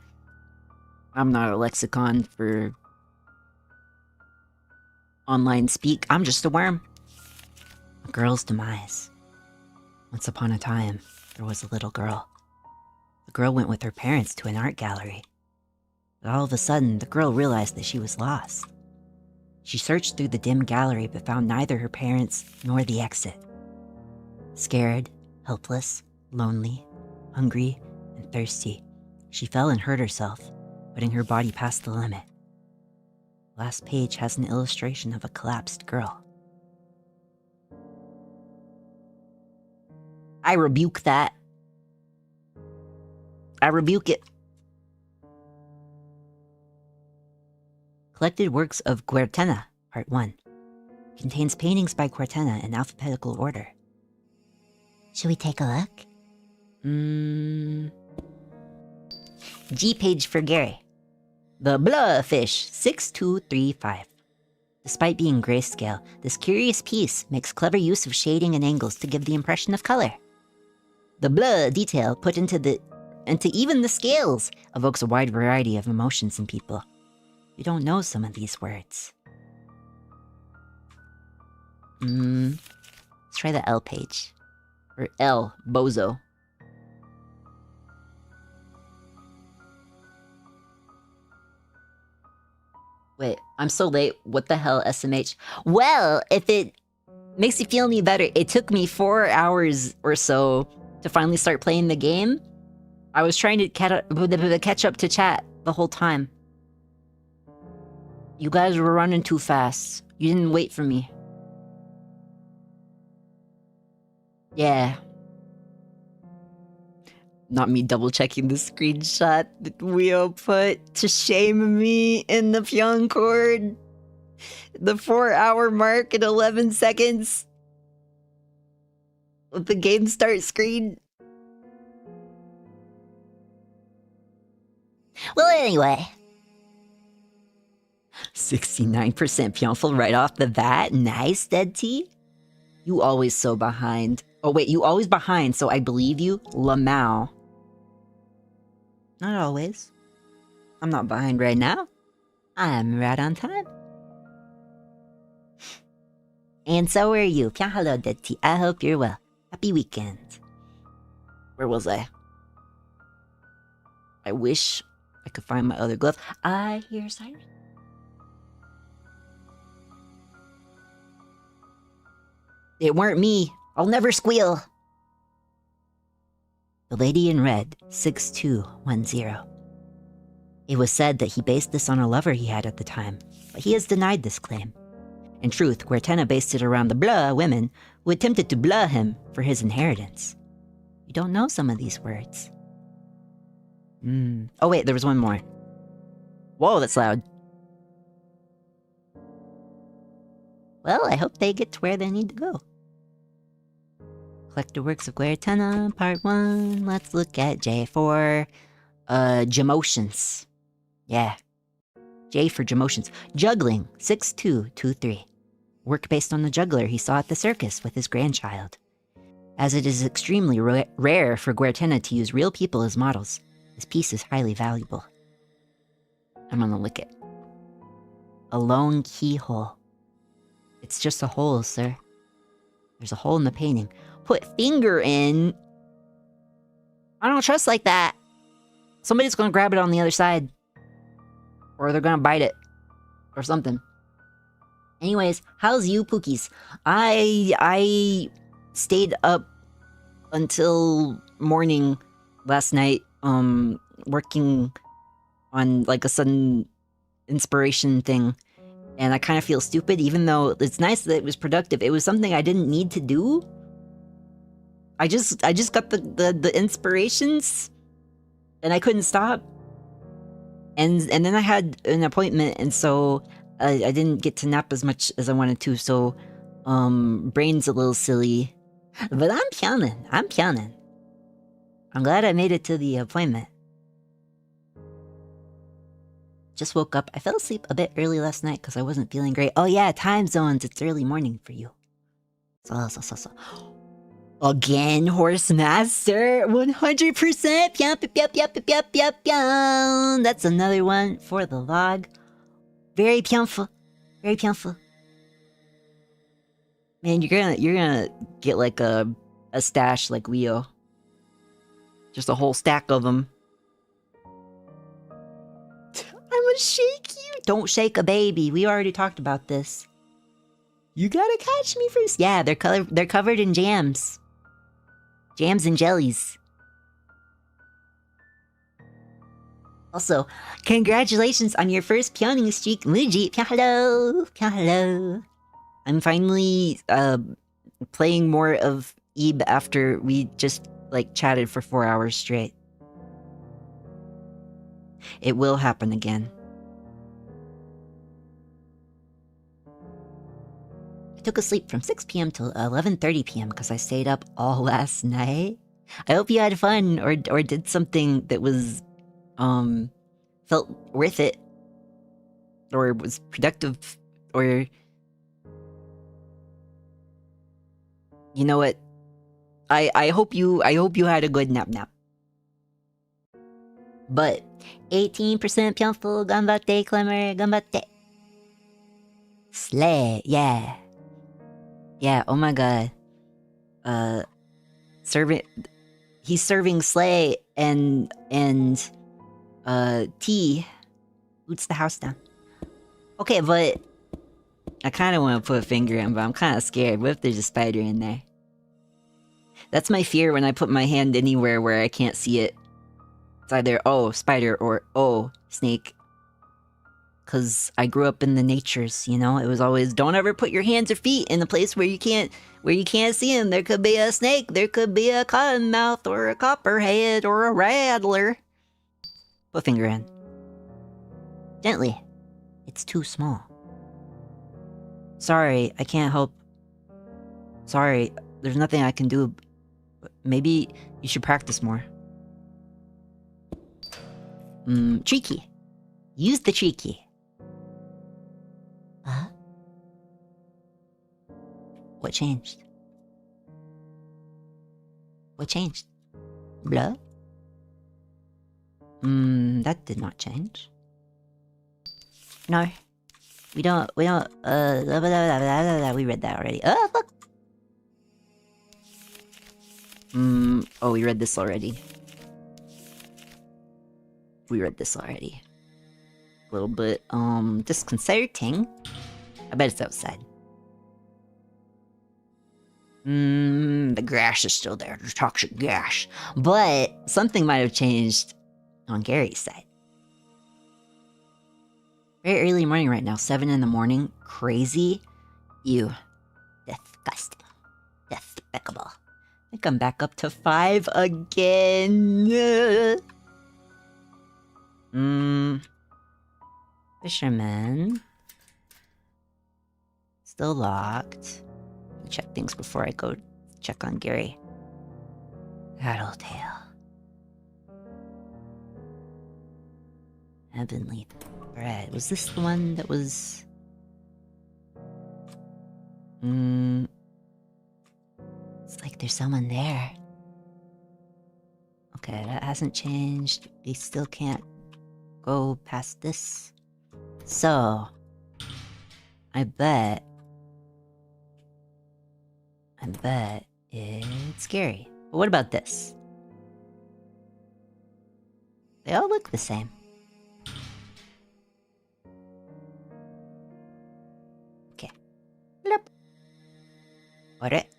I'm not a lexicon for online speak. I'm just a worm. A girl's demise. Once upon a time, there was a little girl. The girl went with her parents to an art gallery. But all of a sudden, the girl realized that she was lost. She searched through the dim gallery but found neither her parents nor the exit. Scared, helpless, lonely, hungry, and thirsty, she fell and hurt herself, putting her body past the limit. The last page has an illustration of a collapsed girl. I rebuke that. I rebuke it. Collected Works of Guertena, Part 1. Contains paintings by Guertena in alphabetical order. Should we take a look? G page for Gary. The Blowfish 6235. Despite being grayscale, this curious piece makes clever use of shading and angles to give the impression of color. The blah detail put into even the scales evokes a wide variety of emotions in people. We don't know some of these words. Let's try the L page. Or L, bozo. Wait, I'm so late. What the hell, SMH? Well, if it makes you feel any better, it took me 4 hours or so to finally start playing the game. I was trying to catch up to chat the whole time. You guys were running too fast. You didn't wait for me. Yeah. Not me double checking the screenshot that Weo put to shame me in the Pyon cord. The 4-hour mark in 11 seconds. With the game start screen. Well, anyway. 69% Pyonful right off the bat. Nice, Dead T. You always so behind. Oh, wait, you always behind, so I believe you. Lamau. Not always. I'm not behind right now. I'm right on time. And so are you. Hello, Dead T. I hope you're well. Happy weekend. Where was I? I wish I could find my other glove. I hear sirens. It weren't me. I'll never squeal. The lady in red, 6210. It was said that he based this on a lover he had at the time, but he has denied this claim. In truth, Guertena based it around the blah women who attempted to blah him for his inheritance. You don't know some of these words. Oh wait, there was one more. Whoa, that's loud. Well, I hope they get to where they need to go. Collect the works of Guertena, part 1. Let's look at J4. Jamotions. Yeah. J for Jamotions. Juggling, 6223. Work based on the juggler he saw at the circus with his grandchild. As it is extremely rare for Guertena to use real people as models, this piece is highly valuable. I'm gonna lick it. A lone keyhole. It's just a hole, sir. There's a hole in the painting. Put finger in. I don't trust like that. Somebody's gonna grab it on the other side. Or they're gonna bite it. Or something. Anyways, how's you, Pookies? I stayed up until morning last night, working on like a sudden inspiration thing. And I kind of feel stupid, even though it's nice that it was productive. It was something I didn't need to do. I just got the inspirations, and I couldn't stop. And then I had an appointment, and so I didn't get to nap as much as I wanted to. So, brain's a little silly, but I'm pyoning. I'm glad I made it to the appointment. Just woke up. I fell asleep a bit early last night because I wasn't feeling great. Oh yeah, time zones. It's early morning for you. So. Again, Horse Master, 100%. Pyon. That's another one for the log. Very Pyonful. Very Pyonful. Man, you're gonna get like a stash like Leo. Just a whole stack of them. I'm gonna shake you. Don't shake a baby. We already talked about this. You gotta catch me first. Yeah, they're covered in jams. Jams and jellies. Also, congratulations on your first pyoning streak, Muji. Hello. I'm finally playing more of Ebe after we just like chatted for 4 hours straight. It will happen again. I took a sleep from 6 p.m. till 11:30 p.m. because I stayed up all last night. I hope you had fun or did something that was felt worth it, or was productive, or you know what? I hope you had a good nap. But 18% Pyonful, ganbatte, Clemmer, ganbatte. Slay, yeah. Yeah, oh my god. He's serving Slay and tea. Boots the house down. Okay, but I kind of want to put a finger in, but I'm kind of scared. What if there's a spider in there? That's my fear when I put my hand anywhere where I can't see it. It's either, oh, spider, or, oh, snake. Because I grew up in the natures, you know? It was always, don't ever put your hands or feet in a place where you can't see them. There could be a snake, there could be a cottonmouth, or a copperhead, or a rattler. Put a finger in. Gently. It's too small. Sorry, I can't help. Sorry, there's nothing I can do. Maybe you should practice more. Tree key. Use the tree key. What changed? What changed? Blah? That did not change. No. We don't, we read that already. Oh, fuck! Oh, we read this already. A little bit, disconcerting. I bet it's outside. The grass is still there, the toxic gas. But something might have changed on Gary's side. Very early morning right now, 7 in the morning. Crazy. Ew. Disgusting. Despicable. I think I'm back up to 5 again. Fisherman. Still locked. I'll check things before I go check on Gary. Tattletale. Heavenly Thread. Was this the one that was... It's like there's someone there. Okay, that hasn't changed. We still can't go past this. So... I bet it's scary. But what about this? They all look the same. Okay. Bloop. What it?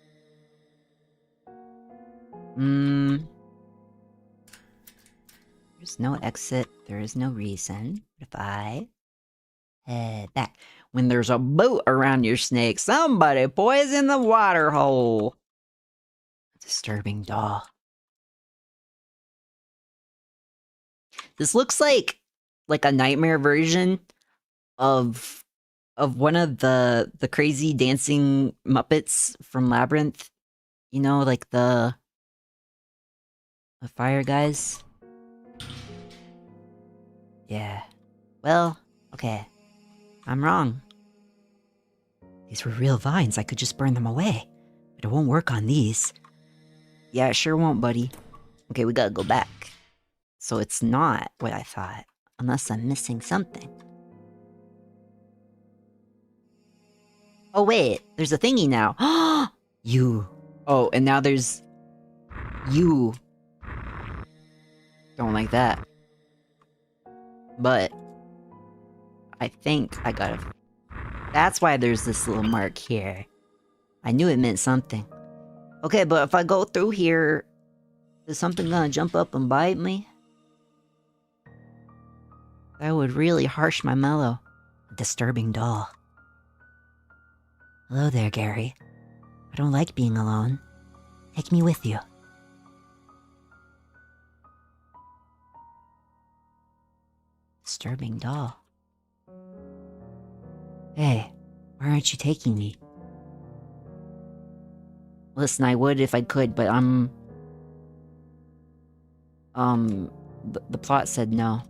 There's no exit. There is no reason. But if I head back. When there's a boat around your snake, somebody poison the water hole. Disturbing doll. This looks like a nightmare version of one of the crazy dancing Muppets from Labyrinth. You know, like the fire guys. Yeah. Well, okay. I'm wrong. These were real vines. I could just burn them away. But it won't work on these. Yeah, it sure won't, buddy. Okay, we gotta go back. So it's not what I thought. Unless I'm missing something. Oh, wait. There's a thingy now. You. Oh, and now there's... You. Don't like that. But... I think I got it. That's why there's this little mark here. I knew it meant something. Okay, but if I go through here, is something gonna jump up and bite me? That would really harsh my mellow. A disturbing doll. Hello there, Gary. I don't like being alone. Take me with you. Disturbing doll. Hey, why aren't you taking me? Listen, I would if I could, but the plot said no.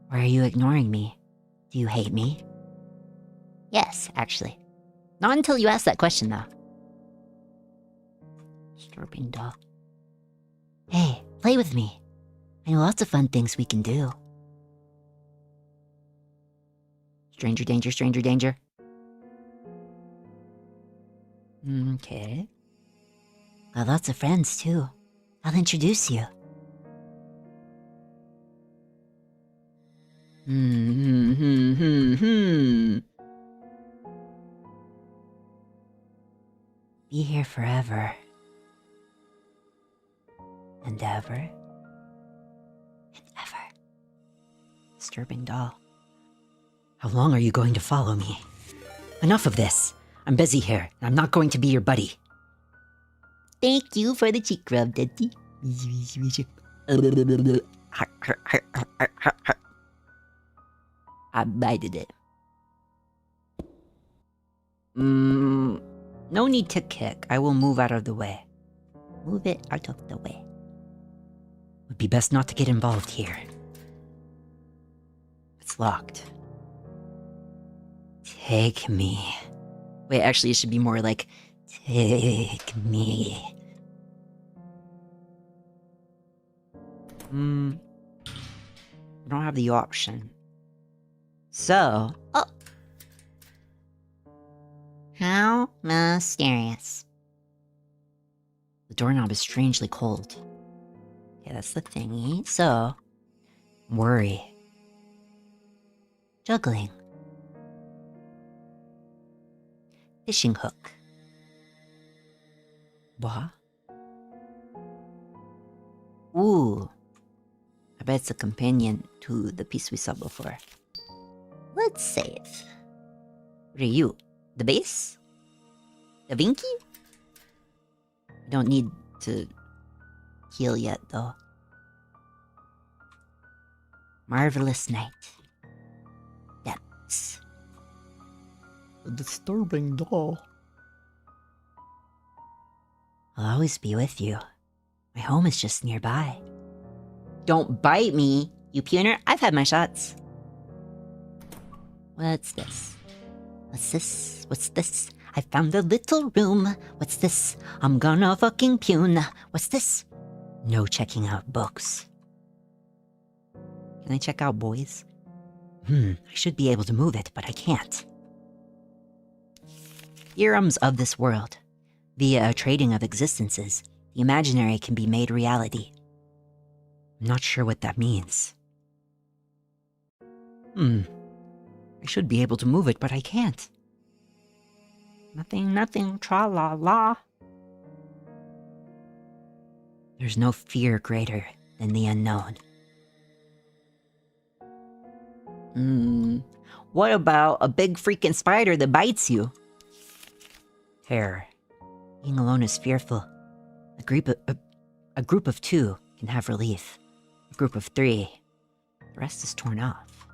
Why are you ignoring me? Do you hate me? Yes, actually. Not until you ask that question, though. Disturbing doll. Hey, play with me. I know lots of fun things we can do. Stranger danger, stranger danger. Okay. Got lots of friends, too. I'll introduce you. Be here forever. And ever. And ever. Disturbing doll. How long are you going to follow me? Enough of this. I'm busy here. I'm not going to be your buddy. Thank you for the cheek rub, Daddy. I bited it. No need to kick. I will move out of the way. Move it out of the way. Would be best not to get involved here. It's locked. Take me. Wait, actually, it should be more like, take me. I don't have the option. So... Oh! How mysterious. The doorknob is strangely cold. Okay, that's the thingy. So... Worry. Juggling. Fishing hook. What? Ooh. I bet it's a companion to the piece we saw before. Let's save. What are you? The base? The Vinky? I don't need to heal yet, though. Marvelous night. Depths. A disturbing doll. I'll always be with you. My home is just nearby. Don't bite me, you puner. I've had my shots. What's this? What's this? What's this? I found a little room. What's this? I'm gonna fucking pune. What's this? No checking out books. Can I check out boys? I should be able to move it, but I can't. Theorems of this world. Via a trading of existences, the imaginary can be made reality. I'm not sure what that means. I should be able to move it, but I can't. Nothing, tra-la-la. There's no fear greater than the unknown. What about a big freaking spider that bites you? Terror. Being alone is fearful. A group of two can have relief. A group of three, the rest is torn off.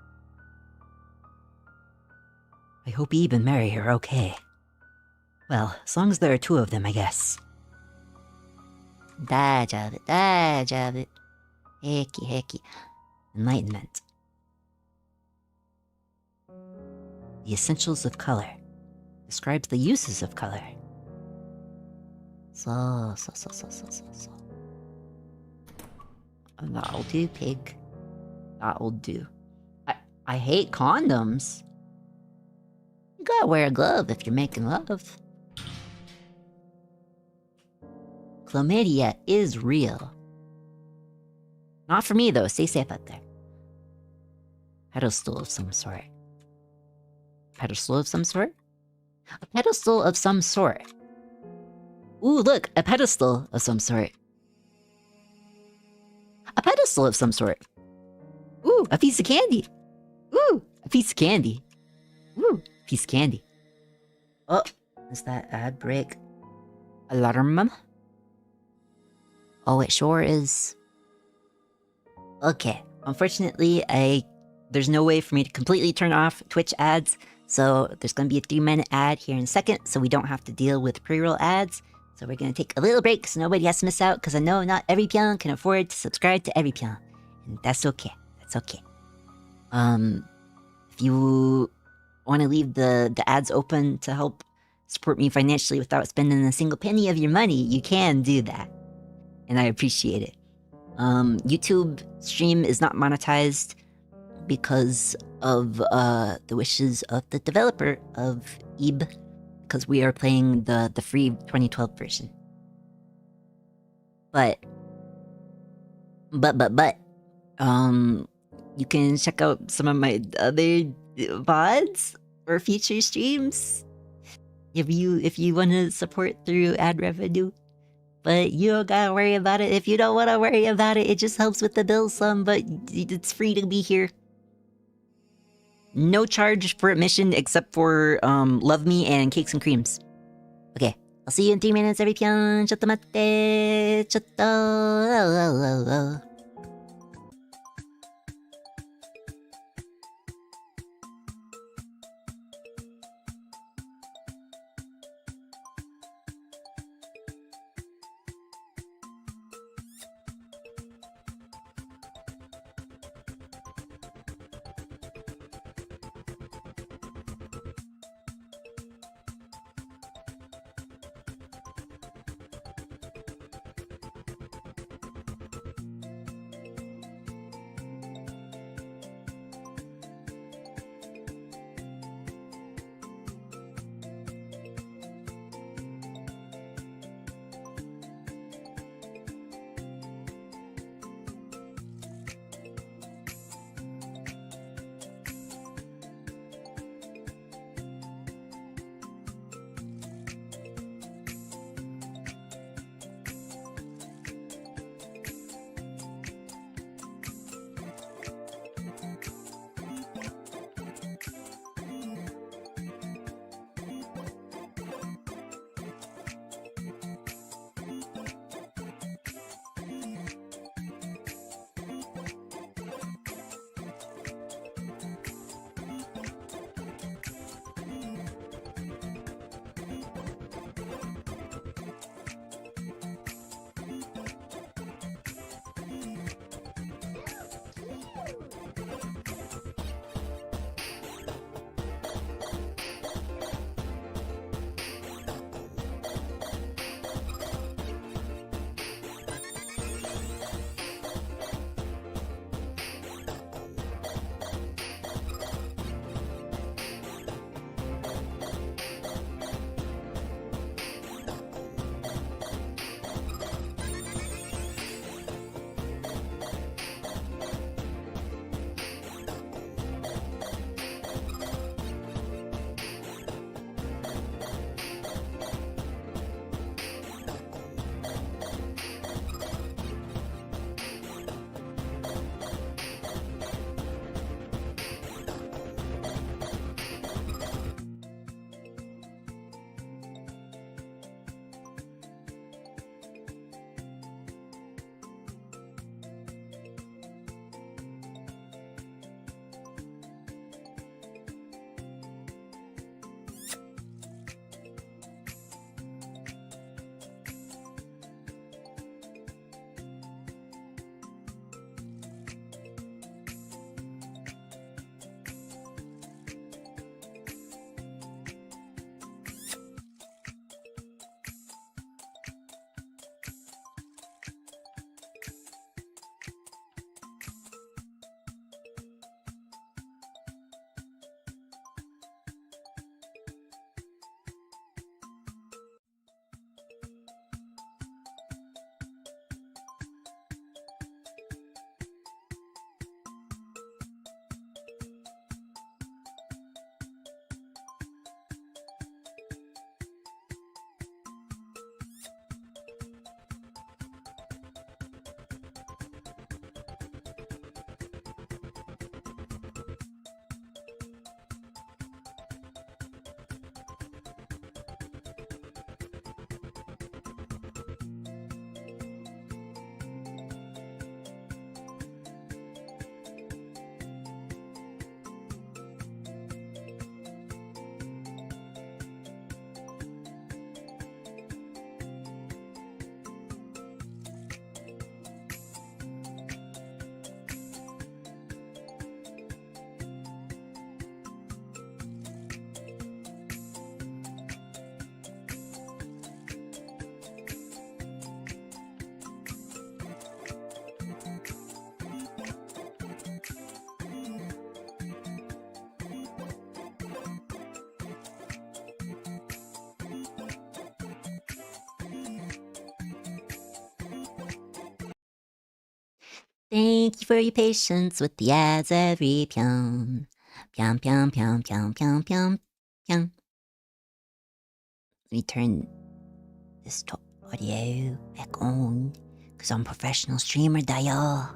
I hope Eve and Mary are okay. Well, as long as there are two of them, I guess. Dajavet. Heki. Enlightenment. The essentials of color. Describes the uses of color. So. That'll do, pig. That'll do. I hate condoms. You gotta wear a glove if you're making love. Chlamydia is real. Not for me, though. Stay safe out there. Pedestal of some sort. Pedestal of some sort? A pedestal of some sort. Ooh, look, a pedestal of some sort. A pedestal of some sort. Ooh, a piece of candy. Ooh, a piece of candy. Ooh, piece of candy. Oh, is that ad break alarm? Oh, it sure is. Okay, unfortunately, there's no way for me to completely turn off Twitch ads, so there's gonna be a 3-minute ad here in a second, so we don't have to deal with pre-roll ads. So we're gonna take a little break so nobody has to miss out, because I know not every Pyon can afford to subscribe to every Pyon. And that's okay. That's okay. If you want to leave the ads open to help support me financially without spending a single penny of your money, you can do that. And I appreciate it. YouTube stream is not monetized because of the wishes of the developer of Ib, because we are playing the free 2012 version. But you can check out some of my other VODs or future streams if you want to support through ad revenue. But you don't gotta worry about it if you don't want to worry about it. It just helps with the bill some, but it's free to be here. No charge for admission except for Love Me and Cakes and Creams. Okay, I'll see you in 3 minutes, every Pyon. Chotomate. Choto. Thank you for your patience with the ads every Pyon. Pyon, pyon, pyon, pyon, pyon, pyon, pyon. Let me turn this top audio back on, because I'm a professional streamer, Daya.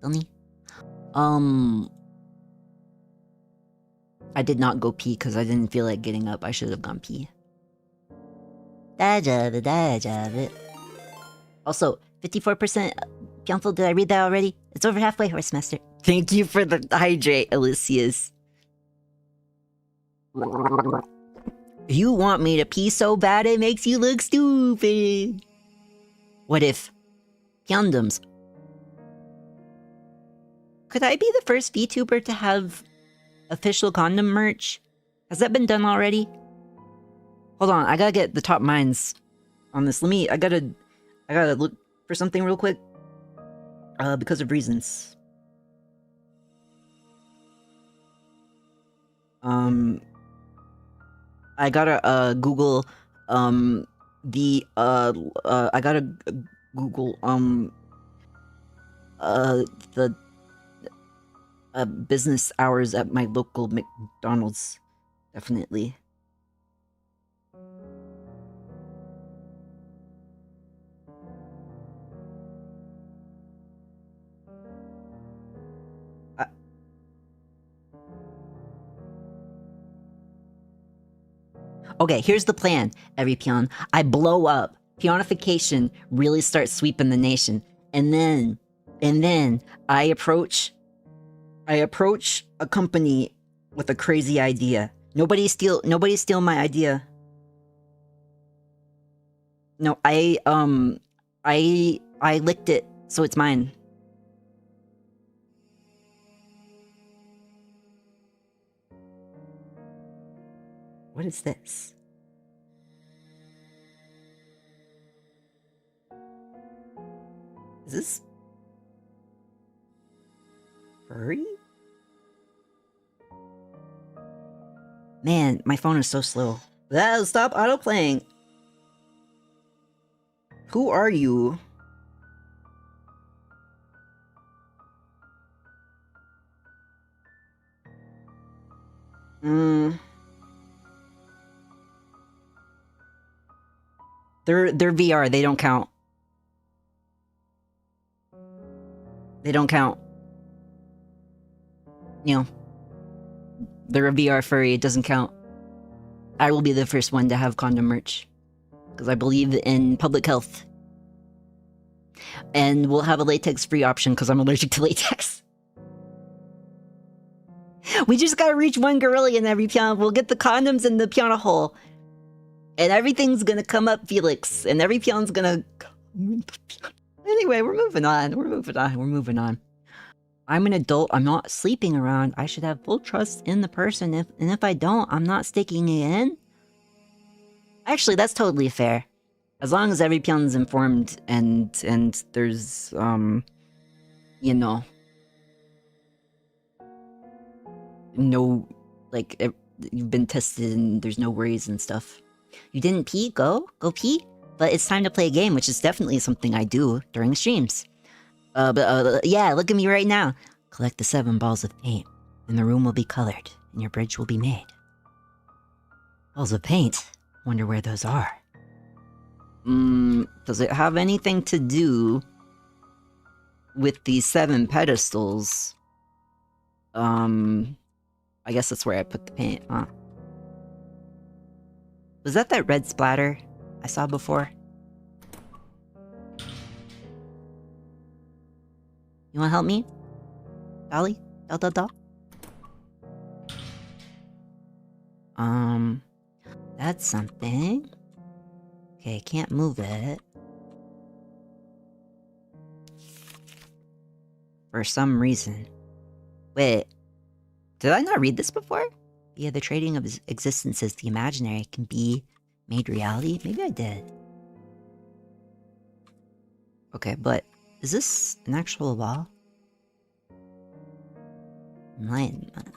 Tony? I did not go pee because I didn't feel like getting up. I should have gone pee. Daja. Also, 54% Pyonful, did I read that already? It's over halfway, Horse Master. Thank you for the hydrate, Elysius. You want me to pee so bad it makes you look stupid. What if Pyondoms? Could I be the first VTuber to have official condom merch? Has that been done already? Hold on, I gotta get the top minds on this. I gotta look for something real quick. Because of reasons. I gotta Google I gotta Google the business hours at my local McDonald's. Definitely. Okay, here's the plan, every Pyon. I blow up. Pyonification really starts sweeping the nation. And then I approach a company with a crazy idea. Nobody steal my idea. No, I licked it, so it's mine. What is this? Is this furry? Man, my phone is so slow. Stop autoplaying. Who are you? They're VR, they don't count. They don't count. You know, they're a VR furry, it doesn't count. I will be the first one to have condom merch. Because I believe in public health. And we'll have a latex-free option because I'm allergic to latex. We just gotta reach 1 gorilla in every Pyon. We'll get the condoms in the Pyona hole. And everything's gonna come up Phelix. And every Pyon's gonna... Anyway, we're moving on. I'm an adult. I'm not sleeping around. I should have full trust in the person. And if I don't, I'm not sticking it in. Actually, that's totally fair. As long as every Pyon's informed and there's, you know, no, like, you've been tested and there's no worries and stuff. You didn't pee? Go pee. But it's time to play a game, which is definitely something I do during streams. Yeah, look at me right now. Collect the 7 balls of paint, and the room will be colored, and your bridge will be made. Balls of paint? Wonder where those are. Does it have anything to do with these 7 pedestals? I guess that's where I put the paint, huh? Was that red splatter I saw before? You wanna help me? Dolly? Doll? That's something. Okay, can't move it. For some reason. Wait. Did I not read this before? Via the trading of existences, the imaginary can be made reality? Maybe I did. Okay, but is this an actual wall? Enlightenment.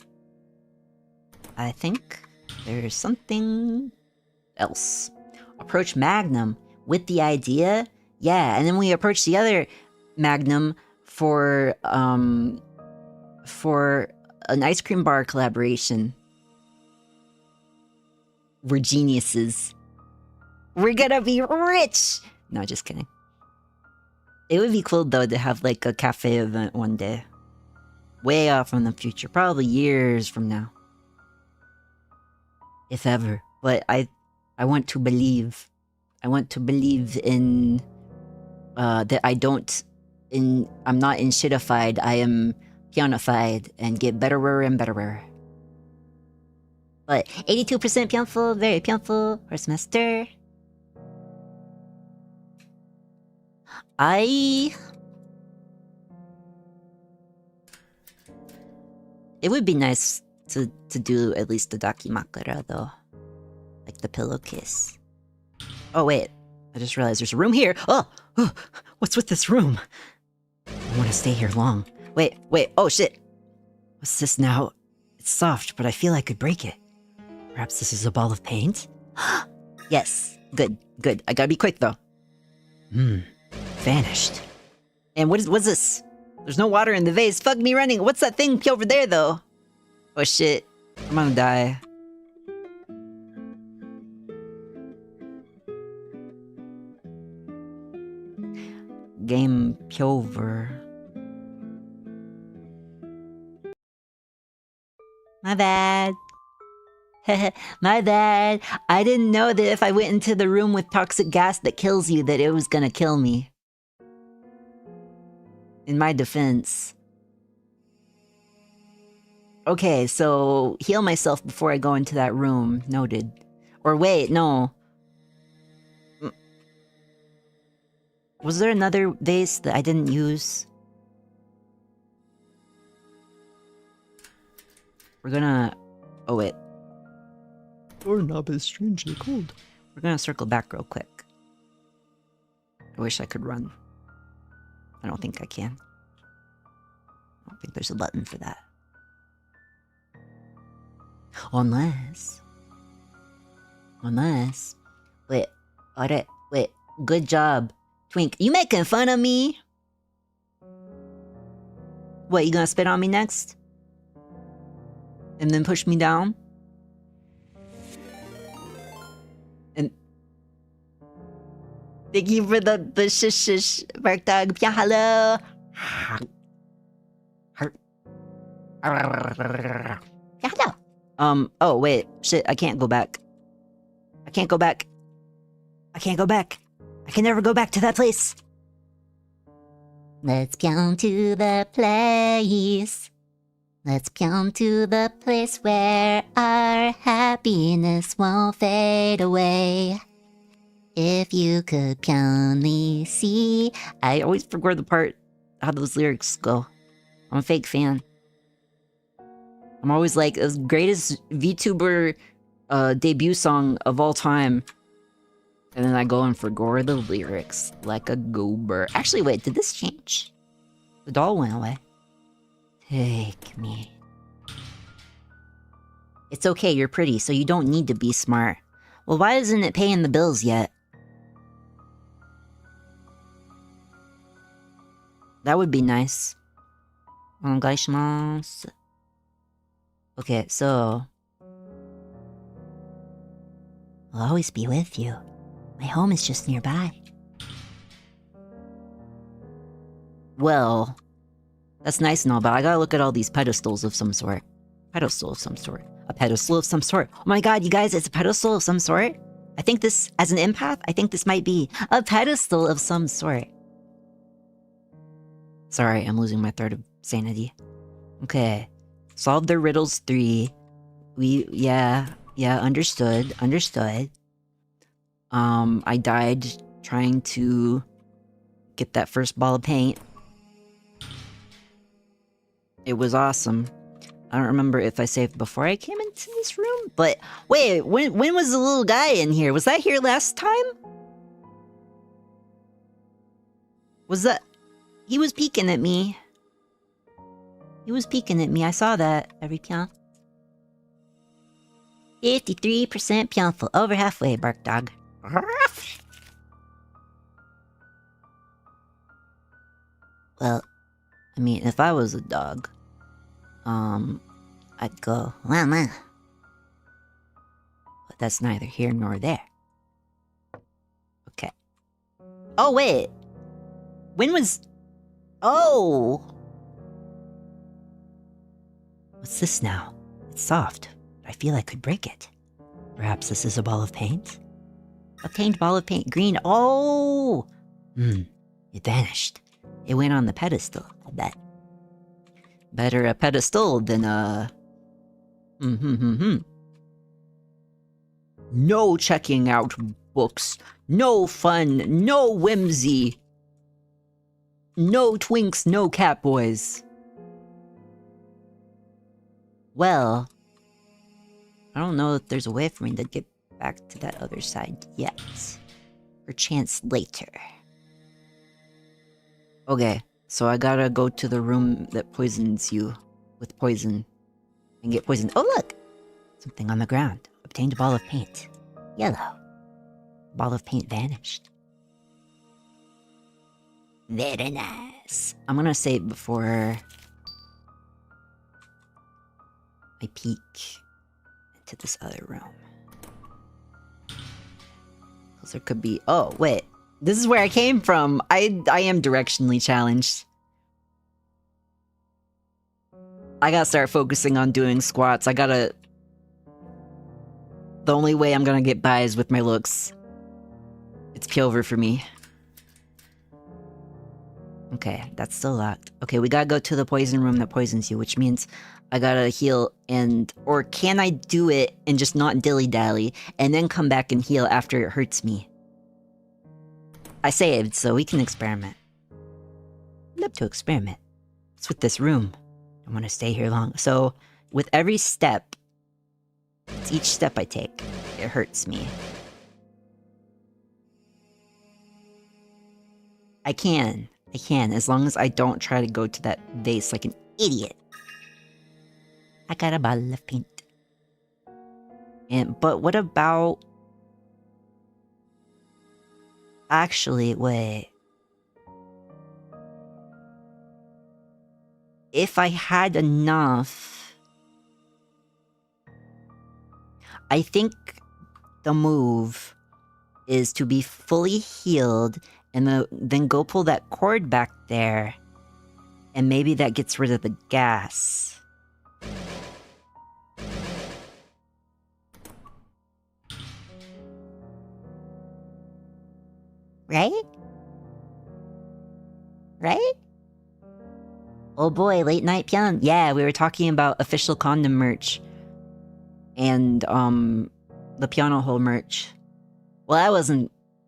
I think there's something else. Approach Magnum with the idea. Yeah, and then we approach the other Magnum for an ice cream bar collaboration. We're geniuses. We're gonna be rich! No, just kidding. It would be cool, though, to have, like, a cafe event one day. Way off in the future. Probably years from now. If ever. But I want to believe. I want to believe in... that I'm not in shitified. I am Pyonified and get betterer and betterer. But 82% Pyonful, very Pyonful, first semester. It would be nice to do at least the Dakimakura though. Like the pillowcase. Oh wait, I just realized there's a room here. Oh, what's with this room? I want to stay here long. Wait, oh shit. What's this now? It's soft, but I feel I could break it. Perhaps this is a ball of paint? Yes, good. I gotta be quick though. Vanished. And what's this? There's no water in the vase. Fuck me running. What's that thing over there though? Oh shit. I'm gonna die. Game over. My bad. My bad. I didn't know that if I went into the room with toxic gas that kills you, that it was gonna kill me. In my defense. Okay, so heal myself before I go into that room. Noted. Or wait, no. Was there another vase that I didn't use? We're gonna... Oh wait. Doorknob is strangely cold. We're gonna circle back real quick. I wish I could run. I don't think I can. I don't think there's a button for that. Unless... Wait, alright, wait. Good job. Twink, you making fun of me? What, you gonna spit on me next? And then push me down? And... Thank you for the shish bark dog. Yeah, hello. Yeah, hello. Oh wait, shit, I can't go back. I can't go back. I can never go back to that place. Let's come to the place. Let's come to the place where our happiness won't fade away. If you could only see. I always forget the part, how those lyrics go. I'm a fake fan. I'm always like, the greatest VTuber debut song of all time. And then I go and forget the lyrics like a goober. Actually, wait, did this change? The doll went away. Take me. It's okay, you're pretty, so you don't need to be smart. Well, why isn't it paying the bills yet? That would be nice. Onegaishimasu. Okay, so... I'll always be with you. My home is just nearby. Well, that's nice and all, but I gotta look at all these pedestals of some sort. Pedestal of some sort. A pedestal of some sort. Oh my god, you guys, it's a pedestal of some sort? I think this, as an empath, I think this might be a pedestal of some sort. Sorry, I'm losing my thread of sanity. Okay. Solve the riddles 3. Yeah, understood. I died trying to get that first ball of paint. It was awesome. I don't remember if I saved before I came into this room, but wait, when was the little guy in here? Was that here last time? Was that... He was peeking at me. I saw that, every Pyon. 53% Pyonful, over halfway, bark dog. Well, I mean, if I was a dog, I'd go, "Mama." But that's neither here nor there. Okay. Oh, wait! When was... Oh! What's this now? It's soft, but I feel I could break it. Perhaps this is a ball of paint? Obtained ball of paint, green. Oh! It vanished. It went on the pedestal, I bet. Better a pedestal than a... No checking out books. No fun. No whimsy. No twinks, no cat boys. Well, I don't know if there's a way for me to get back to that other side yet. Perchance later. Okay, so I gotta go to the room that poisons you with poison and get poisoned. Oh, look! Something on the ground. Obtained a ball of paint. Yellow. Ball of paint vanished. Very nice. I'm gonna save before I peek into this other room. Because there could be... Oh, wait. This is where I came from. I am directionally challenged. I gotta start focusing on doing squats. I gotta... The only way I'm gonna get by is with my looks. It's Pyover for me. Okay, that's still locked. Okay, we gotta go to the poison room that poisons you, which means I gotta heal and... Or can I do it and just not dilly-dally, and then come back and heal after it hurts me? I saved, so we can experiment. I'd love to experiment. What's with this room? I want to stay here long. So, with every step, it's each step I take, it hurts me. I can, as long as I don't try to go to that vase like an idiot. I got a bottle of paint. But what about... Actually, wait. If I had enough... I think the move is to be fully healed and then go pull that cord back there. And maybe that gets rid of the gas. Right? Right? Oh boy, late night Pyon. Yeah, we were talking about official condom merch. And, the piano hole merch. Well,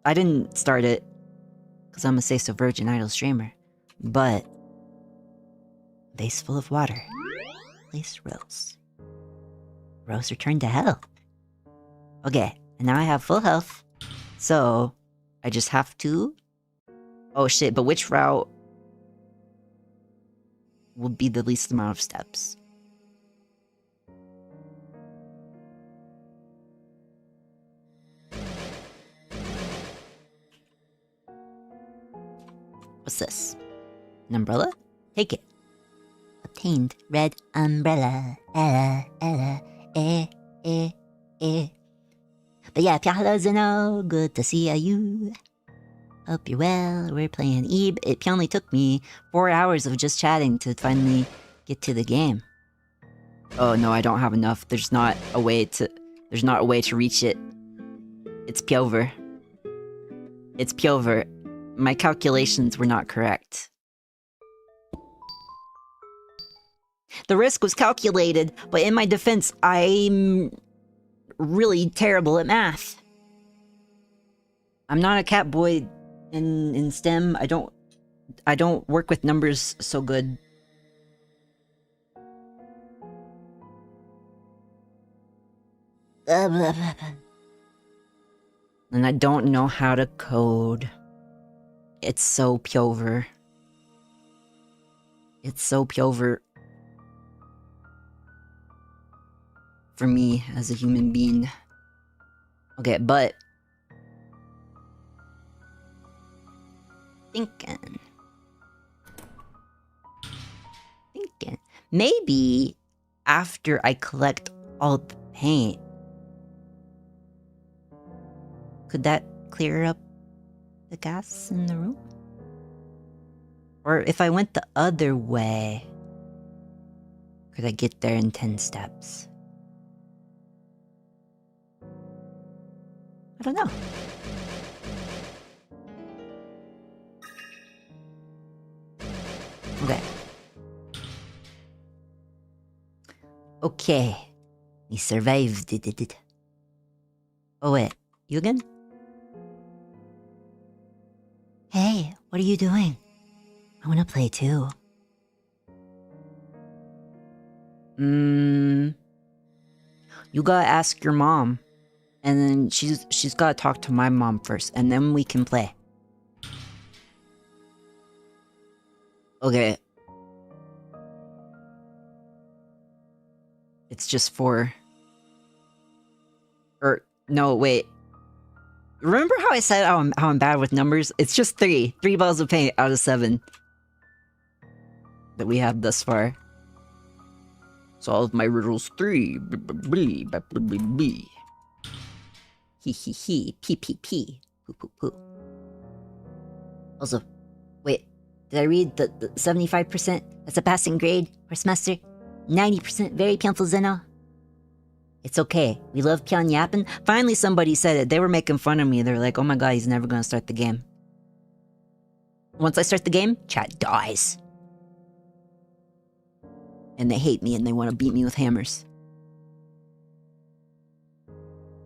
I didn't start it. Because I'm a Say So Virgin Idol streamer. But, vase full of water. Place Rose. Rose returned to hell. Okay, and now I have full health. So, I just have to... Oh shit, but which route will be the least amount of steps? What's this? An umbrella? Take it. Obtained red umbrella. Ella, ella, eh. But yeah, hello Zeno, good to see you. Hope you're well, we're playing Ebe. It only took me 4 hours of just chatting to finally get to the game. Oh no, I don't have enough. There's not a way to reach it. It's Pyover. It's Pyover. My calculations were not correct. The risk was calculated, but in my defense, I'm really terrible at math. I'm not a cat boy in STEM. I don't work with numbers so good. And I don't know how to code. It's so Pyover. It's so Pyover for me as a human being. Okay, but thinking. Maybe after I collect all the paint, could that clear up the gas in the room? Or if I went the other way, could I get there in 10 steps? I don't know. Okay. Okay. We survived it. Oh wait, you again? Hey, what are you doing? I want to play too. You gotta ask your mom. And then she's gotta talk to my mom first, and then we can play. Okay. It's just 4. Or no, wait. Remember how I said how I'm bad with numbers? It's just 3. 3 balls of paint out of 7 that we have thus far. Solve my riddles 3. He p. Poo poo poo. Also, wait, did I read the 75%? That's a passing grade for semester. 90% very Pyonful Zeno. It's okay. We love Pyon yapping. Finally somebody said it. They were making fun of me. They're like, oh my god, he's never gonna start the game. Once I start the game, chat dies. And they hate me and they want to beat me with hammers.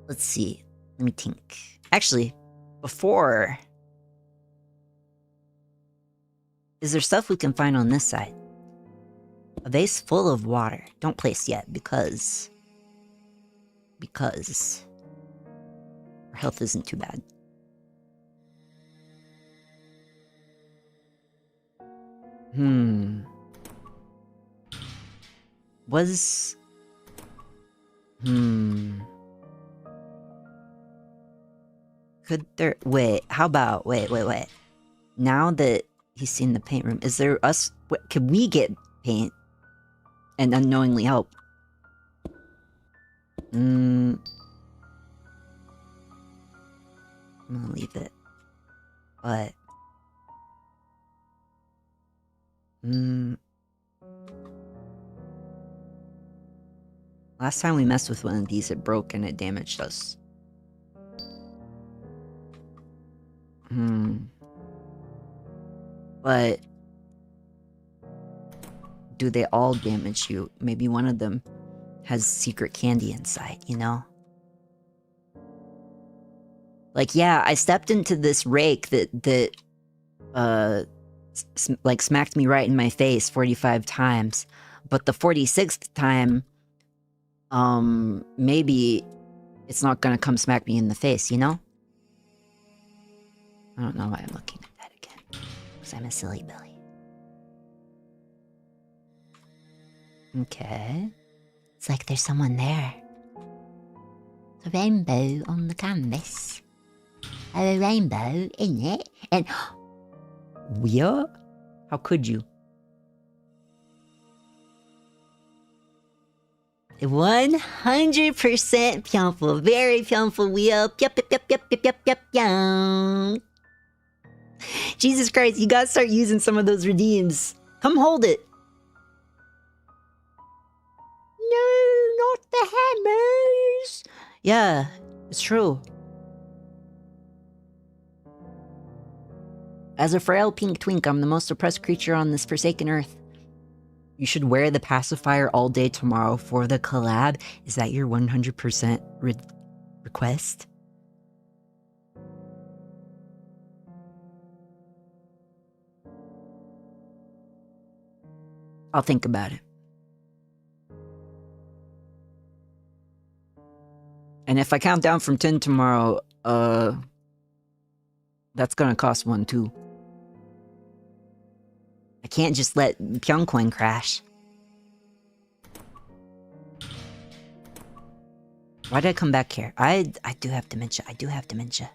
Let's see. Let me think. Actually, before... Is there stuff we can find on this side? A vase full of water. Don't place yet, because our health isn't too bad. Could there... Wait, how about... Wait. Now that he's seen the paint room, is there us... Can we get paint and unknowingly help? I'm gonna leave it. But... Last time we messed with one of these, it broke and it damaged us. But... do they all damage you? Maybe one of them has secret candy inside, you know? Like, yeah, I stepped into this rake that smacked me right in my face 45 times. But the 46th time, maybe it's not gonna come smack me in the face, you know? I don't know why I'm looking at that again. Because I'm a silly Billy. Okay. It's like there's someone there. It's a rainbow on the canvas. A rainbow in it, and... Yeah? How could you? 100% Pyonful. Very Pyonful wheel. Yep. Jesus Christ, you gotta start using some of those redeems. Come hold it. No, not the hammers. Yeah, it's true. As a frail pink twink, I'm the most oppressed creature on this forsaken earth. You should wear the pacifier all day tomorrow for the collab. Is that your 100% request? I'll think about it. And if I count down from 10 tomorrow, that's gonna cost 1 too. I can't just let Pyoncoin crash. Why did I come back here? I do have dementia.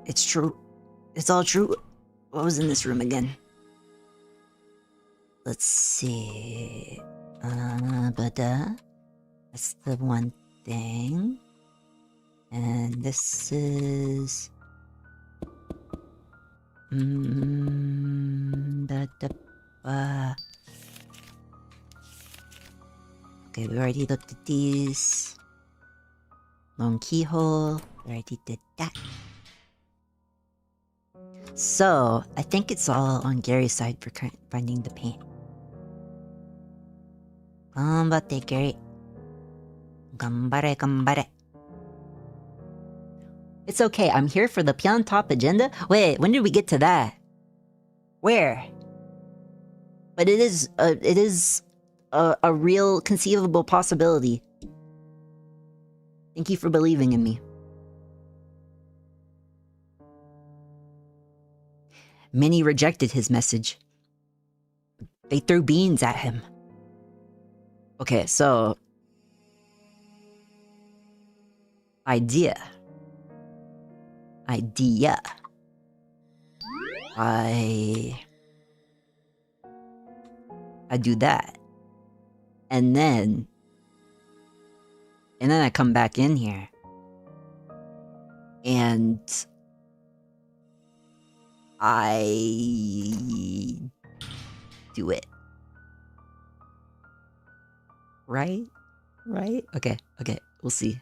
It's true. It's all true. What was in this room again? let's see. That's the one thing. And this is... Okay, we already looked at these. Lone keyhole. We already did that. So, I think it's all on Gary's side for finding the paint. Ganbatte, Gary. Ganbare, ganbare. It's okay, I'm here for the Pyon top agenda? Wait, when did we get to that? Where? But it is a real conceivable possibility. Thank you for believing in me. Many rejected his message. They threw beans at him. Okay, so... Idea. I do that. And then I come back in here. And I do it. Right? Okay, we'll see.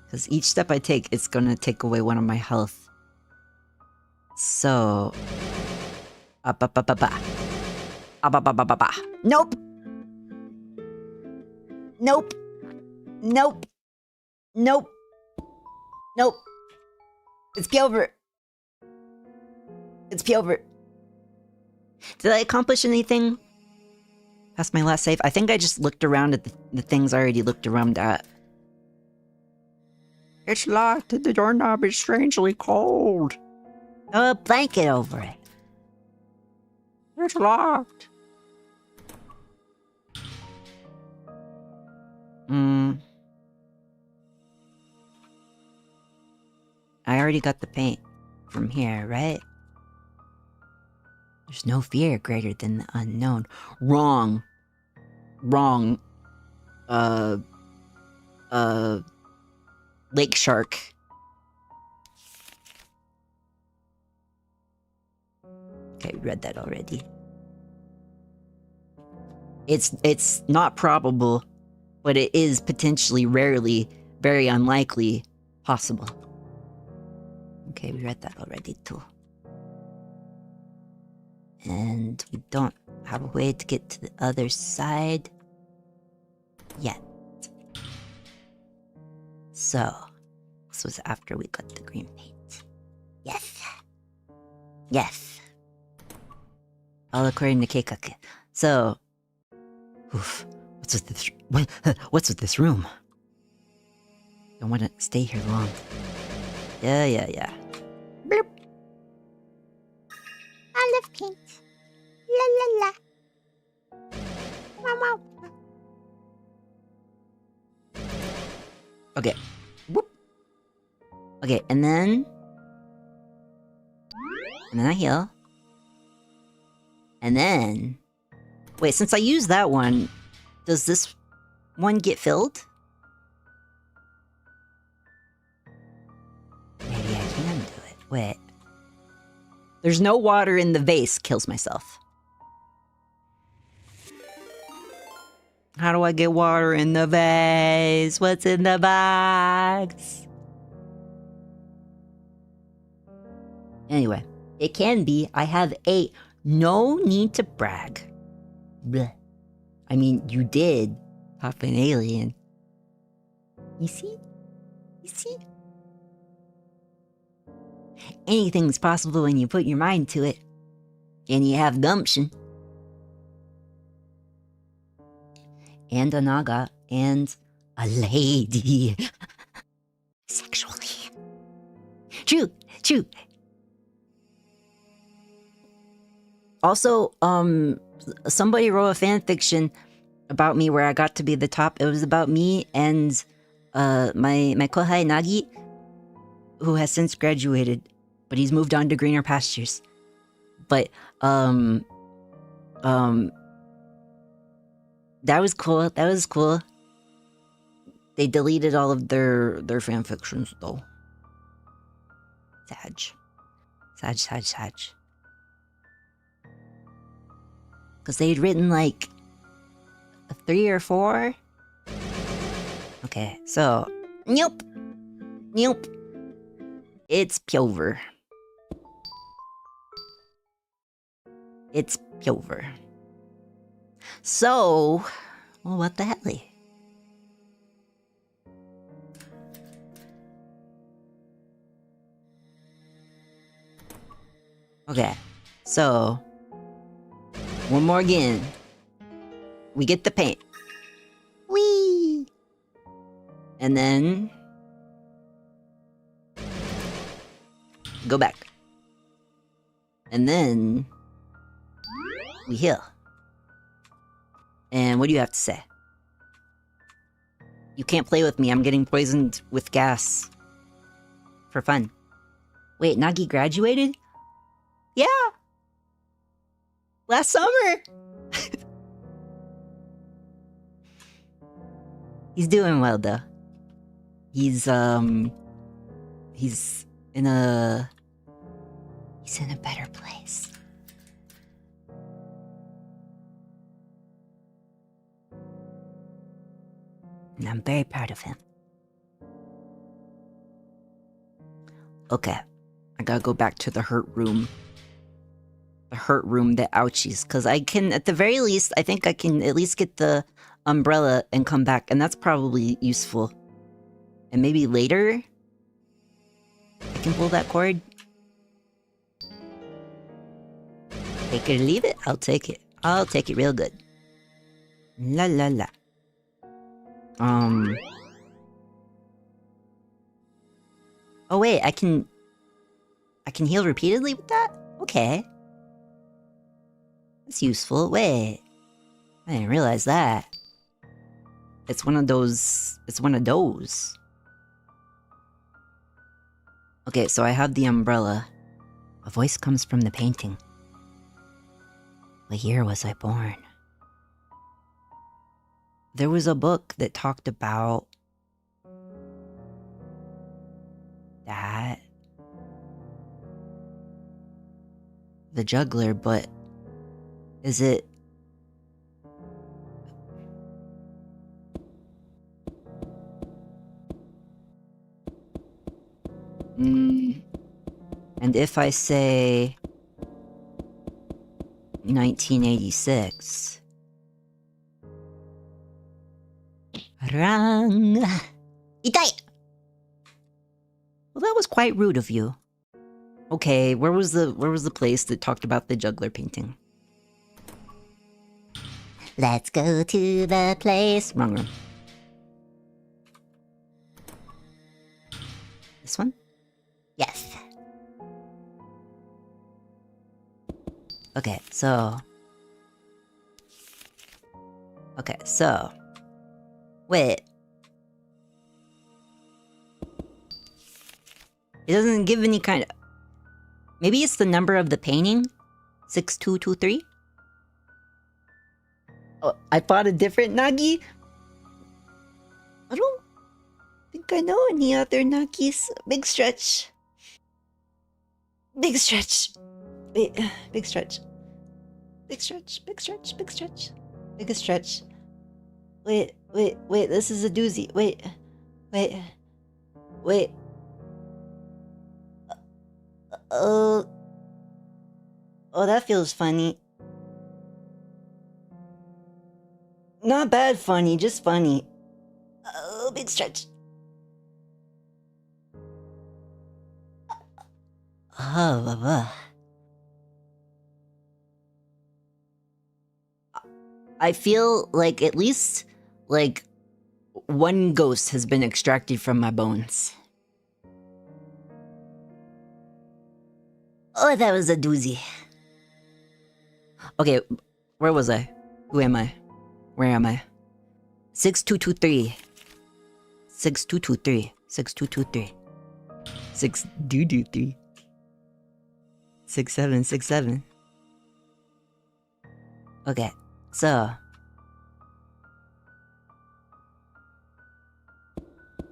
Because each step I take, it's gonna take away one of my health. So... Nope! Nope! Nope! Nope! Nope! It's Gilbert! It's Gilbert! Did I accomplish anything past my last save? I think I just looked around at the things I already looked around at. It's locked and the doorknob is strangely cold. Throw a blanket over it. It's locked. I already got the paint from here, right? There's no fear greater than the unknown. Wrong. Lake shark. Okay, we read that already. It's not probable, but it is potentially, rarely, very unlikely possible. Okay, we read that already too. And we don't have a way to get to the other side yet. So, this was after we got the green paint. Yes. All according to Keikaku. So, what's with this room? Don't want to stay here long. Yeah. Beep. Olive paint. La la la. Wow, wow. Okay. Whoop. Okay, and then I heal. And then... Wait, since I used that one, does this one get filled? Maybe I can do it. Wait. There's no water in the vase. Kills myself. How do I get water in the vase? What's in the box? Anyway, it can be. I have 8. No need to brag. Blech. I mean, you did pop an alien. You see? Anything's possible when you put your mind to it. And you have gumption. And a naga. And a lady. Sexually. True. Also, somebody wrote a fanfiction about me where I got to be the top. It was about me and my kohai Nagi, who has since graduated, but he's moved on to greener pastures. But That was cool. That was cool. They deleted all of their fanfictions though. Sad. Because they'd written like 3 or 4. Okay, so nope. It's Pyover. So, well, what the hell? Okay, so one more again. We get the paint. Whee! And then go back. And then we heal. And what do you have to say? You can't play with me. I'm getting poisoned with gas. For fun. Wait, Nagi graduated? Yeah! Last summer! He's doing well, though. He's in a better place. And I'm very proud of him. Okay. I gotta go back to the hurt room. The hurt room, the ouchies. Because I can, at the very least, I think I can at least get the umbrella and come back. And that's probably useful. And maybe later, I can pull that cord. Take it or leave it? I'll take it. I'll take it real good. La la la. Oh wait, I can heal repeatedly with that? Okay. That's useful. Wait. I didn't realize that. It's one of those. Okay, so I have the umbrella. A voice comes from the painting. What year was I born? There was a book that talked about that. The juggler, but is it? And if I say 1986. Wrong. Itai! Well, that was quite rude of you. Okay, where was the place that talked about the juggler painting? Let's go to the place. Wrong room. This one? Yes. Okay, so... Wait. It doesn't give any kind of... Maybe it's the number of the painting? 6223? Oh, I bought a different Nagi? I don't think I know any other Nagis. Big stretch. Big stretch. Wait, big stretch. Big stretch. Biggest stretch. Wait, this is a doozy. Wait. Oh, that feels funny. Not bad funny, just funny. Oh, big stretch. I feel like at least, like, one ghost has been extracted from my bones. Oh, that was a doozy. Okay, where was I? Who am I? Where am I? 6223. 6223. 6223. 6223. 6767. Okay, so...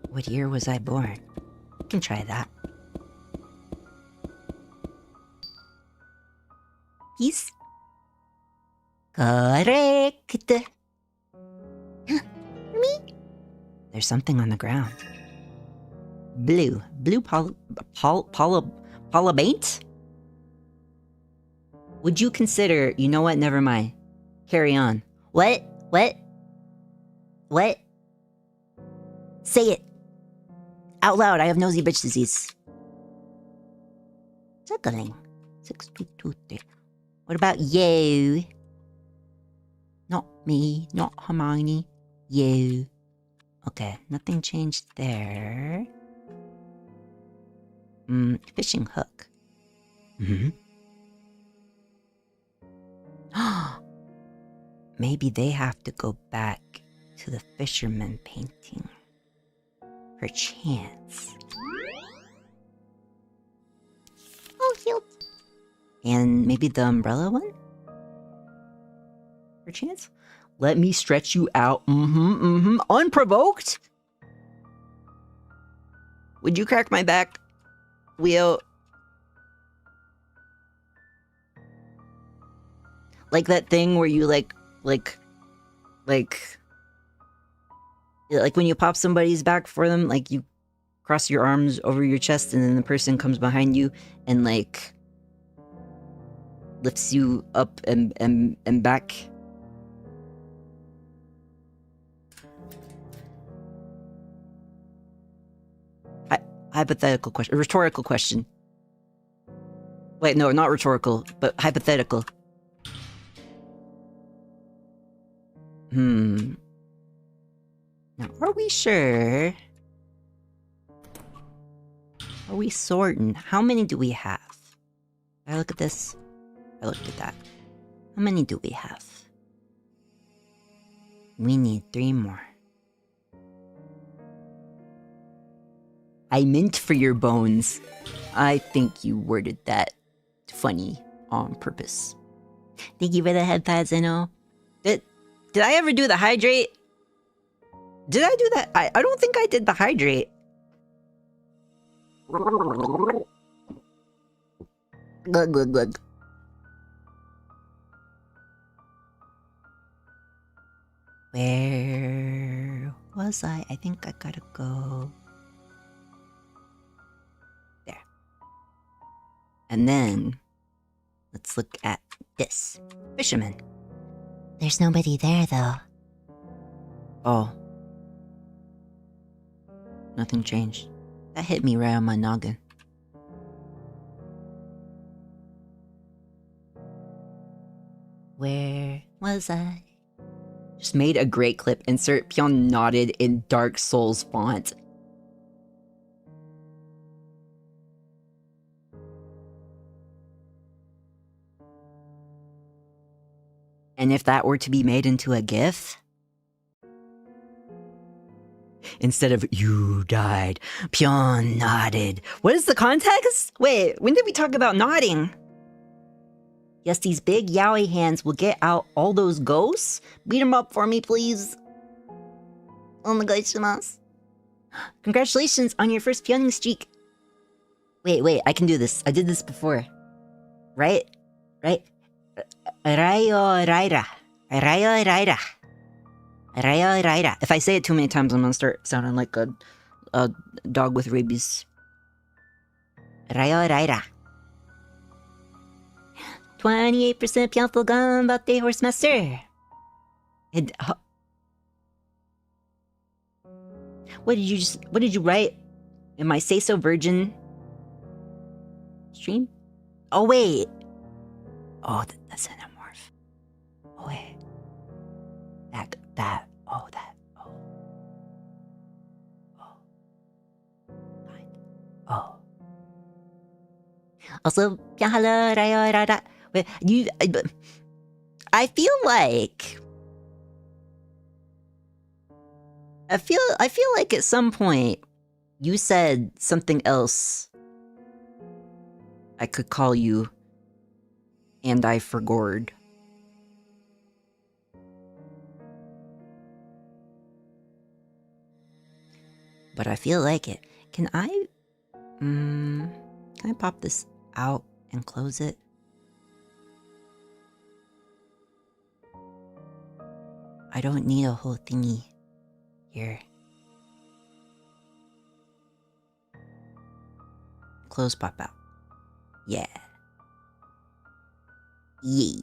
What year was I born? I can try that. Peace. Correct. Me? There's something on the ground. Blue. Blue polybaint? Would you consider... You know what? Never mind. Carry on. What? What? What? Say it. Out loud. I have nosy bitch disease. Circling. 6, 2, 2, 3. What about you? Not me. Not Hermione. You. Okay. Nothing changed there. Fishing hook. Maybe they have to go back to the fisherman painting. Perchance. Oh, healed. And maybe the umbrella one? Perchance? Let me stretch you out. Unprovoked? Would you crack my back, Leo? Like that thing where you like when you pop somebody's back for them, like you cross your arms over your chest and then the person comes behind you and like lifts you up and back. Hypothetical question. Rhetorical question. Wait, no, not rhetorical, but hypothetical. Now, are we sure? Are we sorting? How many do we have? I look at this. I looked at that. How many do we have? We need 3 more. I meant for your bones. I think you worded that funny on purpose. Thank you for the head pads, I know. Did I ever do the hydrate? Did I do that? I don't think I did the hydrate. Glug. Where was I? I think I gotta go there. And then let's look at this. Fisherman. There's nobody there, though. Oh. Nothing changed. That hit me right on my noggin. Where was I? Just made a great clip. Insert Pyon nodded in Dark Souls font. And if that were to be made into a GIF? Instead of, you died, Pyon nodded. What is the context? Wait, when did we talk about nodding? Yes, these big yaoi hands will get out all those ghosts. Beat them up for me, please. Onegaishimasu. Congratulations on your first Pyoning streak. Wait, I can do this. I did this before. Right? Rayo Raira. If I say it too many times, I'm gonna start sounding like a dog with rabies. Rayo Raira. 28% Pyonful Ganbatte Horse Master. What did you write in my Say So Virgin stream? Oh wait. Oh, that's an amorph. Oh wait. That. Fine. Oh. Also, hello, Rayo. Wait, I feel like at some point you said something else I could call you and I forgot. but I feel like it. Can I pop this out and close it? I don't need a whole thingy here. Close, pop out. Yeah. Yeah.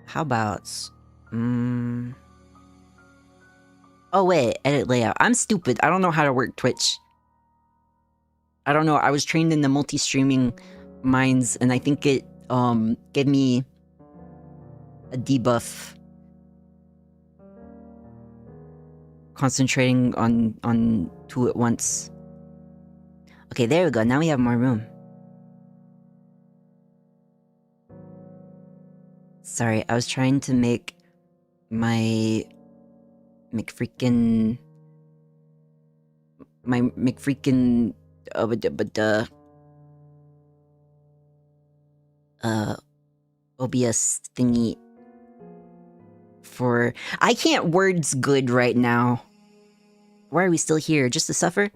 How about... Oh wait, edit layout. I'm stupid. I don't know how to work Twitch. I don't know. I was trained in the multi-streaming minds, and I think it gave me a debuff. Concentrating on two at once. Okay, there we go. Now we have more room. Sorry, I was trying to make my McFreaking OBS thingy for... I can't words good right now. Why are we still here? Just to suffer?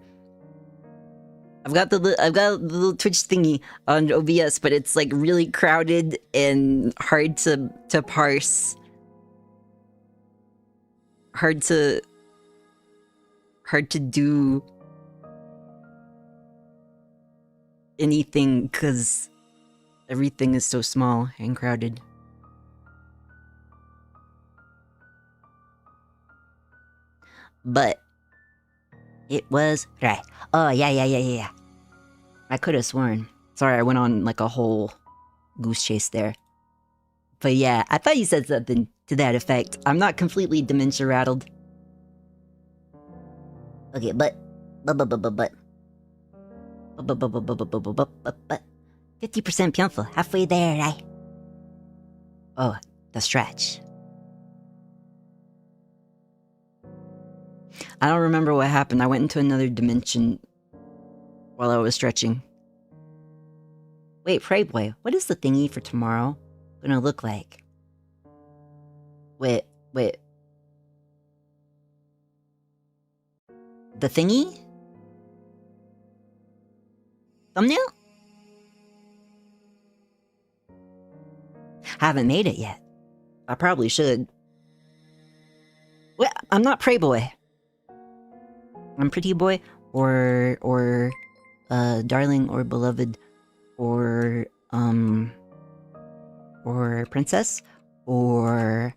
I've got the little Twitch thingy on OBS, but it's like really crowded and hard to parse. Hard to do anything because everything is so small and crowded. But it was right. Oh, yeah. I could have sworn. Sorry, I went on like a whole goose chase there. But yeah, I thought you said something to that effect. I'm not completely dementia rattled. Okay, but 50% Pyonful, halfway there, right? Oh, the stretch. I don't remember what happened. I went into another dimension while I was stretching. Wait, Pray Boy, what is the thingy for tomorrow gonna look like? Wait. The thingy? Thumbnail? Haven't made it yet. I probably should. Well, I'm not Pray Boy. I'm Pretty Boy, or Darling, or Beloved, or Princess, or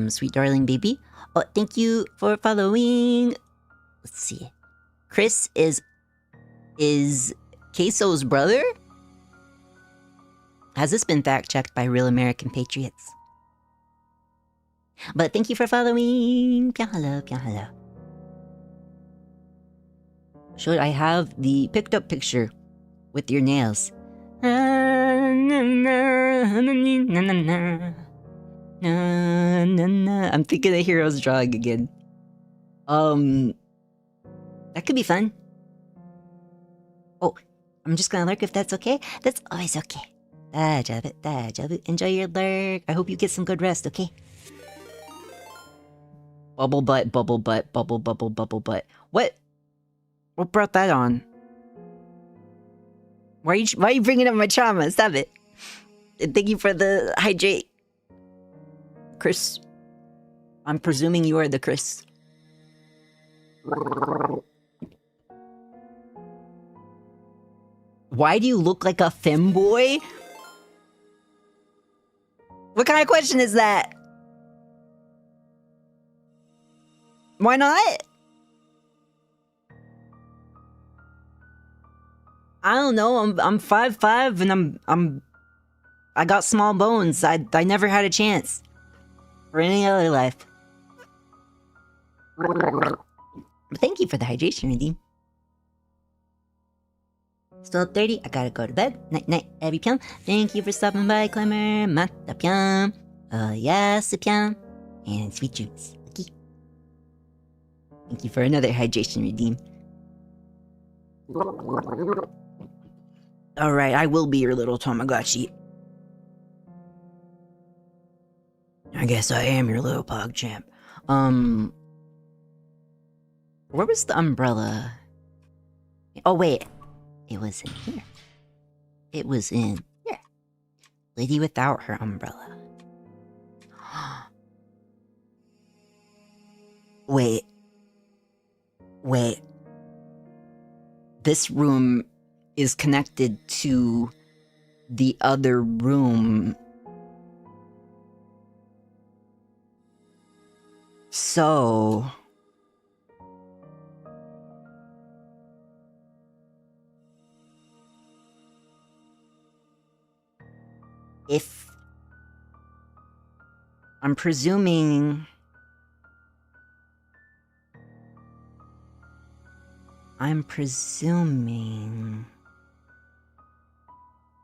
Sweet Darling Baby. Oh, thank you for following. Let's see. Chris is Queso's brother? Has this been fact-checked by real American patriots? But thank you for following. Hello. Should I have the picked up picture with your nails? I'm thinking of Heroes Drawing again. That could be fun. Oh, I'm just gonna lurk if that's okay. That's always okay. Dajabu. Enjoy your lurk. I hope you get some good rest, okay? Bubble butt. What brought that on? Why are you bringing up my trauma? Stop it. And thank you for the hydrate. Chris. I'm presuming you are the Chris. Why do you look like a femboy? What kind of question is that? Why not? I don't know. I'm 5'5" and I got small bones. I never had a chance for any other life. But thank you for the hydration, Redeem. Still up 30. I gotta go to bed. Night, every Pyon. Thank you for stopping by, Clemmer. Mata Pyon. Yes, Pyon. And sweet dreams. Okay. Thank you for another hydration, Redeem. Alright, I will be your little Tamagotchi. I guess I am your little PogChamp. Where was the umbrella? Oh, wait. It was in here. It was in here. Lady without her umbrella. Wait. Wait. This room is connected to the other room. So... if... I'm presuming...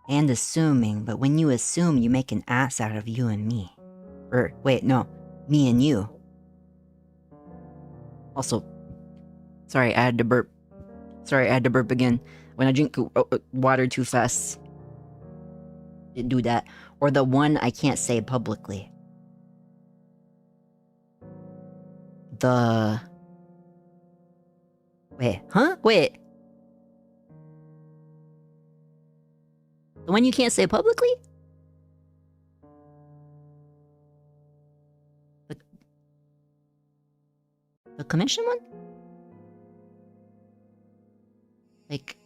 and assuming, but when you assume, you make an ass out of you and me. Or, wait, no, me and you. Also, sorry, I had to burp. Sorry, I had to burp again. When I drink water too fast, it do that. Or the one I can't say publicly. The... Wait, huh? Wait. The one you can't say publicly? The commission one? Like...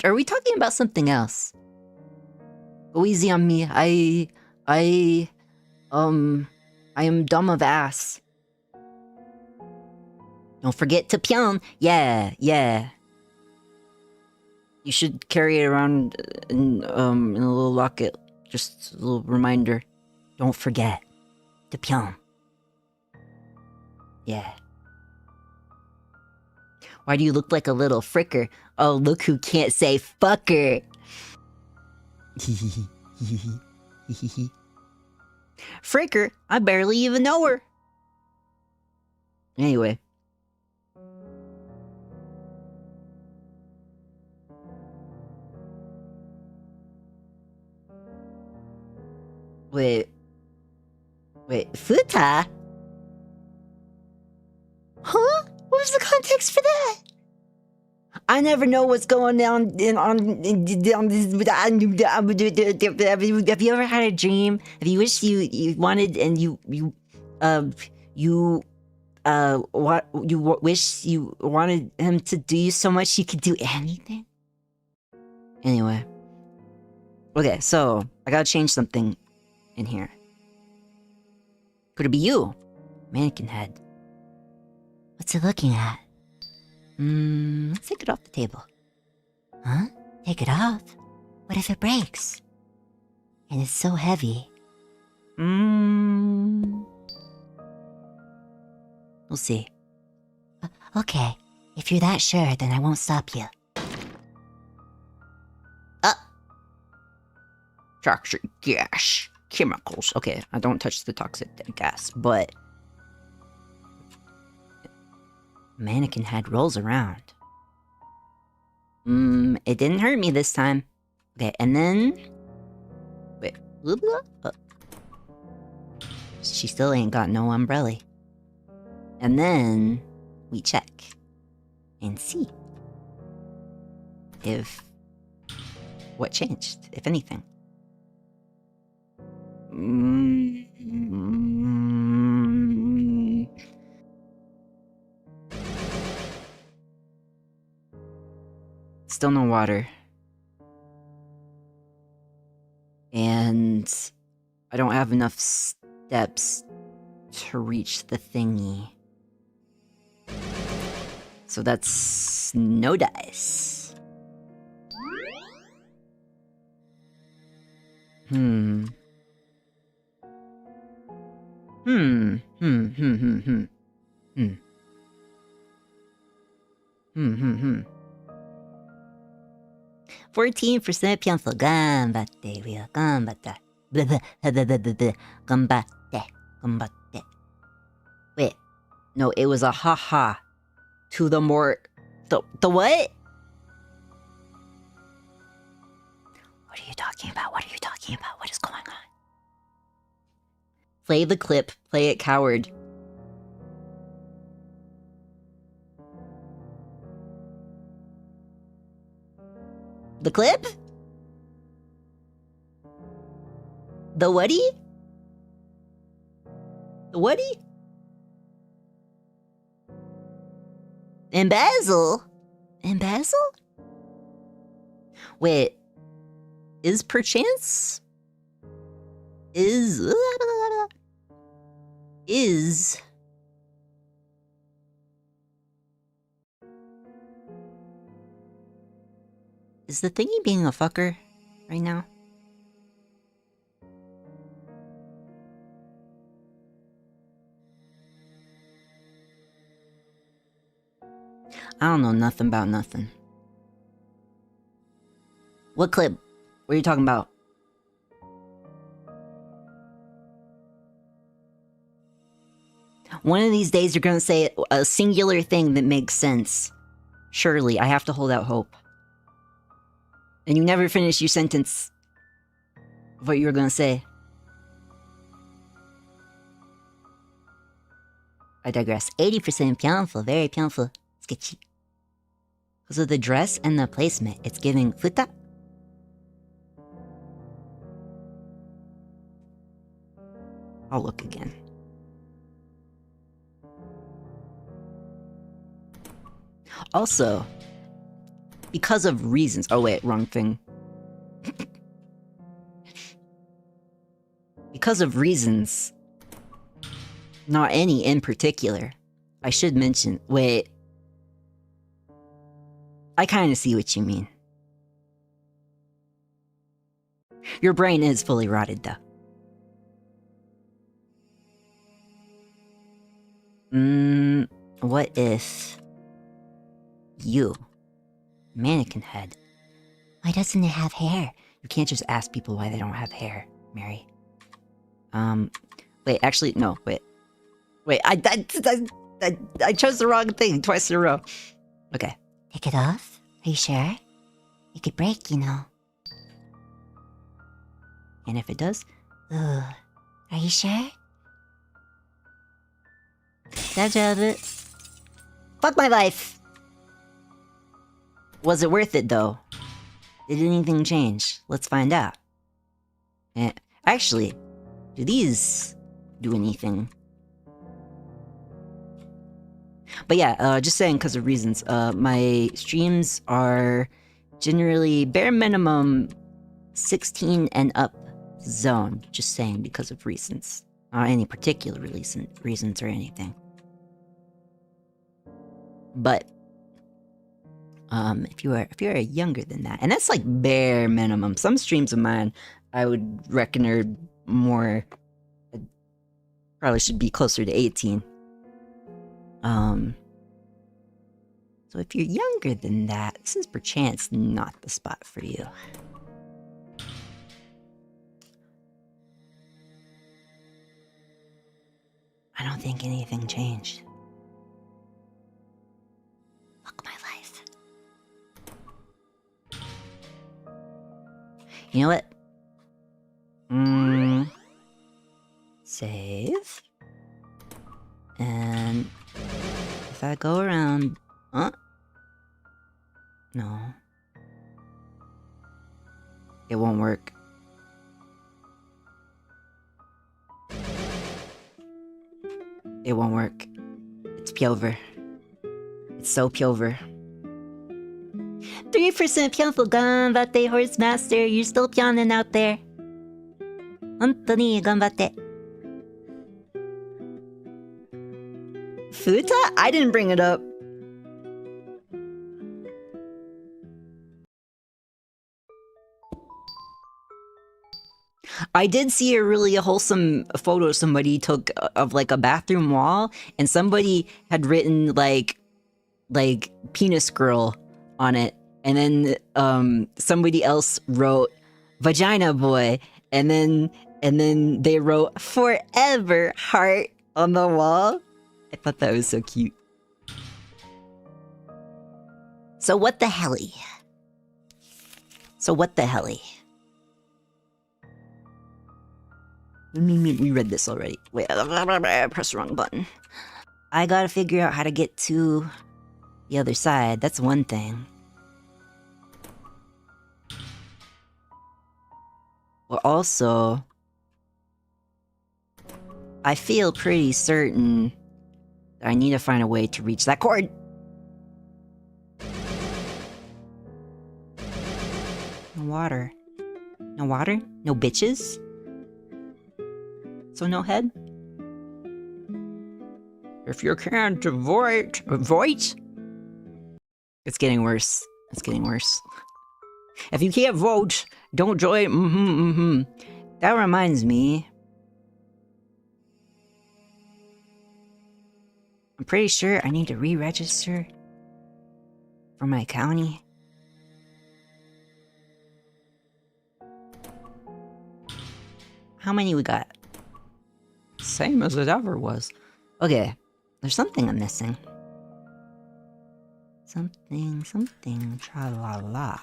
Are we talking about something else? Go easy on me. I am dumb of ass. Don't forget to Pyon. Yeah. You should carry it around in a little locket. Just a little reminder. Don't forget to Pyon. Yeah. Why do you look like a little fricker? Oh, look who can't say fucker. Fricker? I barely even know her. Anyway. Wait, Futa? Huh? What was the context for that? I never know what's going down down this. Have you ever had a dream? Have you wished you wanted and you wish you wanted him to do you so much you could do anything? Anyway. Okay, so I gotta change something in here. Could it be you? Mannequin head. What's it looking at? Let's take it off the table. Huh? Take it off? What if it breaks? And it's so heavy. We'll see. Okay, if you're that sure, then I won't stop you. Toxic gas. Chemicals. Okay, I don't touch the toxic gas, but... Mannequin head rolls around. It didn't hurt me this time. Okay, and then... Wait. She still ain't got no umbrella. And then... we check. And see. If... what changed, if anything. Still no water. And I don't have enough steps to reach the thingy. So that's no dice. Hmm. 14% Pyonful. 頑張って、we are 頑張った。頑張って。Wait. No, it was a haha. To the more... The what? What are you talking about? What is going on? Play the clip. Play it, coward. The clip? The whatty? The whatty? Embezzle? Embezzle? Wait. Is perchance? Is the thingy being a fucker right now? I don't know nothing about nothing. What clip? What are you talking about? One of these days you're gonna say a singular thing that makes sense. Surely, I have to hold out hope. And you never finish your sentence of what you were gonna say. I digress. 80% Pyonful, very Pyonful. Sketchy. Because of the dress and the placement, it's giving futa. I'll look again. Also, because of reasons. Oh wait, wrong thing. Because of reasons, not any in particular, I should mention. Wait. I kind of see what you mean. Your brain is fully rotted, though. What if you, mannequin head, Why doesn't it have hair? you can't just ask people why they don't have hair, Mary. Wait, actually, no, wait. Wait, I chose the wrong thing twice in a row. Okay. Take it off? Are you sure? It could break, you know. And if it does? Ooh. Are you sure? That's it. Fuck my life! Was it worth it, though? Did anything change? Let's find out. Actually, do these do anything? But yeah, just saying because of reasons. My streams are generally bare minimum 16 and up zone. Just saying because of reasons. Not any particular reasons or anything. But if you are younger than that, and that's like bare minimum. Some streams of mine I would reckon are more. Probably should be closer to 18. So if you're younger than that, this is perchance not the spot for you. I don't think anything changed. Fuck my life. You know what? Save. And if I go around... No. It won't work. It won't work. It's Pyover. It's so Pyover. 3% Pyonful ganbatte, horse master. You're still pyoning out there. Hontoni ganbatte. Futa? I didn't bring it up. I did see a really wholesome photo somebody took of like a bathroom wall, and somebody had written like penis girl on it, and then somebody else wrote vagina boy, and then they wrote forever heart on the wall. I thought that was so cute. So what the helly? We read this already. Wait, I pressed the wrong button. I gotta figure out how to get to the other side. That's one thing. But also, I feel pretty certain that I need to find a way to reach that cord. No water. No water? No bitches? So no head? If you can't avoid... It's getting worse. It's getting worse. If you can't vote, don't join. That reminds me. I'm pretty sure I need to re-register for my county. How many we got? Same as it ever was. Okay, there's something I'm missing. Something, tra-la-la.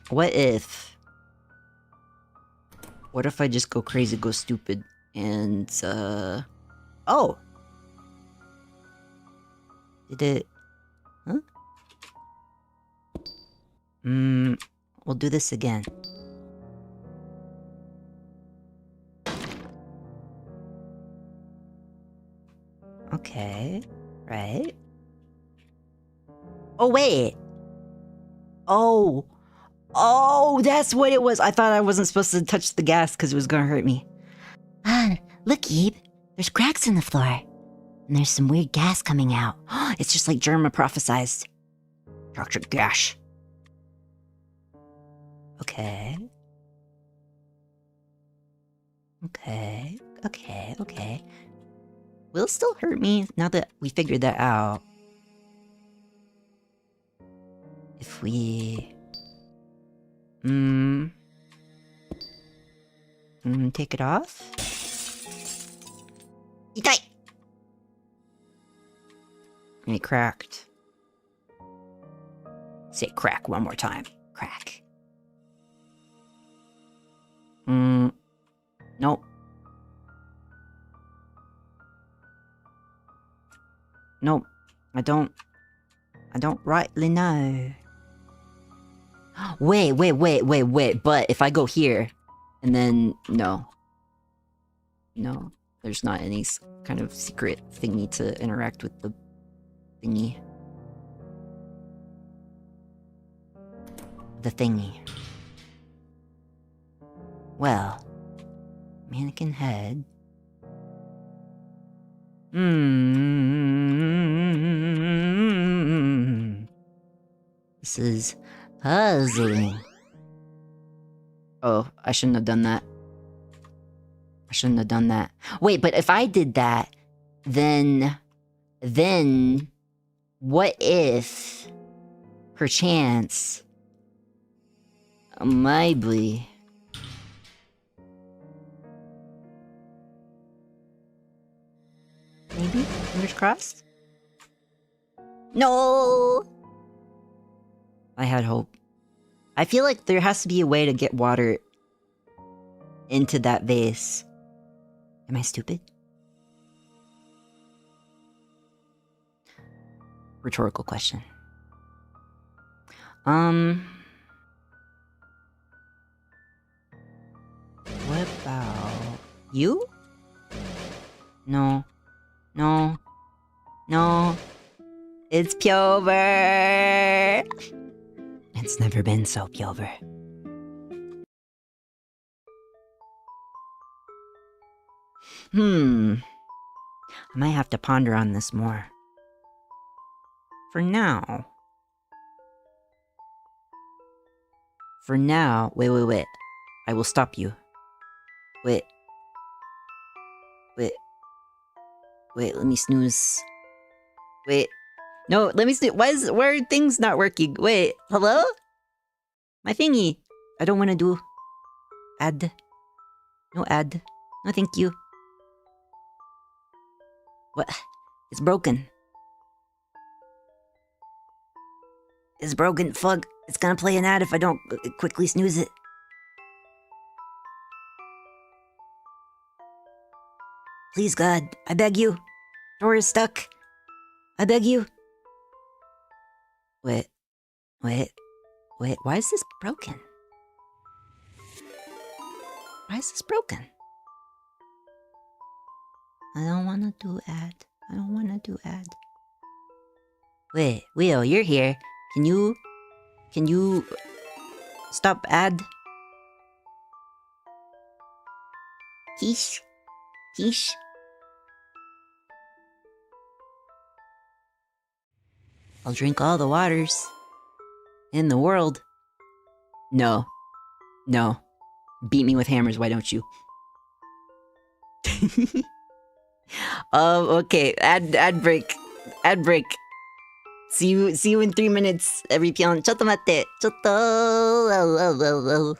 What if I just go crazy, go stupid, and, oh! Did it... Huh? We'll do this again. Okay, right. Oh, wait! Oh, that's what it was! I thought I wasn't supposed to touch the gas because it was gonna hurt me. Look, Eve. There's cracks in the floor. And there's some weird gas coming out. It's just like Germa prophesized. Toxic gas. Okay. Will it still hurt me now that we figured that out? If we... take it off? Itai! And it cracked. Say crack one more time. Crack. Nope. Nope. I don't rightly know. Wait. But if I go here, and then, no. No. There's not any kind of secret thingy to interact with the thingy. The thingy. Well, mannequin head. This is puzzling. Oh, I shouldn't have done that. Wait, but if I did that, then what if, perchance, maybe, fingers crossed? No! I had hope. I feel like there has to be a way to get water into that vase. Am I stupid? Rhetorical question. What about you? No. It's Pyover! It's never been so Pyover. I might have to ponder on this more. For now, wait. I will stop you. Wait, let me snooze. Wait. No, let me snooze. Why are things not working? Wait, hello? My thingy. I don't want to do ad. No ad. No thank you. What? It's broken. It's broken. Fuck. It's gonna play an ad if I don't quickly snooze it. Please, God. I beg you. Door is stuck. I beg you. Wait. Wait, why is this broken? Why is this broken? I don't wanna do ad. I don't wanna do ad. Wait, Will, you're here. Can you stop ad? Quiche. Quiche. I'll drink all the waters in the world. No. No. Beat me with hammers, why don't you? Okay. Ad break. Ad break. See you in 3 minutes, every Pyon. Chotto matte. Chotto.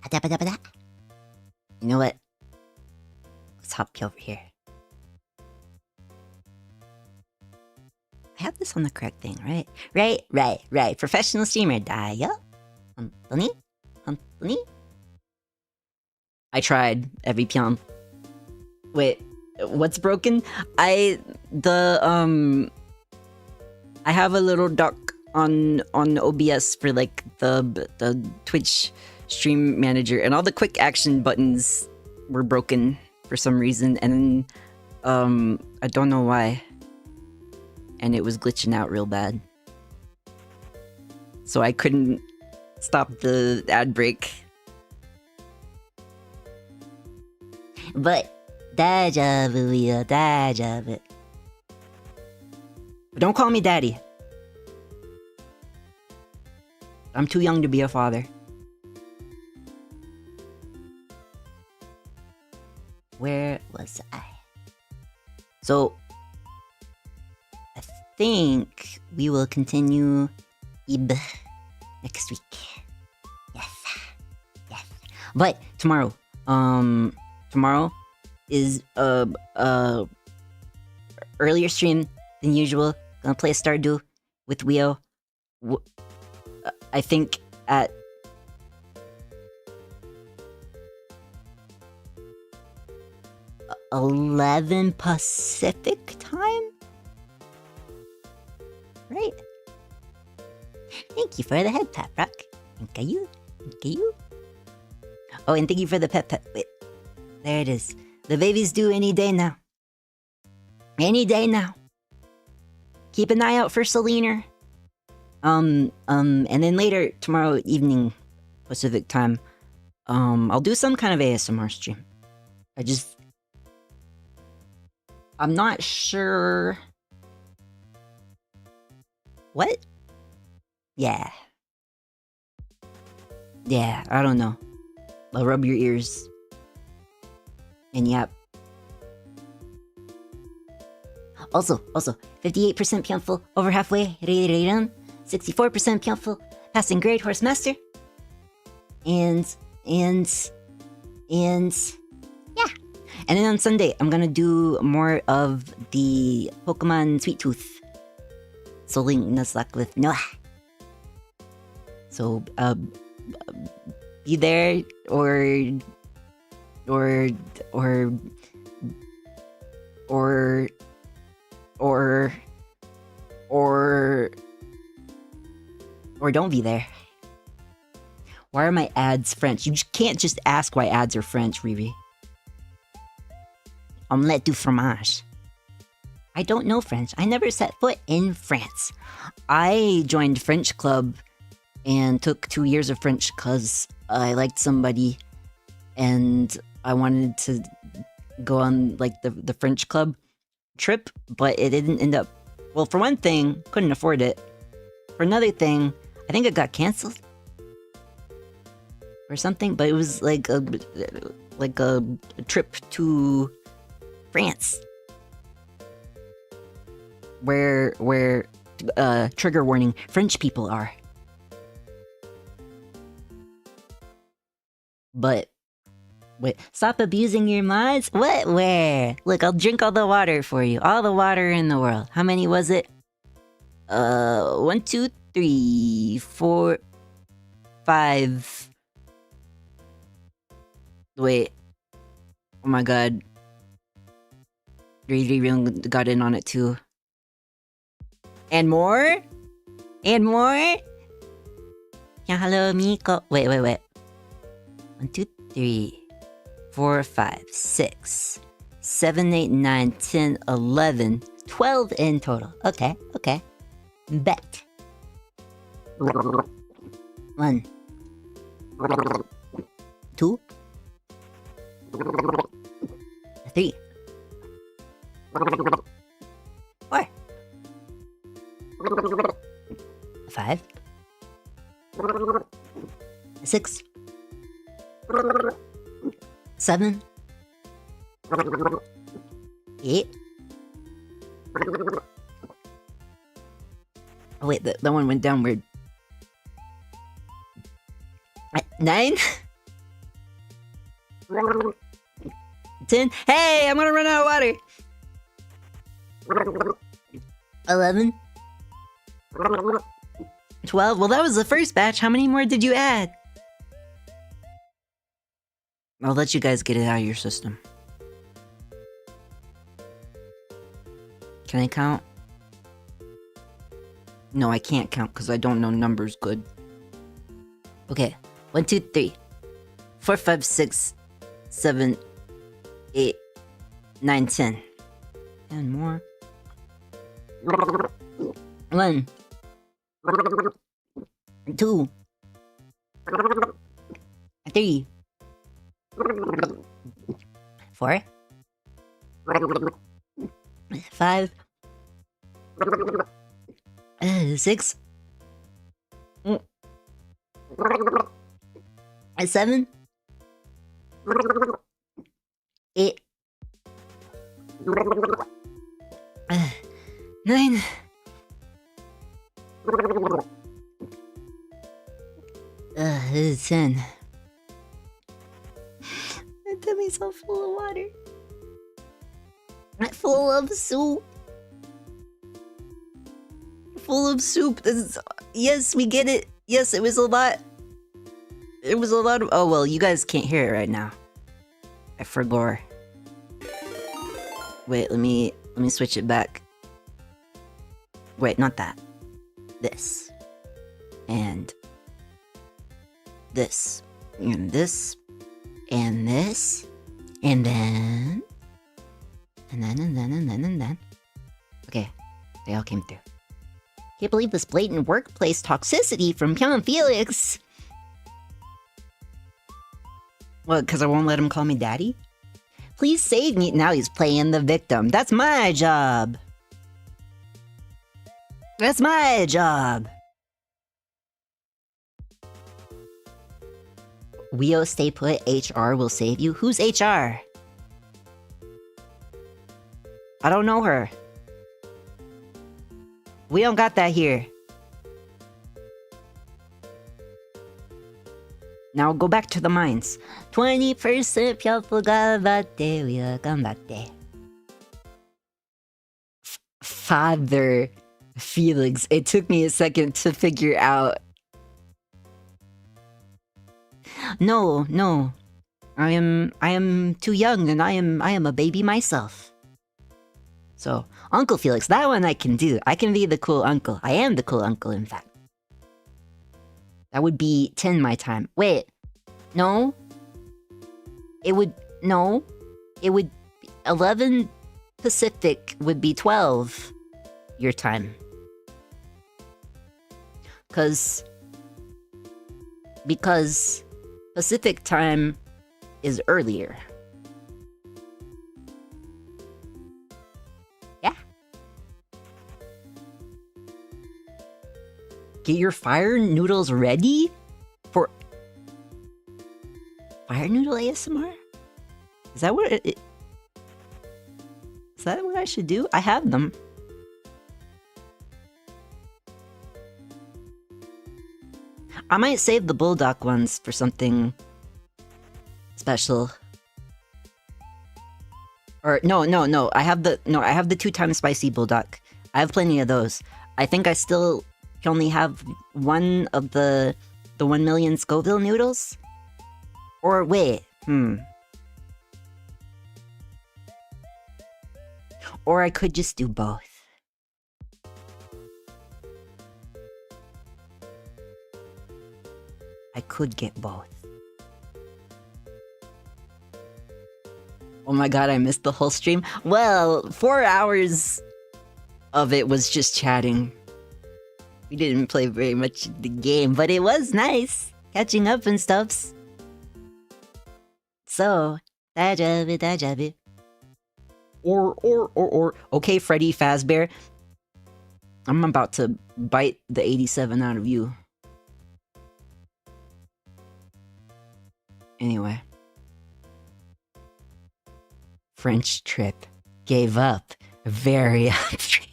Adabadabada. You know what? Let's hop over here. I have this on the correct thing, right? Right. Professional streamer, Daya. Anthony? I tried every Pyon. Wait, what's broken? I have a little dock on OBS for like the Twitch stream manager, and all the quick action buttons were broken for some reason, and I don't know why. And it was glitching out real bad. So I couldn't stop the ad break. But dajabu. But don't call me daddy. I'm too young to be a father. Where was I? So, I think we will continue Ib next week. Yes. But tomorrow is earlier stream than usual. Gonna play Stardew with Weo. I think at 11 Pacific time? Right? Thank you for the head pat, Rock. Thank you. Thank you. Oh, and thank you for the pet. Wait. There it is. The baby's due any day now. Any day now. Keep an eye out for Selena. And then later, tomorrow evening, Pacific time, I'll do some kind of ASMR stream. I'm not sure. What? Yeah. Yeah, I don't know. I'll rub your ears. And yep. Also, 58% Pyonful, over halfway, 64% Pyonful, passing grade horse master. And yeah. And then on Sunday, I'm gonna do more of the Pokemon Sweet Tooth. Soling Nuzlocke with Noah. So, be there or don't be there. Why are my ads French? You can't just ask why ads are French, Riri. Omelette du fromage. I don't know French. I never set foot in France. I joined French club and took 2 years of French because I liked somebody and I wanted to go on like the French club trip, but it didn't end up. Well, for one thing, couldn't afford it. For another thing, I think it got canceled or something, but it was like a trip to France where trigger warning, French people are. But wait, stop abusing your mods? What? Where? Look, I'll drink all the water for you. All the water in the world. How many was it? 1, 2, 3, 4, 5. Wait. Oh my god. Riri got in on it too. And more? And more? Yeah, hello, Miko. Wait. 1, 2, 3, 4, 5, 6, 7, 8, 9, 10, 11, 12 in total. Okay. Bet. 1, 2, 3, 4, 5, 6, 7, 8. Oh wait, that one went down weird. 9, 10. Hey, I'm gonna run out of water. 11, 12. Well, that was the first batch. How many more did you add? I'll let you guys get it out of your system. Can I count? No, I can't count because I don't know numbers good. Okay. 1, 2, 3, 4, 5, 6, 7, 8, 9, 10. And more. 1, 2, 3, 4, 5, 6, 7, 8, 9. This is 10. My tummy's so full of water. Full of soup. full of soup. Yes, we get it. Yes, it was a lot. It was a lot of. Oh well, you guys can't hear it right now. I forgot. Wait, let me switch it back. Wait, not that. This. And this. And this. And this. And then. And then. Okay, they all came through. Can't believe this blatant workplace toxicity from Pyon Phelix. What, because I won't let him call me daddy? Please save me. Now he's playing the victim. That's my job. That's my job. Weo, stay put. HR will save you. Who's HR? I don't know her. We don't got that here. Now go back to the mines. 20% Pyonful ganbatte, we are ganbatte. Father Phelix. It took me a second to figure out. No. I am too young and I am a baby myself. So, Uncle Phelix, that one I can do. I can be the cool uncle. I am the cool uncle, in fact. That would be 10 my time. Wait. No. It would 11 Pacific would be 12 your time. Because Pacific time is earlier. Yeah. Get your fire noodles ready for fire noodle ASMR? Is that what is that what I should do? I have them. I might save the bulldog ones for something special. Or no. I have the 2x spicy bulldog. I have plenty of those. I think I still only have one of the 1 million Scoville noodles. Or wait, Or I could just do both. I could get both. Oh my god, I missed the whole stream. Well, 4 hours of it was just chatting. We didn't play very much of the game, but it was nice catching up and stuffs. So, dajabi. Or. Okay, Freddy Fazbear. I'm about to bite the 87 out of you. Anyway. French trip. Gave up. Very upstream.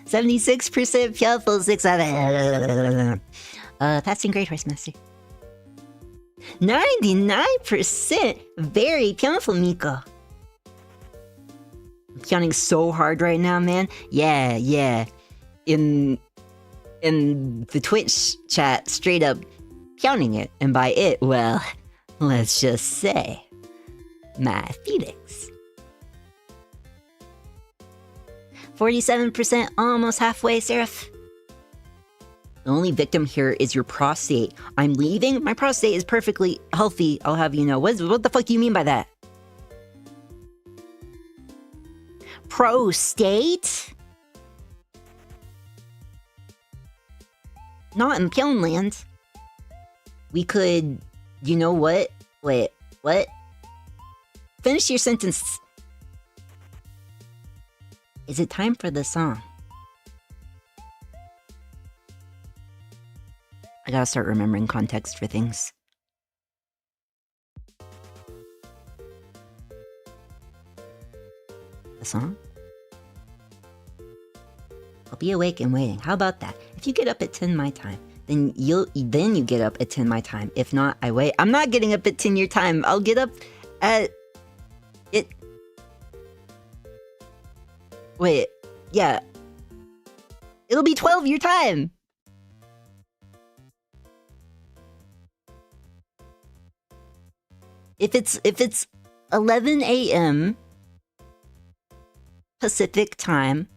76% Pyonful 6 passing grade horse master. 99% very Pyonful Miko. I'm counting so hard right now, man. Yeah. In the Twitch chat, straight up counting it. And by it, well, let's just say, my Phelix. 47%, almost halfway, Seraph. The only victim here is your prostate. I'm leaving? My prostate is perfectly healthy, I'll have you know. What the fuck do you mean by that? Prostate? Not in Pyonland. We could... You know what? Wait, what? Finish your sentence. Is it time for the song? I gotta start remembering context for things. The song? I'll be awake and waiting. How about that? If you get up at 10 my time, then you get up at 10 my time. If not, I wait. I'm not getting up at 10 your time. I'll get up at it. Wait, yeah. It'll be 12 your time. If it's 11 a.m. Pacific time,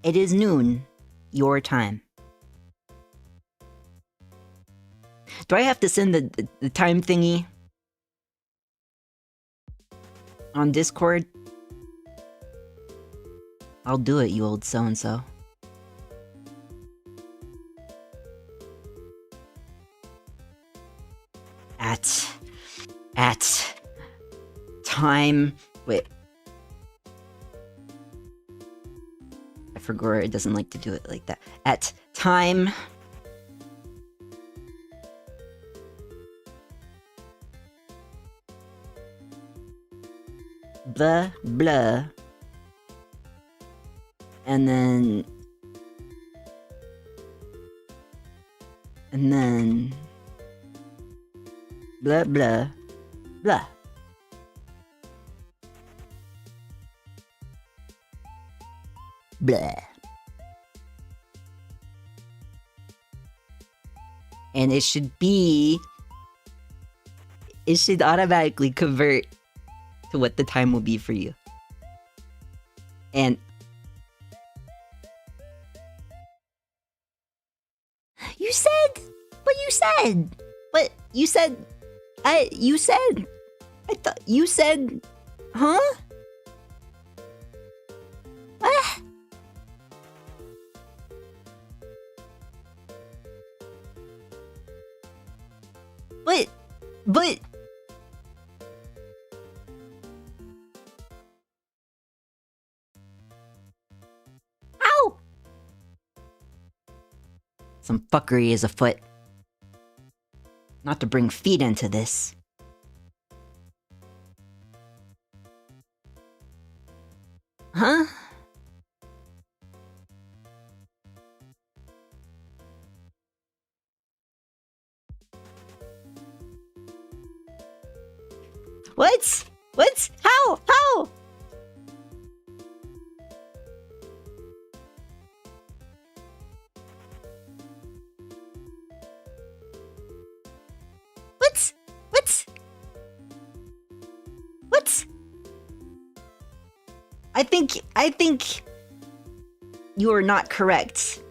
it is noon your time. Do I have to send the time thingy on Discord? I'll do it, you old so-and-so. At time... Wait. I forgot it doesn't like to do it like that. At time... blah, blah. And then... blah, blah, blah. Blah. And it should automatically convert to what the time will be for you. And you said, huh? What? But ow! Some fuckery is afoot. Not to bring feet into this. Huh? What? What? How? How? What? What? What? I think you are not correct.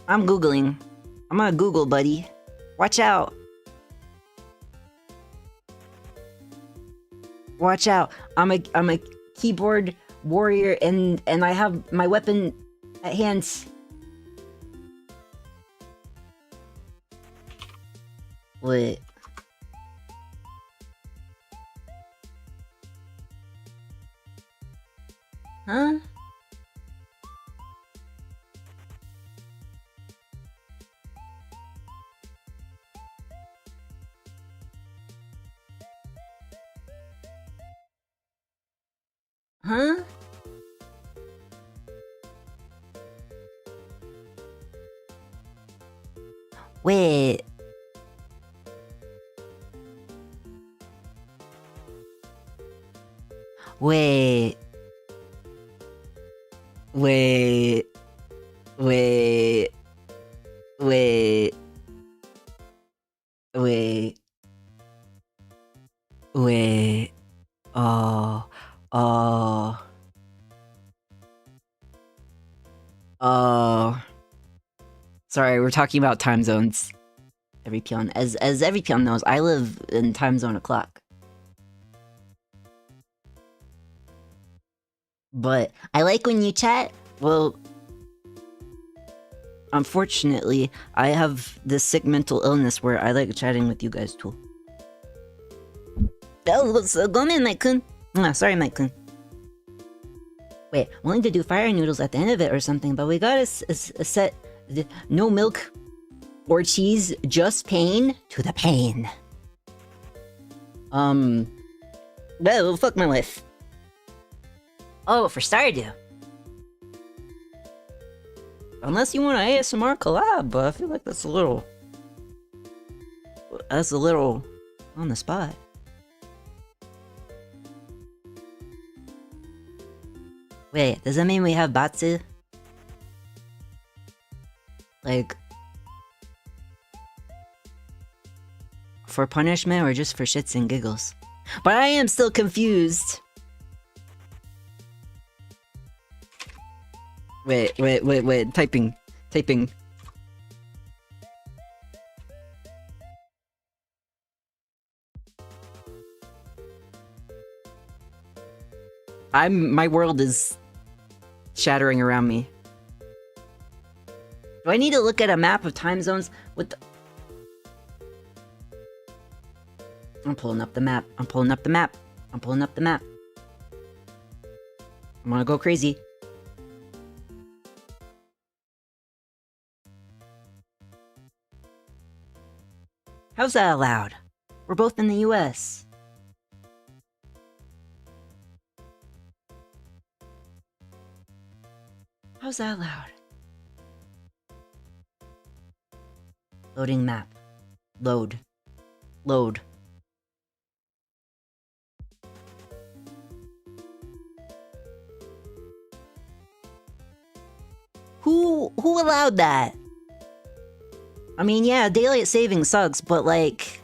I'm Googling. I'm gonna Google, buddy. Watch out. Watch out. I'm a keyboard warrior and I have my weapon at hand. What? Huh? Huh? Wait. Wait. Wait. Wait. Wait. Wait. Wait. Oh. Oh. Oh. Sorry, we're talking about time zones. Every Pyon. As every Pyon knows, I live in time zone o'clock. But I like when you chat. Well, unfortunately, I have this sick mental illness where I like chatting with you guys too. Oh, so go in, Mike-kun. Sorry, Mike-kun. Wait, willing to do fire noodles at the end of it or something, but we got a set. No milk or cheese, just pain to the pain. Well, fuck my life. Oh, for Stardew. Unless you want an ASMR collab, but I feel like that's a little on the spot. Wait, does that mean we have Batsu? Like, for punishment or just for shits and giggles? But I am still confused. Wait, typing. My world is shattering around me. Do I need to look at a map of time zones with the... I'm pulling up the map. I'm gonna go crazy. How's that allowed? We're both in the US. How's that allowed? Loading map. Load. Who allowed that? I mean, yeah, daylight saving sucks, but like...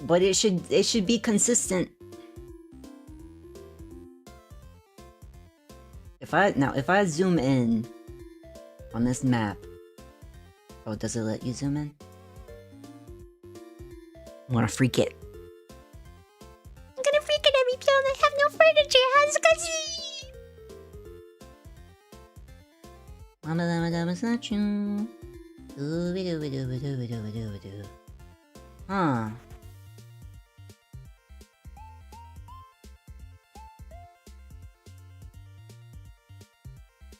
But it should be consistent. If I zoom in on this map... Oh, does it let you zoom in? I wanna freak it. I'm gonna freak it every time I have no furniture. Huh.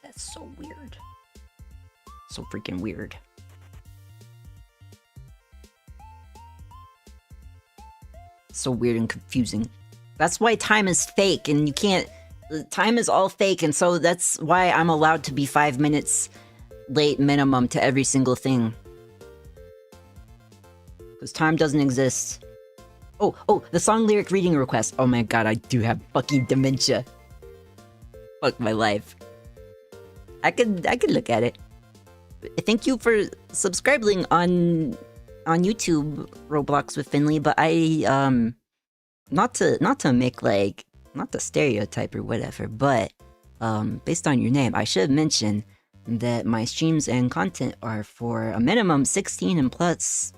That's so weird. So freaking weird. So weird and confusing. That's why time is fake and you can't... Time is all fake, and so that's why I'm allowed to be 5 minutes late minimum to every single thing. Because time doesn't exist. Oh, the song lyric reading request. Oh my god, I do have fucking dementia. Fuck my life. I could look at it. Thank you for subscribing on YouTube, Roblox with Finley, but I, not to make like... Not the stereotype or whatever, but based on your name, I should mention that my streams and content are for a minimum 16 and plus,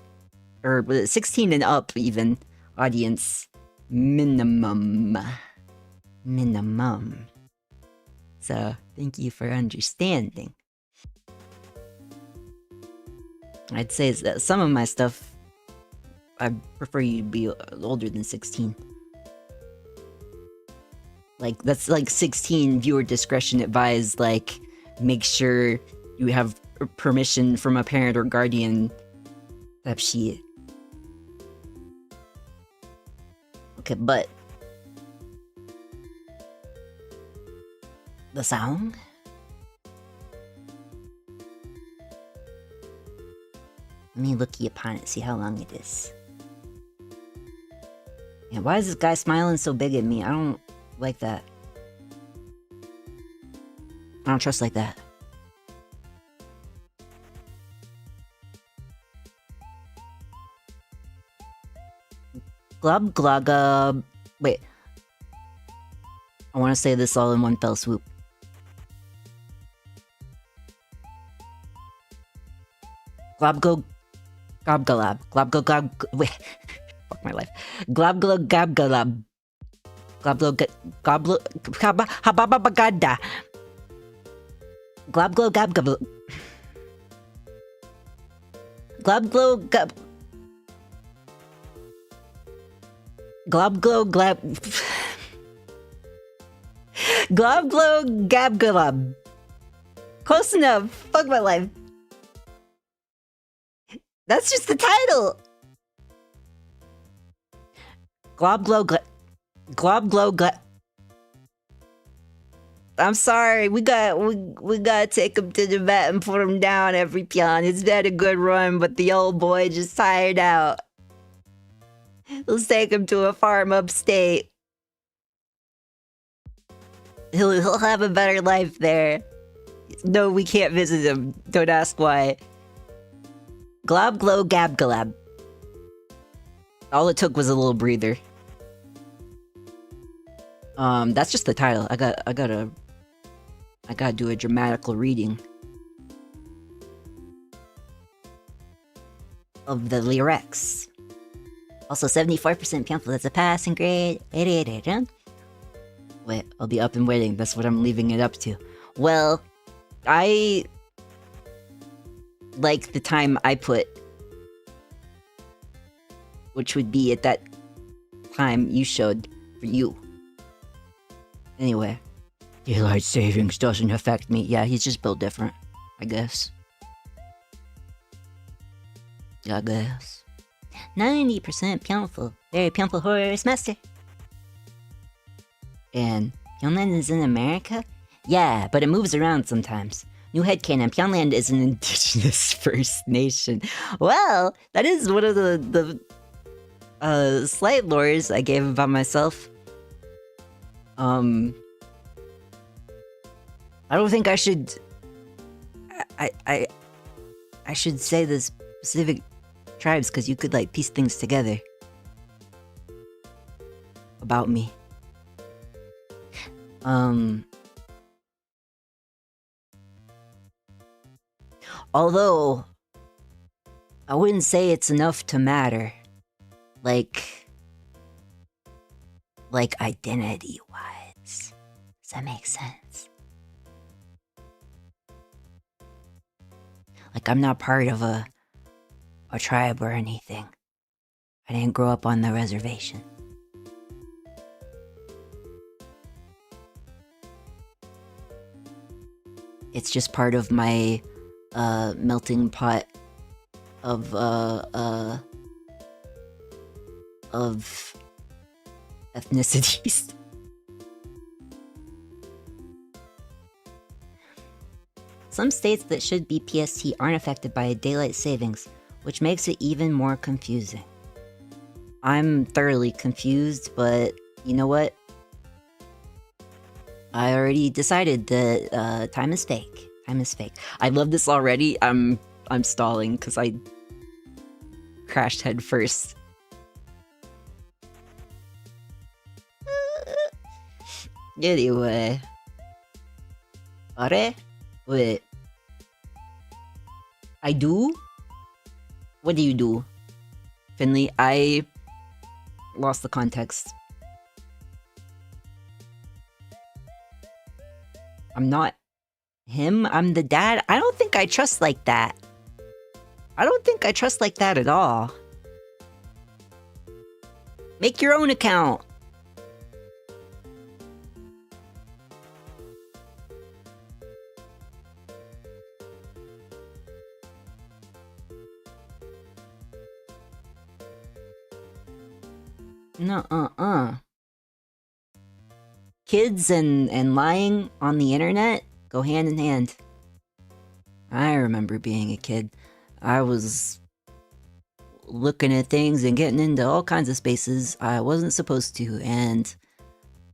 or 16 and up even, audience minimum. So, thank you for understanding. I'd say that some of my stuff, I prefer you to be older than 16. Like, that's like 16 viewer discretion advised, like, make sure you have permission from a parent or guardian type shit. Okay, but... The song? Let me look upon it, see how long it is. Yeah, why is this guy smiling so big at me? I don't... like that. I don't trust like that. Glub glug. Wait. I want to say this all in one fell swoop. Globgo gobgalab. Globgo gob. Wait. Fuck my life. Globgo gobgalab. Globlo goblo hababagada. Globglo gabgablo. Globglo gab. Globglo glab. Globglo gabgalab. Close enough. Fuck my life. That's just the title. Globglo glab. I'm sorry, we gotta take him to the vet and put him down every Pyon. It's been a good run, but the old boy just tired out. Let's take him to a farm upstate. He'll have a better life there. No, we can't visit him. Don't ask why. Glob glow gab galab. All it took was a little breather. That's just the title. I gotta do a dramatical reading of the lyrics. Also, 74% Pyonful. That's a passing grade. 88. Wait, I'll be up and waiting. That's what I'm leaving it up to. Well, I like the time I put, which would be at that time you showed for you. Anyway, daylight savings doesn't affect me. Yeah, he's just built different, I guess. 90% Pyonful. Very Pyonful horse master. And Pyonland is in America? Yeah, but it moves around sometimes. New headcanon, Pyonland is an indigenous First Nation. Well, that is one of the slight lores I gave about myself. I don't think I should... I should say the specific tribes, because you could, like, piece things together about me. Although, I wouldn't say it's enough to matter. Like identity-wise. Does that make sense? Like, I'm not part of a tribe or anything. I didn't grow up on the reservation. It's just part of my melting pot of ethnicities. Some states that should be PST aren't affected by daylight savings, which makes it even more confusing. I'm thoroughly confused, but you know what? I already decided that time is fake. Time is fake. I love this already. I'm stalling because I crashed head first. Anyway. Are? Wait. I do? What do you do? Finley, I lost the context. I'm not him, I'm the dad. I don't think I trust like that. I don't think I trust like that at all. Make your own account. No, Kids and lying on the internet go hand in hand. I remember being a kid. I was looking at things and getting into all kinds of spaces I wasn't supposed to, and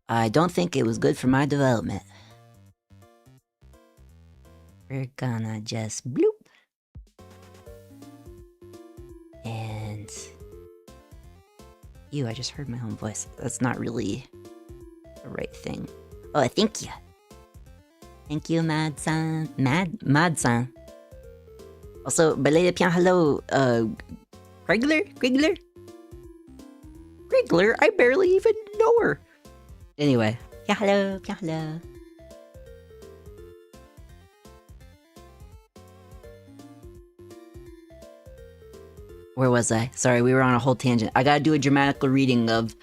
I don't think it was good for my development. We're gonna just bloop. And I just heard my own voice. That's not really the right thing. Oh, thank you. Thank you, Mad-san. Mad-san. Also, belated Pyon, hello, Grigler? Grigler? I barely even know her. Anyway. Yeah, hello, Pyon, hello. Where was I? Sorry, we were on a whole tangent. I gotta do a dramatical reading of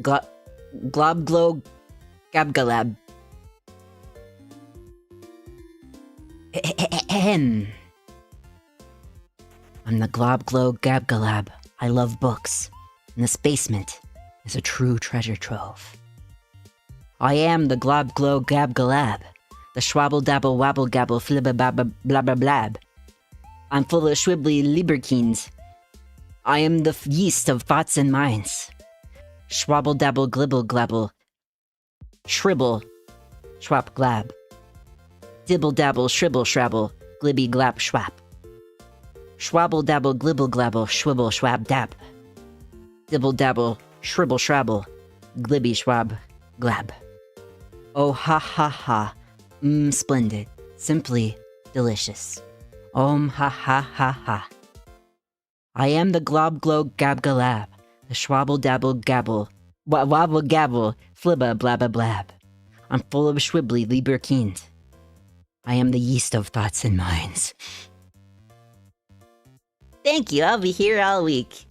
Glob Glow Gabgalab. I'm the Glob Glow Gabgalab. I love books. And this basement is a true treasure trove. I am the Glob Glow Gabgalab. The schwabble dabble wabble gabble flibba babba blabba blab. I'm full of schwibbly liberkins. I am the yeast of thoughts and minds. Schwabble dabble glibble glabble. Shribble. Schwap glab. Dibble dabble shribble shrabble. Glibby glap schwap. Schwabble dabble glibble glabble. Schwibble schwab dab. Dibble dabble shribble shrabble. Glibby schwab glab. Oh ha ha ha. Splendid. Simply delicious. Ha ha ha ha. I am the glob glow gab galab. The schwabble dabble gabble. Wabble gabble. Flibba blabba blab. I'm full of schwibbly lieberkind. I am the yeast of thoughts and minds. Thank you, I'll be here all week.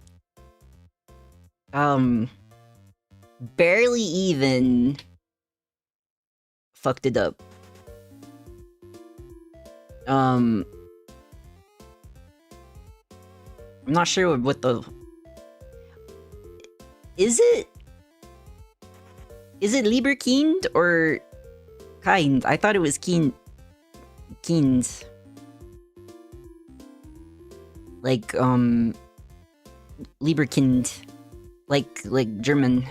Barely even fucked it up. I'm not sure what the... Is it Lieberkind or kind? I thought it was kind. Like, Lieberkind. Like German.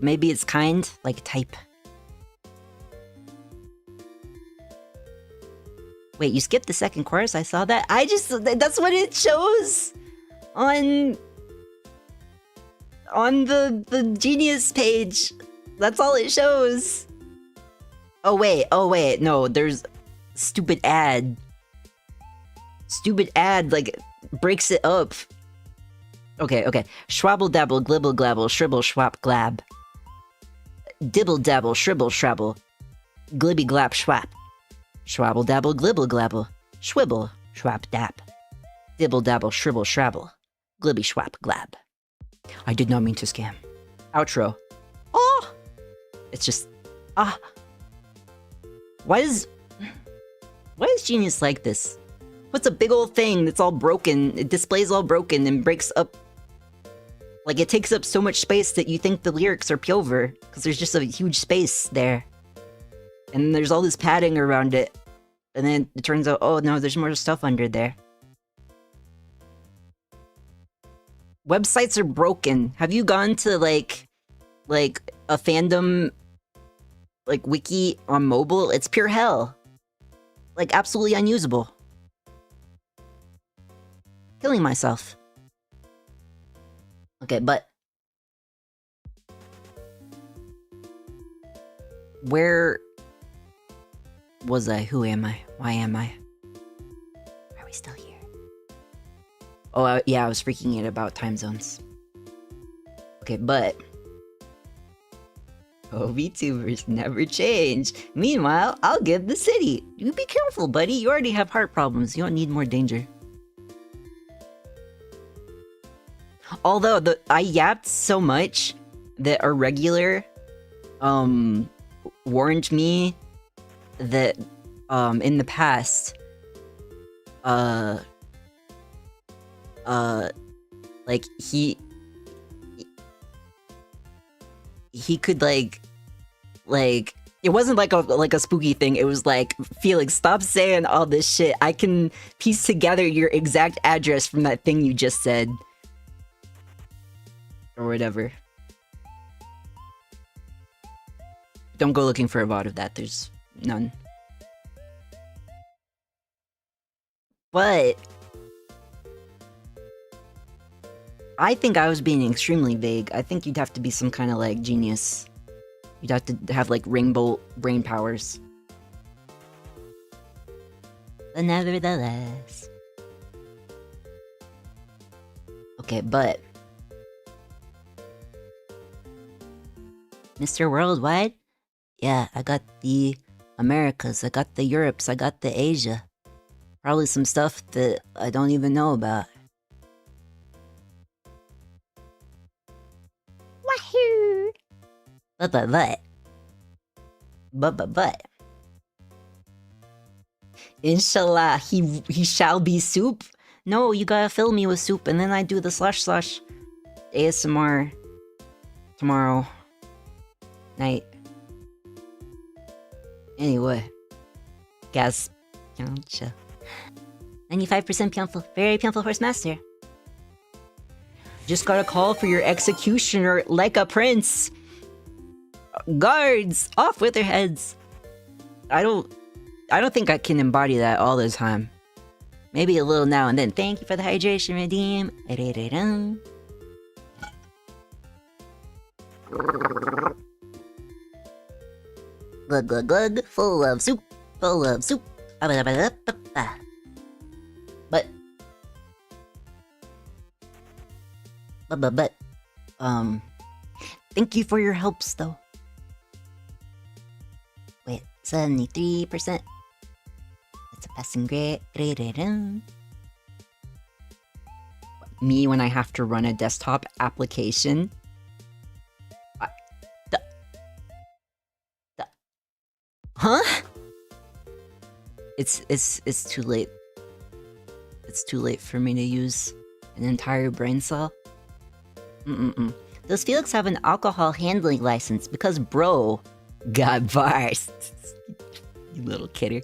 Maybe it's kind, like type. Wait, you skipped the second chorus? I saw that. That's what it shows on the Genius page. That's all it shows. Oh wait, no, there's stupid ad. Stupid ad, like, breaks it up. Okay. Schwabble dabble, glibble glabble, shribble schwap glab. Dibble dabble, shribble shrabble. Glibby glap schwap. Schwabble dabble, glibble glabble. Schwibble schwap dap. Dibble dabble, shribble shrabble. Glibby schwap glab. I did not mean to scam. Outro. Oh! It's just... Why is Genius like this? What's a big old thing that's all broken? It displays all broken and breaks up. Like, it takes up so much space that you think the lyrics are pure, because there's just a huge space there. And there's all this padding around it. And then it turns out, oh no, there's more stuff under there. Websites are broken. Have you gone to, like a fandom, like, wiki on mobile? It's pure hell. Like, absolutely unusable. Killing myself. Okay, but... Where... was I? Who am I? Why am I? Are we still here? Oh, yeah, I was freaking out about time zones. Okay, but... Oh, VTubers never change. Meanwhile, I'll give the city. You be careful, buddy. You already have heart problems. You don't need more danger. Although, I yapped so much that a regular, warned me that, in the past, like, he could, like, it wasn't like a spooky thing. It was like, Phelix, stop saying all this shit. I can piece together your exact address from that thing you just said. Or whatever. Don't go looking for a VOD of that, there's none. But... I think I was being extremely vague. I think you'd have to be some kind of, like, genius. You'd have to have, like, rainbow brain powers. But nevertheless... Okay, but... Mr. Worldwide? Yeah, I got the Americas, I got the Europes, I got the Asia. Probably some stuff that I don't even know about. Wahoo! But. Inshallah, he shall be soup? No, you gotta fill me with soup and then I do the slash ASMR tomorrow night. Anyway. Gas. 95% Pyonful. Very Pyonful Horse Master. Just got a call for your executioner like a prince. Guards, off with their heads. I don't think I can embody that all the time. Maybe a little now and then. Thank you for the hydration, redeem. Glug glug glug, full of soup, full of soup. But, thank you for your helps, though. Wait, 73%. That's a passing grade. Me when I have to run a desktop application. Huh? It's too late. It's too late for me to use an entire brain cell. Does Phelix have an alcohol handling license? Because bro got bars. You little kidder.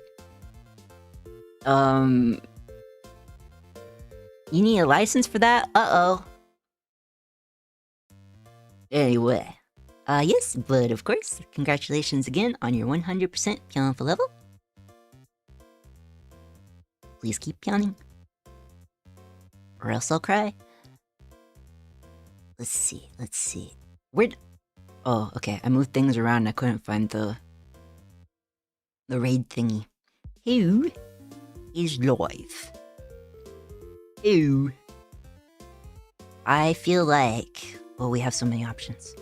You need a license for that? Uh-oh. Anyway. Yes, but of course, congratulations again on your 100% Pyonful level. Please keep pyoning. Or else I'll cry. Let's see. Where'd... Oh, okay, I moved things around and I couldn't find the raid thingy. Who is live? Who? I feel like... Oh, we have so many options.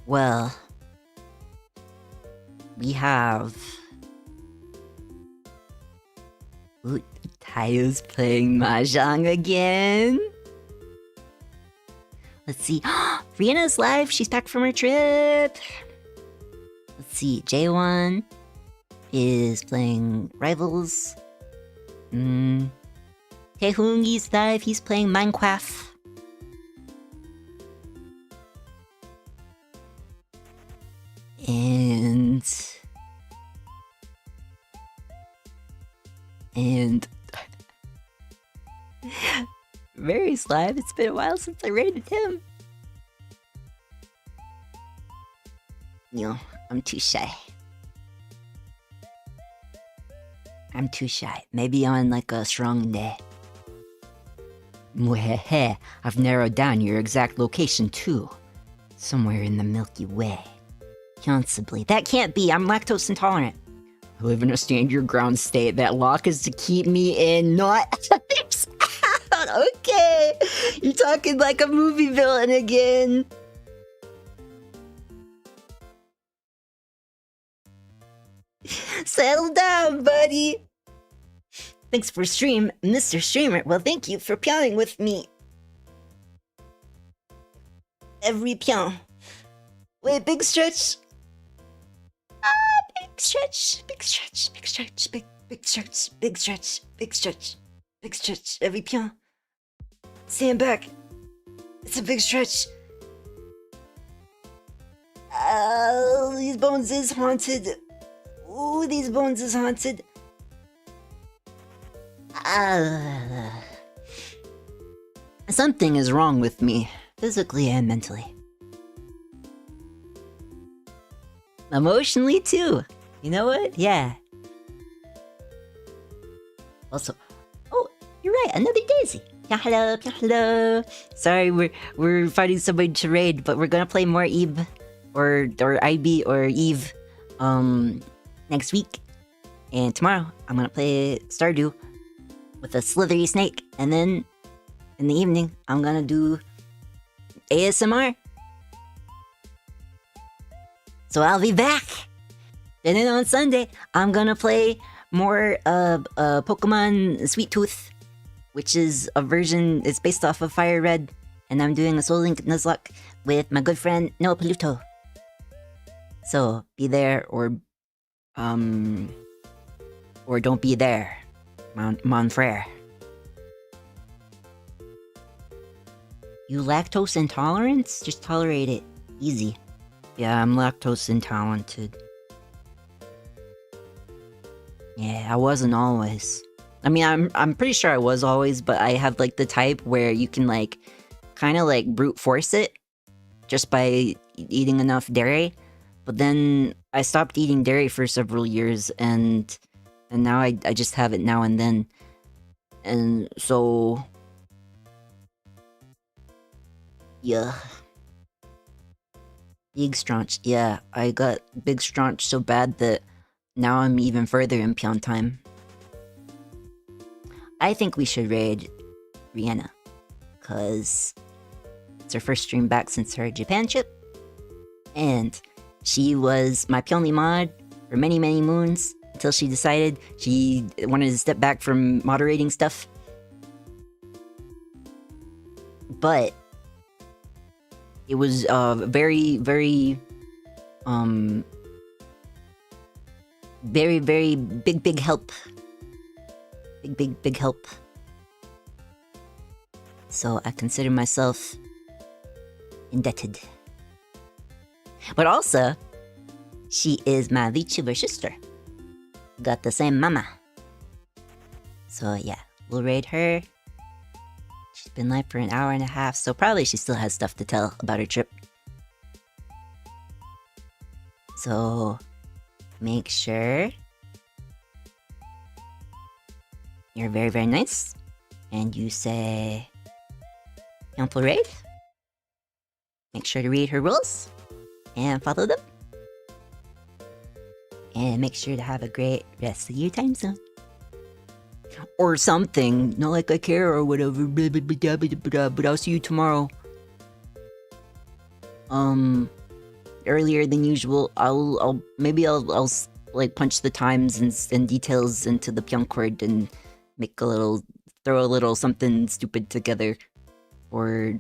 Well... We have... Ooh, Tayo's playing Mahjong again? Let's see. Riena's live. She's back from her trip. Let's see. J1 is playing Rivals. Taehungi's live. He's playing Minecraft. And Mary's live. It's been a while since I rated him. You know, I'm too shy. Maybe on like a strong day. Muhehe, I've narrowed down your exact location too. Somewhere in the Milky Way. Possibly. That can't be. I'm lactose intolerant. I live in a stand your ground state. That lock is to keep me in, not... Okay. You're talking like a movie villain again. Settle down, buddy. Thanks for stream, Mr. Streamer. Well, thank you for pyoning with me. Every pyon. Wait, big stretch. Big stretch. Big stretch. Every pyon. Stand back. It's a big stretch. These bones is haunted. Ooh, these bones is haunted. Something is wrong with me, physically and mentally. Emotionally too. You know what? Yeah. Also, oh, you're right. Another Daisy. Hello. Sorry, we're finding somebody to raid, but we're gonna play more Eve or IB or Eve next week. And tomorrow I'm gonna play Stardew with a slithery snake, and then in the evening I'm gonna do ASMR. So I'll be back. And then on Sunday I'm gonna play more Pokemon Sweet Tooth, which is a version, it's based off of Fire Red, and I'm doing a Soul Link Nuzlocke with my good friend Noah Paluto. So be there or don't be there, mon frere. You lactose intolerance? Just tolerate it. Easy. Yeah, I'm lactose intolerant. Yeah, I wasn't always. I mean, I'm pretty sure I was always, but I have like the type where you can like kind of like brute force it just by eating enough dairy. But then I stopped eating dairy for several years, and now I just have it now and then. And so yeah. Big straunch. Yeah, I got big straunch so bad that now I'm even further in Pyon time. I think we should raid Rihanna, cause it's her first stream back since her Japan trip, and she was my Pyonly mod for many moons until she decided she wanted to step back from moderating stuff. But it was very big help. Big help. So I consider myself indebted. But also, she is my VTuber sister. Got the same mama. So yeah, we'll raid her. She's been live for an hour and a half, so probably she still has stuff to tell about her trip. So make sure you're very nice and you say Pyonful raid. Make sure to read her rules and follow them. And make sure to have a great rest of your time zone. Or something. Not like I care or whatever. But I'll see you tomorrow. Earlier than usual. I'll like punch the times and details into the Pyoncord and throw a little something stupid together for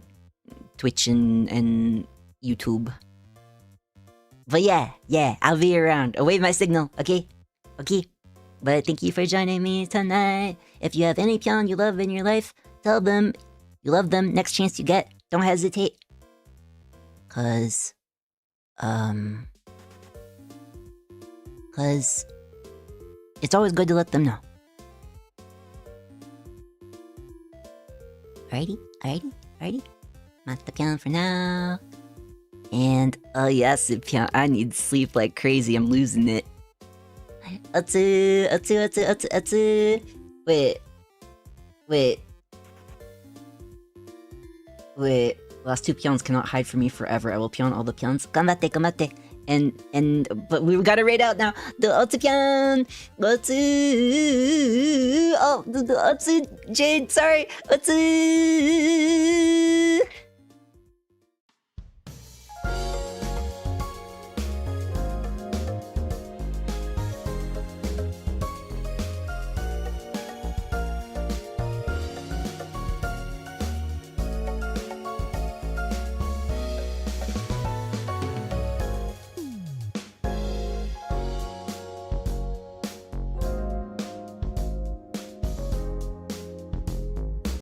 Twitch and YouTube. But yeah, I'll be around. I'll wave my signal, okay? But thank you for joining me tonight. If you have any Pyon you love in your life, tell them you love them next chance you get. Don't hesitate. Cause it's always good to let them know. Alrighty. Not the Pyon for now. And oh yes, Pyon, I need sleep like crazy. I'm losing it. Atsu. Wait. Last two Pyons cannot hide from me forever. I will Pyon all the Pyons. Gambatte. But we gotta raid out now. The Atsu Pyon! Atsu! Oh, the Atsu Jade, sorry! Atsu!